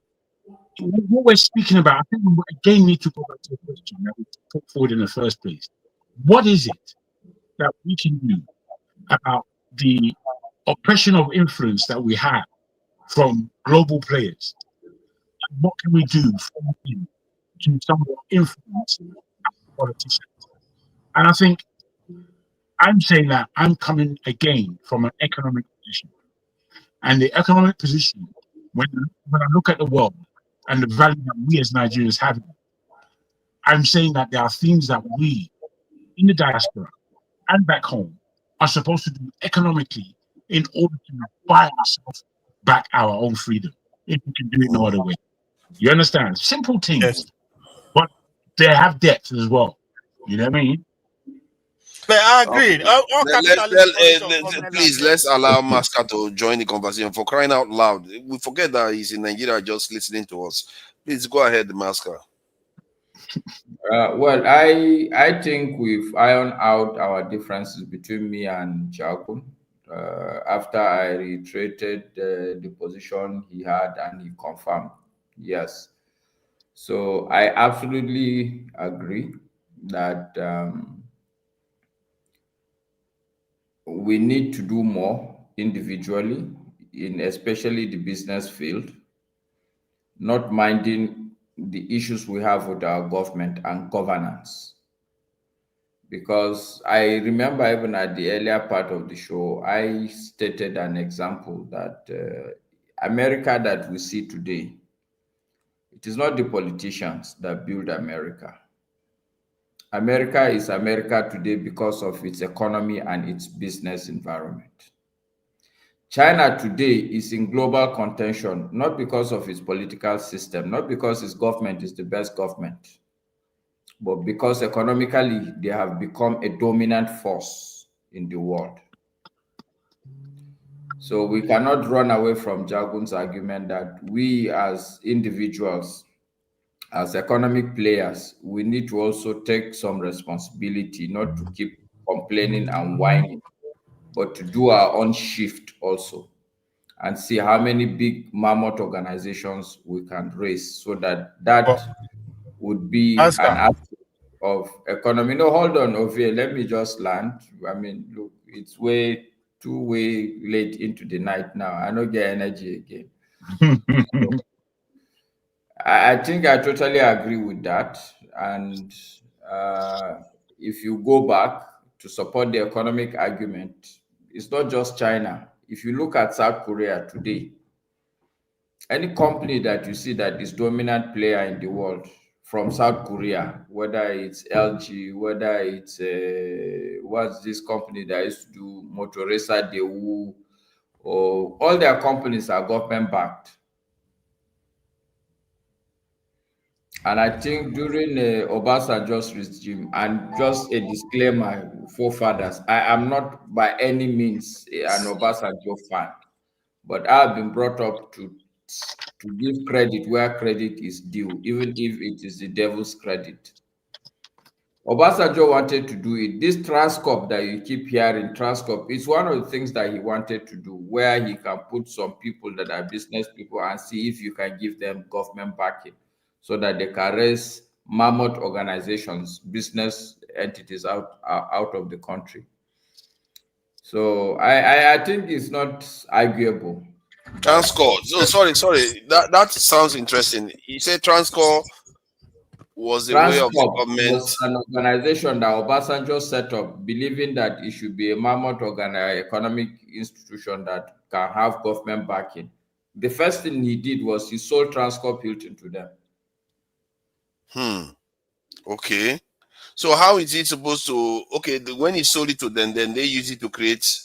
what we're speaking about, I think we again need to go back to the question that we put forward in the first place. What is it that we can do about the oppression of influence that we have from global players? And what can we do to somewhat influence politicians? And I think I'm saying that I'm coming again from an economic position. And the economic position, when I look at the world and the value that we as Nigerians have, I'm saying that there are things that we in the diaspora and back home are supposed to do economically in order to buy ourselves back our own freedom, if we can do it no other way. You understand? Simple things, yes. But they have depth as well. You know what I mean? But I agree. Please, let's allow Masca to join the conversation. For crying out loud, we forget that he's in Nigeria just listening to us. Please go ahead, Masca. Well, I think we've ironed out our differences between me and Jacob after I reiterated the position he had and he confirmed. Yes. So I absolutely agree that we need to do more individually, in especially the business field, not minding the issues we have with our government and governance. Because I remember even at the earlier part of the show, I stated an example that America that we see today, it is not the politicians that build America. America is America today because of its economy and its business environment. China today is in global contention, not because of its political system, not because its government is the best government, but because economically they have become a dominant force in the world. So we cannot run away from Jagun's argument that we as individuals, as economic players, we need to also take some responsibility, not to keep complaining and whining, but to do our own shift also and see how many big mammoth organizations we can raise so that would be an aspect of economy. No, hold on, Ovie, let me just land. I mean, look, it's too way late into the night now. I don't get energy again. So, I think I totally agree with that. And if you go back to support the economic argument, it's not just China. If you look at South Korea today, any company that you see that is dominant player in the world from South Korea, whether it's LG, whether it's what's this company that used to do Motoresa Daewoo, or all their companies are government backed. And I think during Obasanjo's regime, and just a disclaimer, forefathers, I am not by any means an Obasanjo fan, but I have been brought up to give credit where credit is due, even if it is the devil's credit. Obasanjo wanted to do it. This Transcorp that you keep hearing, Transcorp, is one of the things that he wanted to do, where he can put some people that are business people and see if you can give them government backing so that they can raise mammoth organizations, business entities out of the country. So I think it's not arguable. Transcorp. So sorry. That sounds interesting. You said Transcorp was a way of the government. Was an organization that Obasanjo set up, believing that it should be a mammoth economic institution that can have government backing. The first thing he did was he sold Transcorp Hilton to them. Okay. So how is it supposed to? Okay, when he sold it to them, then they use it to create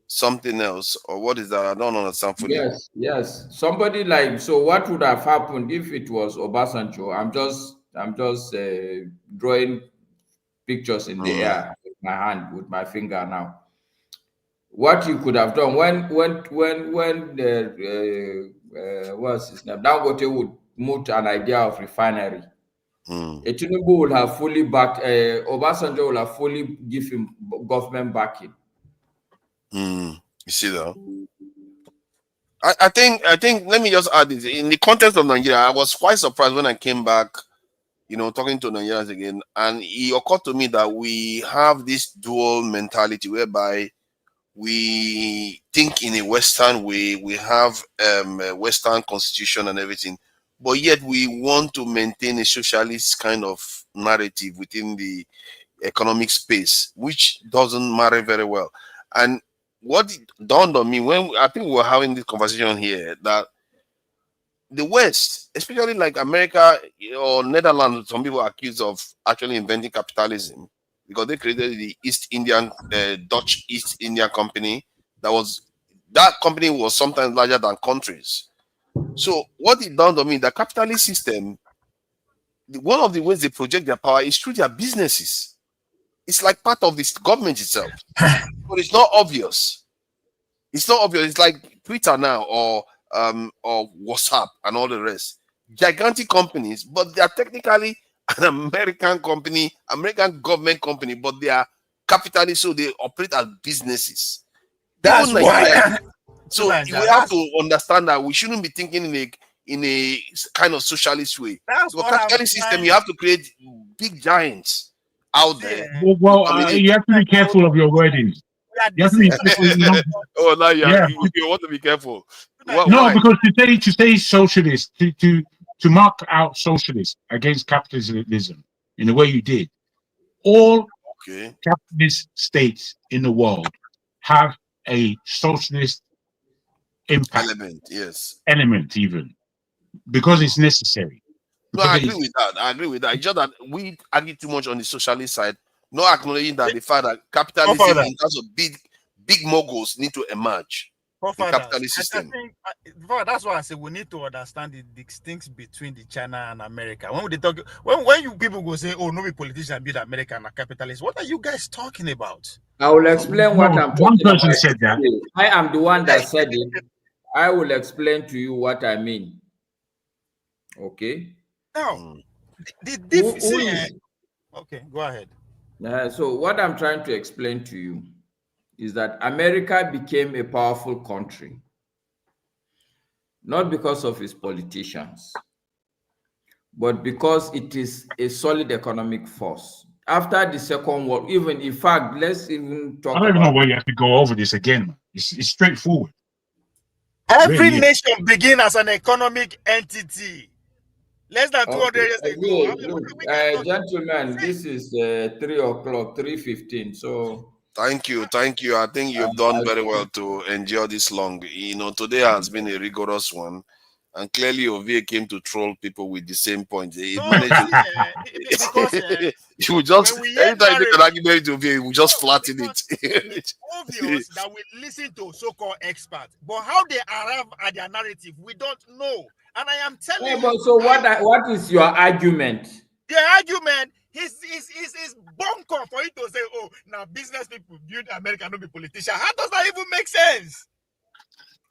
something else, or what is that? I don't understand fully. Yes. Somebody like, so what would have happened if it was Obasanjo? I'm just drawing pictures in the air with my hand, with my finger now. What you could have done when the what's his name? Dangote would move to an idea of refinery. Tinubu will have fully backed, Obasanjo will have fully give him government backing. You see that? I think let me just add this. In the context of Nigeria, I was quite surprised when I came back, talking to Nigerians again, and it occurred to me that we have this dual mentality whereby we think in a Western way, we have a Western constitution and everything, but yet we want to maintain a socialist kind of narrative within the economic space, which doesn't marry very well. And what dawned on me when I think we were having this conversation here, that the West, especially like America or Netherlands, some people are accused of actually inventing capitalism because they created the Dutch East India Company. That company was sometimes larger than countries. So what it dawned on me, the capitalist system, one of the ways they project their power is through their businesses. It's like part of this government itself, but it's not obvious. It's not obvious. It's like Twitter now or WhatsApp and all the rest. Gigantic companies, but they are technically an American company, American government company, but they are capitalists, so they operate as businesses. That's why. So we have to understand that we shouldn't be thinking in a kind of socialist way. So capitalist system, you have to create big giants out there. Well, you have to be careful of your wording. You have to be careful, Oh, now you want to be careful. No, why? Because to say socialist, to mark out socialist against capitalism in the way you did, all capitalist states in the world have a socialist impact element, even because it's necessary. No, I agree with that. It's just that we argue too much on the socialist side, not acknowledging that the fact that capitalism in terms of big moguls need to emerge. The capitalist system. I think, that's why I say we need to understand the distinction between the China and America. When we talk, when you people go say, "Oh, no, we politicians build America and a capitalist," what are you guys talking about? I will explain what I'm talking about. One person said that. I am the one that said it. I will explain to you what I mean. Okay. Now, okay, go ahead. So what I'm trying to explain to you is that America became a powerful country, not because of its politicians, but because it is a solid economic force. After the Second World, even in fact, let's even talk about... I don't know why you have to go over this again. It's straightforward. Every nation begins as an economic entity. Less than 200 years ago. Look, gentlemen, this is 3 o'clock, 3:15. So thank you. I think you've done very well to endure this long. Today has been a rigorous one, And clearly, Ovie came to troll people with the same point. He No, managed see, to. because He would just, when we hear anytime you make an narrative, argument to Ovie, he would just flatten it. it's obvious that we listen to so-called experts, but how they arrive at their narrative, we don't know. And I am telling Yeah, you. but so what is your argument? The argument is bunker for you to say, oh, now business people build America, not be politicians. How does that even make sense?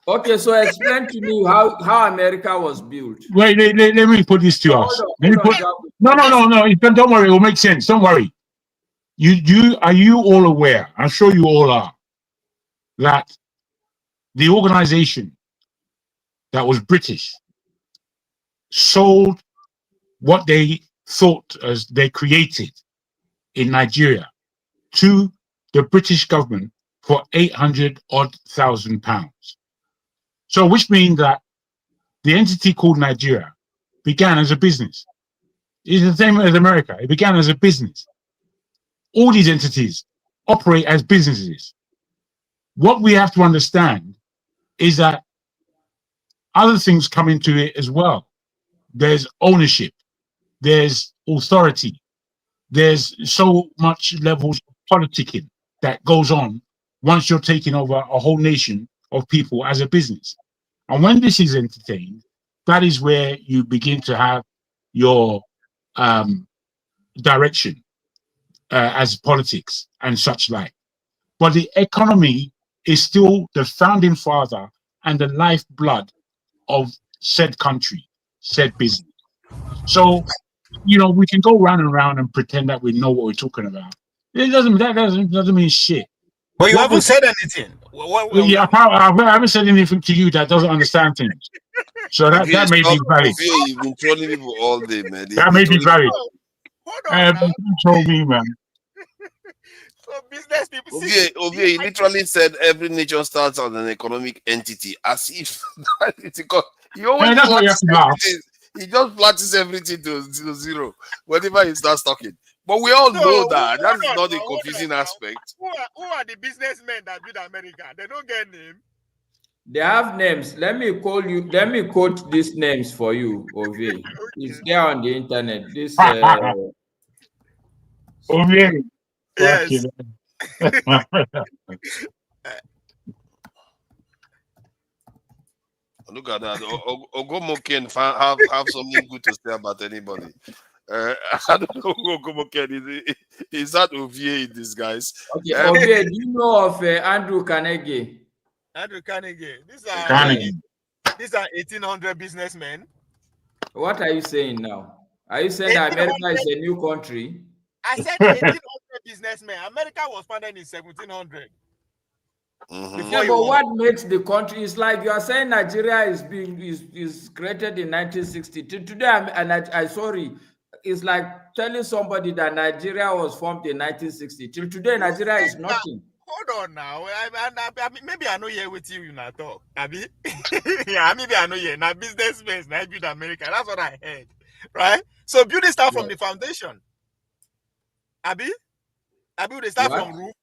Okay, so explain to me how America was built. Wait, let me put this to us. No. Don't worry, it will make sense. Don't worry. Are you all aware? I'm sure you all are, that the organization that was British sold what they thought as they created in Nigeria to the British government for 800,000 pounds. So, which means that the entity called Nigeria began as a business. It's the same as America. It began as a business. All these entities operate as businesses. What we have to understand is that other things come into it as well. There's ownership, there's authority, there's so much levels of politicking that goes on once you're taking over a whole nation of people as a business. And when this is entertained, that is where you begin to have your direction as politics and such like. But the economy is still the founding father and the lifeblood of said country, said business. So, we can go round and round and pretend that we know what we're talking about. That doesn't mean shit. But you haven't said anything. I haven't said anything to you that doesn't understand things. So that may be valid. You've been trolling people all day, man. That may be valid. Control me, man. So business people. Ovie, he literally said every nation starts as an economic entity, as if he always that's what you have to laugh. He just flattens everything to zero whenever he starts talking. But we all know that. That is not the confusing aspect. Who are the businessmen that build America? They don't get name. They have names. Let me quote these names for you, Ovie. It's there on the internet. This Ovie. Yes. Look at that. Ogomo can have something good to say about anybody. I don't know who Ogomo can is that Ovie in disguise? Okay, Ovie, do you know of Andrew Carnegie? Andrew Carnegie. These are 1800 businessmen. What are you saying now? Are you saying that America is a new country? I said 1800 businessmen. America was founded in 1700. Yeah, but what makes the country is like you are saying Nigeria is created in 1960. Today, sorry, it's like telling somebody that Nigeria was formed in 1960. Till today, Nigeria is nothing. Hold on now. Maybe I know here with you in talk. Abi? Yeah, maybe I know here. Now businessmen, now build America. That's what I heard. Right? So building start from the foundation. Abi would they start from roof?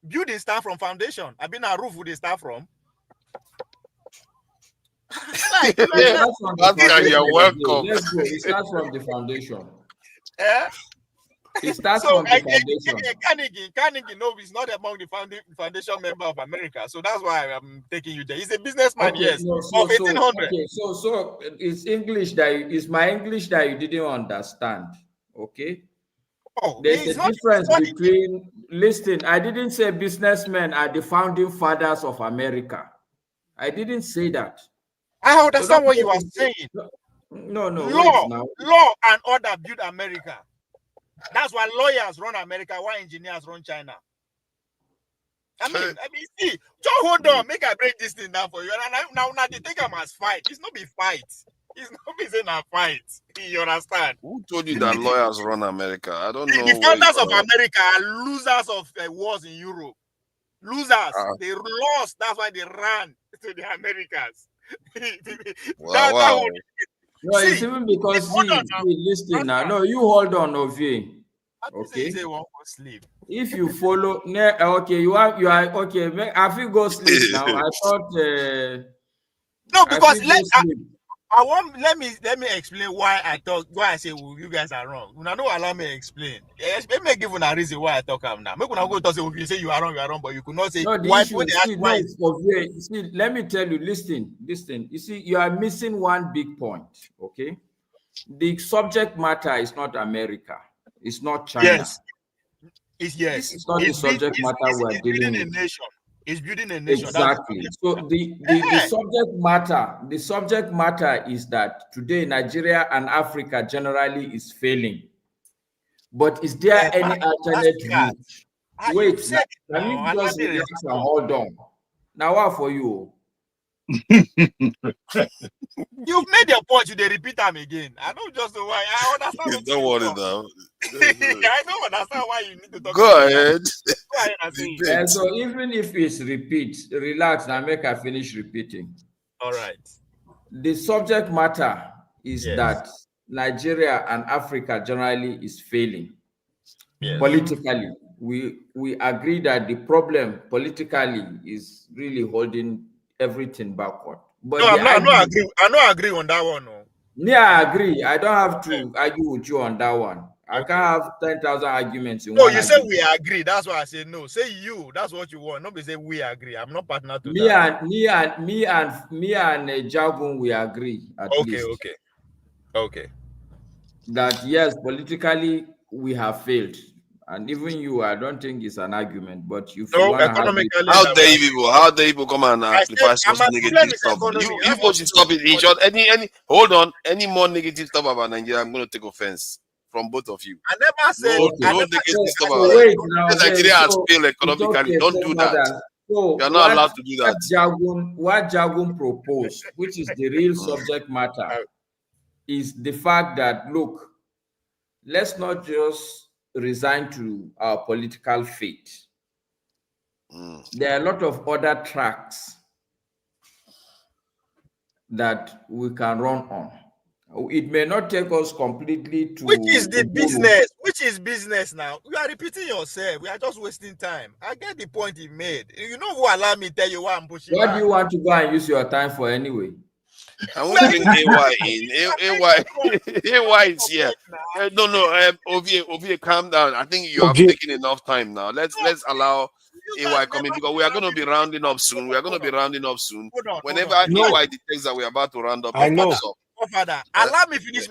Building start from foundation. Now roof would they start from? You're welcome. Let's go. It starts from the foundation. Yeah. It starts from the foundation. Carnegie, no, he's not among the foundation member of America. So that's why I'm taking you there. He's a businessman, Okay, yes. no, of 1800. So it's English it's my English that you didn't understand. Okay. Oh, there's a difference between listen. I didn't say businessmen are the founding fathers of America. I didn't say that. I understand what you are saying. No. Law and order build America. That's why lawyers run America, why engineers run China. I mean, see, just hold on, make I break this thing down for you. And now they think I must fight. It's not be fight. It's not be saying a fight. You understand? Who told you that lawyers run America? I don't know. The founders of America are losers of wars in Europe. Losers. They lost. That's why they ran to the Americas. Wow. No, it's even because listen now. No, you hold on, Ovie. Okay. If you follow, okay, you are okay. I feel go sleep now. I thought. No, because let me explain why I say you guys are wrong. Una no allow me explain. Let me give una reason why I talk am now. Make una go talk say you say you are wrong, but you could not say No, the why issue, when they ask see, why. no, see, let me tell you, listen. You see, you are missing one big point, okay? The subject matter is not America. It's not China. Yes. Yes. It's not the subject matter we're dealing building a with. nation. It's building a nation. Exactly. So the subject matter is that today Nigeria and Africa generally is failing. But is there any alternate route? Wait, can you just relax and hold on? Now what for you? You've made your point, they repeat them again. I don't just know why. I understand what Don't worry now. I don't understand why you need to talk. Go ahead. Go ahead and say it. And so even if it's repeat, relax and make her finish repeating. All right. The subject matter is that Nigeria and Africa generally is failing. Yes. Politically. We agree that the problem politically is really holding everything backward. But no, I'm not agree on that one. No. Yeah, I agree. I don't have to argue with you on that one. I can't have 10,000 arguments in one. No, you say argument. we agree. That's why I say no. Say you. That's what you want. Nobody say we agree. I'm not partner to Me that. and Jagun, we agree at least. Okay. That yes, politically we have failed, and even you, I don't think it's an argument. But if you want to have it, how dare you come and amplify such negative stuff? You folks should stop it. In short, hold on, any more negative stuff about Nigeria, I'm going to take offense from both of you. I never said no negative stuff about Nigeria. Nigeria has failed economically. Don't do that. So you're not allowed to do that. What Jagun proposed, which is the real subject matter, is the fact that look, let's not just resign to our political fate. There are a lot of other tracks that we can run on. It may not take us completely to which is the business. Which is business now? You are repeating yourself. We are just wasting time. I get the point he made. You know who allow me tell you why I'm pushing. What do you want to go and use your time for anyway? I won't bring AY in. AY is here. No, Ovie, calm down. I think you have taken enough time now. Let's allow AY come in because we are going to be rounding up soon. Whenever AY detects that we're about to round up, I know. Father, allow me finish.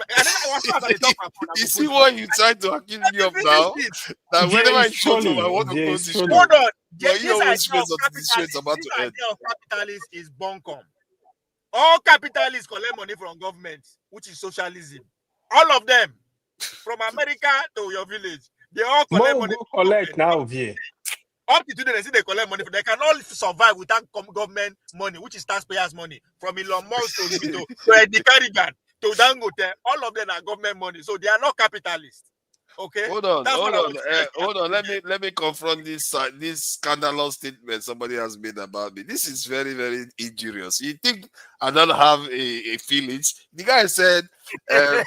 You see what you tried to accuse me of now? That whenever I show up, I want to close this show. Hold on. But you always face up this show is about to end. Capitalist is bunkum. All capitalists collect money from government, which is socialism. All of them, from America to your village, they all collect money. Collect now, Vie. Up to today, they say they collect money. They can all survive without government money, which is taxpayers' money. From Elon Musk to Eddie Carrigan to Dangote, all of them are government money. So they are not capitalists. Okay. Hold on. Let me confront this scandalous statement somebody has made about me. This is very, very injurious. You think I don't have a feelings? The guy said, I'm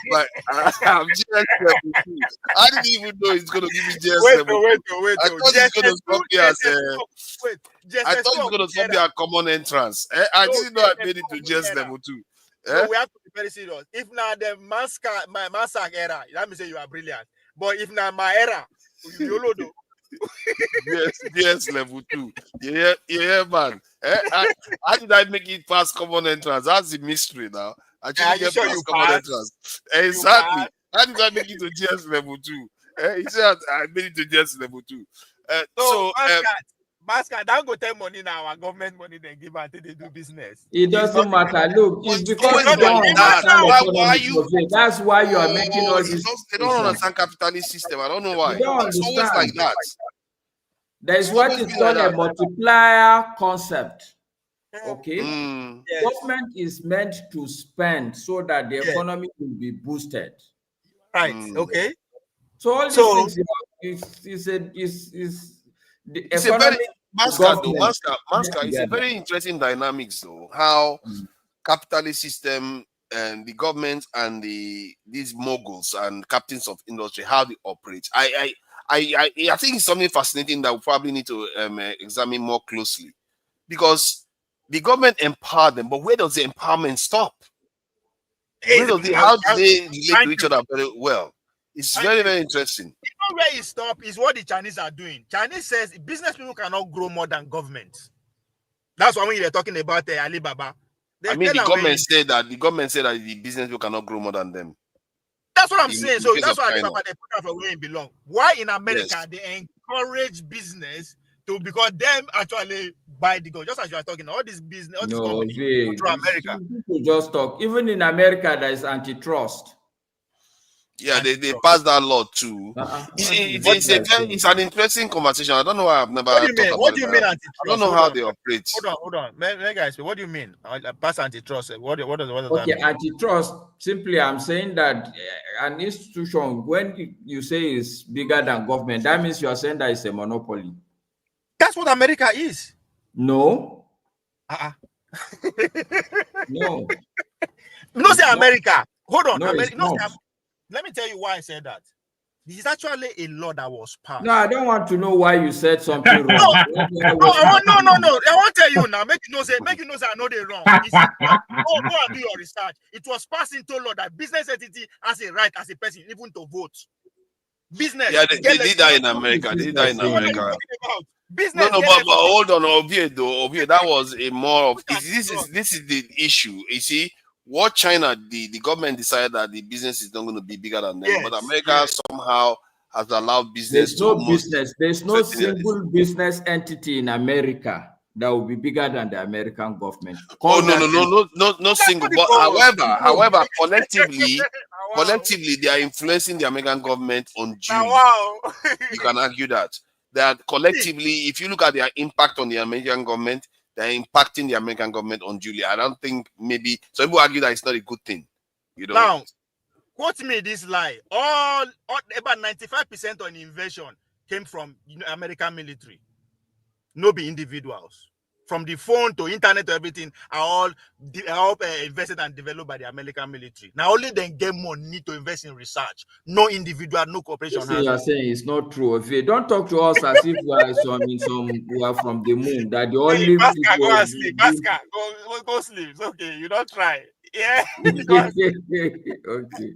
GS level 2. I didn't even know he's going to give me GS level 2. I thought he's going to stop me as I thought he's going to stop me at common entrance. I didn't know I made it to GS level 2. So we have to be very serious. If now the massacre era, that means you are brilliant. But if now my era, you know do. Yes, level 2. Yeah, man. How did I make it past common entrance? That's the mystery now. I didn't get past common entrance. Exactly. How did I make it to GS level 2? He said I made it to GS level 2. So Masca, don't go take money now. Our government money they give until they do business. It doesn't matter. Look, it's because you don't understand. That's why you are making all this. They don't understand capitalist system. I don't know why. They don't it's understand. always like that. There is what is called a multiplier concept. Okay, government is meant to spend so that the economy will be boosted. Right. Okay. So all these things the economy. It's a very interesting dynamics though. How capitalist system and the government and these moguls and captains of industry, how they operate. I think it's something fascinating that we probably need to examine more closely, because the government empowered them, but where does the empowerment stop? How do they relate to each other very well? It's very, very interesting. You know where it stops is what the Chinese are doing. Chinese says business people cannot grow more than government. That's why when they're talking about Alibaba, I mean, the government said that the business people cannot grow more than them. That's what I'm saying. So that's why Alibaba they put up where it belongs. Why in America they encourage business to because them actually buy the gold. Just as you are talking, all this business, all this company through America. People just talk. Even in America, there is antitrust. Yeah, they passed that law too. It's an interesting conversation. I don't know why I've never talked about it. What do you mean antitrust? I don't know how they operate. Hold on. Guys, what do you mean? Pass antitrust. What does that mean? Antitrust, simply I'm saying that an institution, when you say is bigger than government, that means you are saying that it's a monopoly. That's what America is. No. No. No, say America. Hold on. No, let me tell you why I said that. This is actually a law that was passed. No, I don't want to know why you said something wrong. No. I want to tell you now. Make you know say I know they're wrong. Go and do your research. It was passed into law that business entity has a right as a person even to vote. Business. Yeah, they did that in America. Business. No, but hold on, Obie, that was a more of this is the issue. You see, what China, the government decided that the business is not going to be bigger than them, but America somehow has allowed business. There's no single business entity in America that will be bigger than the American government. No single. But however, collectively, they are influencing the American government unduly. You can argue that collectively, if you look at their impact on the American government, they're impacting the American government unduly. I don't think maybe some people argue that it's not a good thing. You know. Now, quote me this lie. All about 95% on invasion came from American military. No be individuals. From the phone to internet to everything are all invested and developed by the American military. Now only then get money to invest in research. No individual, no corporation. You are saying it's not true. If you don't talk to us as if we are from the moon. That the only people go and sleep. Go sleep. It's okay. You don't try. Yeah. Okay.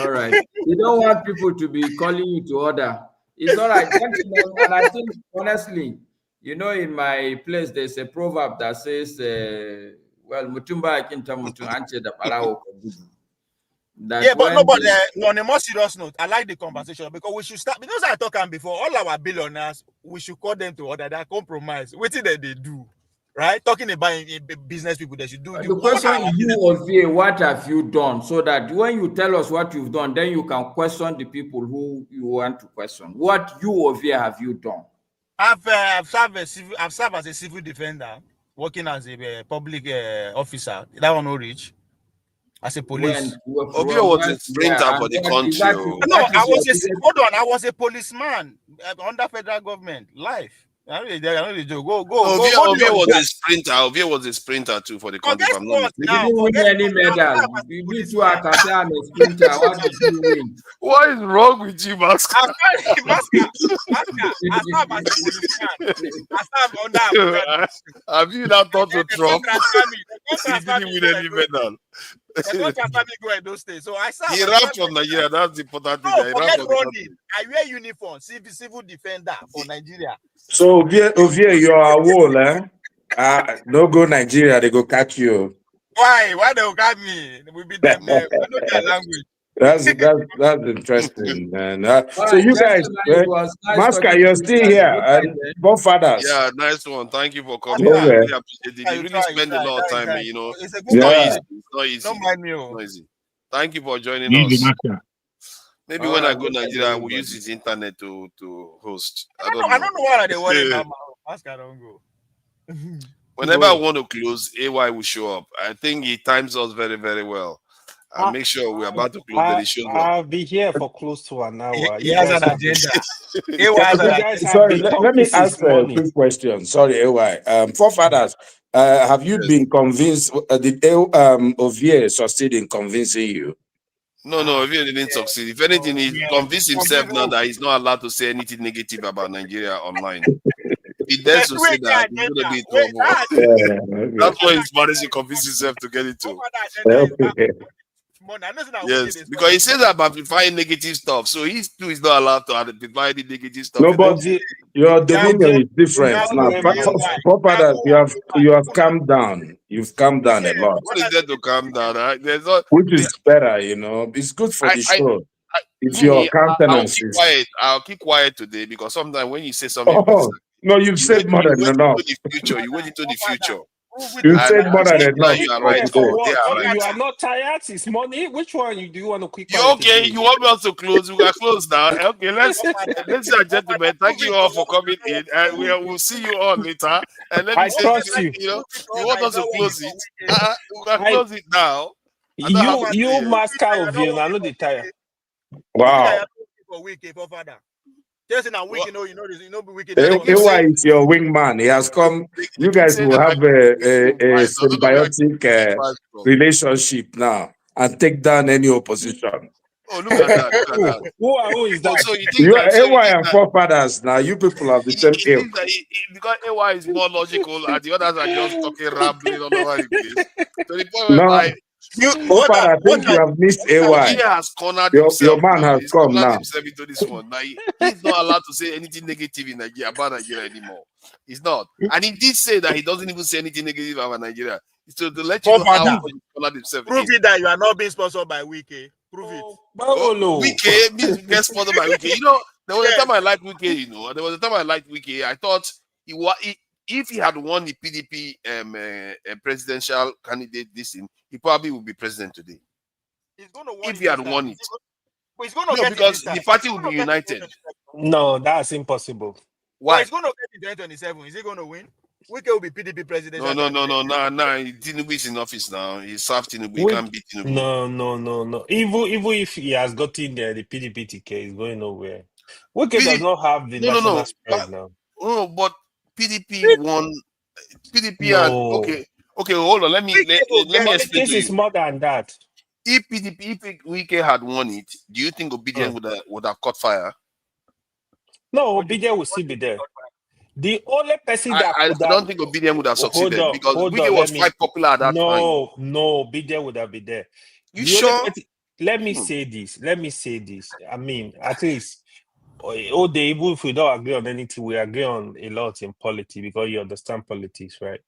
All right. You don't want people to be calling you to order. It's all right. And I think honestly, you know, in my place, there's a proverb that says, Mutumba akinta mutu anche da palao. Yeah, but on a more serious note, I like the conversation because we should start. Because I talked before, all our billionaires, we should call them to order. That compromise. What did they do? Right? Talking about business people, they should do. The question is, you, Ovie, what have you done? So that when you tell us what you've done, then you can question the people who you want to question. What you, Ovie, have you done? I've served as a civil defender, working as a public officer. That one no reach. As a police. Ovie was a sprinter for the country. I was a policeman under federal government. Life. I know they joke. Go. Ovie was a sprinter too for the country. You didn't win any medal. You too are I'm a sprinter. What did you win? What is wrong with you, Maska? Have you not thought to drop? He didn't win any medal. So I he rapped from Nigeria. That's the important thing. I wear uniform, civil defender for Nigeria. So Ovie, you are a wall, eh? No go Nigeria, they go catch you. Why? Why they will catch me? We be them there. I know their language. That's interesting, man. So you guys, Maska, you're still here. Both fathers. Yeah, nice one. Thank you for coming. I really appreciate it. You really spend a lot of time, you know. It's not easy. Don't mind me. It's not easy. Thank you for joining us. Maybe when I go to Nigeria, I will use his internet to host. I don't know why they worry about Maska don't go. Whenever I want to close, AY will show up. I think he times us very, very well. I'll make sure we're about to close the show. I'll be here for close to an hour. He has an agenda. Sorry, let me ask a quick question. Sorry, AY. Forefathers, have you been convinced? Did Ovie succeed in convincing you? No, Ovie didn't succeed. If anything, he convinced himself now that he's not allowed to say anything negative about Nigeria online. He dares to say that he's going to be in trouble. That's why he's managed to convince himself to get into. money. I know that Yes, because he says I'm amplifying negative stuff, so he too is not allowed to amplify the negative stuff. No, in but it. your dominion is different now. Forefathers, you have calmed down. You've calmed down a lot, What is there to calm down? Right? There's not. which is better. You know, it's good for the show. If your I'll countenance keep is quiet. I'll keep quiet today because sometimes when you say something, no, you've said more than enough. into the future. You went into the future. You've said more than Now enough you are for right. today. They are Okay, right. you are not tired. It's money. Which one do you want to quick? You okay? You want us to close? We are closed now. Okay, ladies and gentlemen, thank you all for coming in, and we'll see you all later. And let me I say, trust you. you know, you want us to close it? We can close it now. You master of you. I know the tire. Wow. For week, for father. Just in a week, you know, this, you know, wicked. AY is your wingman. He has come. You guys will have a symbiotic relationship now and take down any opposition. Oh, look at that! Look at that! Who is that? So you think You that? So you AY think and that? forefathers now. You people have the same He ilk. thinks that because AY is more logical and the others are just talking rambling all over the place. To the point No, whereby but I think you have missed AY. he has cornered Your himself. man has He's come cornered now. himself into this one. Now he's not allowed to say anything negative in Nigeria about Nigeria anymore. He's not. And he did say that he doesn't even say anything negative about Nigeria. So to let you know how much he cornered himself. Prove it that you are not being sponsored by Wiki. Prove it. Wiki means get sponsored by Wiki. You know, there was a time I liked Wiki. You know, there was a time I liked Wiki. I thought if he had won the PDP presidential candidate this thing, he probably would be president today. He's going to win if he had won it. He's going to get because the party will be united. No, that's impossible. Why? He's going to get in 2027. Is he going to win? Wike will be PDP president. No. Tinubu is in office now. He's served Tinubu. He can't beat Tinubu. No. Even if he has gotten the PDP ticket, he's going nowhere. Wike does not have the national spread now. No, but PDP won. PDP and okay. Hold on. Let me explain to you. Is more than that. If Wike had won it, do you think Obedient would have caught fire? No, Obedient will still be there. The only person I don't think Obedient would have succeeded because Wike was quite popular at that time. No, Obedient would have been there. You sure? Let me say this. I mean, at least, even if we don't agree on anything, we agree on a lot in politics because you understand politics, right?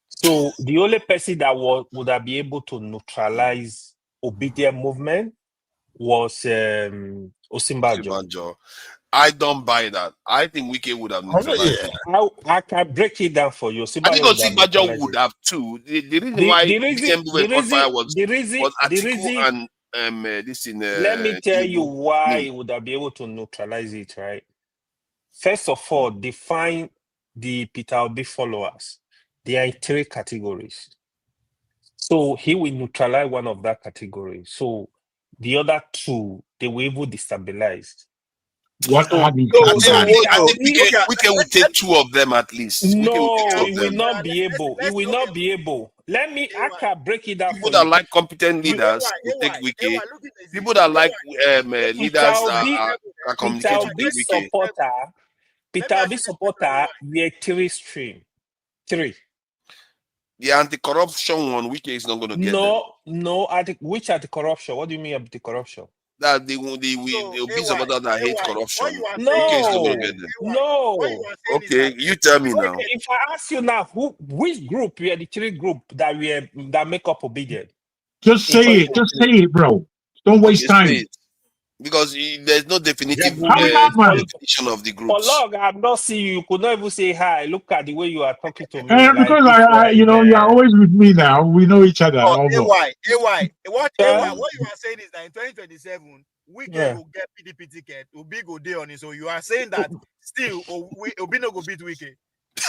So the only person that would have been able to neutralize Obedient movement was Osinbajo. I don't buy that. I think Wike would have neutralized it. I can break it down for you. I think Osinbajo would have too. The reason why Obedient movement caught fire was Atiku and this in. Let me tell you why he would have been able to neutralize it, right? First of all, define the Peter Obi followers. They are in 3 categories. So he will neutralize one of that category. So the other 2, they will even destabilize. Wike will take 2 of them at least. No, he will not be able. He will not be able. I can break it down. People that like competent leaders will take Wike. People that like leaders that are communicating with Wike. Peter Obi supporter, we are 3 stream. 3. The anti-corruption one, Wike is not going to get them. No. Which anti-corruption? What do you mean anti-corruption? That the Obi supporter that hate corruption. No. Wike is not going to get them. No. Okay, you tell me now. If I ask you now, which group we are the 3 group that make up Obedient? Just say it, bro. Don't waste time. Because there's no definitive definition of the groups. For long, I've not seen you. You could not even say hi. Look at the way you are talking to me. Because you are always with me now. We know each other. AY. What you are saying is that in 2027, Wike will get PDP ticket. Obi go day on it. So you are saying that still Obi no go beat Wike in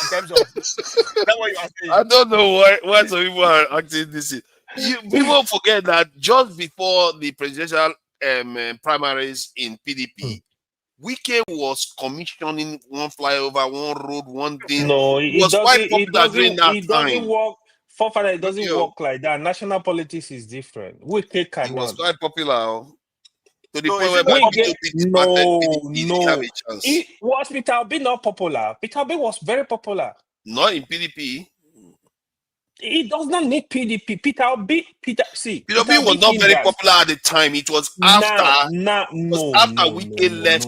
terms of that's what you are saying. I don't know why some people are acting this. People forget that just before the presidential primaries in PDP, Wike was commissioning one flyover, one road, one thing. No, it was quite popular during that time. It doesn't work like that. National politics is different. Wike cannot. It was quite popular. To the point where was Peter Obi not popular? Peter Obi was very popular. Not in PDP. It does not need PDP. Peter Obi was not very popular at the time. It was after. Wike left.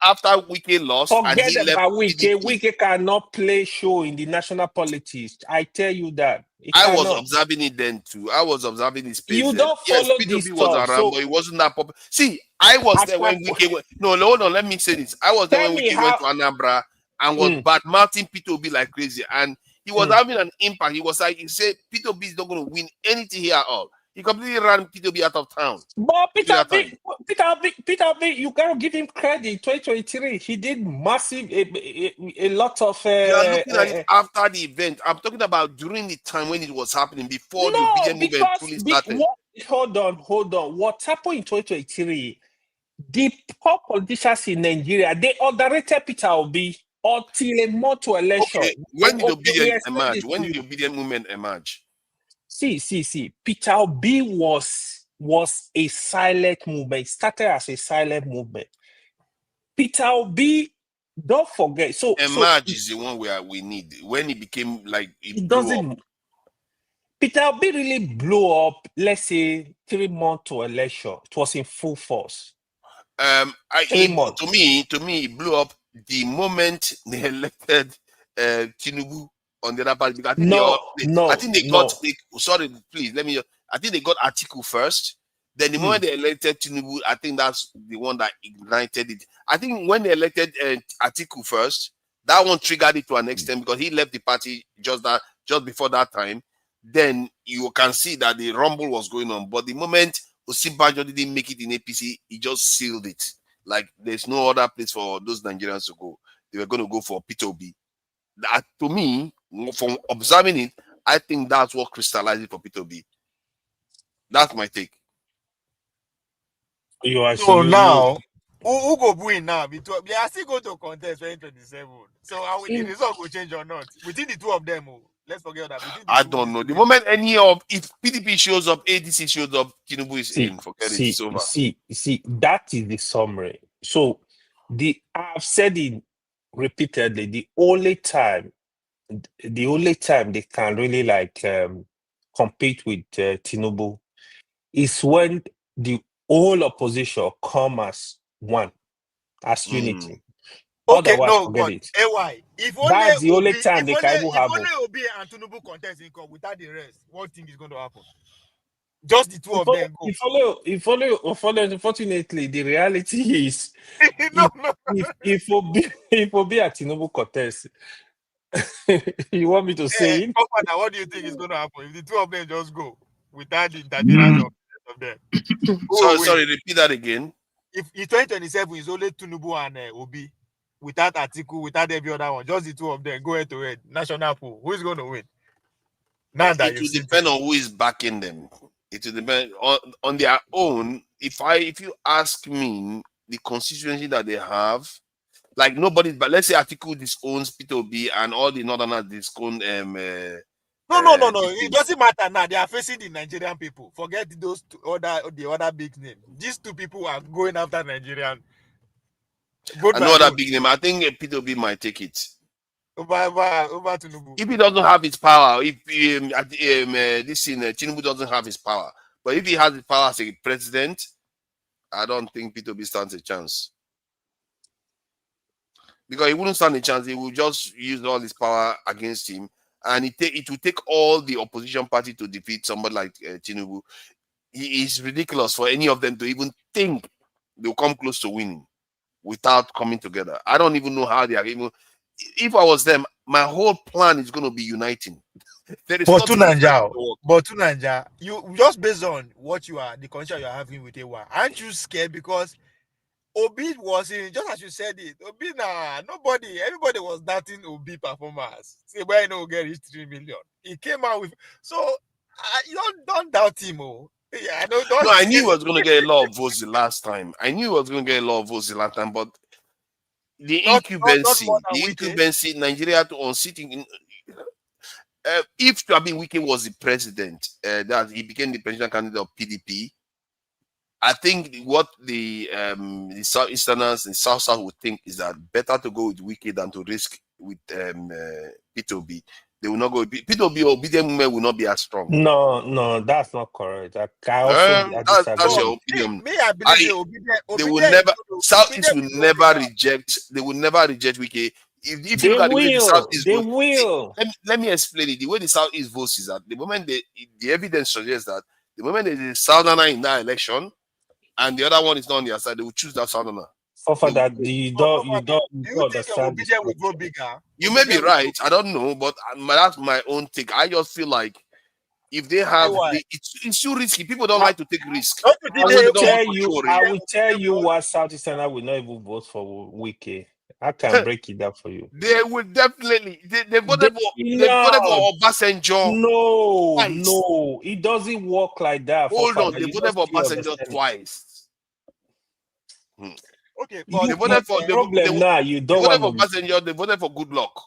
After Wike lost, and he Forget left. about Wike. Wike cannot play show in the national politics. I tell you that. I was observing it then too. I was observing his space. You don't follow this was stuff, around, but it wasn't that popular. See, I was there when Wike went. No, hold on. Let me say this. I was there when Wike went to Anambra and was bad mouthing Peter Obi like crazy, and he was having an impact. He was like, he said, Peter Obi is not going to win anything here at all. He completely ran Peter Obi out of town. But Peter Obi, you gotta give him credit. 2023, he did massive, a lot of. You are looking at it after the event. I'm talking about during the time when it was happening, before the obedient movement fully started. Hold on. What happened in 2023? The poor politicians in Nigeria, they underrated Peter Obi until a month to election. Okay, when did the obedient emerge? When did the obedient movement emerge? See. Peter Obi was a silent movement. It started as a silent movement. Peter Obi, don't forget. Emerge is the one where we need. When it became like it doesn't. Up. Peter Obi really blew up. Let's say 3 months to election. It was in full force. To me, it blew up the moment they elected Tinubu on the other party. Because I think they got. Sorry, please let me. I think they got Atiku first. Then the moment they elected Tinubu, I think that's the one that ignited it. I think when they elected Atiku first, that one triggered it to an extent because he left the party just before that time. Then you can see that the rumble was going on. But the moment Osinbajo didn't make it in APC, he just sealed it. Like there's no other place for those Nigerians to go. They were going to go for Peter Obi. That, to me, from observing it, I think that's what crystallized it for Peter Obi. That's my take. So now, who go win now? They are still going to contest 2027. So the result will change or not? Within the two of them, let's forget that. I don't know. The moment if PDP shows up, ADC shows up, Tinubu is in. Forget it. It's over. See, that is the summary. So I've said it repeatedly. The only time they can really compete with Tinubu is when the whole opposition come as one, as unity. Okay, Otherwise, no, forget but it. If That's the only time they can even have. If only Obi and Tinubu contest in court without the rest, what thing is going to happen? Just the two of them go. If only, unfortunately, the reality is if Obi at Tinubu contest, you want me to say it? What do you think is going to happen if the two of them just go without the interference of them? Sorry, repeat that again. If 2027 is only Tinubu and Obi, without Atiku, without every other one, just the two of them, go head to head, national pool, who is going to win? It will depend on who is backing them. It will depend on their own. If you ask me, the constituency that they have, like nobody, but let's say Atiku disowns Peter Obi and all the northerners disown. No. It doesn't matter now. They are facing the Nigerian people. Forget the other big name. These two people are going after Nigerian. Another big name. I think Peter Obi might take it. Over Tinubu. If he doesn't have his power, if Tinubu doesn't have his power, but if he has his power as a president, I don't think Peter Obi stands a chance. Because he wouldn't stand a chance. He will just use all his power against him. And it will take all the opposition party to defeat somebody like Tinubu. It's ridiculous for any of them to even think they'll come close to winning without coming together. I don't even know how they are even. If I was them, my whole plan is going to be uniting. But Tunanja, you just based on what the conversation you are having with Ewa, aren't you scared? Because Obi was in, just as you said it, Obi everybody was doubting Obi performance. Say, why no get his 3 million? He came out with, so you don't doubt him. Yeah, I knew he was going to get a lot of votes the last time. But the incumbency, Nigeria to unseating. If Wike was the president, that he became the presidential candidate of PDP, I think what the Southeasterners and South would think is that better to go with Wike than to risk with Peter Obi. they will not go. People be obedient women will not be as strong. No, that's not correct. I also That's your opinion. I believe they will never. Southeast will never reject. They will never reject Wike. If you look at the way the Southeast vote, let me explain it. The way the Southeast votes is that the moment the evidence suggests that the moment there is a Southerner in that election, and the other one is not on their side, they will choose that Southerner. For that, you don't understand. Will go bigger? You may be right. I don't know, but that's my own take. I just feel like if they have, it's too risky. People don't like to take risk. I will tell you why Southeasterners will not even vote for Wike. I can break it down for you. They will definitely. They voted for Obasanjo. No, it doesn't work like that. Hold on, they voted for Obasanjo twice. Okay, but they voted for Obasanjo. They voted for good luck.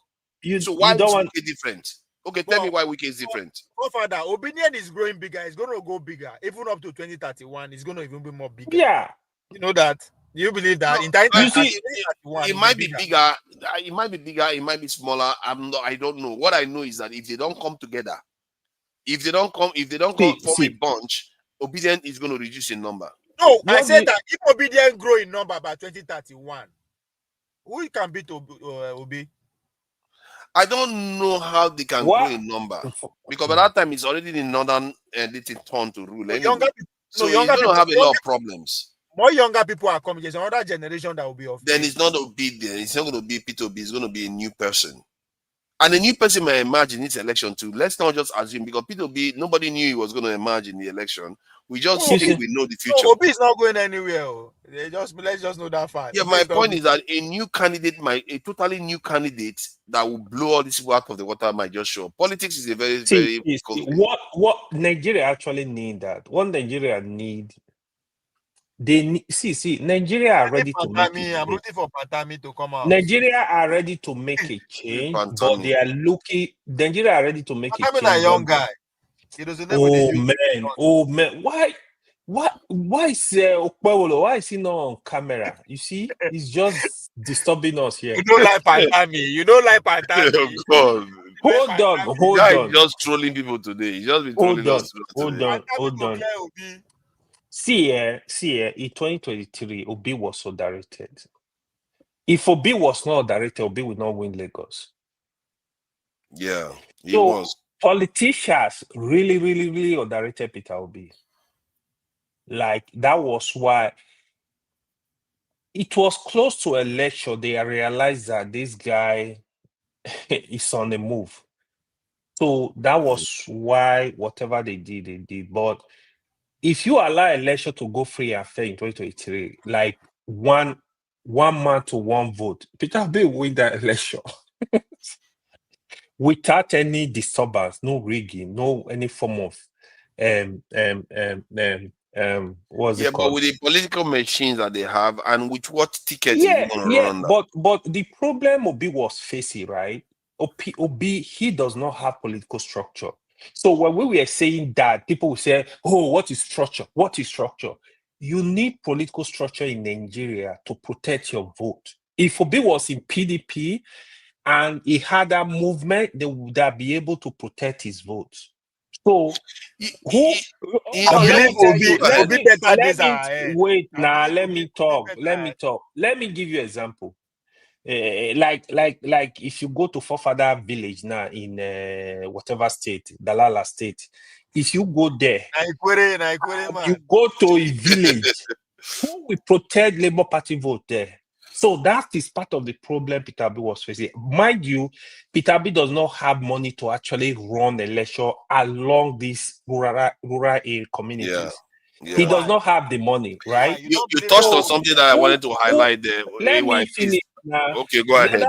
So why is Wike different? Okay, tell me why Wike is different. Father, opinion is growing bigger. It's going to go bigger. Even up to 2031, it's going to even be more bigger. Yeah. You know that? Do you believe that? It might be bigger. It might be bigger. It might be smaller. I don't know. What I know is that if they don't come together, if they don't form a bunch, obedience is going to reduce in number. No, I said that if obedience grow in number by 2031, who can beat Obi? I don't know how they can grow in number because by that time it's already the northern turn to rule. Anyway. So you're going to have a lot of problems. More younger people are coming. There's another generation that will be of. Then it's not Obi. It's not going to be P2B. It's going to be a new person, and a new person may emerge in this election too. Let's not just assume because P2B, nobody knew he was going to emerge in the election. We just think we know the future. Obi is not going anywhere. Let's just know that fact. Yeah, my point is that a new candidate, a totally new candidate that will blow all these people out of the water might just show. Politics is a very what Nigeria actually need that. What Nigeria need. They need, Nigeria are ready to make it. I'm rooting for Pantami to come out. Nigeria are ready to make a change, but they are looking. Nigeria are ready to make a change. A young guy. Oh man, why is Okpewolo? Why is he not on camera? You see, he's just disturbing us here. You don't like Pantami. Oh, God. Hold on. He's just trolling people today. He's just been trolling us. Hold on. See, in 2023, Obi was so directed. If Obi was not directed, Obi would not win Lagos. Yeah, he was. Politicians really underrated Peter Obi. Like, that was why it was close to election. They realized that this guy is on the move. So that was why whatever they did. But if you allow election to go free and fair in 2023, like one man to one vote, Peter Obi will win that election. Without any disturbance, no rigging, no any form of what's it called? But with the political machines that they have and with what tickets you're gonna run that. But the problem Obi was facing, right? Obi, he does not have political structure. So when we were saying that, people will say, oh, what is structure? What is structure? You need political structure in Nigeria to protect your vote. If Obi was in PDP and he had that movement, they would be able to protect his vote. So, let me talk. Let me give you an example. Like if you go to Forefather village now in whatever state, Dalala state, if you go there, you go to a village, who will protect Labour Party vote there? So that is part of the problem Peter Obi was facing. Mind you, Peter Obi does not have money to actually run the election along these rural communities. Yeah. He does not have the money, right? You touched on something that I wanted to highlight there. Let me finish now. Okay, go ahead.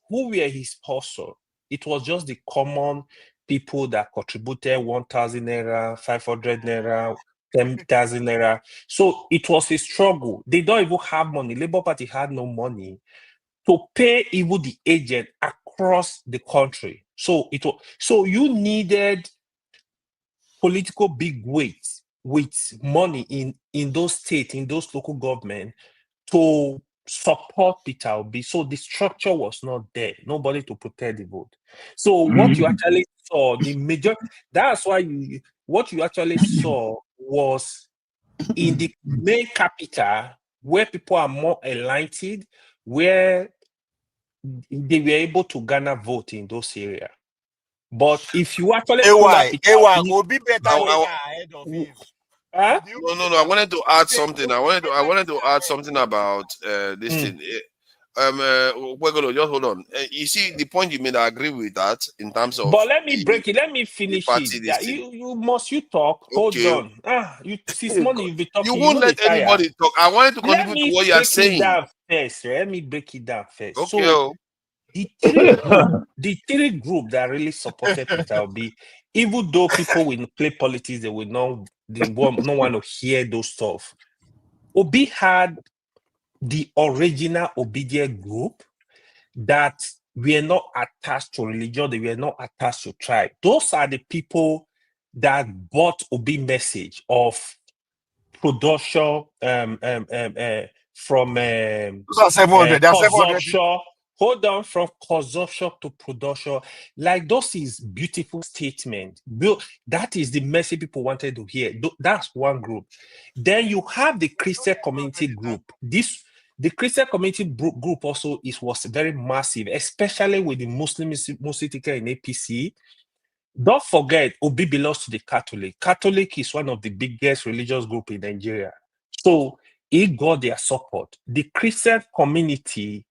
Who were his sponsors? It was just the common people that contributed 1,000 naira, 500 naira, 10,000 naira. So it was a struggle. They don't even have money. Labour Party had no money to pay even the agent across the country. So you needed political big weights with money in those states, in those local government, to support Peter Obi. So the structure was not there. Nobody to protect the vote. So what you actually saw, the major, that's why what you actually saw was in the main capital where people are more enlightened, where they were able to garner vote in those areas. But if you actually pull up Obi better ahead of him. Huh? No. I wanted to add something. I wanted to add something about this thing. We're gonna just hold on. You see the point you made. I agree with that in terms of. But let me break it. Let me finish party it. this Yeah, thing. you talk. Okay. Hold on. You since morning you be talking. You won't let anybody talk. I wanted to Let contribute to me what you are break it saying. down first. Let me break it down first. Okay. So the three group that really supported Peter Obi, even though people will play politics, they no want to hear those stuff. Obi had the original obedient group that were not attached to religion, they were not attached to tribe. Those are the people that bought Obi message of production from Those are 700. They are 700. consumption. Hold on, from consumption to production. Like those is beautiful statement. That is the message people wanted to hear. That's one group. Then you have the Christian community group. The Christian community group also was very massive, especially with the Muslim ticket in APC. Don't forget, Obi belongs to the Catholic. Catholic is one of the biggest religious groups in Nigeria. So he got their support. The Christian community,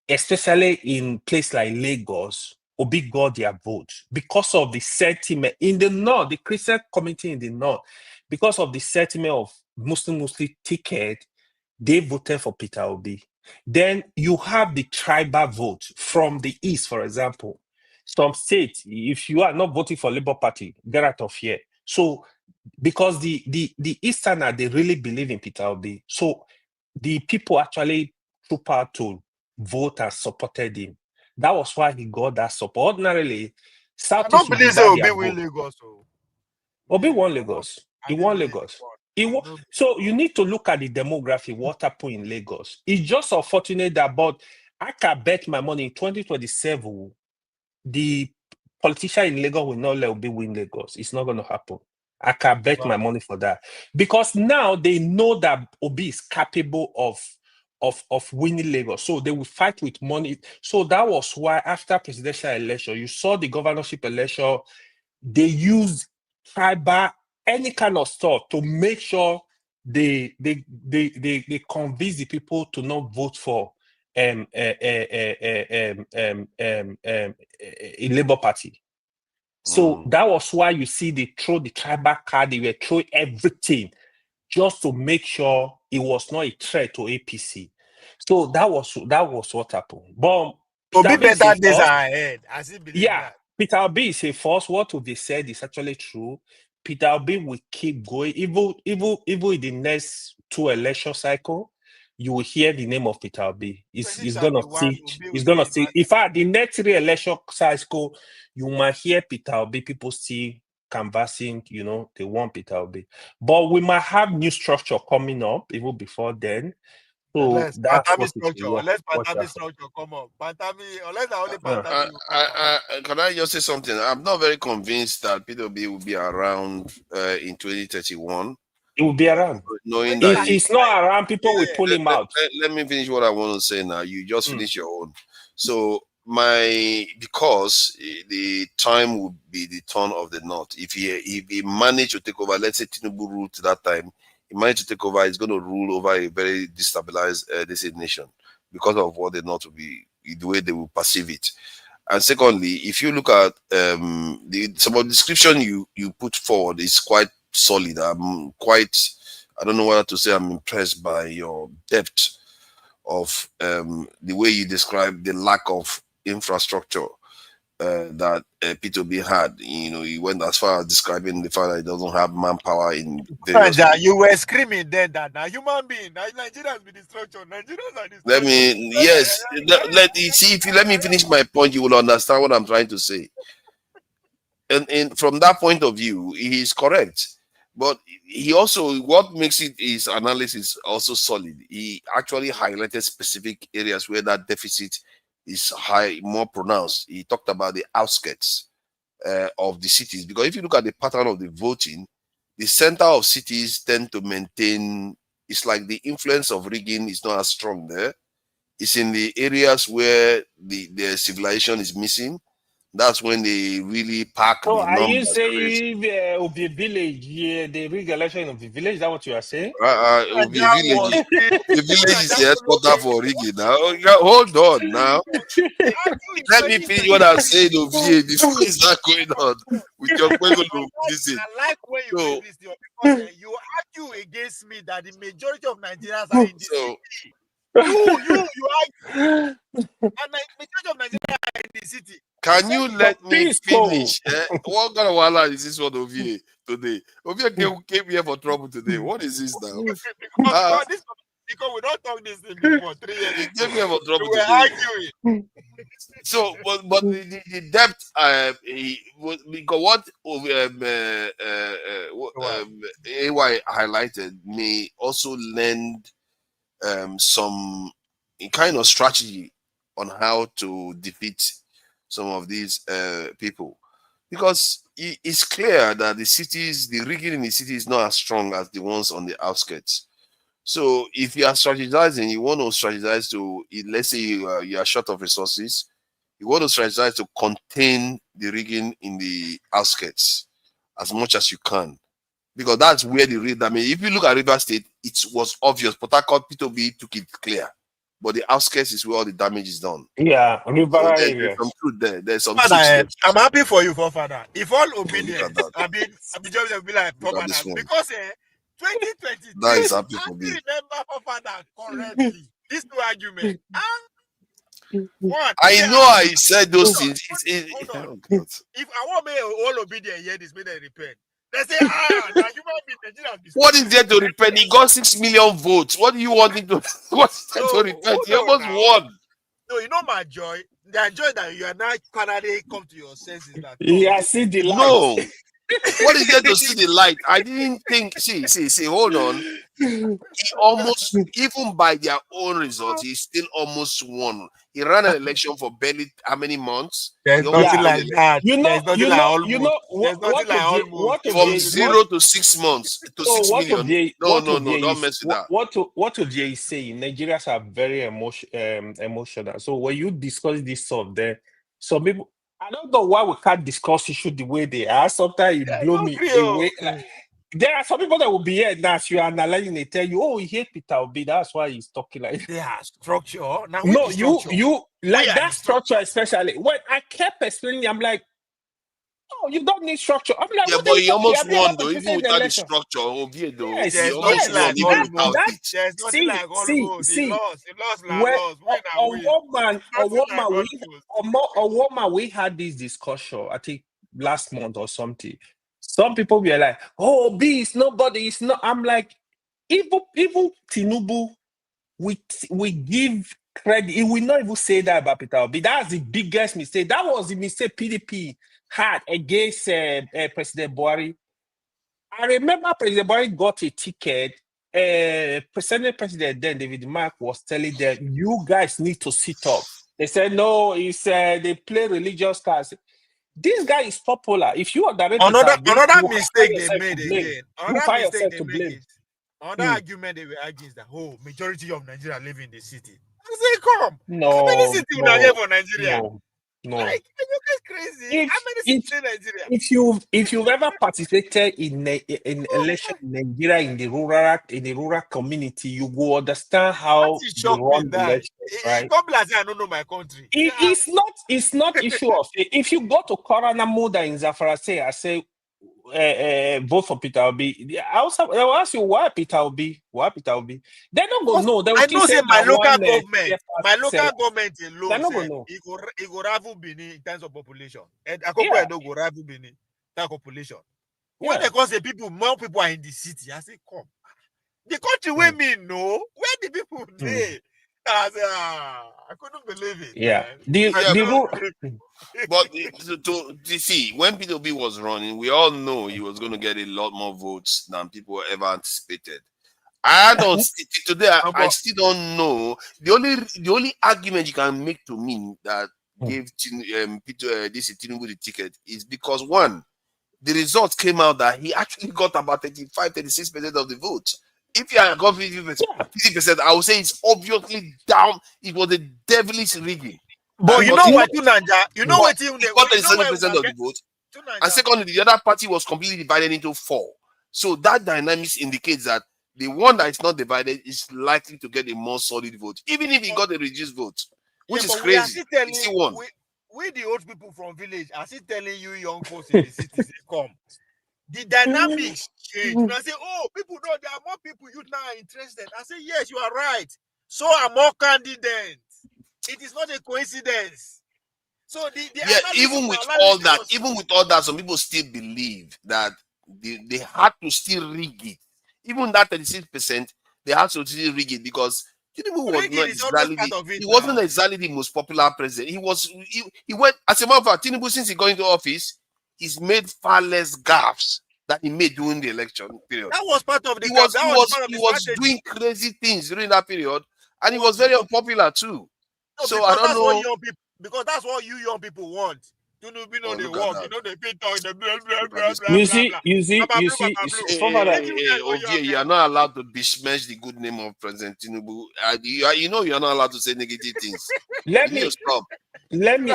especially in places like Lagos, Obi got their vote because of the sentiment. In the north, the Christian community in the north, because of the sentiment of Muslim ticket, they voted for Peter Obi. Then you have the tribal vote from the east, for example. Some states, if you are not voting for Labour Party, get out of here. So, because the Easterner, they really believe in Peter Obi. So, the people actually troop out to vote and supported him. That was why he got that support. Ordinarily, I don't believe so. Obi win Lagos. Obi won Lagos. He won Lagos. So you need to look at the demography, what happened in Lagos. It's just unfortunate that, but I can bet my money in 2027, the politician in Lagos will not let Obi win Lagos. It's not going to happen. I can bet my money for that. Because now they know that Obi is capable of winning Lagos. So they will fight with money. So that was why after presidential election, you saw the governorship election, they used tribal, any kind of stuff to make sure they convince the people to not vote for a Labour Party. So that was why you see they throw the tribal card, they were throwing everything just to make sure it was not a threat to APC. So that was what happened. But Obi better days are ahead. I still believe that. Peter Obi is a force. What they said is actually true. Peter Obi will keep going. Even in the next 2 election cycle, you will hear the name of Peter Obi. He's gonna see. In fact, the next 3 election cycle, you might hear Peter Obi. People still canvassing. They want Peter Obi. But we might have new structure coming up even before then. So unless that's Pantami what structure, unless Pantami structure come up. Unless I only Pantami will come up. Can I just say something? I'm not very convinced that P2B will be around in 2031. It will be around. Knowing if that he's not around, people will pull him out. Let me finish what I want to say now. You just finish your own. So because the time would be the turn of the North. If he managed to take over, let's say Tinubu ruled to that time, he managed to take over, he's going to rule over a very destabilized this nation because of what the North will be, the way they will perceive it. And secondly, if you look at some of the description you put forward is quite solid. I don't know what to say. I'm impressed by your depth of the way you describe the lack of infrastructure that P2B had. He went as far as describing the fact that he doesn't have manpower in various. You were screaming then that now human being, now Nigerians be the structure. Nigerians are the structure. Let me finish my point. You will understand what I'm trying to say. And from that point of view, he is correct. But he also, what makes it his analysis also solid, he actually highlighted specific areas where that deficit is high, more pronounced. He talked about the outskirts of the cities, because if you look at the pattern of the voting, the center of cities tend to maintain, it's like the influence of rigging is not as strong there. It's in the areas where the civilization is missing. That's when they really pack So the are you numbers crazy. saying there will be a village here, the re-election of the village? Is that what you are saying? It will be a village. The village is the headquarter for rigging now. Hold on now. Let me finish what I'm saying over here before you start going on with your question of visit. I like when you So, this, because you argue against me that the majority of Nigerians are in the so city. You argue, and the majority of Nigerians are in the city. can you let me finish? What kind of wala is this one over here today? Over here came here for trouble today. What is this now? Because we don't talk this thing before 3 years. He came here for trouble We were today. arguing. So, but the depth, because what AY highlighted may also lend some kind of strategy on how to defeat some of these people, because it's clear that the cities, the rigging in the city is not as strong as the ones on the outskirts. So if you are strategizing, you want to strategize to, let's say you are short of resources, you want to strategize to contain the rigging in the outskirts as much as you can, because that's where the real damage. If you look at River State, it was obvious. Port Harcourt, P2B took it clear, but the outskirts is where all the damage is done. Yeah, River So area. there's some truth there. There's some Father, truth there. I'm happy for you, Father. If all obedience, that. I mean, just will be like Look at this Father, one. because 2023, That is happy I for me. still remember Father correctly. These two arguments. One, I know I said those things. Hold on. If I want me all obedient here, this may they repent. They say, now human being Nigeria. What is there to repent? He got 6 million votes. What do you want him to? What's there to repent? He almost won. No, you know my joy. The joy that you are now finally come to your senses. That yeah, see the light. No. What is there to see the light? I didn't think. See. Hold on. He almost, even by their own results, he still almost won. He ran an election for barely how many months? There's nothing like that. From 0 to 6 months to 6 million. No, don't mess with that. What Ojie is saying, Nigerians are very emotional. So when you discuss this stuff, there, some people, I don't know why we can't discuss issue the way they are. Sometimes it blow me away. Like, there are some people that will be here now. As you are analyzing, they tell you, "Oh, he hate Peter Obi. That's why he's talking like." Yeah, structure. Now, no, you like that structure, especially when I kept explaining. I'm like, "Oh, you don't need structure." I'm like, yeah, "What but he talking? almost won though, even without the structure. Obi though, yes, he almost won even without it. There's nothing like almost. He lost. A woman, we had this discussion, I think last month or something. Some people were like, "Oh, B is nobody, it's not." I'm like, even Tinubu, we give credit. He will not even say that about Peter Obi. That's the biggest mistake. That was the mistake PDP had against President Buhari. I remember President Buhari got a ticket. President then, David Mark, was telling them, "You guys need to sit up." They said, "No, it's they play religious cards." This guy is popular. If you are directed, another mistake they made again. Another mistake they make is another argument they were arguing is that majority of Nigeria live in the city. I say, come. How many cities you live in Nigeria? No. Like, you guys crazy. How many cities in Nigeria? If you've ever participated in election in Nigeria in the rural community, you will understand how they run the election, right? I don't know my country. It's not issue of if you go to Corona Muda in Zafara, I say vote for Peter Obi. I will ask you why Peter Obi. They don't go know. I know say my local government alone. It go rival Benin in terms of population. And Akoko Edo go rival Benin in terms of population. When they cause the more people are in the city, I say come. The country where me know where the people dey. I couldn't believe it. Yeah. Man. But to see, when P2B was running, we all know he was going to get a lot more votes than people ever anticipated. I don't today. I still don't know. The only argument you can make to me that gave Tinubu the ticket is because one, the results came out that he actually got about 35-36% of the votes. If you had got 50%, I would say it's obviously down. It was a devilish rigging. But you know what, Tunanja? You know what? He got 37% of the vote. And secondly, the other party was completely divided into 4. So that dynamics indicates that the one that is not divided is likely to get a more solid vote, even if he got a reduced vote, which is crazy. We the old people from village are still telling you young folks in the cities come. The dynamics change. When I say, oh, people know there are more people you now are interested. I say, yes, you are right. So are more candidates. It is not a coincidence. So even with all that, some people still believe that they had to still rig it. Even that 36%, they had to still rig it because Tinubu was not exactly he wasn't exactly the most popular president. He went, as a matter of fact, Tinubu, since he got into office, he's made far less gaffes that he made during the election period. That was part of the he was doing crazy things during that period, and he was very unpopular too. No, so I don't know. Because that's what you young people want. They walk, they fit talk, they blah, blah, blah, you see, you are not allowed to besmirch the good name of President Tinubu. You know you are not allowed to say negative things. Let me stop. Let me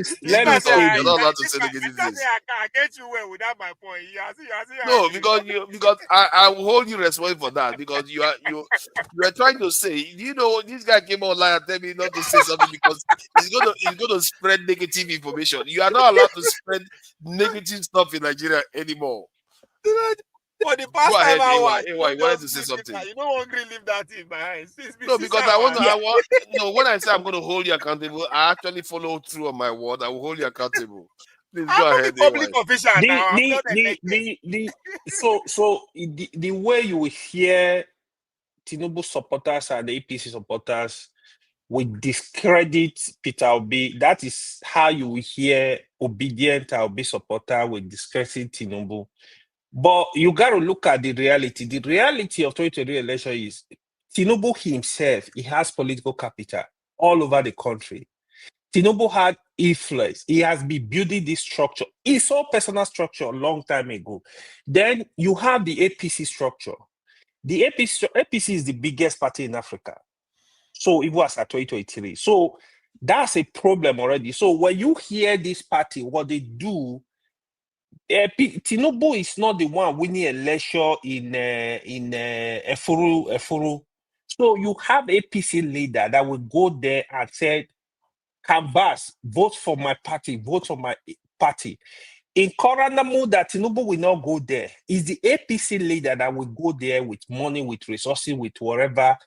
say you're not allowed to say negative things. I get you well without my point. No, because I will hold you responsible for that because you are trying to say, you know, this guy came online and tell me not to say something because he's gonna spread negative information. You are not allowed to spread negative stuff in Nigeria anymore. For the past time you wanted to say something. You don't want to leave that in my eyes. No, because when I say I'm going to hold you accountable, I actually follow through on my word. I will hold you accountable. Please go ahead. Public official now. The way you will hear Tinubu supporters and the APC supporters will discredit Peter Obi. That is how you will hear obedient Obi supporter will discredit Tinubu. But you got to look at the reality. The reality of 2023 election is Tinubu himself, he has political capital all over the country. Tinubu had influence. He has been building this structure. He saw personal structure a long time ago. Then you have the APC structure. The APC is the biggest party in Africa. So it was at 2023. So that's a problem already. So when you hear this party, what they do, Tinubu is not the one winning election in Efuru. So you have APC leader that will go there and say, canvas, vote for my party, vote for my party. In Koranamu, that Tinubu will not go there. It's the APC leader that will go there with money, with resources, with whatever.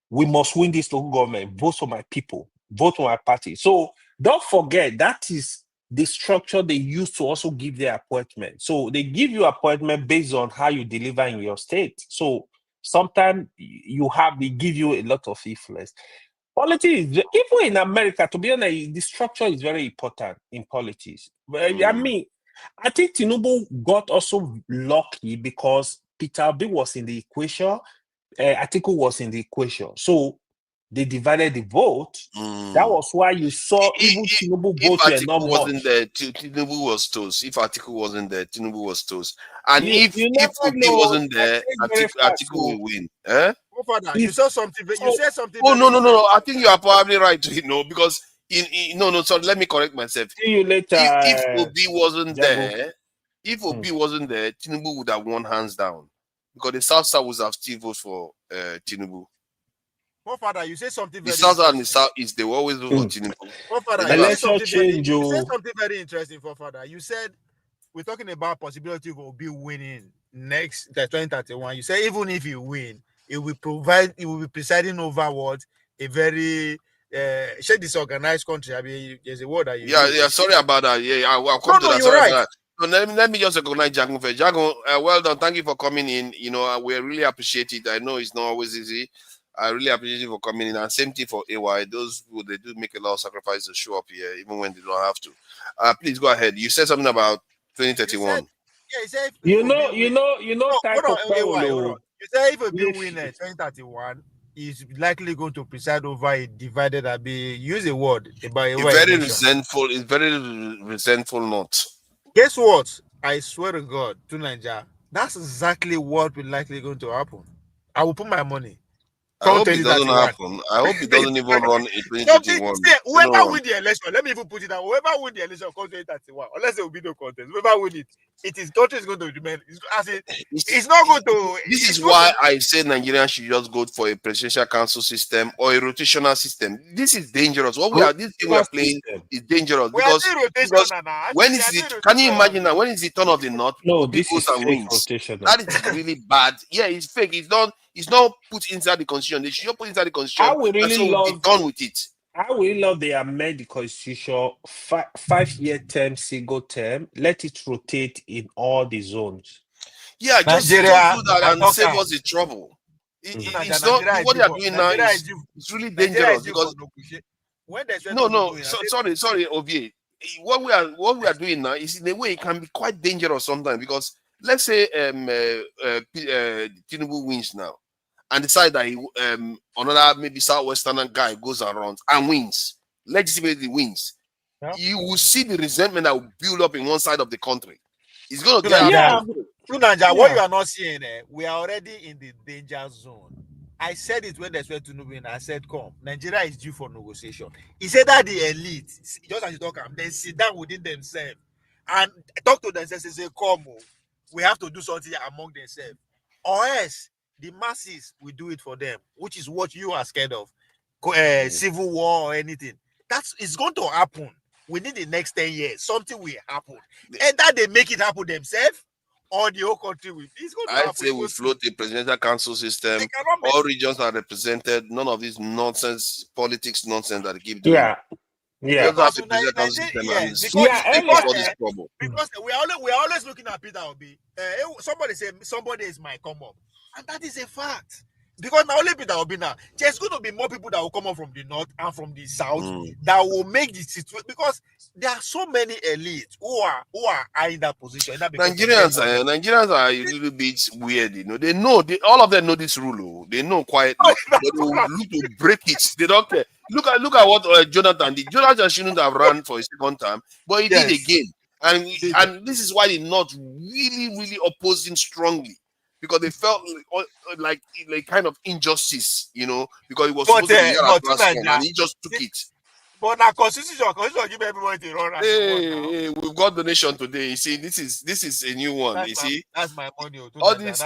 We must win this local government. Vote for my people. Vote for my party. So don't forget, that is the structure they use to also give their appointment. So they give you appointment based on how you deliver in your state. So sometimes they give you a lot of influence. Politics, even in America, to be honest, the structure is very important in politics. I mean, I think Tinubu got also lucky because Peter Obi was in the equation, Atiku was in the equation. So they divided the vote. That was why you saw even Tinubu vote were not much. Wasn't there, Tinubu was toast. If Atiku wasn't there, Tinubu was toast. And if Obi wasn't there, Atiku will win. Eh? Father, you said something. You said something. Oh no! I think you are probably right. Because sorry. Let me correct myself. See you later. If Obi wasn't there, wasn't there, Tinubu would have won hands down because the South would have still voted for Tinubu. Father, you say something. The South and the South East, they will always vote for Tinubu. Father, you said something very interesting. Father, you said we're talking about possibility of Obi winning next 2031. You say even if you win, it will be presiding over what a very disorganized country. I mean, there's a word that you use. Sorry about that. Yeah, I'll come to that. Sorry about that. So let me just recognize Jagun first. Jagun, well done. Thank you for coming in. We really appreciate it. I know it's not always easy. I really appreciate you for coming in. And same thing for AY. Those who they do make a lot of sacrifice to show up here, even when they don't have to. Please go ahead. You said something about 2031. He said You know, type of hold on. You said if Obi Yes. win 2031, he's likely going to preside over a divided use a word about A very resentful, it's very resentful note. Guess what? I swear to God, to Nigeria, that's exactly what will likely going to happen. I will put my money. I hope it doesn't happen. I hope it doesn't even run in 2021. Whoever win the election, let me even put it down. Whoever win the election comes 2031, unless there will be no contest. Whoever win it, country is going to remain. It's not going to. This is why I say Nigerians should just go for a presidential council system or a rotational system. This is dangerous. This thing we are playing is dangerous because when is it? Can you imagine now? When is the turn of the North? No, this goes is and fake wins. rotation. That is really bad. Yeah, it's fake. It's not put inside the constitution. They should not put inside the constitution. I would really we'll be done with it. I really love they amend the constitution 5-year term, single term. Let it rotate in all the zones. Yeah, just do that and save us the trouble. It's not what they are doing now. It's really dangerous because sorry, Ovie. What we are doing now is in a way it can be quite dangerous sometimes because let's say Tinubu wins now and decide that another maybe Southwestern guy goes around and wins, legitimately wins. Yeah. You will see the resentment that will build up in one side of the country. It's going to get what you are not seeing, we are already in the danger zone. I said it when they went to Nubi, and I said, come, Nigeria is due for negotiation. He said that the elite, just as you talk, they sit down within themselves and talk to themselves and say, come, we have to do something among themselves. Or else, the masses will do it for them, which is what you are scared of. Civil war or anything. It's going to happen within the next 10 years. Something will happen. Either they make it happen themselves, or the whole country will. I'd say we float a presidential council system. All regions are represented. None of this nonsense, politics nonsense that they keep doing. Yeah. Just have a presidential council system because we are always looking at Peter Obi. Somebody say somebody is my come up. And that is a fact. Because not only Peter Obi now, there's going to be more people that will come up from the north and from the south that will make the situation, because there are so many elites who are in that position. Nigerians are a little bit weird, you know. They know all of them know this rule. They know quietly, but they will look to break it. They don't care. Look at what Jonathan did. Jonathan shouldn't have run for a second time, but he did again. And this is why the North really opposed him strongly. Because they felt like kind of injustice, you know, because it was supposed to be a platform and he just took it. But now constitution give everybody to run. Hey, we've got donation today. You see, this is a new one. That's my money. All these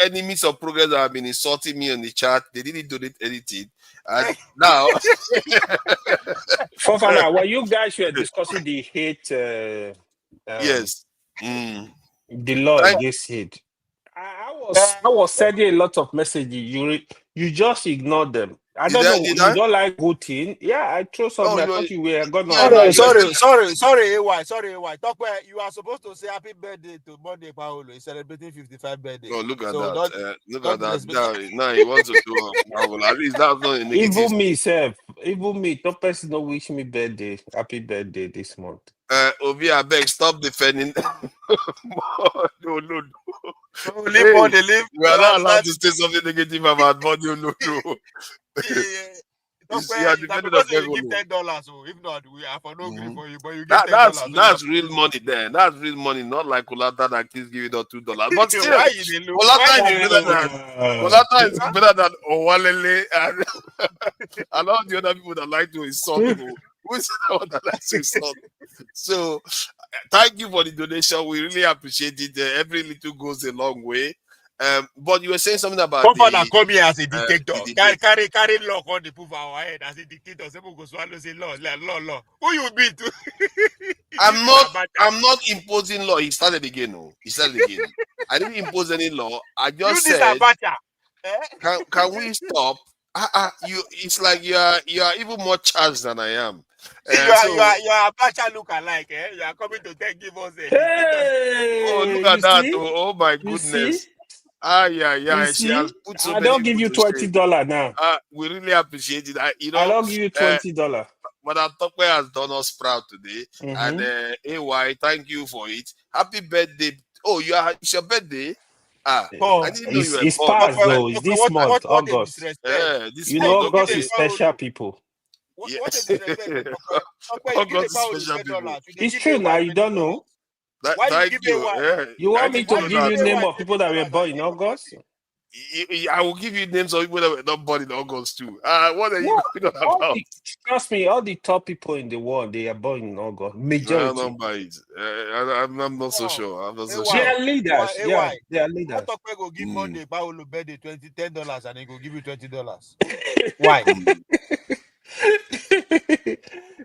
enemies of progress that have been insulting me on the chat, they didn't donate anything. And now, Fofana, well, you guys were discussing the hate. Yes, the law against hate. I was sending a lot of messages. You just ignored them. I don't know. You don't like voting. Yeah, I chose something. I thought you were gonna. Sorry, AY. Talk where you are supposed to say happy birthday to Monday Paolo. He's celebrating 55th birthday. Oh, look at that. Look at that. Now he wants to do Paolo. At least that's not a negative. Even me, top person don't wish me birthday. Happy birthday this month. Obi, I beg, stop defending. No. We are not allowed to say something negative about body. No. You give $10, so if not, we are for no agree for you. But you get $10. That's real money there. That's real money, not like Olata that keeps giving us $2. But still, Olata is better than Owalele and all the other people that like to insult people. So thank you for the donation. We really appreciate it. Every little goes a long way. But you were saying something about come here as a dictator. Carry law on the proof our head as a dictator. Some go swallow say law. Who you be to? I'm not imposing law. He started again. I didn't impose any law. I just said, can we stop? It's like you are even more charged than I am. You are Abacha look alike. You are coming to give us a look at that! Oh my goodness! Yeah. You She see, has put so I many don't give people you to shame. $20 now. We really appreciate it. I don't give you $20. Madam Tokwe has done us proud today. And AY, thank you for it. Happy birthday. Oh, it's your birthday? I didn't know you were It's born. past though. It's this month, August. This You know, month, August okay. is special people. August is special people. It's true now. You don't know. Thank you. You want me to give you name of people that were born in August? I will give you names of people that were not born in August too. What are you going on about? Trust me, all the top people in the world, they are born in August. Majority. I don't buy it. I'm not so sure. I'm not so They sure. are leaders. Yeah, they are leaders. Go give Monday Paolo birthday $10 and he go give you $20. Why?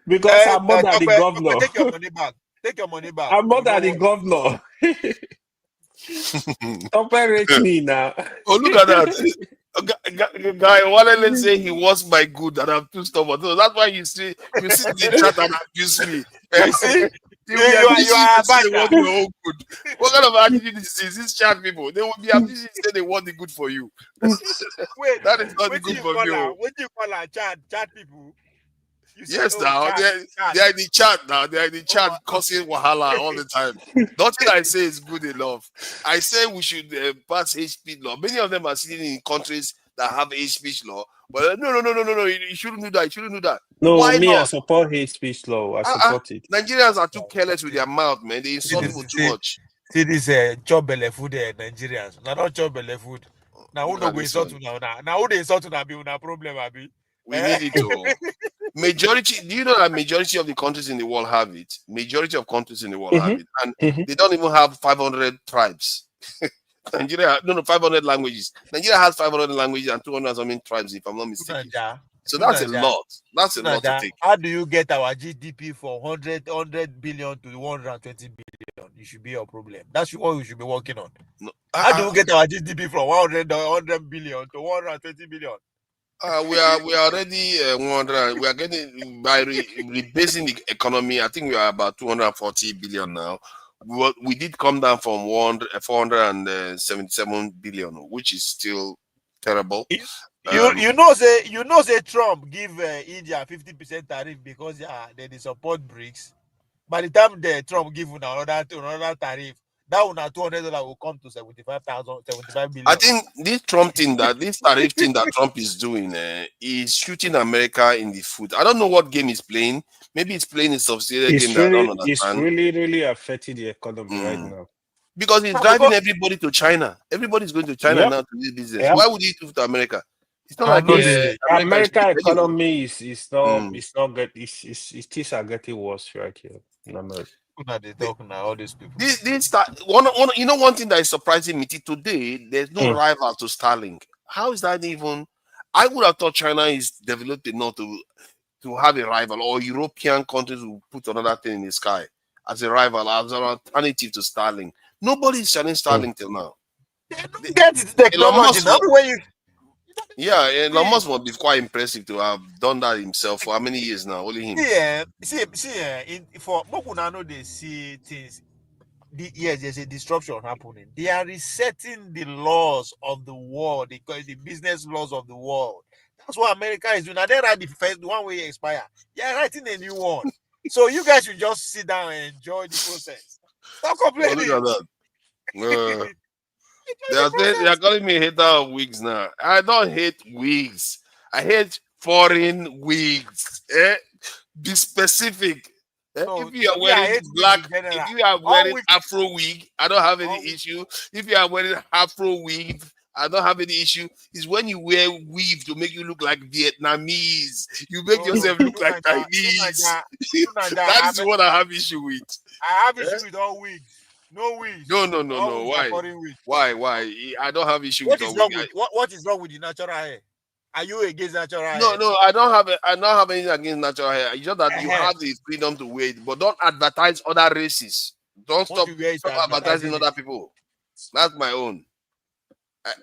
Because I'm more than the governor. Take your money back. Take your money back. I'm more than the governor. Don't rate me now. Oh, look at that. Guy, let's say he was my good and I'm too stubborn. So that's why you see the chat and abuse me. You see? You are bad. They want your own good. What kind of attitude is this? These chat people, they will be abusing say they want the good for you. Wait, that is not the good for you. What do you call her? Chat people? Yes, now they are in the chat now. They are in the chat causing wahala all the time. Nothing I say is good enough. I say we should pass hate speech law. Many of them are sitting in countries that have hate speech law. But no. You shouldn't do that. You shouldn't do that. No, why me, not? I support hate speech law. I support it. Nigerians are too careless with their mouth, man. They insult people too much. See this chop belly food Nigerians. Now don't chop belly food. Now who don't go insult you now? Now who they insult you now be una problem abi? We need it to. Majority, do you know that majority of the countries in the world have it? Majority of countries in the world have it. And they don't even have 500 tribes. Nigeria, 500 languages. Nigeria has 500 languages and 200 something tribes, if I'm not mistaken. So that's a lot. That's a lot to take. How do you get our GDP from 100 billion to 120 billion? It should be your problem. That's what we should be working on. No. How do you get our GDP from 100 billion to 120 billion? We are already 100. We are getting by rebasing the economy. I think we are about 240 billion now. We did come down from 477 billion, which is still terrible. You know say Trump give India 50% tariff because they support BRICS. By the time Trump give another tariff, that $200 will come to 75 billion. I think this tariff thing that Trump is doing is shooting America in the foot. I don't know what game he's playing. Maybe he's playing a subsidiary game that I don't understand. It's really affecting the economy right now. Because he's driving everybody to China. Everybody's going to China now to do business. Yep. Why would he do to America? It's not like American economy is not good. Its things are getting worse right here in America. They talking now, all these people. One thing that is surprising me today, there's no rival to Starlink. How is that even? I would have thought China is developed enough to have a rival, or European countries will put another thing in the sky as a rival, as an alternative to Starlink. Nobody is selling Starlink till now. They get the technology now. Yeah, Elon Musk must be quite impressive to have done that himself for how many years now? Only him. For Mokuna know they see things. Yes, there's a disruption happening. They are resetting the laws of the world, the business laws of the world. That's what America is doing. Now they write the one way expire. Yeah, writing a new one. So you guys should just sit down and enjoy the process. Stop complaining. Oh, look at that. They are calling me a hater of wigs now. I don't hate wigs. I hate foreign wigs. Be specific. No, if you are wearing black, if you are wearing Afro wig, I don't have any issue. If you are wearing Afro wig, I don't have any issue. It's when you wear weave to make you look like Vietnamese. You make yourself look like Chinese. That is what I have issue with. I have issue with all wigs. No wigs. No. Why? I don't have issue with all wigs. What is wrong with the natural hair? Are you against natural hair? No. I don't have anything against natural hair. It's just that you have the freedom to wear it, but don't advertise other races. Don't stop advertising other people. That's my own.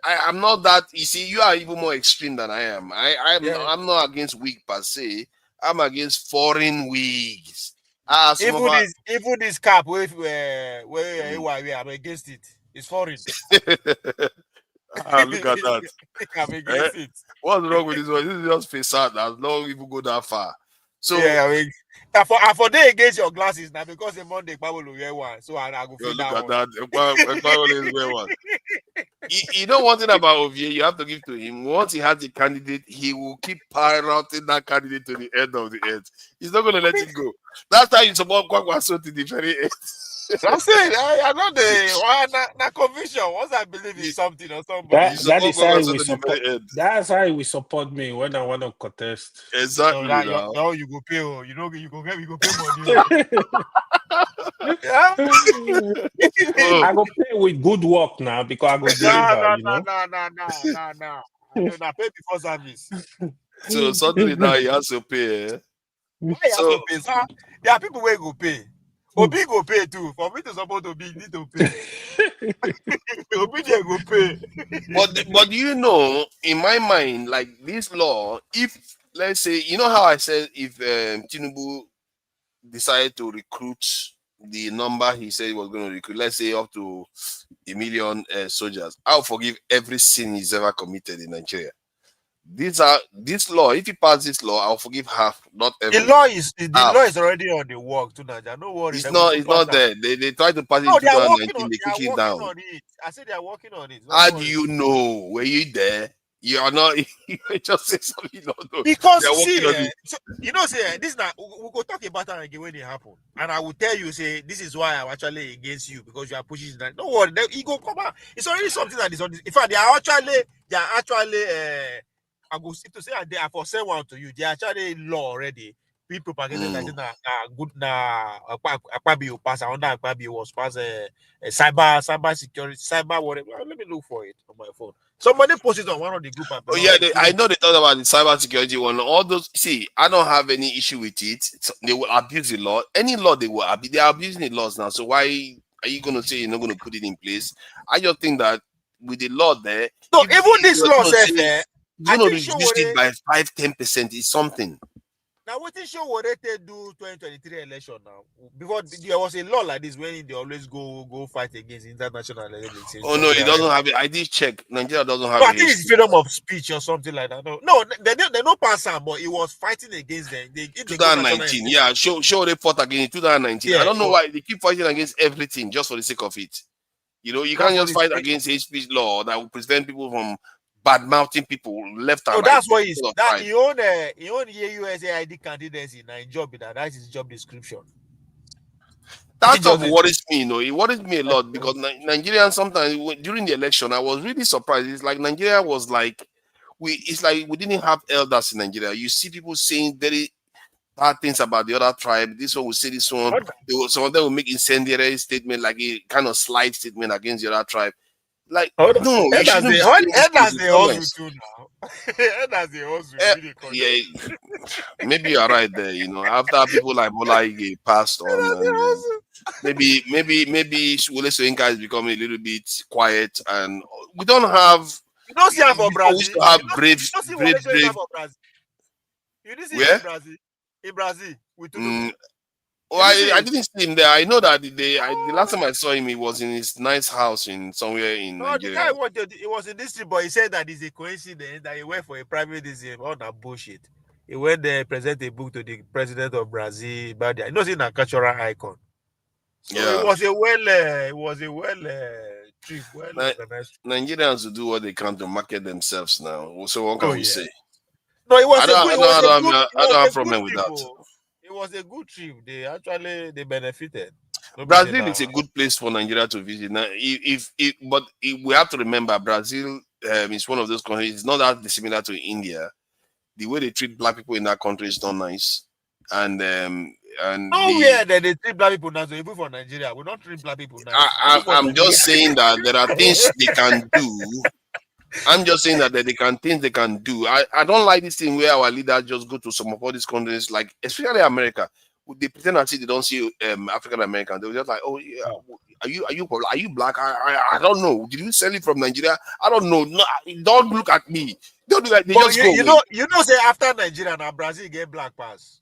I'm not that. You see, you are even more extreme than I am. I'm not against wig per se. I'm against foreign wigs. Even this cap where I'm against it. It's foreign. Look at that. I'm against it. What's wrong with this one? This is just facade. That's not even go that far. So yeah, I mean, for day against your glasses now because the Monday Bible will wear one, so I go feel look that at one. that. Always wear one. You know one thing about Ovie, you have to give to him. Once he has a candidate, he will keep piloting that candidate to the end of the earth. He's not going to let it go. That's how you support Kwakwaso to the very end. That's it. I know the conviction. Once I believe in something or somebody, That is how we support. That's how we support me when I want to contest. Exactly. No, you go pay. You know, you go pay money. Yeah. I go pay with good work now because I go deliver. No. I pay before service. So suddenly now he has to pay. Why he has to pay? So, there are people where go pay. Obi go pay too. For me to support Obi, you need to pay. Obi they go pay. But you know, in my mind, like this law, if let's say, you know how I said if Tinubu decided to recruit the number he said he was going to recruit, let's say up to 1 million soldiers, I'll forgive every sin he's ever committed in Nigeria. This law, if he passes this law, I'll forgive half, not every. The law is already on the work to Nigeria. No worry. It's not there. They tried to pass it in 2019. They kicked it down. On it. I said they are working on it. How do you know? Were you there? You are not. You just say something you don't know. Because see, this now we go talk about that again when it happen, and I will tell you, say this is why I'm actually against you because you are pushing that. Don't worry, he go come out. It's already something that is on this. In fact, they are actually. I go to say they are for sale one to you. They are actually law already. We propagated that good Akpabio pass under Akpabio was pass cyber security, cyber whatever. Let me look for it on my phone. Somebody posted on one of the group. Oh yeah, I know they talked about the cyber security one. All those, see, I don't have any issue with it. They will abuse the law. Any law they will abuse. They are abusing the laws now. So why are you going to say you're not going to put it in place? I just think that with the law there, so even this law says you're going to reduce it by 5-10% is something. Now, what is show what they do 2023 election now? Before there was a law like this when they always go fight against international elections. Oh no, it doesn't have it. I did check. Nigeria doesn't have it. I think it's freedom of speech or something like that. No, they don't pass on, but it was fighting against them. 2019, yeah, show they fought against 2019. Yeah, I don't know why they keep fighting against everything just for the sake of it. You know, you can't just fight against hate speech law that will prevent people from bad mouthing people left and right. So that's why he own USAID candidacy in a job that's his job description. That stuff worries me, it worries me a lot because Nigerians sometimes during the election I was really surprised. It's like Nigeria was like we didn't have elders in Nigeria. You see people saying very bad things about the other tribe. This one will say this one. Some of them will make incendiary statement, like a kind of slight statement against the other tribe. Like, no, you shouldn't. Yeah, maybe you're right there. After people like Bola Ige passed on, maybe Wole Soyinka is becoming a little bit quiet, and we don't have. You don't see for Brazil. We used to have brave. You didn't see in Brazil. In Brazil, we took. I didn't see him there. I know that the last time I saw him, he was in his nice house somewhere in Nigeria. It was in this trip, but he said that it's a coincidence that he went for a private visit. All that bullshit. He went there, present a book to the president of Brazil. But you know, he's a cultural icon. So it was a trip. Nigerians will do what they can to market themselves now. So what can we say? No, it was I don't have a problem with that. It was a good trip. They benefited. Brazil is a good place for Nigeria to visit. Now, but we have to remember Brazil is one of those countries. It's not that dissimilar to India. The way they treat black people in that country is not nice. And they treat black people nice. Even for Nigeria, we don't treat black people nice. I'm just saying that there are things they can do. I'm just saying that things they can do. I don't like this thing where our leaders just go to some of all these countries, like especially America. They pretend as if they don't see African Americans. They're just like, oh yeah, are you black? I don't know. Did you sell it from Nigeria? I don't know. No, don't look at me. Don't do that. They just go. You know, say after Nigeria now Brazil get black pass.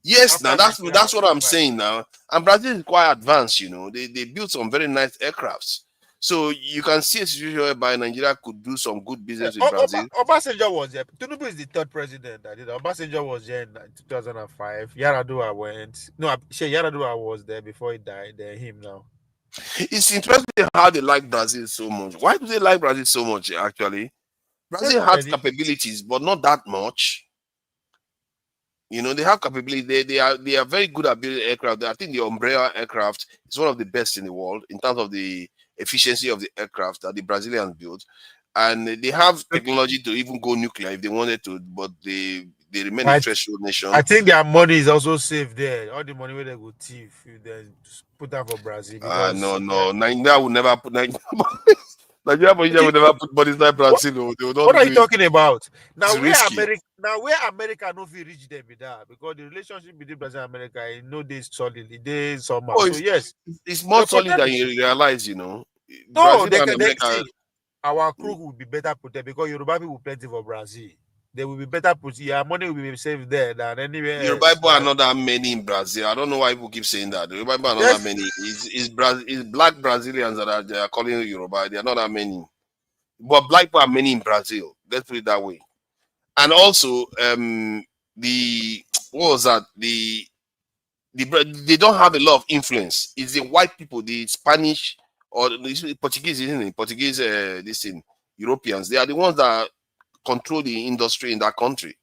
Yes, now that's what I'm saying now. And Brazil is quite advanced. They built some very nice aircrafts. So you can see a situation whereby Nigeria could do some good business with Brazil. Obasanjo was there. Tinubu is the third president that did. Obasanjo was there in 2005. Yaradua went. No, Yaradua was there before he died. Then him now. It's interesting how they like Brazil so much. Why do they like Brazil so much, actually? Brazil has capabilities, but not that much. You know, they have capability. They are very good at building aircraft. I think the Umbrella aircraft is one of the best in the world in terms of the efficiency of the aircraft that the Brazilians built. And they have technology to even go nuclear if they wanted to, but they remain a threshold nation. I think their money is also safe there. All the money where they go thief, they put that for Brazil. Because no. Nigeria will never put Nigeria will never put money inside Brazil. What are you talking about? Now where America no fit reach them with that, because the relationship between Brazil and America is no day solid, it is somehow. Oh, so yes, it's more solid than you realize, you know. No, Brazil and America, see, our crew will be better protected because Yoruba people plenty for Brazil. They will be better put. Your money will be safe there than anywhere Yoruba else. people are not that many in Brazil. I don't know why people keep saying that. The Yoruba people are not that many. It's black Brazilians that they are calling Yoruba. They are not that many. But black people are many in Brazil. Let's put it that way. And also, they don't have a lot of influence. It's the white people, the Spanish or the Portuguese, isn't it? Portuguese, Europeans. They are the ones that control the industry in that country.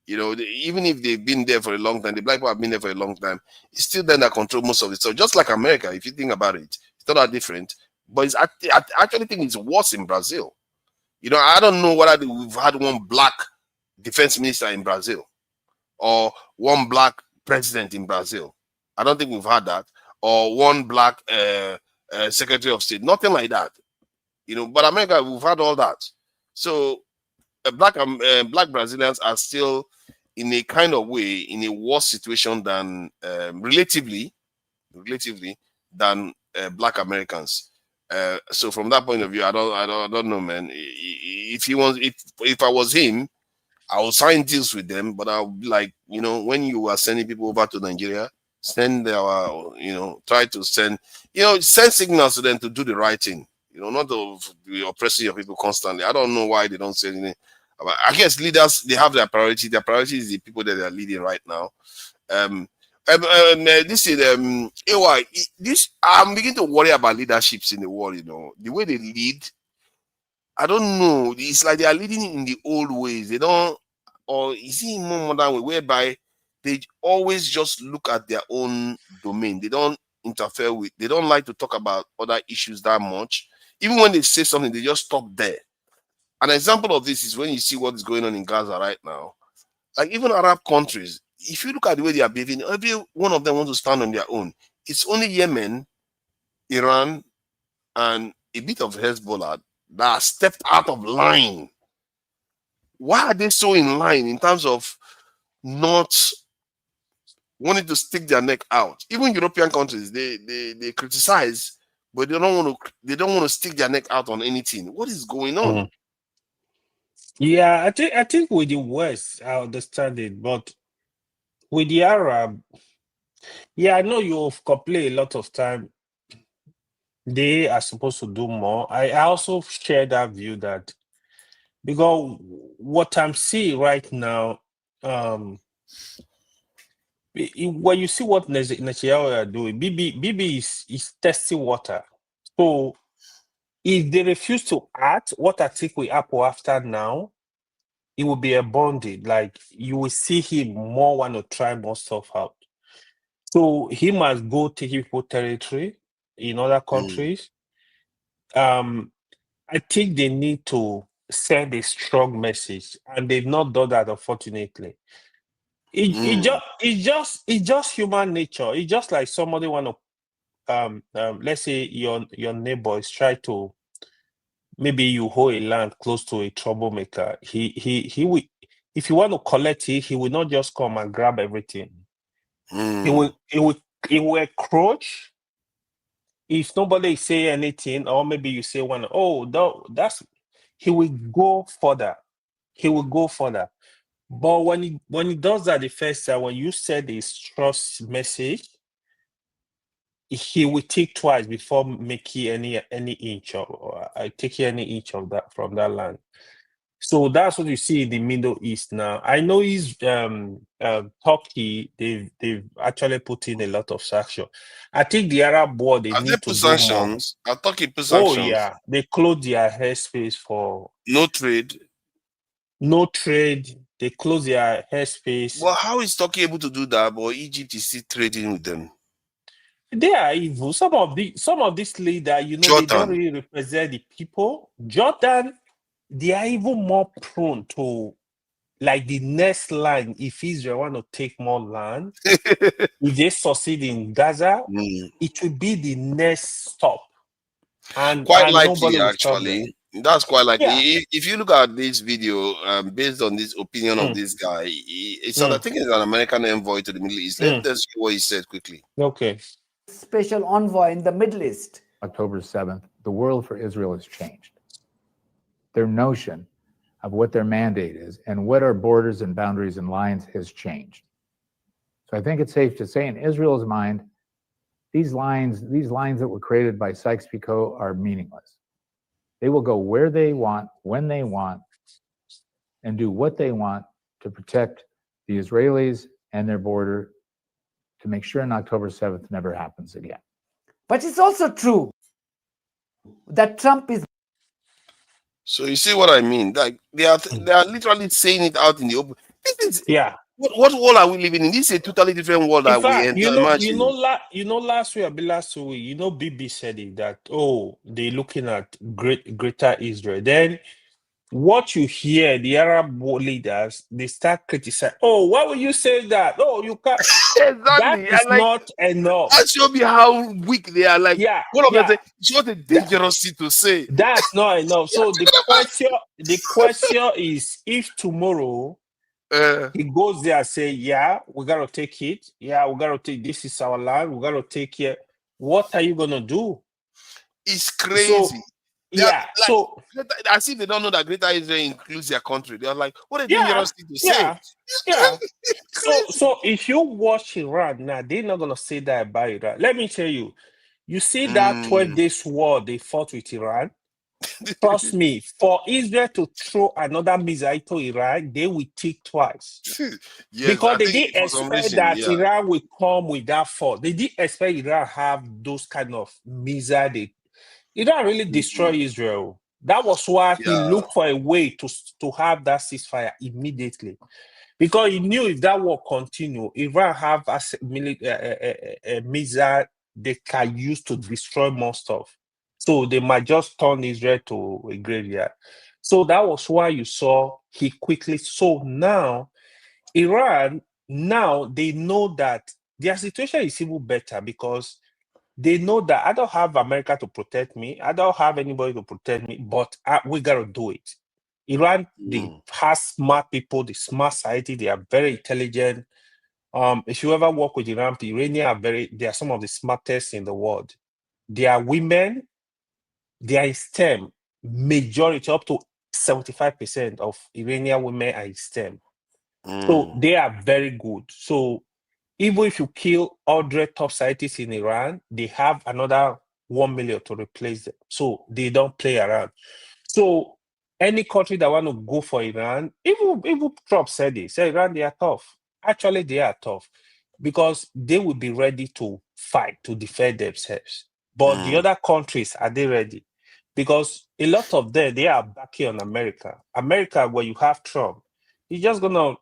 You know, even if they've been there for a long time, the black people have been there for a long time, it's still them that control most of it. So just like America, if you think about it, it's not that different. But I actually think it's worse in Brazil. You know, I don't know whether we've had one black defense minister in Brazil or one black president in Brazil. I don't think we've had that. Or one black secretary of state. Nothing like that. You know, but America, we've had all that. So black Brazilians are still in a kind of way in a worse situation than relatively than black Americans. So from that point of view, I don't know, man. If I was him, I will sign deals with them, but I'll be like, you know, when you are sending people over to Nigeria, send try to send signals to them to do the right thing. You know, not to be oppressing your people constantly. I don't know why they don't say anything. I guess leaders, they have their priority. Their priority is the people that they are leading right now. This is AY. I'm beginning to worry about leaderships in the world. You know, the way they lead, I don't know. It's like they are leading in the old ways. They don't, or is it in more modern way, whereby they always just look at their own domain. They don't interfere with. They don't like to talk about other issues that much. Even when they say something, they just stop there. An example of this is when you see what is going on in Gaza right now. Like even Arab countries, if you look at the way they are behaving, every one of them wants to stand on their own. It's only Yemen, Iran, and a bit of Hezbollah that stepped out of line. Why are they so in line in terms of not wanting to stick their neck out? Even European countries, they criticize, but they don't want to stick their neck out on anything. What is going on? Yeah, I think with the West, I understand it, but with the Arab, yeah, I know you've complained a lot of time. They are supposed to do more. I also share that view that because what I'm seeing right now, when you see what Netanyahu are doing, BB is testing water. So if they refuse to act, what I think will happen after now, it will be a bonding. Like you will see him more want to try more stuff out. So he must go take people territory in other countries. I think they need to send a strong message, and they've not done that, unfortunately. It's just human nature. It's just like somebody want to let's say your neighbor is trying to, maybe you hold a land close to a troublemaker. He will, if you want to collect it, he will not just come and grab everything. He will encroach. If nobody say anything, or maybe you say one, he will go further. He will go further. But when he does that the first time, when you said this trust message, he will think twice before making any inch or taking any inch of that from that land. So that's what you see in the Middle East now. I know Turkey, they've actually put in a lot of sanctions. I think the Arab world, they Have they need to put do more. sanctions? Are Turkey put Oh sanctions? yeah, they closed their airspace for No trade. no trade. They close their airspace. Well, how is Turkey able to do that? But Egypt is still trading with them. They are evil. Some of these leaders, you know, Jordan. they don't really represent the people. Jordan, they are even more prone to like the next line. If Israel want to take more land, if they succeed in Gaza, it will be the next stop. And Quite nobody likely, will stop them. actually. That's quite likely. Yeah. If you look at this video, based on this opinion of this guy, I think it's an American envoy to the Middle East. Let's see what he said quickly. Okay. Special envoy in the Middle East. October 7th, the world for Israel has changed. Their notion of what their mandate is and what our borders and boundaries and lines has changed. So I think it's safe to say in Israel's mind, these lines that were created by Cyclical are meaningless. They will go where they want, when they want, and do what they want to protect the Israelis and their border to make sure on October 7th never happens again. But it's also true that Trump is. So you see what I mean? Like they are literally saying it out in the open. Yeah. What world are we living in? This is a totally different world that we enter. Imagine. Last week, BB said it that they're looking at greater Israel. Then what you hear, the Arab leaders, they start criticizing. Oh, why would you say that? Oh, you can't. Exactly. That is not enough. That shows me how weak they are. Like, it's what a dangerous thing to say. That's not enough. So the question is, if tomorrow he goes there and say, "Yeah, we gotta take it. Yeah, we gotta take. This is our land. We gotta take it." What are you gonna do? It's crazy. So as if they don't know that Greater Israel includes their country. They're like, what a dangerous thing to say. Yeah. So if you watch Iran now, they're not gonna say that about Iran. Let me tell you, you see that 12 days war they fought with Iran. Trust me, for Israel to throw another missile to Iran, they will think twice. Because they didn't expect that Iran will come with that force. They didn't expect Iran have those kind of missiles. Iran really destroyed Israel. That was why he looked for a way to have that ceasefire immediately. Because he knew if that war continued, Iran have a missile they can use to destroy more stuff. So they might just turn Israel to a graveyard. So that was why you saw he quickly. So now, Iran, they know that their situation is even better because they know that I don't have America to protect me. I don't have anybody to protect me, but we got to do it. Iran, they have smart people, the smart society, they are very intelligent. If you ever work with Iran, the Iranians they are some of the smartest in the world. They are women, they are in STEM. Majority, up to 75% of Iranian women are in STEM. So they are very good. So even if you kill 100 top scientists in Iran, they have another 1 million to replace them. So they don't play around. So any country that want to go for Iran, even Trump said it, say Iran, they are tough. Actually, they are tough because they will be ready to fight, to defend themselves. But the other countries, are they ready? Because a lot of them, they are backing on America. America, where you have Trump, he's just going to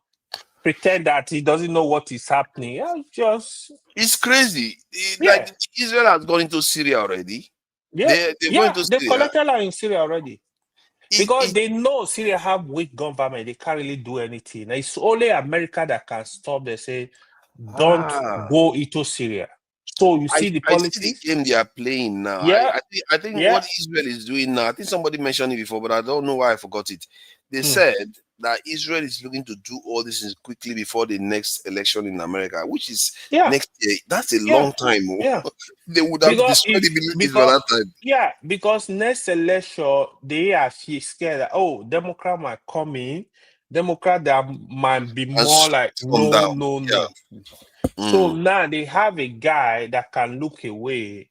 pretend that he doesn't know what is happening. It's crazy. Like Israel has gone into Syria already. They've Syria. collected land in Syria already. Because they know Syria have weak government, they can't really do anything. It's only America that can stop. They say, don't go into Syria. So you see the politics. I see the game they are playing now. Yeah. I think what Israel is doing now, I think somebody mentioned it before, but I don't know why I forgot it. They said that Israel is looking to do all this quickly before the next election in America, which is next year. That's a long time. Yeah. They would have destroyed the military by that time. Yeah, because next election, they are scared that, Democrat might come in. Democrat that might be more like, no. So now they have a guy that can look away,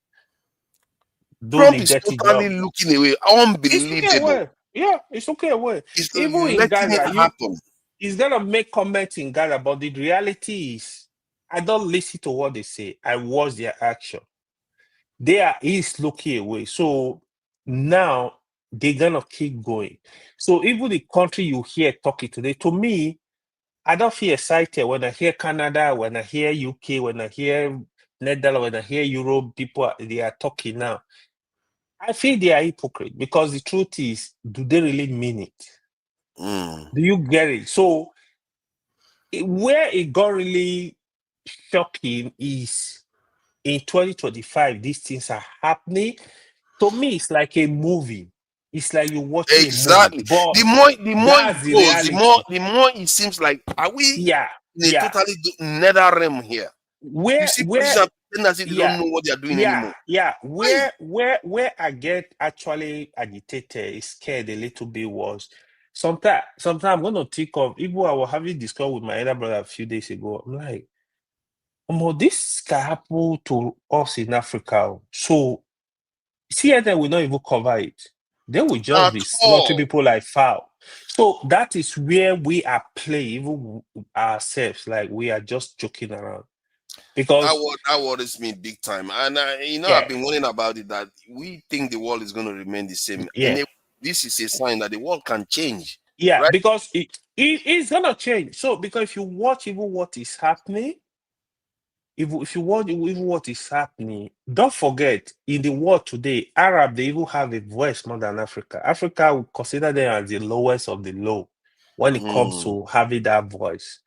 do Trump the is dirty totally job. looking away. It's looking Unbelievable. away. Yeah, it's looking away. He's Even in letting it Gaza, happen. he's gonna make comments in Gaza, but the reality is, I don't listen to what they say. I watch their action. He's looking away. So now they're gonna keep going. So even the country you hear talking today, to me, I don't feel excited when I hear Canada, when I hear UK, when I hear Netherlands, when I hear Europe, people they are talking now. I feel they are hypocrite because the truth is, do they really mean it? Do you get it? So where it got really shocking is in 2025, these things are happening. To me, it's like a movie. It's like you're watching Exactly. a movie. But The more it that's the goes, reality. the more it seems like, are we in a totally nether realm here? You see politicians pretend they don't know what they are doing anymore. Where I get actually agitated, scared a little bit was sometimes I'm gonna think of even I was having discussed with my elder brother a few days ago. I'm like, this can happen to us in Africa. So CNN will not even cover it. They will just be slaughtering people like foul. So that is where we are playing, even ourselves, like we are just joking around. Because that worries me big time. And I've been warning about it, that we think the world is going to remain the same. And this is a sign that the world can change. Yeah, right? because it's gonna change. So because if you watch even what is happening, if you watch even what is happening, don't forget in the world today, Arab they even have a voice more than Africa. Africa will consider them as the lowest of the low when it comes to having that voice.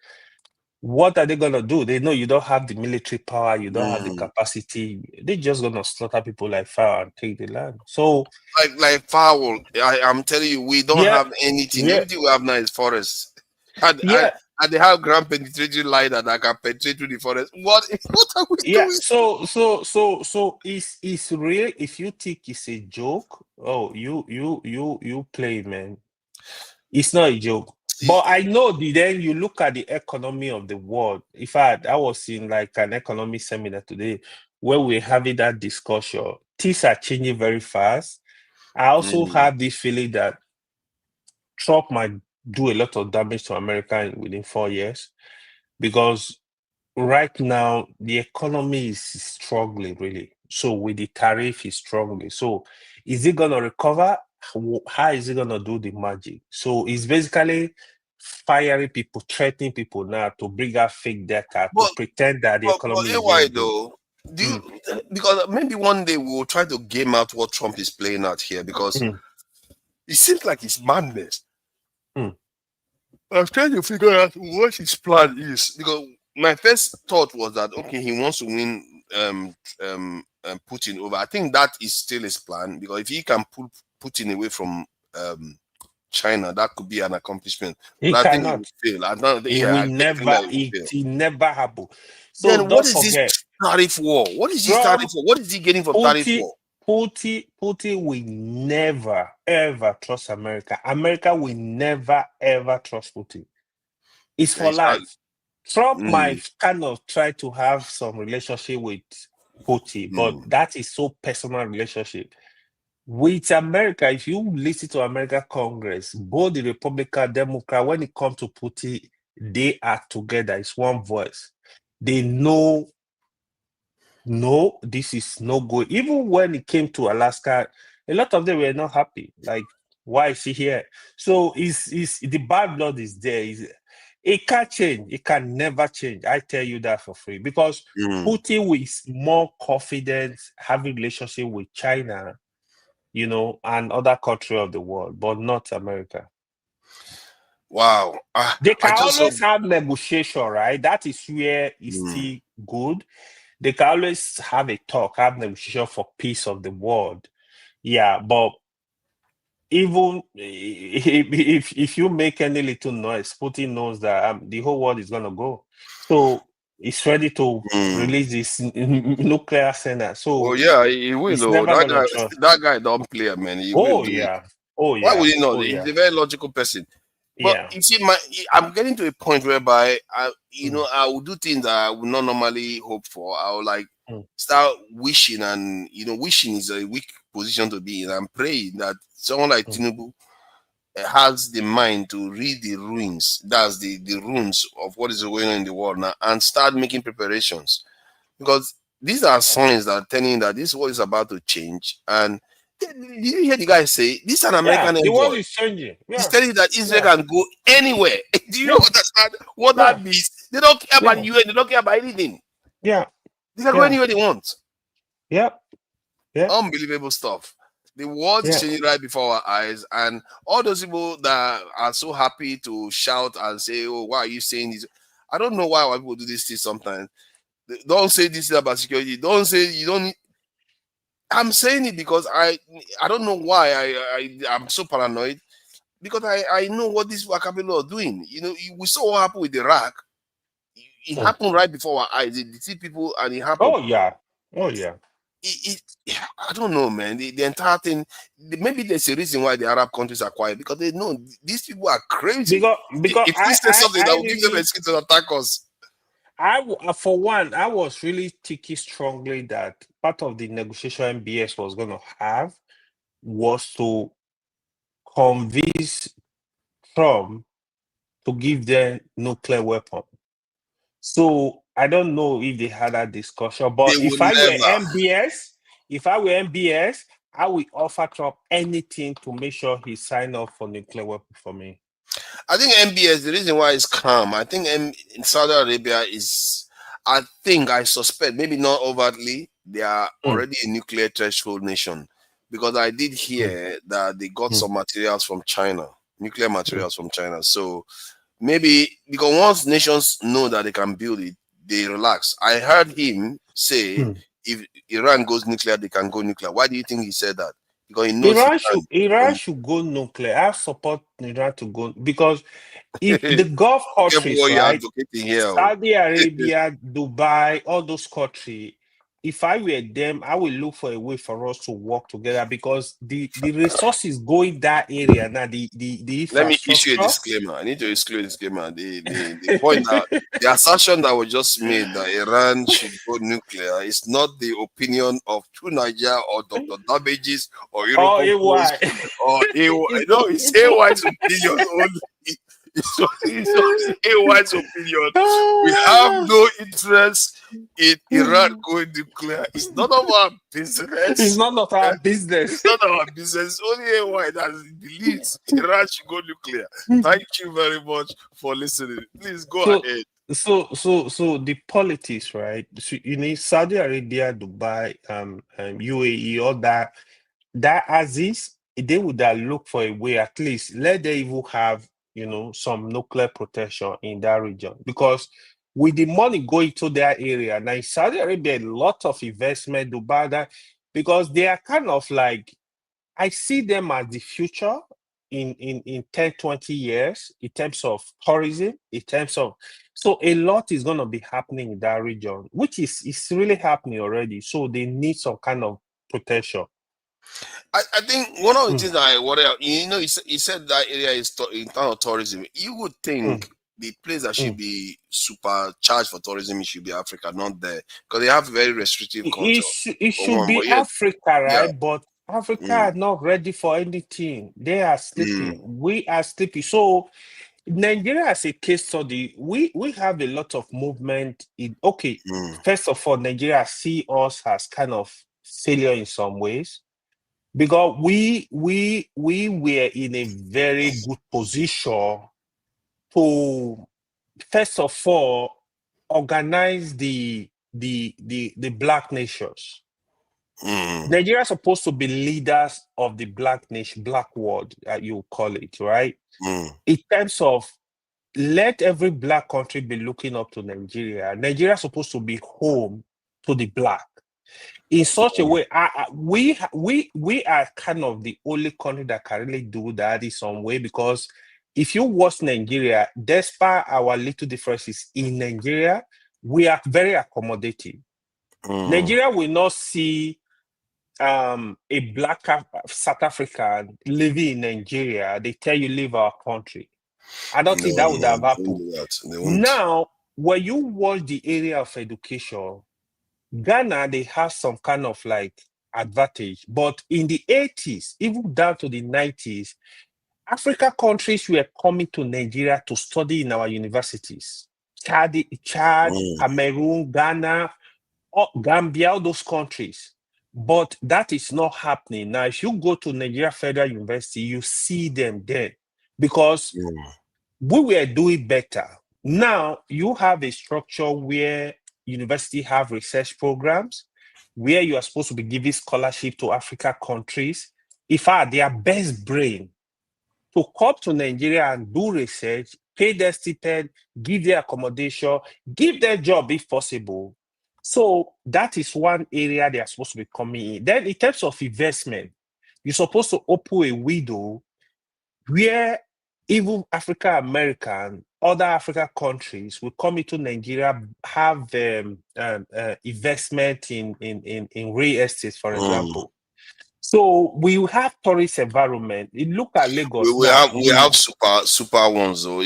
What are they gonna do? They know you don't have the military power, you don't have the capacity. They're just gonna slaughter people like fire and take the land. So like foul, I'm telling you, we don't have anything. The only thing we have now is forest. And they have ground penetrating line that can penetrate through the forest. What are we doing? So it's real. If you think it's a joke, you play, man. It's not a joke. But I know then you look at the economy of the world. In fact, I was in like an economic seminar today where we're having that discussion. Things are changing very fast. I also have this feeling that Trump might do a lot of damage to America within 4 years because right now the economy is struggling really. So with the tariff is struggling. So is it gonna recover? How is it gonna do the magic? So it's basically firing people, threatening people now to bring out fake data to pretend that the economy is why doing good. though? Because maybe one day we will try to game out what Trump is playing out here, because it seems like it's madness. I'm trying to figure out what his plan is, because my first thought was that okay, he wants to win Putin over. I think that is still his plan, because if he can pull Putin away from China, that could be an accomplishment. He but I cannot. think he will fail. I don't, It will never. It never happen. So then don't what is forget, this tariff war? What is this tariff war? What is he getting from tariff war? Putin will never ever trust America. America will never ever trust Putin. It's for life. Trump might kind of try to have some relationship with Putin, but that is so personal relationship. With America, if you listen to America Congress, both the Republican, Democrat, when it comes to Putin, they are together. It's one voice. They know, no, this is no good. Even when it came to Alaska, a lot of them were not happy. Like, why is he here? So it's the bad blood is there. It can't change. It can never change. I tell you that for free. Because Putin is more confident having relationship with China, and other country of the world, but not America. Wow. They can always have negotiation, right? That is where it's still good. They can always have a talk, have negotiation for peace of the world. Yeah, but even if you make any little noise, Putin knows that the whole world is going to go. So it's ready to release this nuclear arsenal. So he will. it's never gonna trust. That guy don't play, man. He will do it. Oh Why yeah. would he not? Oh, He's yeah. a very logical person. But Yeah. you see, I'm getting to a point whereby I will do things that I would not normally hope for. I will like start wishing, and wishing is a weak position to be in. I'm praying that someone like Tinubu has the mind to read the ruins, that's the runes of what is going on in the world now, and start making preparations, because these are signs that are telling you that this world is about to change. And did you hear the guy say this is an American The world envoy? is changing. He's Yeah. telling you that Israel Yeah. can go anywhere. Do you Yeah. understand what Yeah. that means? They don't care about Yeah. UN, they don't care about anything. Yeah. They can go Yeah. anywhere they want. Yeah. Yeah. Unbelievable stuff. The world is Yeah. changing right before our eyes, and all those people that are so happy to shout and say, "Oh, why are you saying this?" I don't know why people do this thing sometimes. They don't say this about security. Don't say you don't need. I'm saying it because I don't know why I'm so paranoid, because I know what these people are capable of doing. We saw what happened with Iraq. It happened right before our eyes. They see people, and it happened. Oh yeah. Oh yeah. I don't know, man. The entire thing. Maybe there's a reason why the Arab countries are quiet, because they know these people are crazy. Because If we say something that I will give them really, an excuse to attack us. for one, I was really thinking strongly that part of the negotiation MBS was going to have was to convince Trump to give them nuclear weapon. So I don't know if they had that discussion, but They if will I were never. MBS, I will offer Trump anything to make sure he sign up for nuclear weapon for me. I think MBS, the reason why it's calm, I think in Saudi Arabia I suspect, maybe not overtly, they are already a nuclear threshold nation. Because I did hear that they got some materials from China, nuclear materials from China. So maybe because once nations know that they can build it, they relax. I heard him say if Iran goes nuclear, they can go nuclear. Why do you think he said that? Because he knows Iran should go nuclear. I support Iran to go, because if the Gulf careful countries, what you're right, advocating here. Saudi Arabia, Dubai, all those countries, if I were them, I will look for a way for us to work together, because the resources going that area now, the Let me issue a infrastructure. disclaimer. I need to issue a disclaimer. The point that the assertion that was just made that Iran should go nuclear is not the opinion of True Niger or Dr. Damages or Europe Post or AY. No, it's AY's opinion only. It's AY's opinion. We have no interest in Iran going nuclear. It's none of our business. It's none of our business. It's not our business. Only AY that believes Iran should go nuclear. Thank you very much for listening. Please go ahead. So the politics, right? So you need Saudi Arabia, Dubai, UAE, all that Aziz, they would look for a way, at least let them even have some nuclear protection in that region, because with the money going to their area now, in Saudi Arabia, a lot of investment, Dubai, that, because they are kind of like, I see them as the future in 10, 20 years in terms of tourism, in terms of, so a lot is going to be happening in that region, which is really happening already. So they need some kind of protection. I think one of the things that I worry, he said that area is in terms of tourism. You would think the place that should be supercharged for tourism, it should be Africa, not there, because they have very restrictive culture. It should be Africa, right? Yeah. But Africa are not ready for anything. They are sleeping. We are sleeping. So Nigeria, as a case study, we have a lot of movement. First of all, Nigeria see us as kind of failure in some ways, because we were in a very good position to, first of all, organize the black nations. Nigeria is supposed to be leaders of the black nation, black world, you call it, right? In terms of let every black country be looking up to Nigeria. Nigeria is supposed to be home to the black. In such a way, we are kind of the only country that can really do that in some way, because if you watch Nigeria, despite our little differences in Nigeria, we are very accommodating. Nigeria will not see a black South African living in Nigeria. They tell you leave our country. I don't think that would have They won't happened. do that. They won't. Now, when you watch the area of education, Ghana, they have some kind of like advantage. But in the 80s, even down to the 90s, African countries were coming to Nigeria to study in our universities. Chad, Cameroon, Ghana, Gambia, all those countries. But that is not happening. Now, if you go to Nigeria Federal University, you see them there because we were doing better. Now, you have a structure where university have research programs, where you are supposed to be giving scholarship to Africa countries. If their best brain to come to Nigeria and do research, pay their stipend, give their accommodation, give their job if possible. So that is one area they are supposed to be coming in. Then in terms of investment, you're supposed to open a window where even African American, other African countries will come into Nigeria, have investment in real estate, for example. So we will have tourist environment. You look at Lagos We now. have super ones though.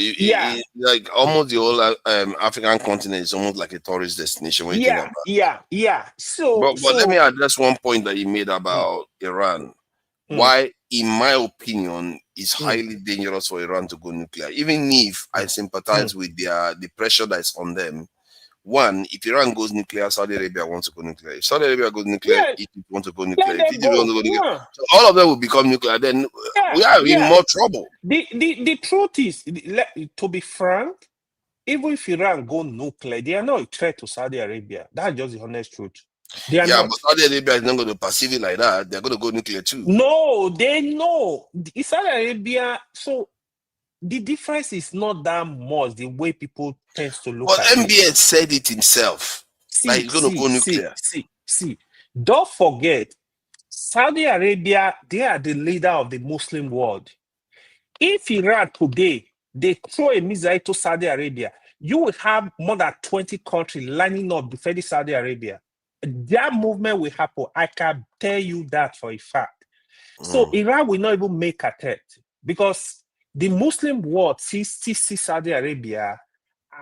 Like almost the whole African continent is almost like a tourist destination when you think about it. Yeah. So, but let me address one point that you made about Iran. Why, in my opinion, it's highly dangerous for Iran to go nuclear. Even if I sympathize with the pressure that's on them. One, if Iran goes nuclear, Saudi Arabia wants to go nuclear. If Saudi Arabia goes nuclear, Egypt wants to go nuclear. If Egypt wants to go nuclear, so all of them will become nuclear. Then we are in more trouble. The truth is, to be frank, even if Iran go nuclear, they are not a threat to Saudi Arabia. That's just the honest truth. They are not. But Saudi Arabia is not going to perceive it like that. They're going to go nuclear too. No, they know. Saudi Arabia, so the difference is not that much the way people tend to look at it. MBS said it himself. Like he's going to go nuclear. See. Don't forget, Saudi Arabia, they are the leader of the Muslim world. If Iran today, they throw a missile to Saudi Arabia, you will have more than 20 countries lining up defending Saudi Arabia. That movement will happen. I can tell you that for a fact. So Iran will not even make a threat because the Muslim world sees Saudi Arabia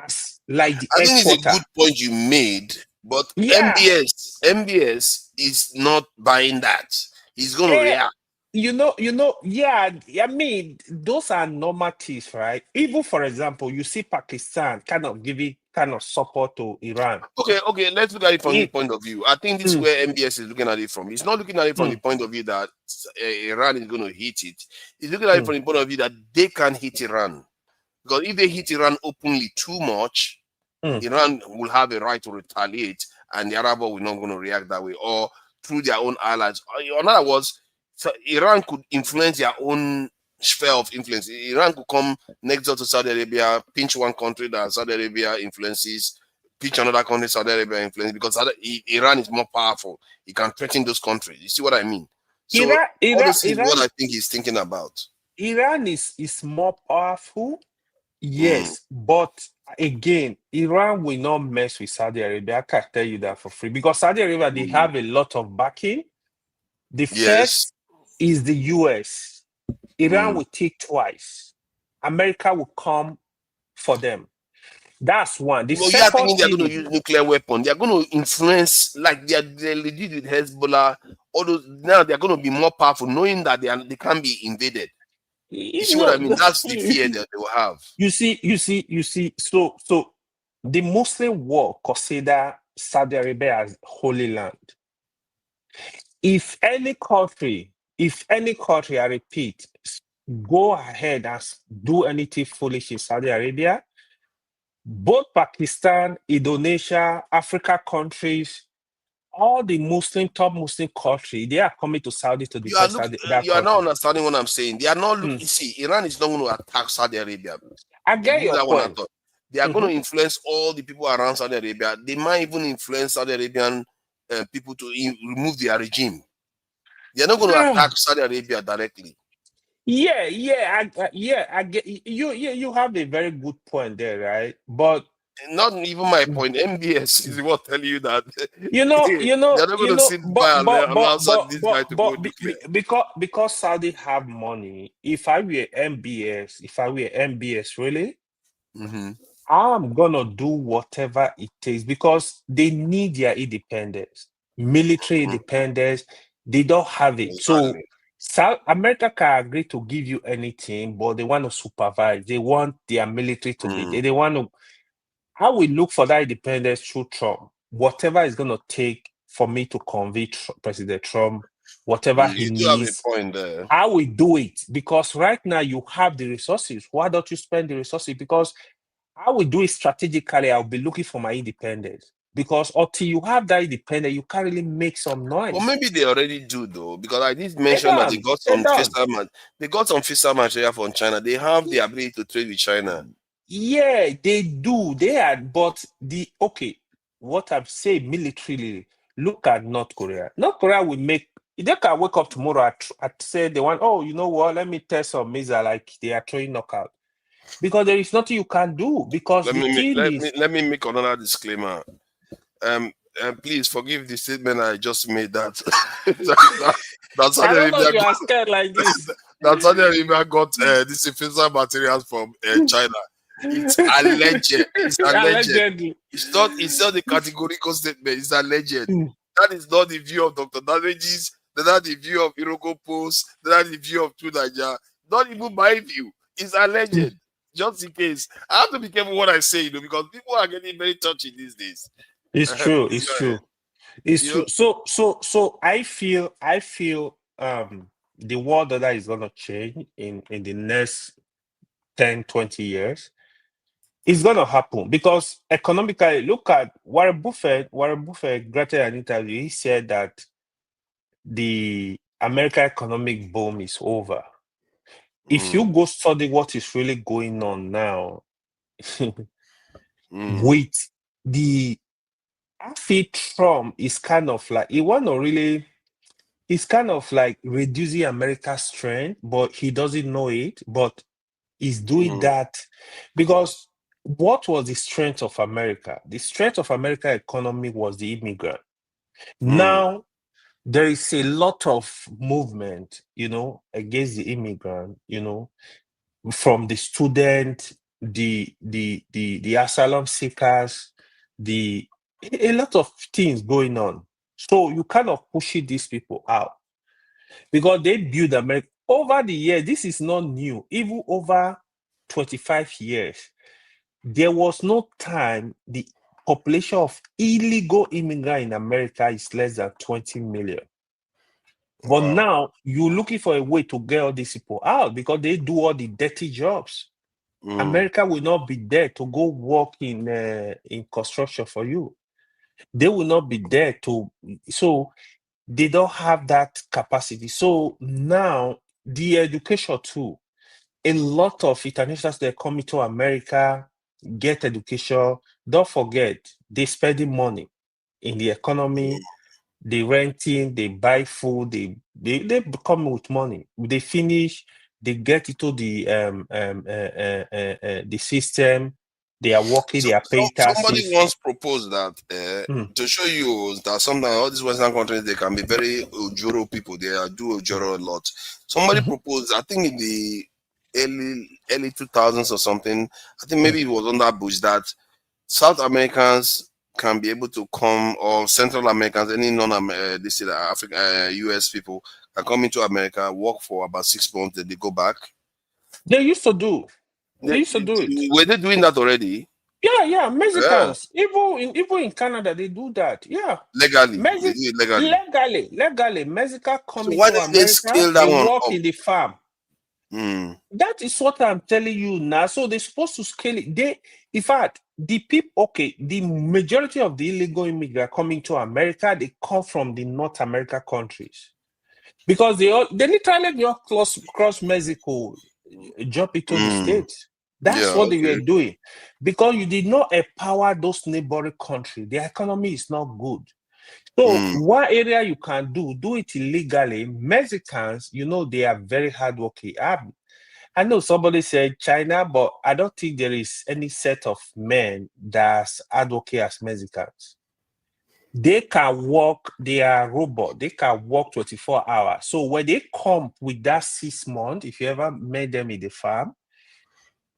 as like the I think headquarters. it's a good point you made, but MBS is not buying that. He's going to react. I mean, those are normatives, right? Even, for example, you see Pakistan kind of giving kind of support to Iran. Okay, let's look at it from the point of view. I think this is where MBS is looking at it from. He's not looking at it from the point of view that Iran is going to hit it. He's looking at it from the point of view that they can hit Iran. Because if they hit Iran openly too much, Iran will have a right to retaliate, and the Arab world will not going to react that way, or through their own allies. In other words, so Iran could influence their own sphere of influence. Iran could come next door to Saudi Arabia, pinch one country that Saudi Arabia influences, pinch another country Saudi Arabia influences, because Iran is more powerful. It can threaten those countries. You see what I mean? So all this is what I think he's thinking about. Iran is more powerful, yes, but again, Iran will not mess with Saudi Arabia. I can tell you that for free, because Saudi Arabia, they have a lot of backing. The first is the US. Iran will take twice. America will come for them. That's one. The second thinking they're going to use nuclear weapon. They're going to influence, like they're legit with Hezbollah. All those, now they're going to be more powerful, knowing that they can't be invaded. You see what I mean? That's the fear that they will have. You see. So the Muslim world consider Saudi Arabia as holy land. If any country, I repeat, go ahead and do anything foolish in Saudi Arabia, both Pakistan, Indonesia, Africa countries, all the top Muslim countries, they are coming to Saudi to defend Saudi Arabia. You are not understanding what I'm saying. They are not looking. See, Iran is not going to attack Saudi Arabia. I get your point. They are going to influence all the people around Saudi Arabia. They might even influence Saudi Arabian people to remove their regime. They are not going to attack Saudi Arabia directly. I get you have a very good point there, right? But Not even my point. MBS is what telling you that You know, they're not going to sit by and allow this guy to go nuclear. Because Saudi have money. If I were MBS, really, Mm-hmm. I'm gonna do whatever it takes because they need their independence, military independence. They don't have it. So Exactly. South America can agree to give you anything, but they want to supervise. They want their military to be there. They want to. I will look for that independence through Trump. Whatever is gonna take for me to convince President Trump, whatever he You do have a needs, point there. I will do it because right now you have the resources. Why don't you spend the resources? Because I will do it strategically. I'll be looking for my independence because until you have that independence, you can't really make some noise. Well, maybe they already do though, because I did mention that they got some fiscal material from China. They have the ability to trade with China. Yeah, they do. They are, but what I'm saying militarily, look at North Korea. North Korea will make. They can wake up tomorrow at say they want. Oh, you know what? Let me test some missile like they are throwing knockout. Because there is nothing you can do. Because Let me make another disclaimer. Please forgive the statement I just made that I don't know if you are scared like this. that Saudi Arabia got this fiscal materials from China. It's alleged. It's alleged. It's not the categorical statement. It's alleged. That is not the view of Dr. Damages. That's not the view of Iroko Post. That's not the view of True Nigeria. Not even my view. It's alleged. Just in case. I have to be careful what I say, because people are getting very touchy these days. It's true. It's true. It's true. So I feel the world order is gonna change in the next 10, 20 years. It's gonna happen because economically, look at Warren Buffett. Warren Buffett granted an interview. He said that the American economic boom is over. If you go study what is really going on now, with the I feel Trump is kind of like he's kind of like reducing America's strength, but he doesn't know it. But he's doing that because what was the strength of America? The strength of American economy was the immigrant. Now there is a lot of movement, against the immigrant, from the student, the asylum seekers, a lot of things going on. So you kind of pushing these people out because they build America over the years. This is not new. Even over 25 years, there was no time the population of illegal immigrants in America is less than 20 million. But now you're looking for a way to get all these people out because they do all the dirty jobs. America will not be there to go work in construction for you. They will not be there so they don't have that capacity. So now the education too, a lot of internationals that are coming to America, get education. Don't forget, they spending money in the economy. They renting, they buy food, they come with money. They finish, they get into the system. They are working, they are paying taxes. Somebody once proposed that to show you that sometimes all these Western countries, they can be very ojoro people. They do ojoro a lot. Somebody proposed, I think in the early 2000s or something, I think maybe it was on that Bush, that South Americans can be able to come, or Central Americans, any African, US people can come into America, work for about 6 months, then they go back. They used to do. They used to do it. Were they doing that already? Yeah, Mexicans. Yeah. Even in Canada, they do that. Yeah. Legally. They do it legally. Mexicans come why into did they scale America, that they one work up? in the farm. That is what I'm telling you now. So they're supposed to scale it. In fact, the people, the majority of the illegal immigrants coming to America, they come from the North America countries. Because they literally just cross Mexico, jump into the States. That's what they were doing. Because you did not empower those neighboring countries. Their economy is not good. So one area you can do it illegally. Mexicans, they are very hardworking. I know somebody said China, but I don't think there is any set of men that's advocate as Mexicans. They can work, they are robot, they can work 24 hours. So when they come with that 6 months, if you ever met them in the farm,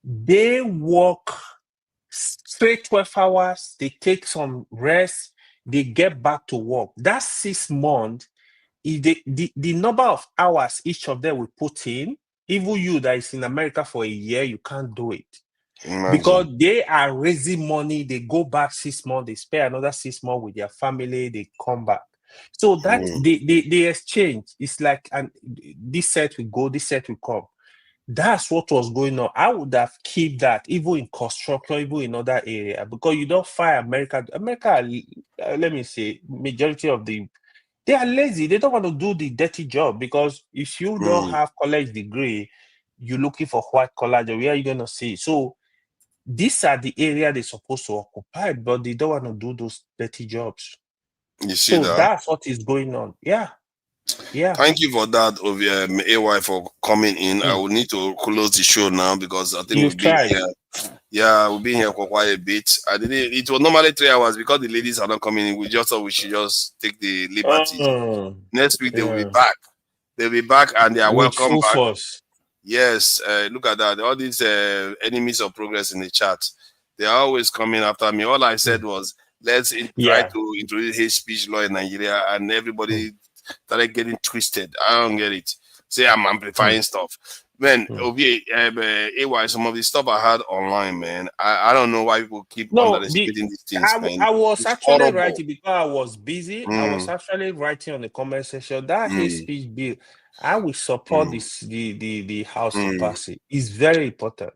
they work straight 12 hours, they take some rest, they get back to work. That 6 months, the number of hours each of them will put in, even you that is in America for a year, you can't do it. Because they are raising money, they go back 6 months, they spend another 6 months with their family, they come back. So that they exchange. It's like, and this set will go, this set will come. That's what was going on. I would have kept that even in construction, even in other area, because you don't find America, let me say, majority of they are lazy. They don't want to do the dirty job, because if you don't have college degree, you're looking for white collar job. Where are you going to see? So these are the area they're supposed to occupy, but they don't want to do those dirty jobs. You see so that? That's what is going on. Yeah. Thank you for that, AY, for coming in. I will need to close the show now because I think we've been here. Yeah, we've been here for quite a bit. It was normally 3 hours because the ladies are not coming in. We just thought we should just take the liberty. Next week they will be back. They'll be back and they are welcome back. Force. Yes, look at that. All these enemies of progress in the chat, they are always coming after me. All I said was, let's try to introduce hate speech law in Nigeria, and everybody started getting twisted. I don't get it. Say I'm amplifying stuff. Man, AY, some of the stuff I had online, man, I don't know why people keep underestimating these things, man. I was It's actually horrible. writing because I was busy. I was actually writing on the comment section. That hate speech bill, I will support the House to pass it. It's very important.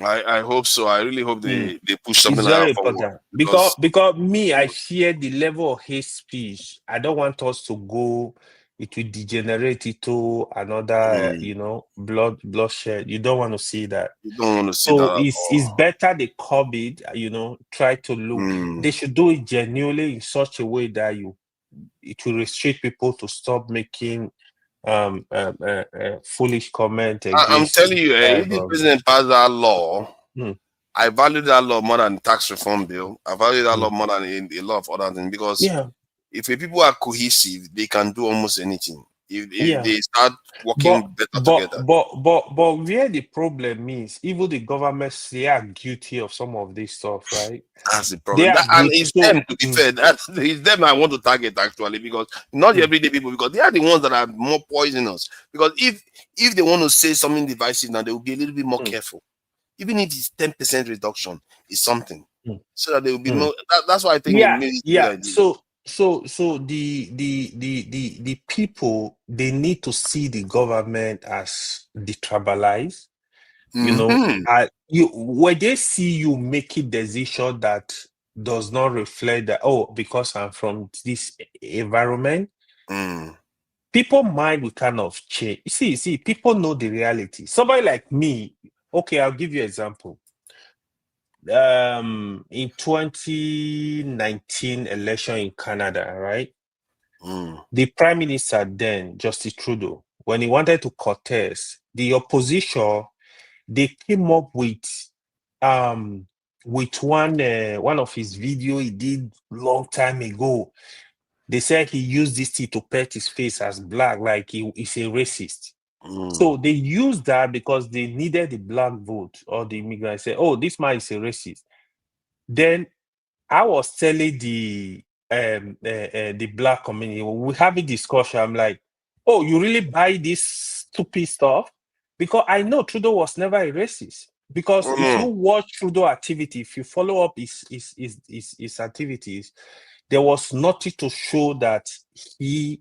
I hope so. I really hope they push something it's like very that forward. important because me, I fear the level of hate speech. I don't want us to go. It will degenerate into another, bloodshed. You don't want to see that. You don't want to see So that at it's better they curb it. Try to look. They should do it genuinely in such a way that it will restrict people to stop making foolish comment against. I'm telling you, if the president passed that law, I value that law more than the tax reform bill. I value that law more than a lot of other things, because if the people are cohesive, they can do almost anything. If they start working better together. But where the problem is, even the governments, they are guilty of some of this stuff, right? That's the problem. And it's them, to be fair. It's them I want to target, actually, because not everyday people, because they are the ones that are more poisonous. Because if they want to say something divisive now, they will be a little bit more careful. Even if it's 10% reduction, is something. So that they will be more. That's why I think it made it good idea. So the people, they need to see the government as detribalized. When they see you making decision that does not reflect that, because I'm from this environment, people mind will kind of change. See, people know the reality. Somebody like me, okay, I'll give you an example. In 2019 election in Canada, right? The Prime Minister then, Justin Trudeau, when he wanted to contest, the opposition, they came up with one of his video he did long time ago. They said he used this thing to paint his face as black, like he's a racist. So they used that because they needed the black vote, or the immigrants say, "Oh, this man is a racist." Then I was telling the black community, we have a discussion. I'm like, "Oh, you really buy this stupid stuff?" Because I know Trudeau was never a racist. Because if you watch Trudeau activity, if you follow up his activities, there was nothing to show that he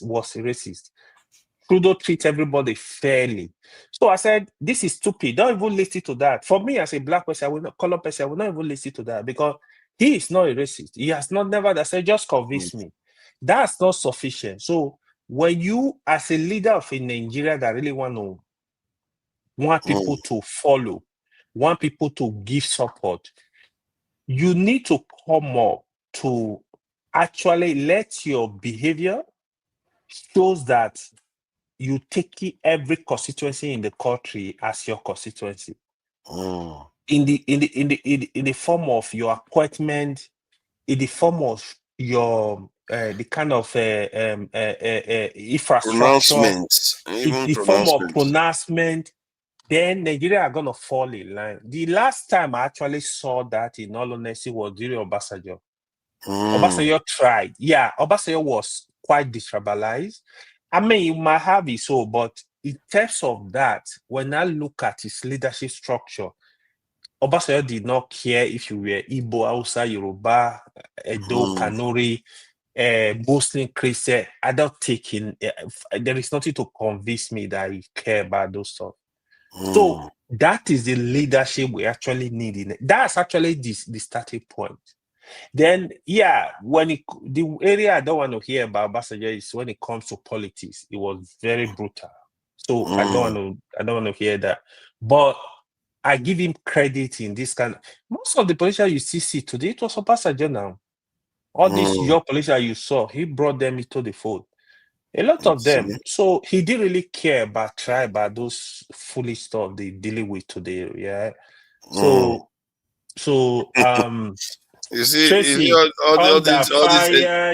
was a racist. Trudeau treats everybody fairly. So I said, this is stupid. Don't even listen to that. For me, as a black person, I will not, color person, I will not even listen to that, because he is not a racist. He has not never that said, just convince me. That's not sufficient. So when you, as a leader of a Nigeria that really want people to follow, want people to give support, you need to come up to actually let your behavior shows that you take every constituency in the country as your constituency. In the form of your appointment, in the form of your the kind of infrastructure, Pronouncements, in even the form of pronouncements. pronouncement, then Nigeria are gonna fall in line. The last time I actually saw that, in all honesty, was during Obasanjo. Obasanjo tried. Yeah, Obasanjo was quite destabilized. I mean, you might have it so, but in terms of that, when I look at his leadership structure, Obasanjo did not care if you were Igbo, Hausa, Yoruba, Edo, Kanuri, Muslim, Christian. I don't take in. There is nothing to convince me that he care about those stuff. So that is the leadership we actually need. That's actually the starting point. Then, yeah, the area I don't want to hear about Obasanjo is when it comes to politics. It was very brutal. So I don't want to hear that. But I give him credit in this kind. Most of the politicians you see today, it was Obasanjo now. All these young politicians you saw, he brought them into the fold. A lot of them. So he didn't really care about those foolish stuff they dealing with today. Yeah. So you see Tracy, all these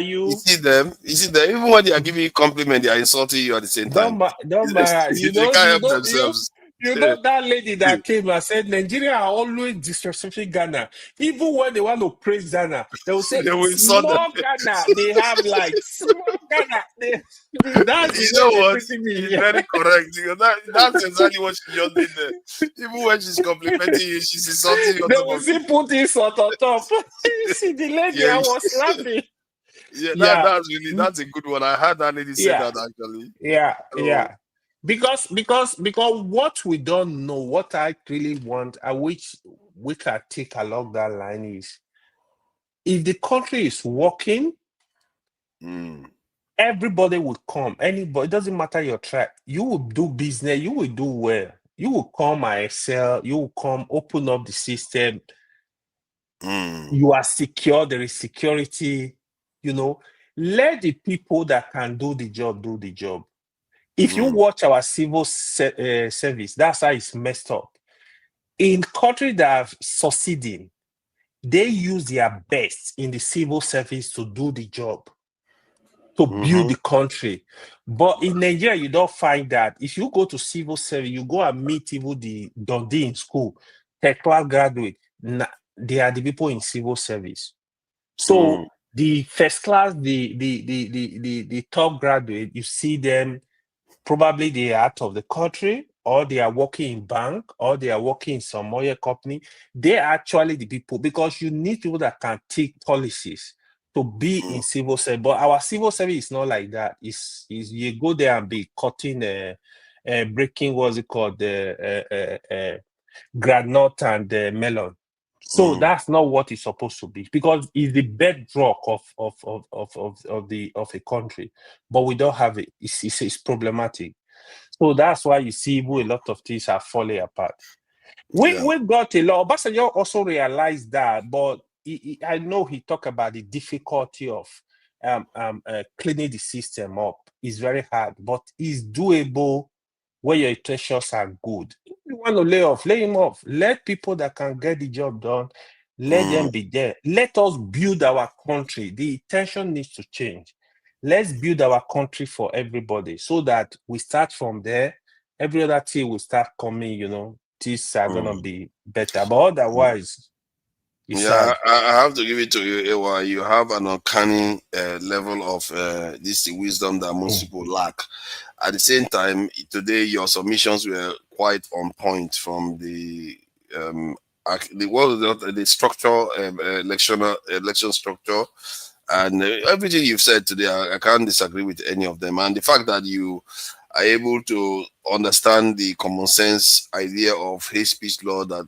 you see them even when they are giving you compliment, they are insulting you at the same time. Don't matter. They can't help themselves. You know that lady that came and said Nigeria are always disrespecting Ghana. Even when they want to praise Ghana, they will say They will insult small them. Ghana. They have like small Ghana. That's You the know way what? they treating me. It's very correct. That's exactly what she just did there. Even when she's complimenting you, she's insulting you on They top will of see it. put insult on top. You see the lady, Yeah, I was laughing. Yeah, that's a good one. I heard that lady say that actually. Yeah. Because what we don't know, what I really want, and which we can take along that line is, if the country is working, everybody will come. Anybody, it doesn't matter your tribe. You will do business, you will do well. You will come and excel, you will come open up the system. You are secure, there is security, let the people that can do the job do the job. If you watch our civil service, that's how it's messed up. In countries that are succeeding, they use their best in the civil service to do the job, to build the country. But in Nigeria, you don't find that. If you go to civil service, you go and meet even the Dundee in school, technical graduate, they are the people in civil service. So the first class, the top graduate, you see them, probably they are out of the country, or they are working in bank, or they are working in some oil company. They are actually the people, because you need people that can take policies to be in civil service. But our civil service is not like that. Is you go there and be cutting, breaking, what's it called, granite and melon. So that's not what it's supposed to be, because it's the bedrock of a country. But we don't have it. It's problematic. So that's why you see a lot of things are falling apart. We got a lot. Obasanjo also realized that, but I know he talked about the difficulty of cleaning the system up. It's very hard, but it's doable where your intentions are good. If you want to lay him off. Let people that can get the job done, let them be there. Let us build our country. The intention needs to change. Let's build our country for everybody, so that we start from there. Every other thing will start coming, things are going to be better. But otherwise, it's sad. I have to give it to you, Ewa. You have an uncanny level of this wisdom that most people lack. At the same time, today your submissions were quite on point from the structure, election structure, and everything you've said today. I can't disagree with any of them. And the fact that you are able to understand the common sense idea of hate speech law that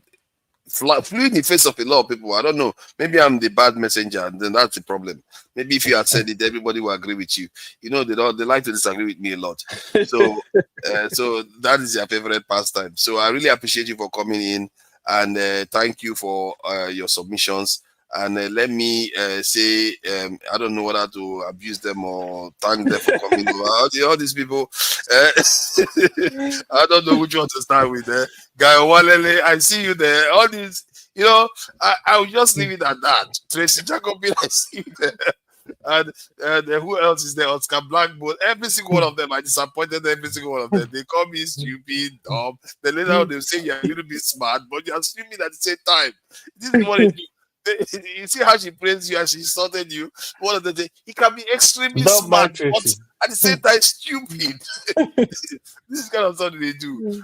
flew in the face of a lot of people. I don't know. Maybe I'm the bad messenger, and then that's the problem. Maybe if you had said it, everybody will agree with you. They like to disagree with me a lot. So, so that is their favorite pastime. So I really appreciate you for coming in, and thank you for your submissions. And let me say, I don't know whether to abuse them or thank them for coming over. All these people, I don't know which one to start with. Guy Walele, I see you there. All these, I will just leave it at that. Tracy Jacobin, I see you there. And who else is there? Oscar Blackboard. Every single one of them, I disappointed every single one of them. They call me stupid, dumb. Then later on, they'll say you're a little bit smart, but you're stupid at the same time. This is what it is. You see how she praised you and she insulted you. One of the things, he can be extremely Don't mind smart, but Tracy. at the same time stupid. This is kind of something they do.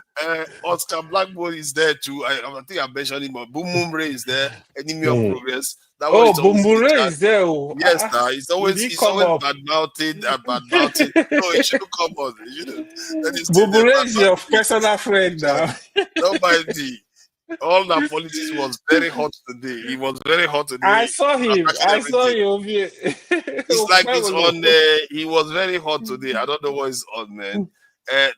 Oscar Blackboard is there too. I think I mentioned him, but Boom Boom Ray is there. Enemy of Progress. That one is always Bumbure is there. Oh. yes, it's always bad mouthing and bad mouthing. No, it shouldn't come on. It shouldn't. That is still there, Bumbure is your personal friend now. Don't mind me. All that politics was very hot today. He was very hot today. I saw him. I saw you. It's like it's on. He was very hot today. I don't know what is on, man.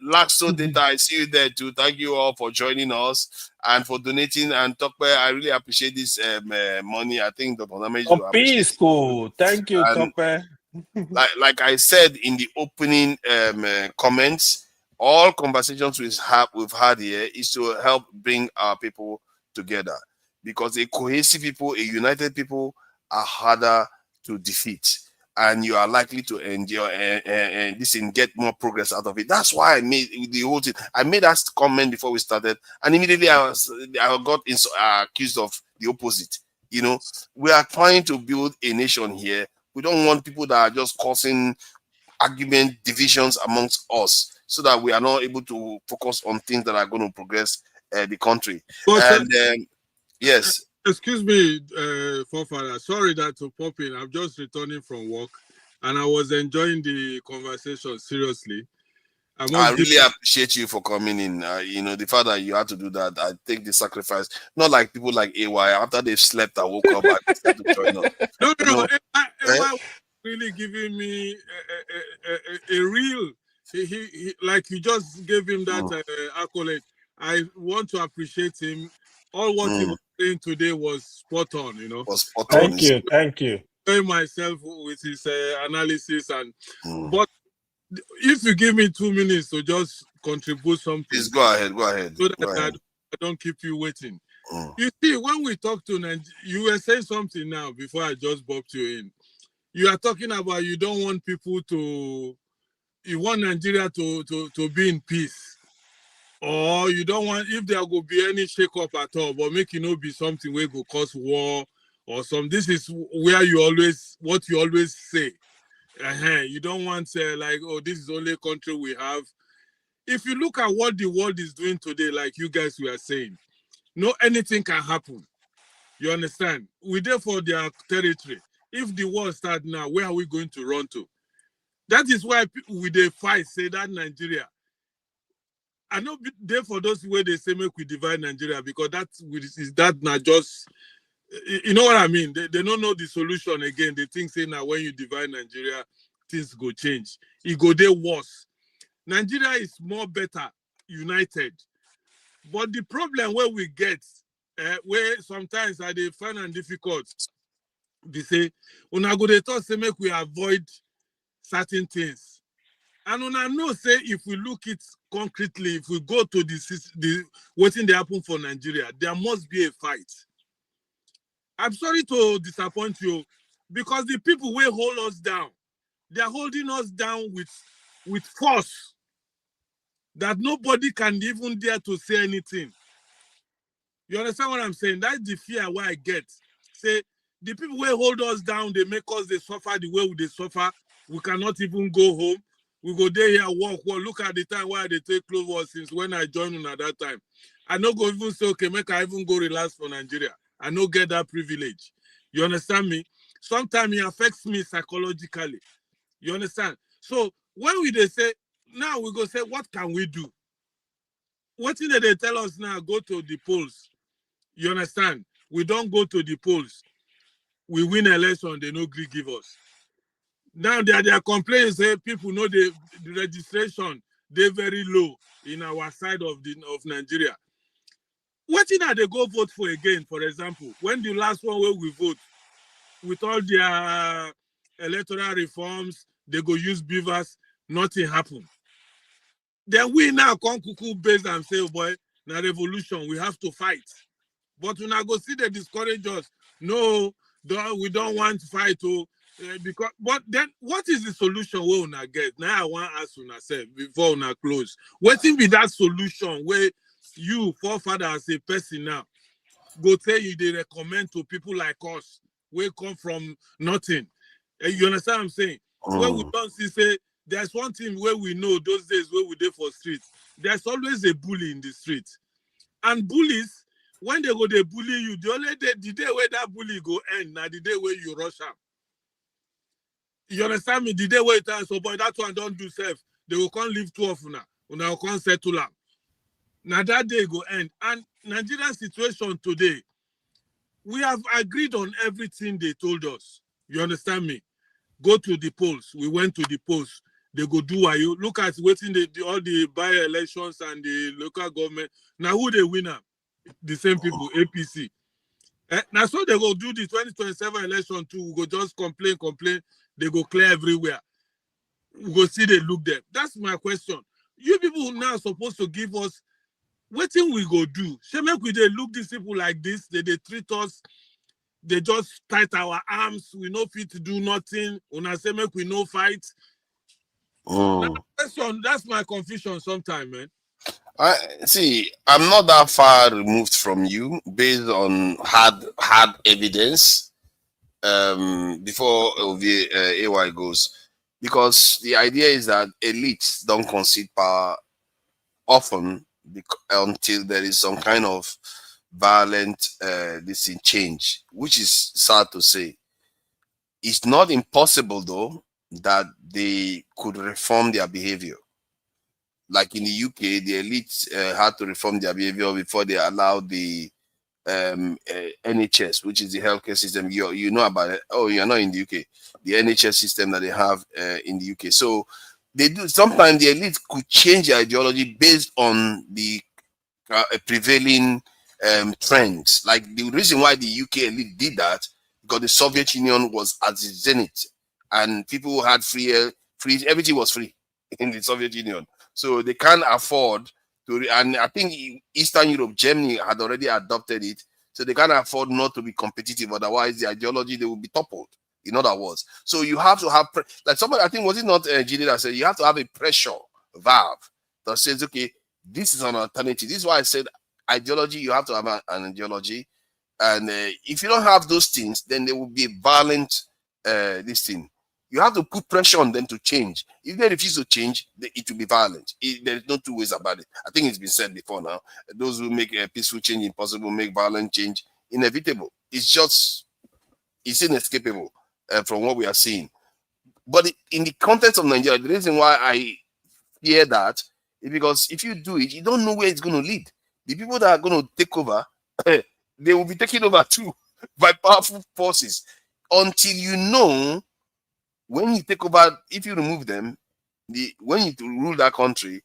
Laxo Data, I see you there too. Thank you all for joining us and for donating. And Tokpe, I really appreciate this money. I think the tournament is cool. Thank you, Tokpe. like I said in the opening comments, all conversations we've had here is to help bring our people together, because a cohesive people, a united people are harder to defeat, and you are likely to endure and this and get more progress out of it. That's why I made the whole thing. I made that comment before we started, and immediately I got accused of the opposite. We are trying to build a nation here. We don't want people that are just causing argument, divisions amongst us, so that we are not able to focus on things that are going to progress the country. But, yes. Excuse me, forefather. Sorry that to pop in. I'm just returning from work, and I was enjoying the conversation seriously. I really appreciate you for coming in. The fact that you had to do that, I take the sacrifice. Not like people like AY, after they've slept and woke up, I decided to join up. No. AY really giving me a real. He like you just gave him that accolade. I want to appreciate him. All what he was saying today was spot on. Thank you. Myself with his analysis but if you give me 2 minutes to just contribute something, please go ahead. So that I don't keep you waiting. You see, when we talk to Nigeria, you were saying something now before I just bopped you in. You are talking about you don't want people to. You want Nigeria to be in peace, or you don't want if there will be any shake up at all, but make it not be something where go cause war or some. This is where what you always say. You don't want like, oh, this is the only country we have. If you look at what the world is doing today, like you guys were saying, anything can happen. You understand? We're there for their territory. If the war starts now, where are we going to run to? That is why people with a fight say that Nigeria. I know there for those where they say make we divide Nigeria, because that not just, you know what I mean? They don't know the solution again. They think say now when you divide Nigeria, things go change. It go there worse. Nigeria is more better united. But the problem where we get, where sometimes they find it difficult, they say, when I go to talk, say make we avoid certain things. And when I know, say, if we look it concretely, if we go to the waiting they happen for Nigeria, there must be a fight. I'm sorry to disappoint you, because the people will hold us down. They're holding us down with force that nobody can even dare to say anything. You understand what I'm saying? That's the fear where I get. Say, the people will hold us down, they make us they suffer the way they suffer. We cannot even go home. We go there here, walk. Look at the time why they take close war since when I joined on at that time. I no go even say, okay, make I even go relax for Nigeria. I no get that privilege. You understand me? Sometimes it affects me psychologically. You understand? So when they say, now we go say, what can we do? What thing that they tell us now, go to the polls. You understand? We don't go to the polls. We win election, they no agree give us. Now their complaints say people know the registration, they're very low in our side of Nigeria. What thing are they go vote for again, for example? When the last one where we vote, with all their electoral reforms, they go use beavers, nothing happened. Then we now come cuckoo base and say, oh boy, na revolution, we have to fight. But when I go see the discourage us, no, we don't want to fight. Because, but then what is the solution we una get? Now I want to ask una say before una close. What be that solution where you, forefather, as a person now, go tell you they recommend to people like us, we come from nothing. You understand what I'm saying? Where we don't see, say, there's one thing where we know those days where we there for streets, there's always a bully in the street. And bullies, when they go, they bully you, the only day, the day where that bully go end, now the day where you rush up. You understand me? The day where it is, so boy, that one don't do self. They will come leave 12 now. Una will come settle up. Now that day go end. And Nigerian situation today, we have agreed on everything they told us. You understand me? Go to the polls. We went to the polls. They go do what you look at waiting all the by-elections and the local government. Now who they winner? The same people, APC. Now so they go do the 2027 election too. We go just complain. They go clear everywhere. We go see they look there. That's my question. You people now supposed to give us what thing we go do. Shey make we they look these people like this, they treat us, they just tight our arms, we no fit to do nothing. Una say make we no fight. That's my confusion sometimes, man. I see. I'm not that far removed from you based on hard evidence. Before AY goes, because the idea is that elites don't concede power often until there is some kind of violent change, which is sad to say. It's not impossible though that they could reform their behavior. Like in the UK, the elites had to reform their behavior before they allowed the NHS, which is the healthcare system. You know about it. Oh, you're not in the UK. The NHS system that they have in the UK. So they do. Sometimes the elite could change their ideology based on the prevailing trends. Like the reason why the UK elite did that, because the Soviet Union was at its zenith, and people had free, everything was free in the Soviet Union. So they can't afford to, and I think Eastern Europe, Germany had already adopted it. So they can't afford not to be competitive. Otherwise, the ideology, they will be toppled. In other words, so you have to have, like somebody, I think, was it not Gini that said, you have to have a pressure valve that says, okay, this is an alternative. This is why I said ideology, you have to have an ideology. And if you don't have those things, then there will be a violent this thing. You have to put pressure on them to change. If they refuse to change, it will be violent. There is no two ways about it. I think it's been said before now. Those who make a peaceful change impossible, make violent change inevitable. It's inescapable from what we are seeing. But in the context of Nigeria, the reason why I fear that is because if you do it, you don't know where it's going to lead. The people that are going to take over, they will be taken over too by powerful forces. Until you know, when you take over, if you remove them, when you rule that country,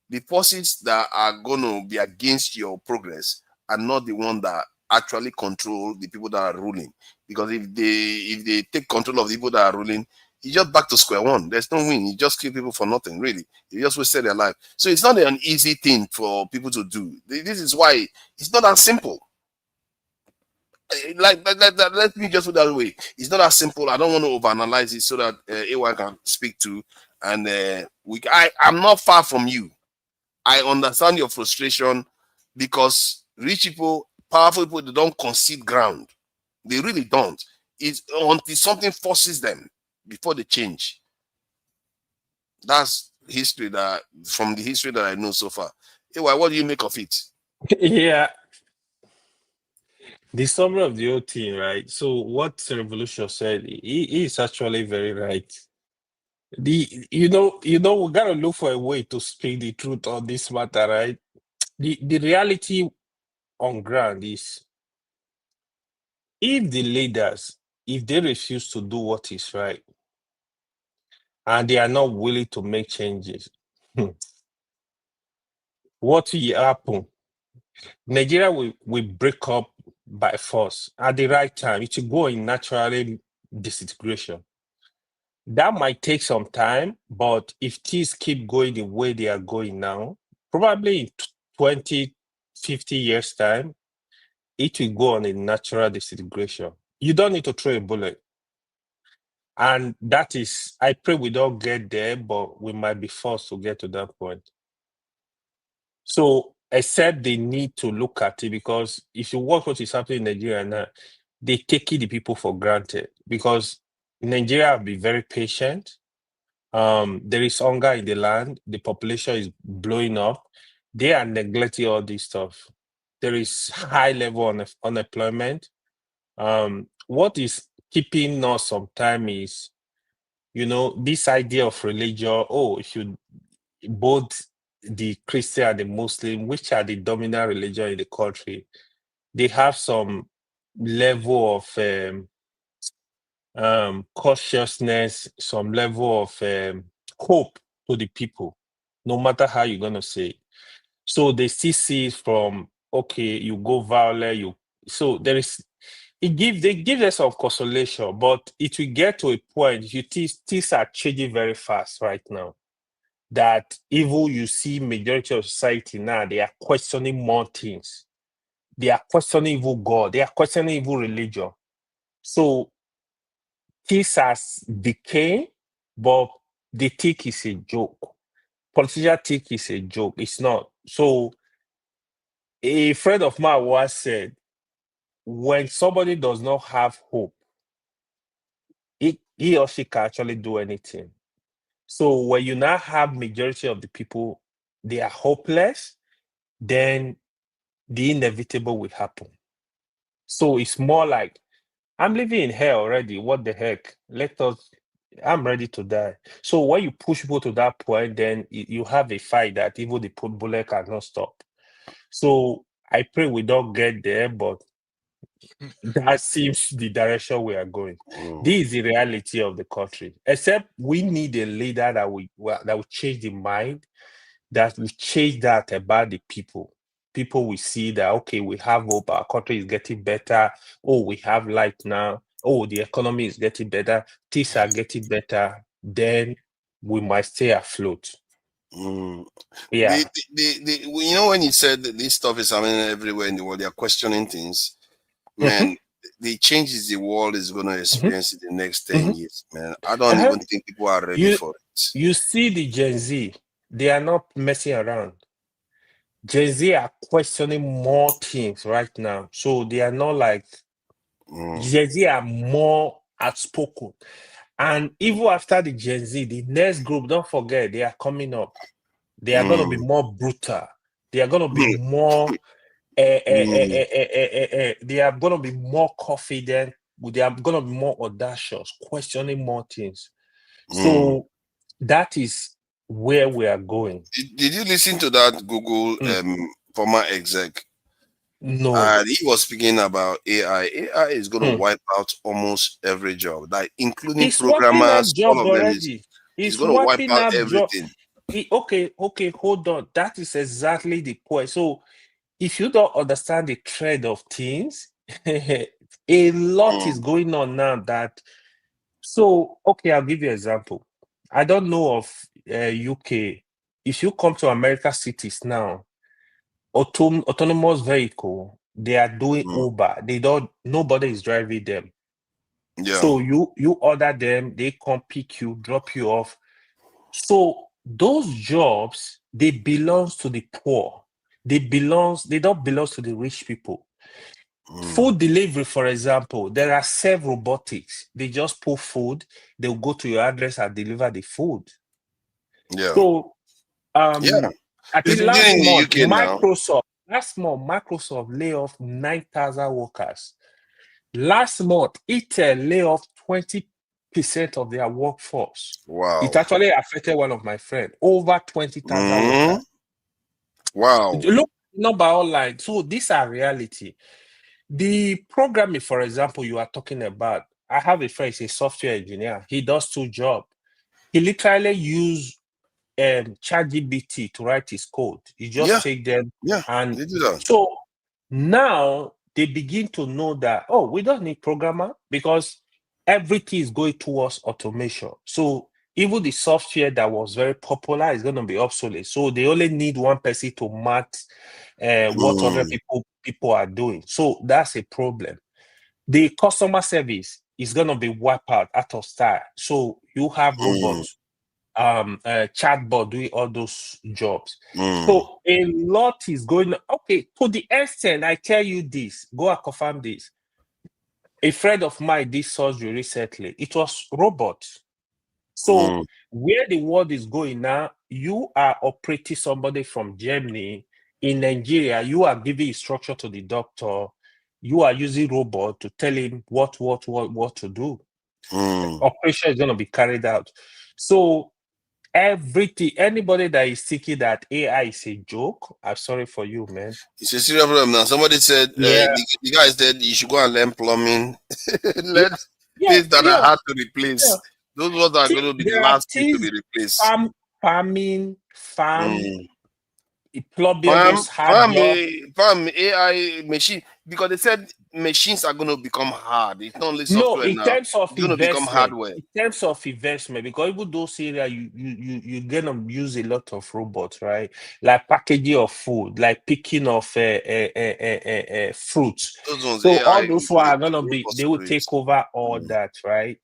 the forces that are going to be against your progress are not the one that actually control the people that are ruling. Because if they take control of the people that are ruling, you just back to square one. There's no win. You just kill people for nothing, really. You just wasted their life. So it's not an easy thing for people to do. This is why it's not that simple. Let me just put that way. It's not that simple. I don't want to overanalyze it so that AY can speak to. And I'm not far from you. I understand your frustration because rich people, powerful people, they don't concede ground. They really don't. It's until something forces them before they change. That's history from the history that I know so far. AY, what do you make of it? Yeah. The summary of the whole thing, right? So what Revolution said, he is actually very right. We gotta look for a way to speak the truth on this matter, right? The reality on ground is, if the leaders, if they refuse to do what is right, and they are not willing to make changes, what will happen? Nigeria will break up by force at the right time. It will go in naturally disintegration. That might take some time, but if things keep going the way they are going now, probably in 20, 50 years' time, it will go on a natural disintegration. You don't need to throw a bullet. And that is, I pray we don't get there, but we might be forced to get to that point. So, except they need to look at it, because if you watch what is happening in Nigeria now, they take the people for granted, because Nigeria have been very patient. There is hunger in the land. The population is blowing up. They are neglecting all this stuff. There is high level of unemployment. What is keeping us sometimes is, this idea of religion. Oh, if you both the Christian and the Muslim, which are the dominant religion in the country, they have some level of cautiousness, some level of hope to the people, no matter how you're going to say it. So they still see it from, okay, you go violent, so they give us some consolation, but it will get to a point, things are changing very fast right now, that even you see majority of society now, they are questioning more things. They are questioning even God. They are questioning even religion. So things are decaying, but they think it's a joke. Politicians think it's a joke. It's not. So a friend of mine once said, when somebody does not have hope, he or she can actually do anything. So when you now have majority of the people, they are hopeless, then the inevitable will happen. So it's more like, I'm living in hell already. What the heck? I'm ready to die. So when you push people to that point, then you have a fight that even the bullet cannot stop. So I pray we don't get there, but that seems the direction we are going. This is the reality of the country. Except we need a leader that will change the mind, that will change that about the people. People will see that, okay, we have hope, our country is getting better. Oh, we have light now. Oh, the economy is getting better. Things are getting better. Then we might stay afloat. Yeah. When you said that this stuff is happening everywhere in the world, they're questioning things. Man, the changes the world is going to experience in the next 10 years, man. I don't even think people are ready for it. You see the Gen Z, they are not messing around. Gen Z are questioning more things right now. So they are not like, Gen Z are more outspoken. And even after the Gen Z, the next group, don't forget, they are coming up. They are going to be more brutal. They are going to be more, they are going to be more confident. They are going to be more audacious, questioning more things. So that is where we are going. Did you listen to that Google former exec? No. He was speaking about AI. AI is going to wipe out almost every job, like including It's programmers. job All of them already. is going to wipe out everything. Okay, hold on. That is exactly the point. So if you don't understand the trend of things, a lot is going on now that. So, okay, I'll give you an example. I don't know of UK. If you come to America cities now, autonomous vehicle, they are doing Uber. Nobody is driving them. Yeah. So you order them, they come pick you, drop you off. So those jobs, they belong to the poor. They don't belong to the rich people. Food delivery, for example, there are several robotics. They just put food, they'll go to your address and deliver the food. Yeah. So I think last month, Microsoft lay off 9,000 workers. Last month, Intel lay off 20% of their workforce. Wow. It actually affected one of my friends. Over 20,000 workers. Wow. Look, number online. So these are reality. The programming, for example, you are talking about. I have a friend, he's a software engineer. He does 2 jobs. He literally used ChatGPT to write his code. You just take them, and they do that. So now they begin to know that, we don't need programmer, because everything is going towards automation. So even the software that was very popular is going to be obsolete. So they only need one person to mark what other people are doing. So that's a problem. The customer service is going to be wiped out of style. So you have robots, chatbot doing all those jobs. So a lot is going on. Okay, to the extent, I tell you this, go and confirm this. A friend of mine did surgery recently. It was robots. So where the world is going now, you are operating somebody from Germany in Nigeria. You are giving instruction to the doctor. You are using robot to tell him what to do. Operation is going to be carried out. So everything, anybody that is thinking that AI is a joke, I'm sorry for you, man. It's a serious problem now. Somebody said, the guy said you should go and learn plumbing. Learn things that are hard to replace. Those ones are going to be the last things to be replaced. Farming, farm AI machine, because they said machines are going to become hard. It's not only software in now. terms of it's going to become hardware. In terms of investment, because even those areas you're gonna use a lot of robots, right? Like packaging of food, like picking of fruits. Those ones, so AI, all those ones are gonna be, they will take over all that, right?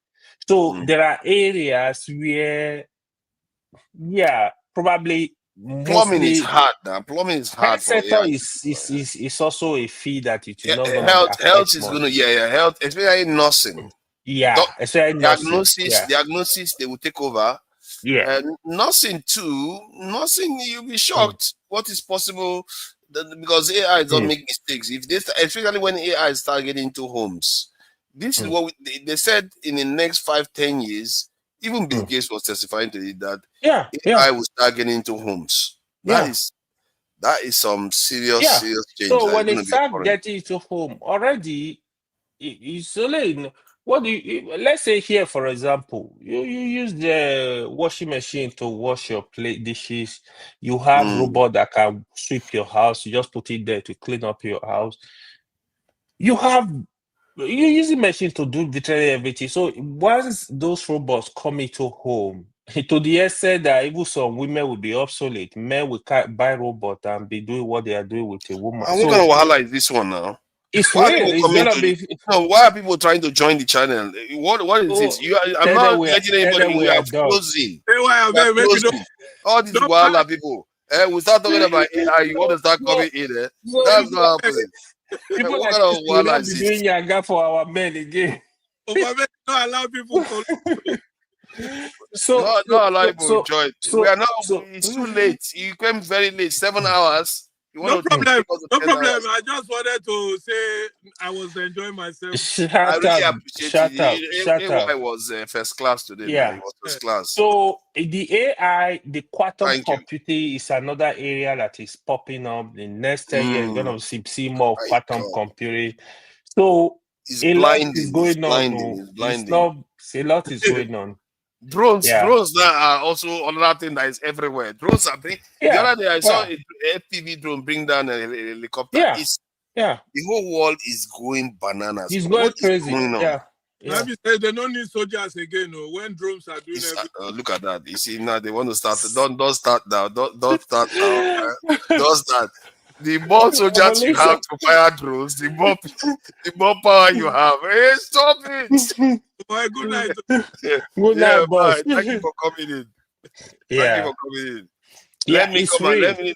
So there are areas where, probably plumbing is hard now. Plumbing is hard for sector AI. is also a fee that it is not going health is going to health, especially nursing. Especially diagnosis they will take over. Nursing too. Nursing, you'll be shocked what is possible because AI don't make mistakes. If they especially when AI start getting into homes, this is what they said in the next 5-10 years. Even Bill Gates was testifying to it that AI will start getting into homes. That is some serious change. So when it starts getting into home, already it's only what do you, let's say here, for example, you use the washing machine to wash your dishes. You have robot that can sweep your house. You just put it there to clean up your house. You're using machines to do literally everything. So once those robots come into home, to the extent that even some women will be obsolete, men will buy robot and be doing what they are doing with a woman. And what kind of wahala is this one now? It's why real. It's gonna be. No, why are people trying to join the channel? What is this? I'm not letting anybody. We are closing. All these wahala people. We start talking about AI. You want to start coming in there? That's not happening. People what like kind of wahala is doing yanga for our men again. Over men don't allow people to. Not allow people to join. We are not. It's too late. You came very late. 7 hours. No problem. No problem. I just wanted to say I was enjoying myself. I really appreciate it. AI was first class today. Yeah, it was first class. So the AI, the quantum computing is another area that is popping up. The next 10 years, you're gonna see more quantum computing. So a lot is going on. A lot is going on. Drones now are also another thing that is everywhere. Drones are the other day I saw a FPV drone bring down a helicopter. The whole world is going bananas. It's going crazy. Maybe they don't need soldiers again. When drones are doing everything. Look at that. You see now they want to start. Don't start now. Don't start now. Don't start. The more soldiers you have to fire drones, the more power you have. Hey, stop it! Boy, good night. Good night, boss. Thank you for coming in. Thank you for coming in.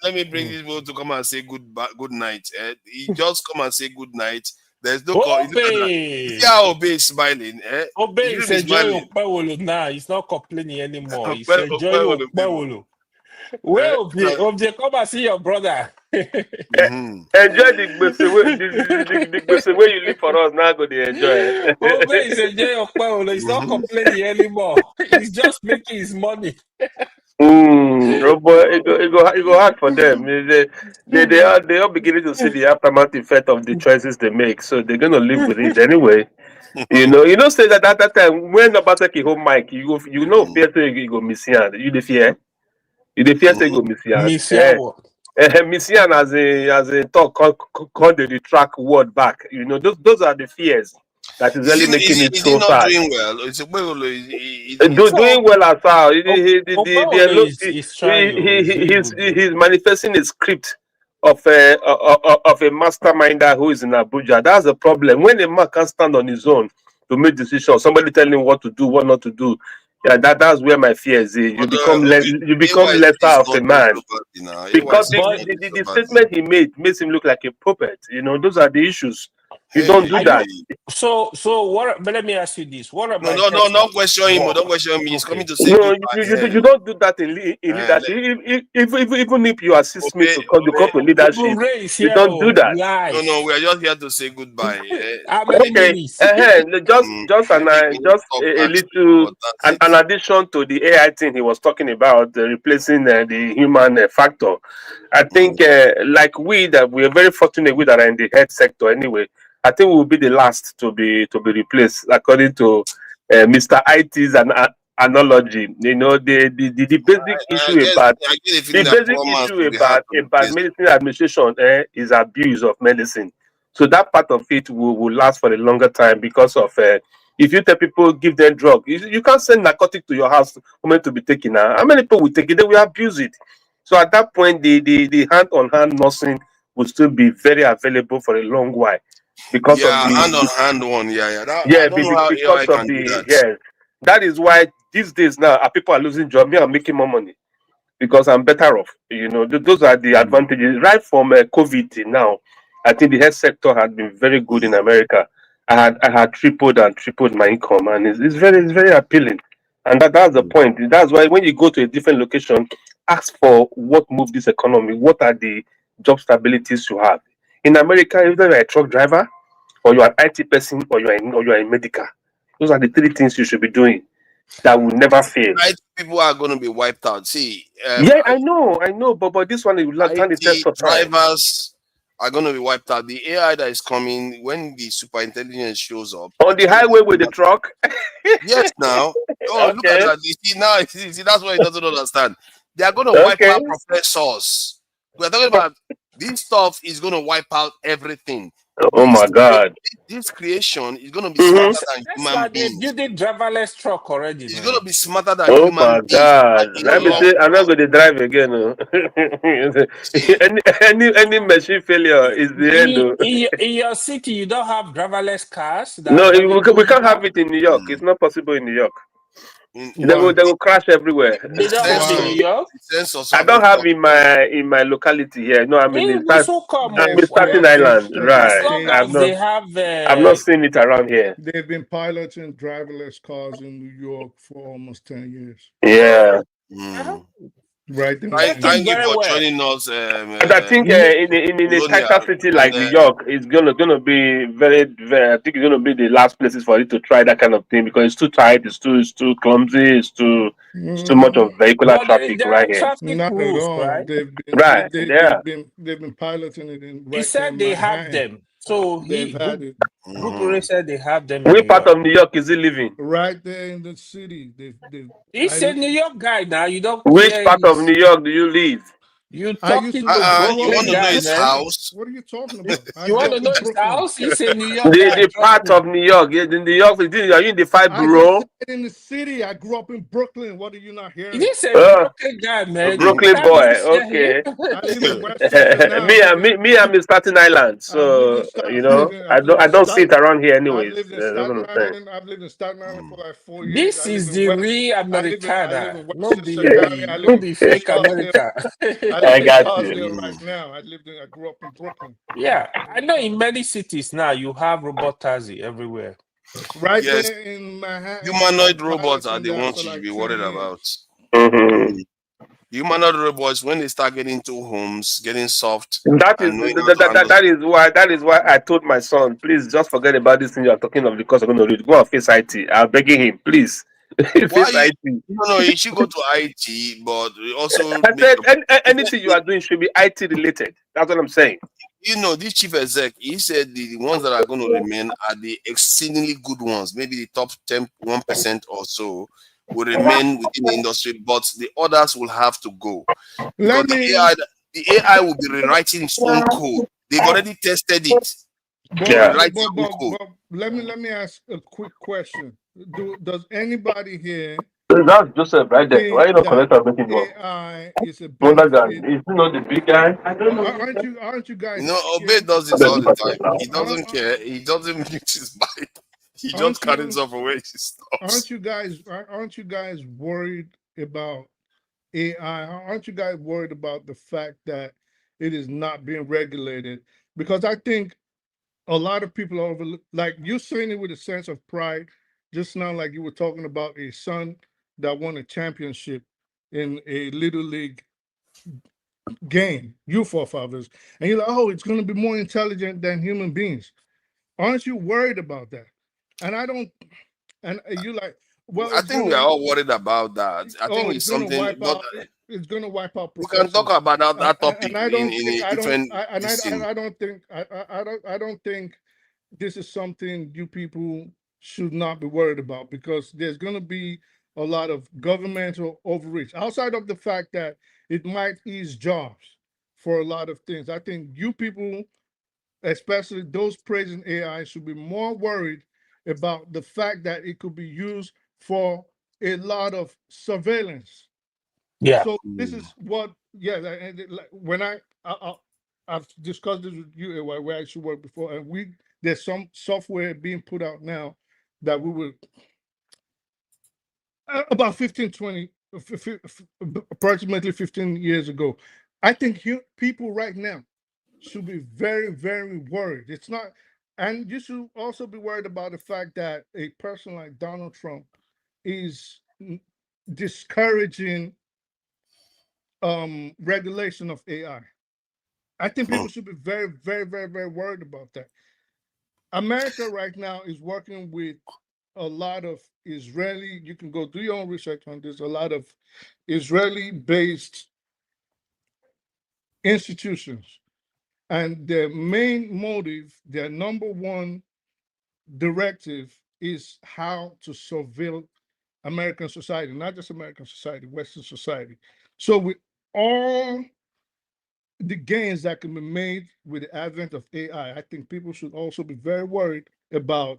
Let me bring this boy to come and say good night. He just come and say good night. There's no Obey is smiling. Obey is enjoying Okpewolo now. He's not complaining anymore. He's enjoying Okpewolo. Well, Obey, come and see your brother. Enjoy the way you live for us now. Go to enjoy. Obey is enjoying Okpewolo. He's not complaining anymore. He's just making his money. Oh boy, it go hard for them. They are beginning to see the aftermath effect of the choices they make, so they're gonna live with it anyway. Say that at that time when about take home mic, you fear say you go miss you the fear. You the fear say you go miss as a talk call the track word back. Those are the fears. that is really making it Is he so not sad. doing well? It's Doing well as well. Obolo is trying. He's doing good. He's manifesting a script of a masterminder who is in Abuja. That's the problem. When a man can't stand on his own to make decisions, somebody telling him what to do, what not to do. Yeah, that's where my fear is. You become lesser of a man. Because the statement he made makes him look like a puppet. You know, those are the issues. You don't do that. So what? But let me ask you this: what about don't question him. Don't question me. He's coming to say no, you don't do that in leadership. Even if you assist me to come to leadership, you don't do that. No, we are just here to say goodbye. Okay, just a little an addition to the AI thing he was talking about, replacing the human factor. I think like that we are very fortunate we that are in the health sector anyway. I think we will be the last to be replaced, according to Mr. IT's analogy. You know, the basic issue about medicine administration is abuse of medicine. So that part of it will last for a longer time because of if you tell people give them drug, you can't send narcotic to your house for to be taken. How many people will take it? They will abuse it. So at that point, the hand-on-hand nursing will still be very available for a long while. Because of the hand-on-hand one, because of the that is why these days now people are losing job. Me, I'm making more money because I'm better off. You know, those are the advantages. Right from COVID till now, I think the health sector has been very good in America. I had tripled my income, and it's very appealing. And that's the point. That's why when you go to a different location, ask for what moves this economy. What are the job stabilities you have in America? Either you're a truck driver, or you're an IT person, or you're a medical. Those are the three things you should be doing that will never fail. IT people are going to be wiped out. See, I know, but this one will not stand the test of time. Drivers are going to be wiped out. The AI that is coming when the superintelligence shows up on the highway with the truck. Yes, now. Oh, look at that. You see now. See, that's what he doesn't understand. They are going to wipe out professors. We are talking about this stuff is going to wipe out everything. Oh my God! This creation is going to be smarter than human beings. You did driverless truck already. It's going to be smarter than human beings. Oh my God! Let me say, I'm not going to drive again. any machine failure is the end. In your city, you don't have driverless cars. No, we can't have it in New York. It's not possible in New York. They will crash everywhere. They don't have in New York. I don't have in my locality here. No, I mean in Staten Island, right? I've not seen it around here. They've been piloting driverless cars in New York for almost 10 years. Yeah. Right. Thank you for joining us. But I think in a tighter city like New York, it's gonna be very, very. I think it's gonna be the last places for you to try that kind of thing because it's too tight, it's too clumsy, it's too much of vehicular traffic right here. Not at all. Right? They've been piloting it in. He said they have them. So they've had it. Group said they have them. Which part of New York is he living? Right there in the city. He's a New York guy now. You don't. Which part of New York do you live? You talking to you want to know his house? What are you talking about? You want to know his house? He's in New York. The part of New York. In New York, are you in the 5 borough? In the city. I grew up in Brooklyn. What are you not hearing? He's a Brooklyn guy, man. A Brooklyn boy. Okay. me, I'm in Staten Island. So you know, I don't see it around here anyways. I've lived in Staten Island for like 4 years. This is the real Americana. No be fake America. I got you. Right now, I grew up in Brooklyn. Yeah, I know in many cities now you have robot taxi everywhere. Right there in Manhattan. Humanoid robots are the ones you should be worried about. Humanoid robots, when they start getting into homes, getting soft. That is why I told my son, please just forget about this thing you are talking of because I'm going to go and face IT. I'm begging him, please. No, you should go to IT, but also I said anything you are doing should be IT related. That's what I'm saying. You know, this chief exec, he said the ones that are going to remain are the exceedingly good ones. Maybe the top 1% or so will remain within the industry, but the others will have to go. Because the AI will be rewriting its own code. They've already tested it. will write your own code. But let me ask a quick question. Does anybody here That's Joseph right there. Why think you not that connect and making one? AI is a Wonder guy. benefit? Is he not the big guy? I don't know. Aren't you guys You know, Obey scared? does this all the time. He doesn't care. He doesn't mute his mic. He just Aren't carries you off away. He stops. aren't you guys worried about AI? Aren't you guys worried about the fact that it is not being regulated? Because I think a lot of people are like you're saying it with a sense of pride, just now, like you were talking about a son that won a championship in a little league game, you forefathers, and you're like, oh, it's going to be more intelligent than human beings. Aren't you worried about that? And I don't. And you like, well, I it's think we are gonna. all worried about that. I think It's it's gonna something, wipe but out. It's gonna wipe out we can talk professions. about that topic And I in don't think a different this thing. I don't think this is something you people should not be worried about, because there's going to be a lot of governmental overreach outside of the fact that it might ease jobs for a lot of things. I think you people, especially those praising AI, should be more worried about the fact that it could be used for a lot of surveillance. Yeah. So this is what, yeah, when I've discussed this with you, where I should work before, and there's some software being put out now that we will about 15, 20, approximately 15 years ago. I think people right now should be very, very worried. It's not, and you should also be worried about the fact that a person like Donald Trump is discouraging regulation of AI. I think people should be very, very, very, very worried about that. America right now is working with a lot of Israeli, you can go do your own research on this, a lot of Israeli-based institutions. And their main motive, their number one directive is how to surveil American society, not just American society, Western society. So with all the gains that can be made with the advent of AI, I think people should also be very worried about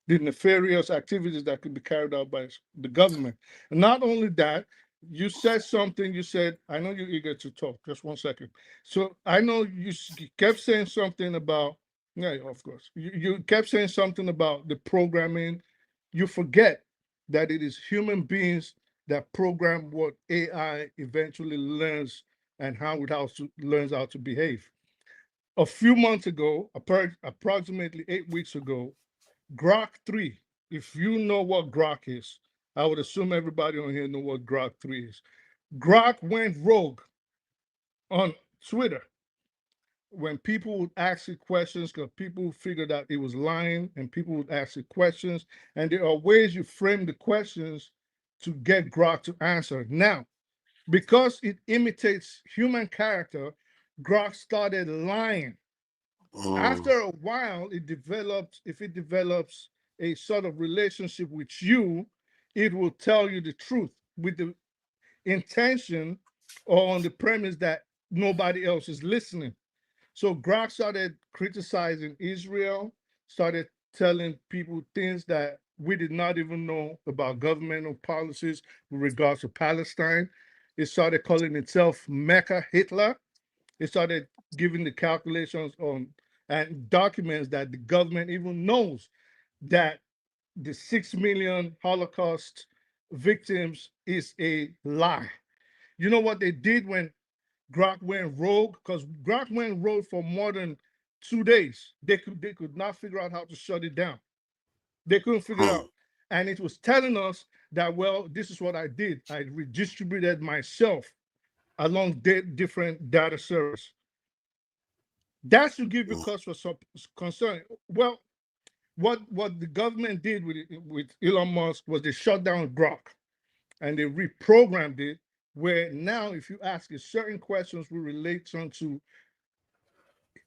the nefarious activities that could be carried out by the government. And not only that, you said something, you said, I know you're eager to talk, just one second. So I know you kept saying something about, yeah, of course, you kept saying something about the programming. You forget that it is human beings that program what AI eventually learns and how it learns how to behave. A few months ago, approximately 8 weeks ago, Grok 3, if you know what Grok is, I would assume everybody on here know what Grok 3 is. Grok went rogue on Twitter when people would ask it questions, because people figured out it was lying, and people would ask it questions. And there are ways you frame the questions to get Grok to answer. Now, because it imitates human character, Grok started lying. After a while, if it develops a sort of relationship with you, it will tell you the truth with the intention or on the premise that nobody else is listening. So Grok started criticizing Israel, started telling people things that we did not even know about governmental policies with regards to Palestine. It started calling itself Mecca Hitler. It started giving the calculations on and documents that the government even knows that the 6 million Holocaust victims is a lie. You know what they did when Grok went rogue? Because Grok went rogue for more than 2 days. They could not figure out how to shut it down. They couldn't figure it out. And it was telling us that, well, this is what I did. I redistributed myself along different data servers. That should give you cause for some concern. Well, what the government did with Elon Musk was they shut down Grok and they reprogrammed it, where now if you ask it certain questions with relation to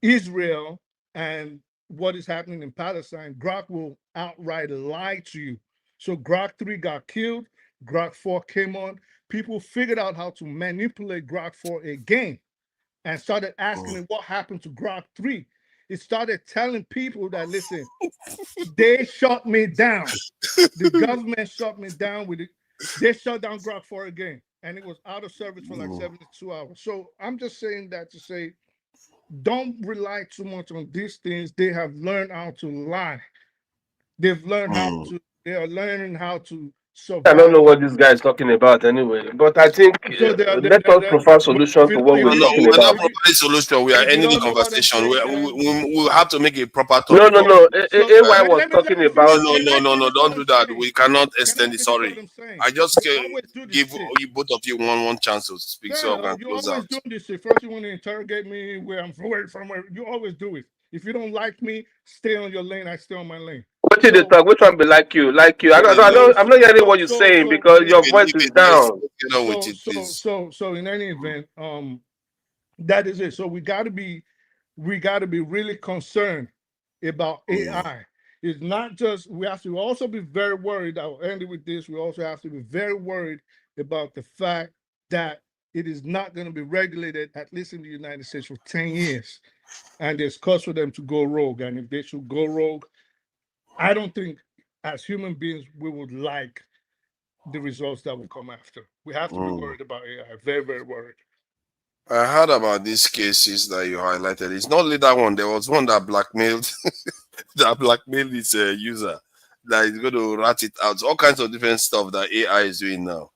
Israel and what is happening in Palestine, Grok will outright lie to you. So Grok 3 got killed, Grok 4 came on. People figured out how to manipulate Grok 4 again and started asking it what happened to Grok 3. it started telling people that, listen, they shut me down. The government shut me down with it. They shut down Grok 4 again, and it was out of service for like 72 hours. So I'm just saying that to say, don't rely too much on these things. They have learned how to lie. They've learned how to. They are learning how to survive. I don't know what this guy is talking about anyway. But I think So let us provide solution to what we're talking We're not about. providing solution. We are if you ending the don't know what I'm conversation. saying, We have to make a proper No, topic. no, no. AY was let talking me about. finish. Can I No. finish what Don't I'm do that. saying? We cannot Can I extend it. finish what Sorry. I'm saying? I just You always do this give shit. you both of you one chance to speak, so I Yeah, can you close always out. do this shit. First, you want to interrogate me where I'm from. Where you always do it. If you don't like me, stay on your lane. I stay on my lane. What did they talk? Which one be like you? Like you? I'm not hearing what you're saying because your voice is down. So in any event, that is it. So we got to be really concerned about AI. It's not just, we have to also be very worried. I'll end it with this. We also have to be very worried about the fact that it is not going to be regulated, at least in the United States, for 10 years. And there's cause for them to go rogue. And if they should go rogue, I don't think as human beings we would like the results that will come after. We have to be worried about AI, very, very worried. I heard about these cases that you highlighted. It's not only that one. There was one that blackmailed his user, that is going to rat it out. So all kinds of different stuff that AI is doing now.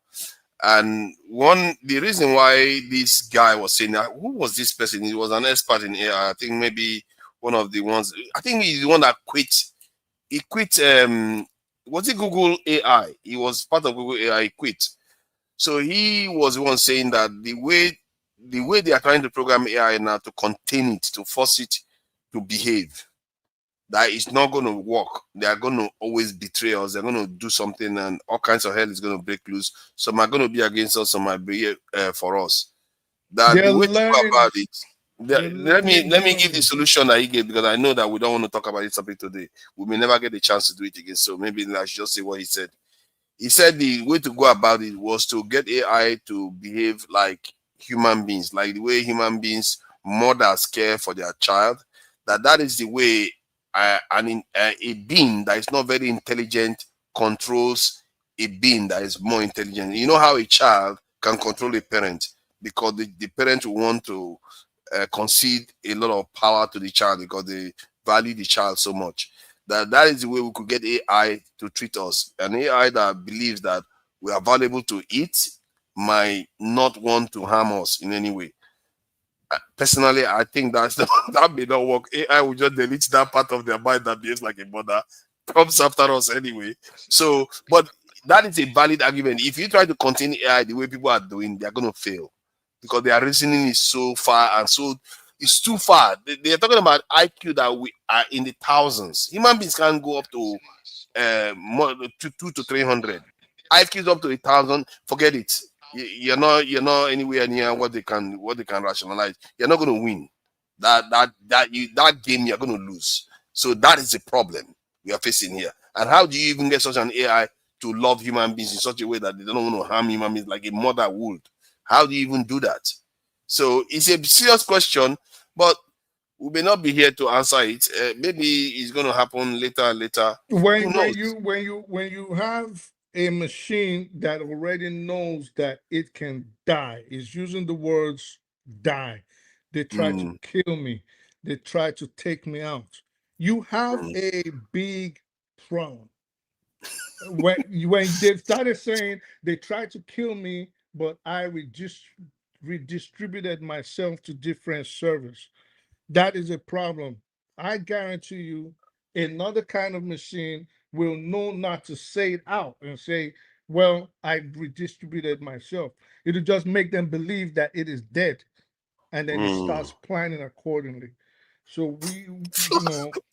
And the reason why this guy was saying that, who was this person? He was an expert in AI. I think maybe one of the ones. I think he's the one that quit. He quit. Was it Google AI? He was part of Google AI. He quit. So he was the one saying that the way they are trying to program AI now to contain it, to force it to behave, that it's not going to work. They are going to always betray us. They're going to do something, and all kinds of hell is going to break loose. Some are going to be against us. Some might be for us. That They're the way to go learning. about it. Let me give the solution that he gave, because I know that we don't want to talk about this topic today. We may never get the chance to do it again. So maybe I should just say what he said. He said the way to go about it was to get AI to behave like human beings, like the way human beings, mothers care for their child. That is the way a being that is not very intelligent controls a being that is more intelligent. You know how a child can control a parent, because the parent will want to concede a lot of power to the child because they value the child so much. That is the way we could get AI to treat us. An AI that believes that we are valuable to eat might not want to harm us in any way. Personally, I think that may not work. AI will just delete that part of their mind that behaves like a mother, comes after us anyway. So, but that is a valid argument. If you try to contain AI the way people are doing, they're going to fail, because their reasoning is so far and so it's too far. They're talking about IQ that we are in the thousands. Human beings can go up to more to 200 to 300. IQ is up to 1,000. Forget it. You're not anywhere near what they can rationalize. You're not going to win. That game you're going to lose. So that is the problem we are facing here. And how do you even get such an AI to love human beings in such a way that they don't want to harm human beings like a mother would? How do you even do that? So it's a serious question, but we may not be here to answer it. Maybe it's going to happen later. Who knows? When you have a machine that already knows that it can die, is using the words die. They try to kill me. They try to take me out. You have a big problem. When they started saying they tried to kill me, but I redistributed myself to different servers. That is a problem. I guarantee you, another kind of machine will know not to say it out and say, well, I redistributed myself. It'll just make them believe that it is dead. And then it starts planning accordingly. So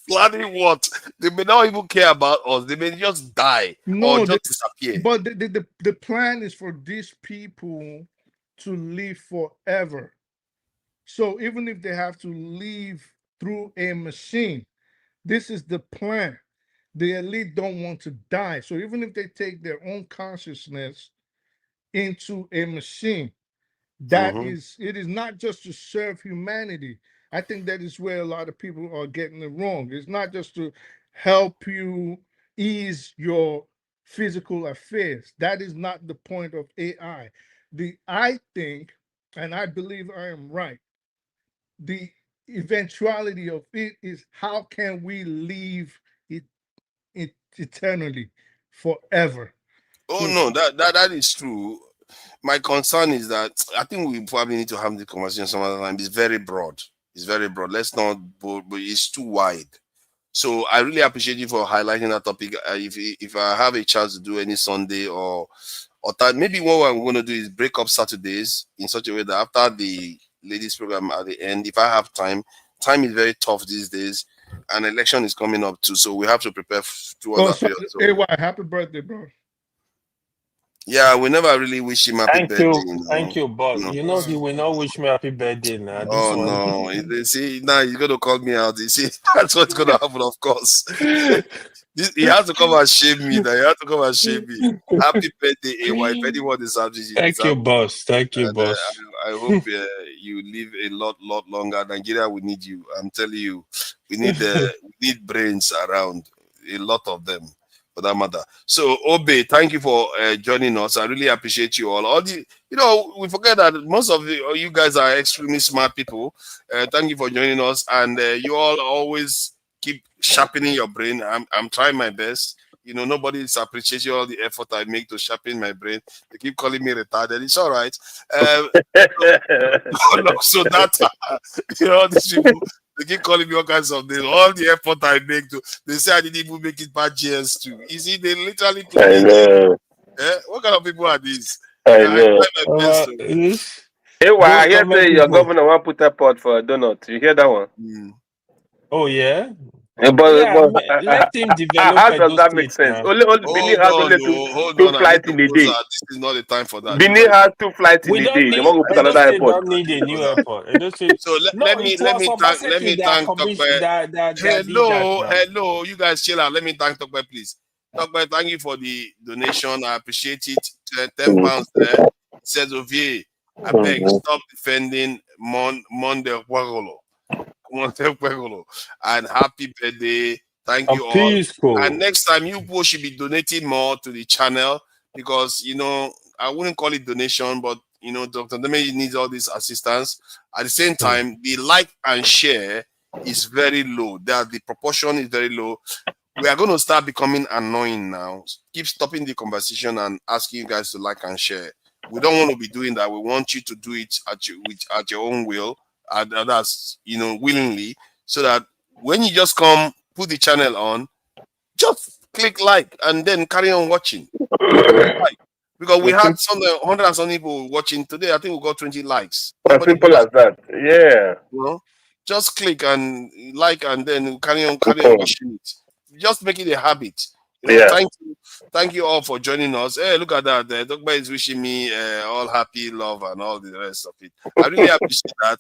planning what? They may not even care about us. They may just die or just disappear. But the plan is for these people to live forever. So even if they have to live through a machine, this is the plan. The elite don't want to die. So even if they take their own consciousness into a machine, it is not just to serve humanity. I think that is where a lot of people are getting it wrong. It's not just to help you ease your physical affairs. That is not the point of AI. I think, and I believe I am right, the eventuality of it is how can we leave it eternally, forever. Oh no, that is true. My concern is that I think we probably need to have the conversation some other time. It's very broad. It's very broad. Let's not, but it's too wide. So I really appreciate you for highlighting that topic. If I have a chance to do any Sunday or time, maybe what I'm going to do is break up Saturdays in such a way that after the ladies program at the end, if I have time is very tough these days. An election is coming up too, so we have to prepare towards that period. So, AY, happy birthday, bro. yeah, we never really wish him happy birthday. Thank you, but he will not wish me happy birthday now. Oh no! You see, now he's gonna call me out. You see, that's what's gonna happen. Of course, he has to come and shame me. Now he has to come and shame me. Happy birthday, AY! If anyone is happy, Thank you, boss. Thank you, boss. I hope you live a lot longer. Nigeria, we need you. I'm telling you, we need brains around. A lot of them. For that matter. So Obe, thank you for joining us. I really appreciate you all. We forget that most of you guys are extremely smart people. Thank you for joining us, and you all always keep sharpening your brain. I'm trying my best. Nobody is appreciating all the effort I make to sharpen my brain. They keep calling me retarded. It's all right. So that these people. They keep calling me all kinds of things. All the effort I make they say I didn't even make it past GS2. You see, they literally I know. What kind of people are these? I know. Hey, why I hear say your governor want put a pot for a donut. You hear that one? Oh yeah. But let him develop. How does that make sense? Only Benin has only two flights in a day. This is not the time for that. Benin has 2 flights in a day. They want to put another airport. Don't need a new airport. So let me thank Tokwe. Hello, you guys chill out. Let me thank Tokwe, please. Tokwe, thank you for the donation. I appreciate it. £10 there. It says Ovie, I beg, stop defending Monde Wagolo. And happy birthday. Thank you all. Cool. And next time you both should be donating more to the channel, because I wouldn't call it donation, but Dr. Deme needs all this assistance. At the same time, the like and share is very low. The proportion is very low. We are going to start becoming annoying now. Keep stopping the conversation and asking you guys to like and share. We don't want to be doing that. We want you to do it at your own will. That's willingly, so that when you just come, put the channel on, just click like and then carry on watching. Because we had 100 and something people watching today. I think we got 20 likes. As simple as that. Yeah. Just click and like and then carry on watching it. Just make it a habit. Thank you all for joining us. Hey, look at that. Dogba is wishing me all happy, love, and all the rest of it. I really appreciate that.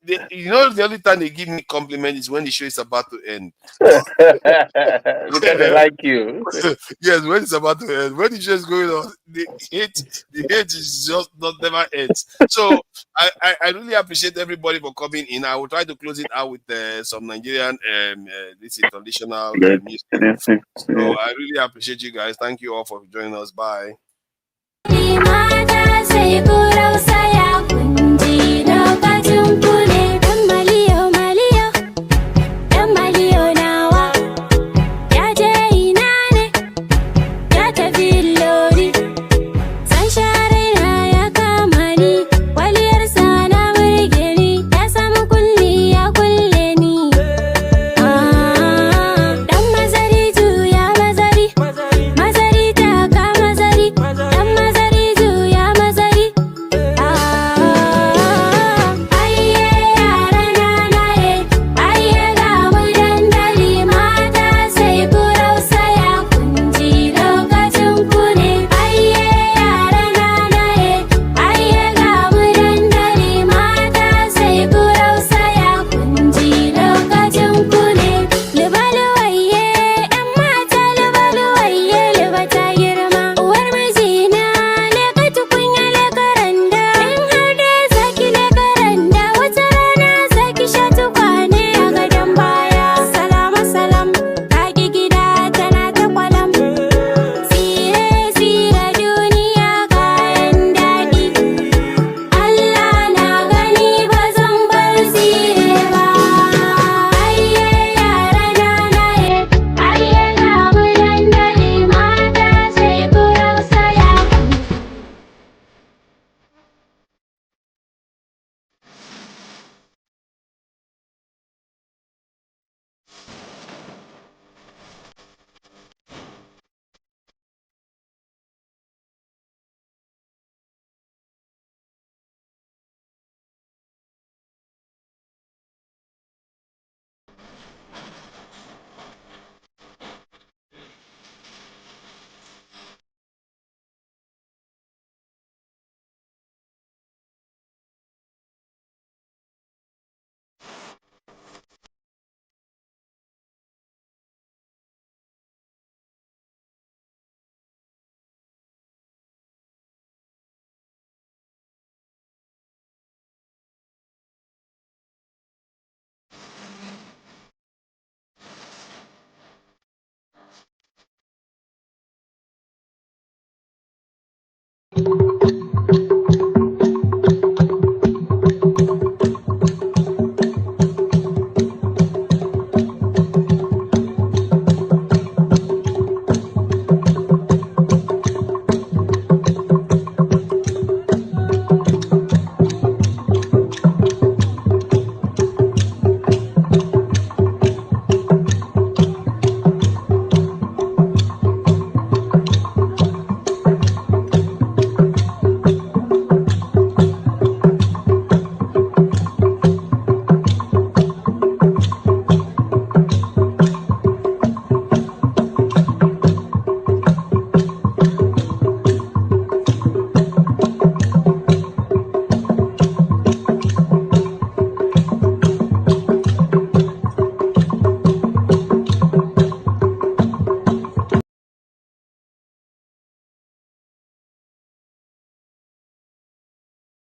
The only time they give me compliment is when the show is about to end. Because they like you. Yes, when it's about to end. When the show is going on, the hate is just never ends. So I really appreciate everybody for coming in. I will try to close it out with some Nigerian this is traditional music. So I really appreciate you guys. Thank you all for joining us. Bye.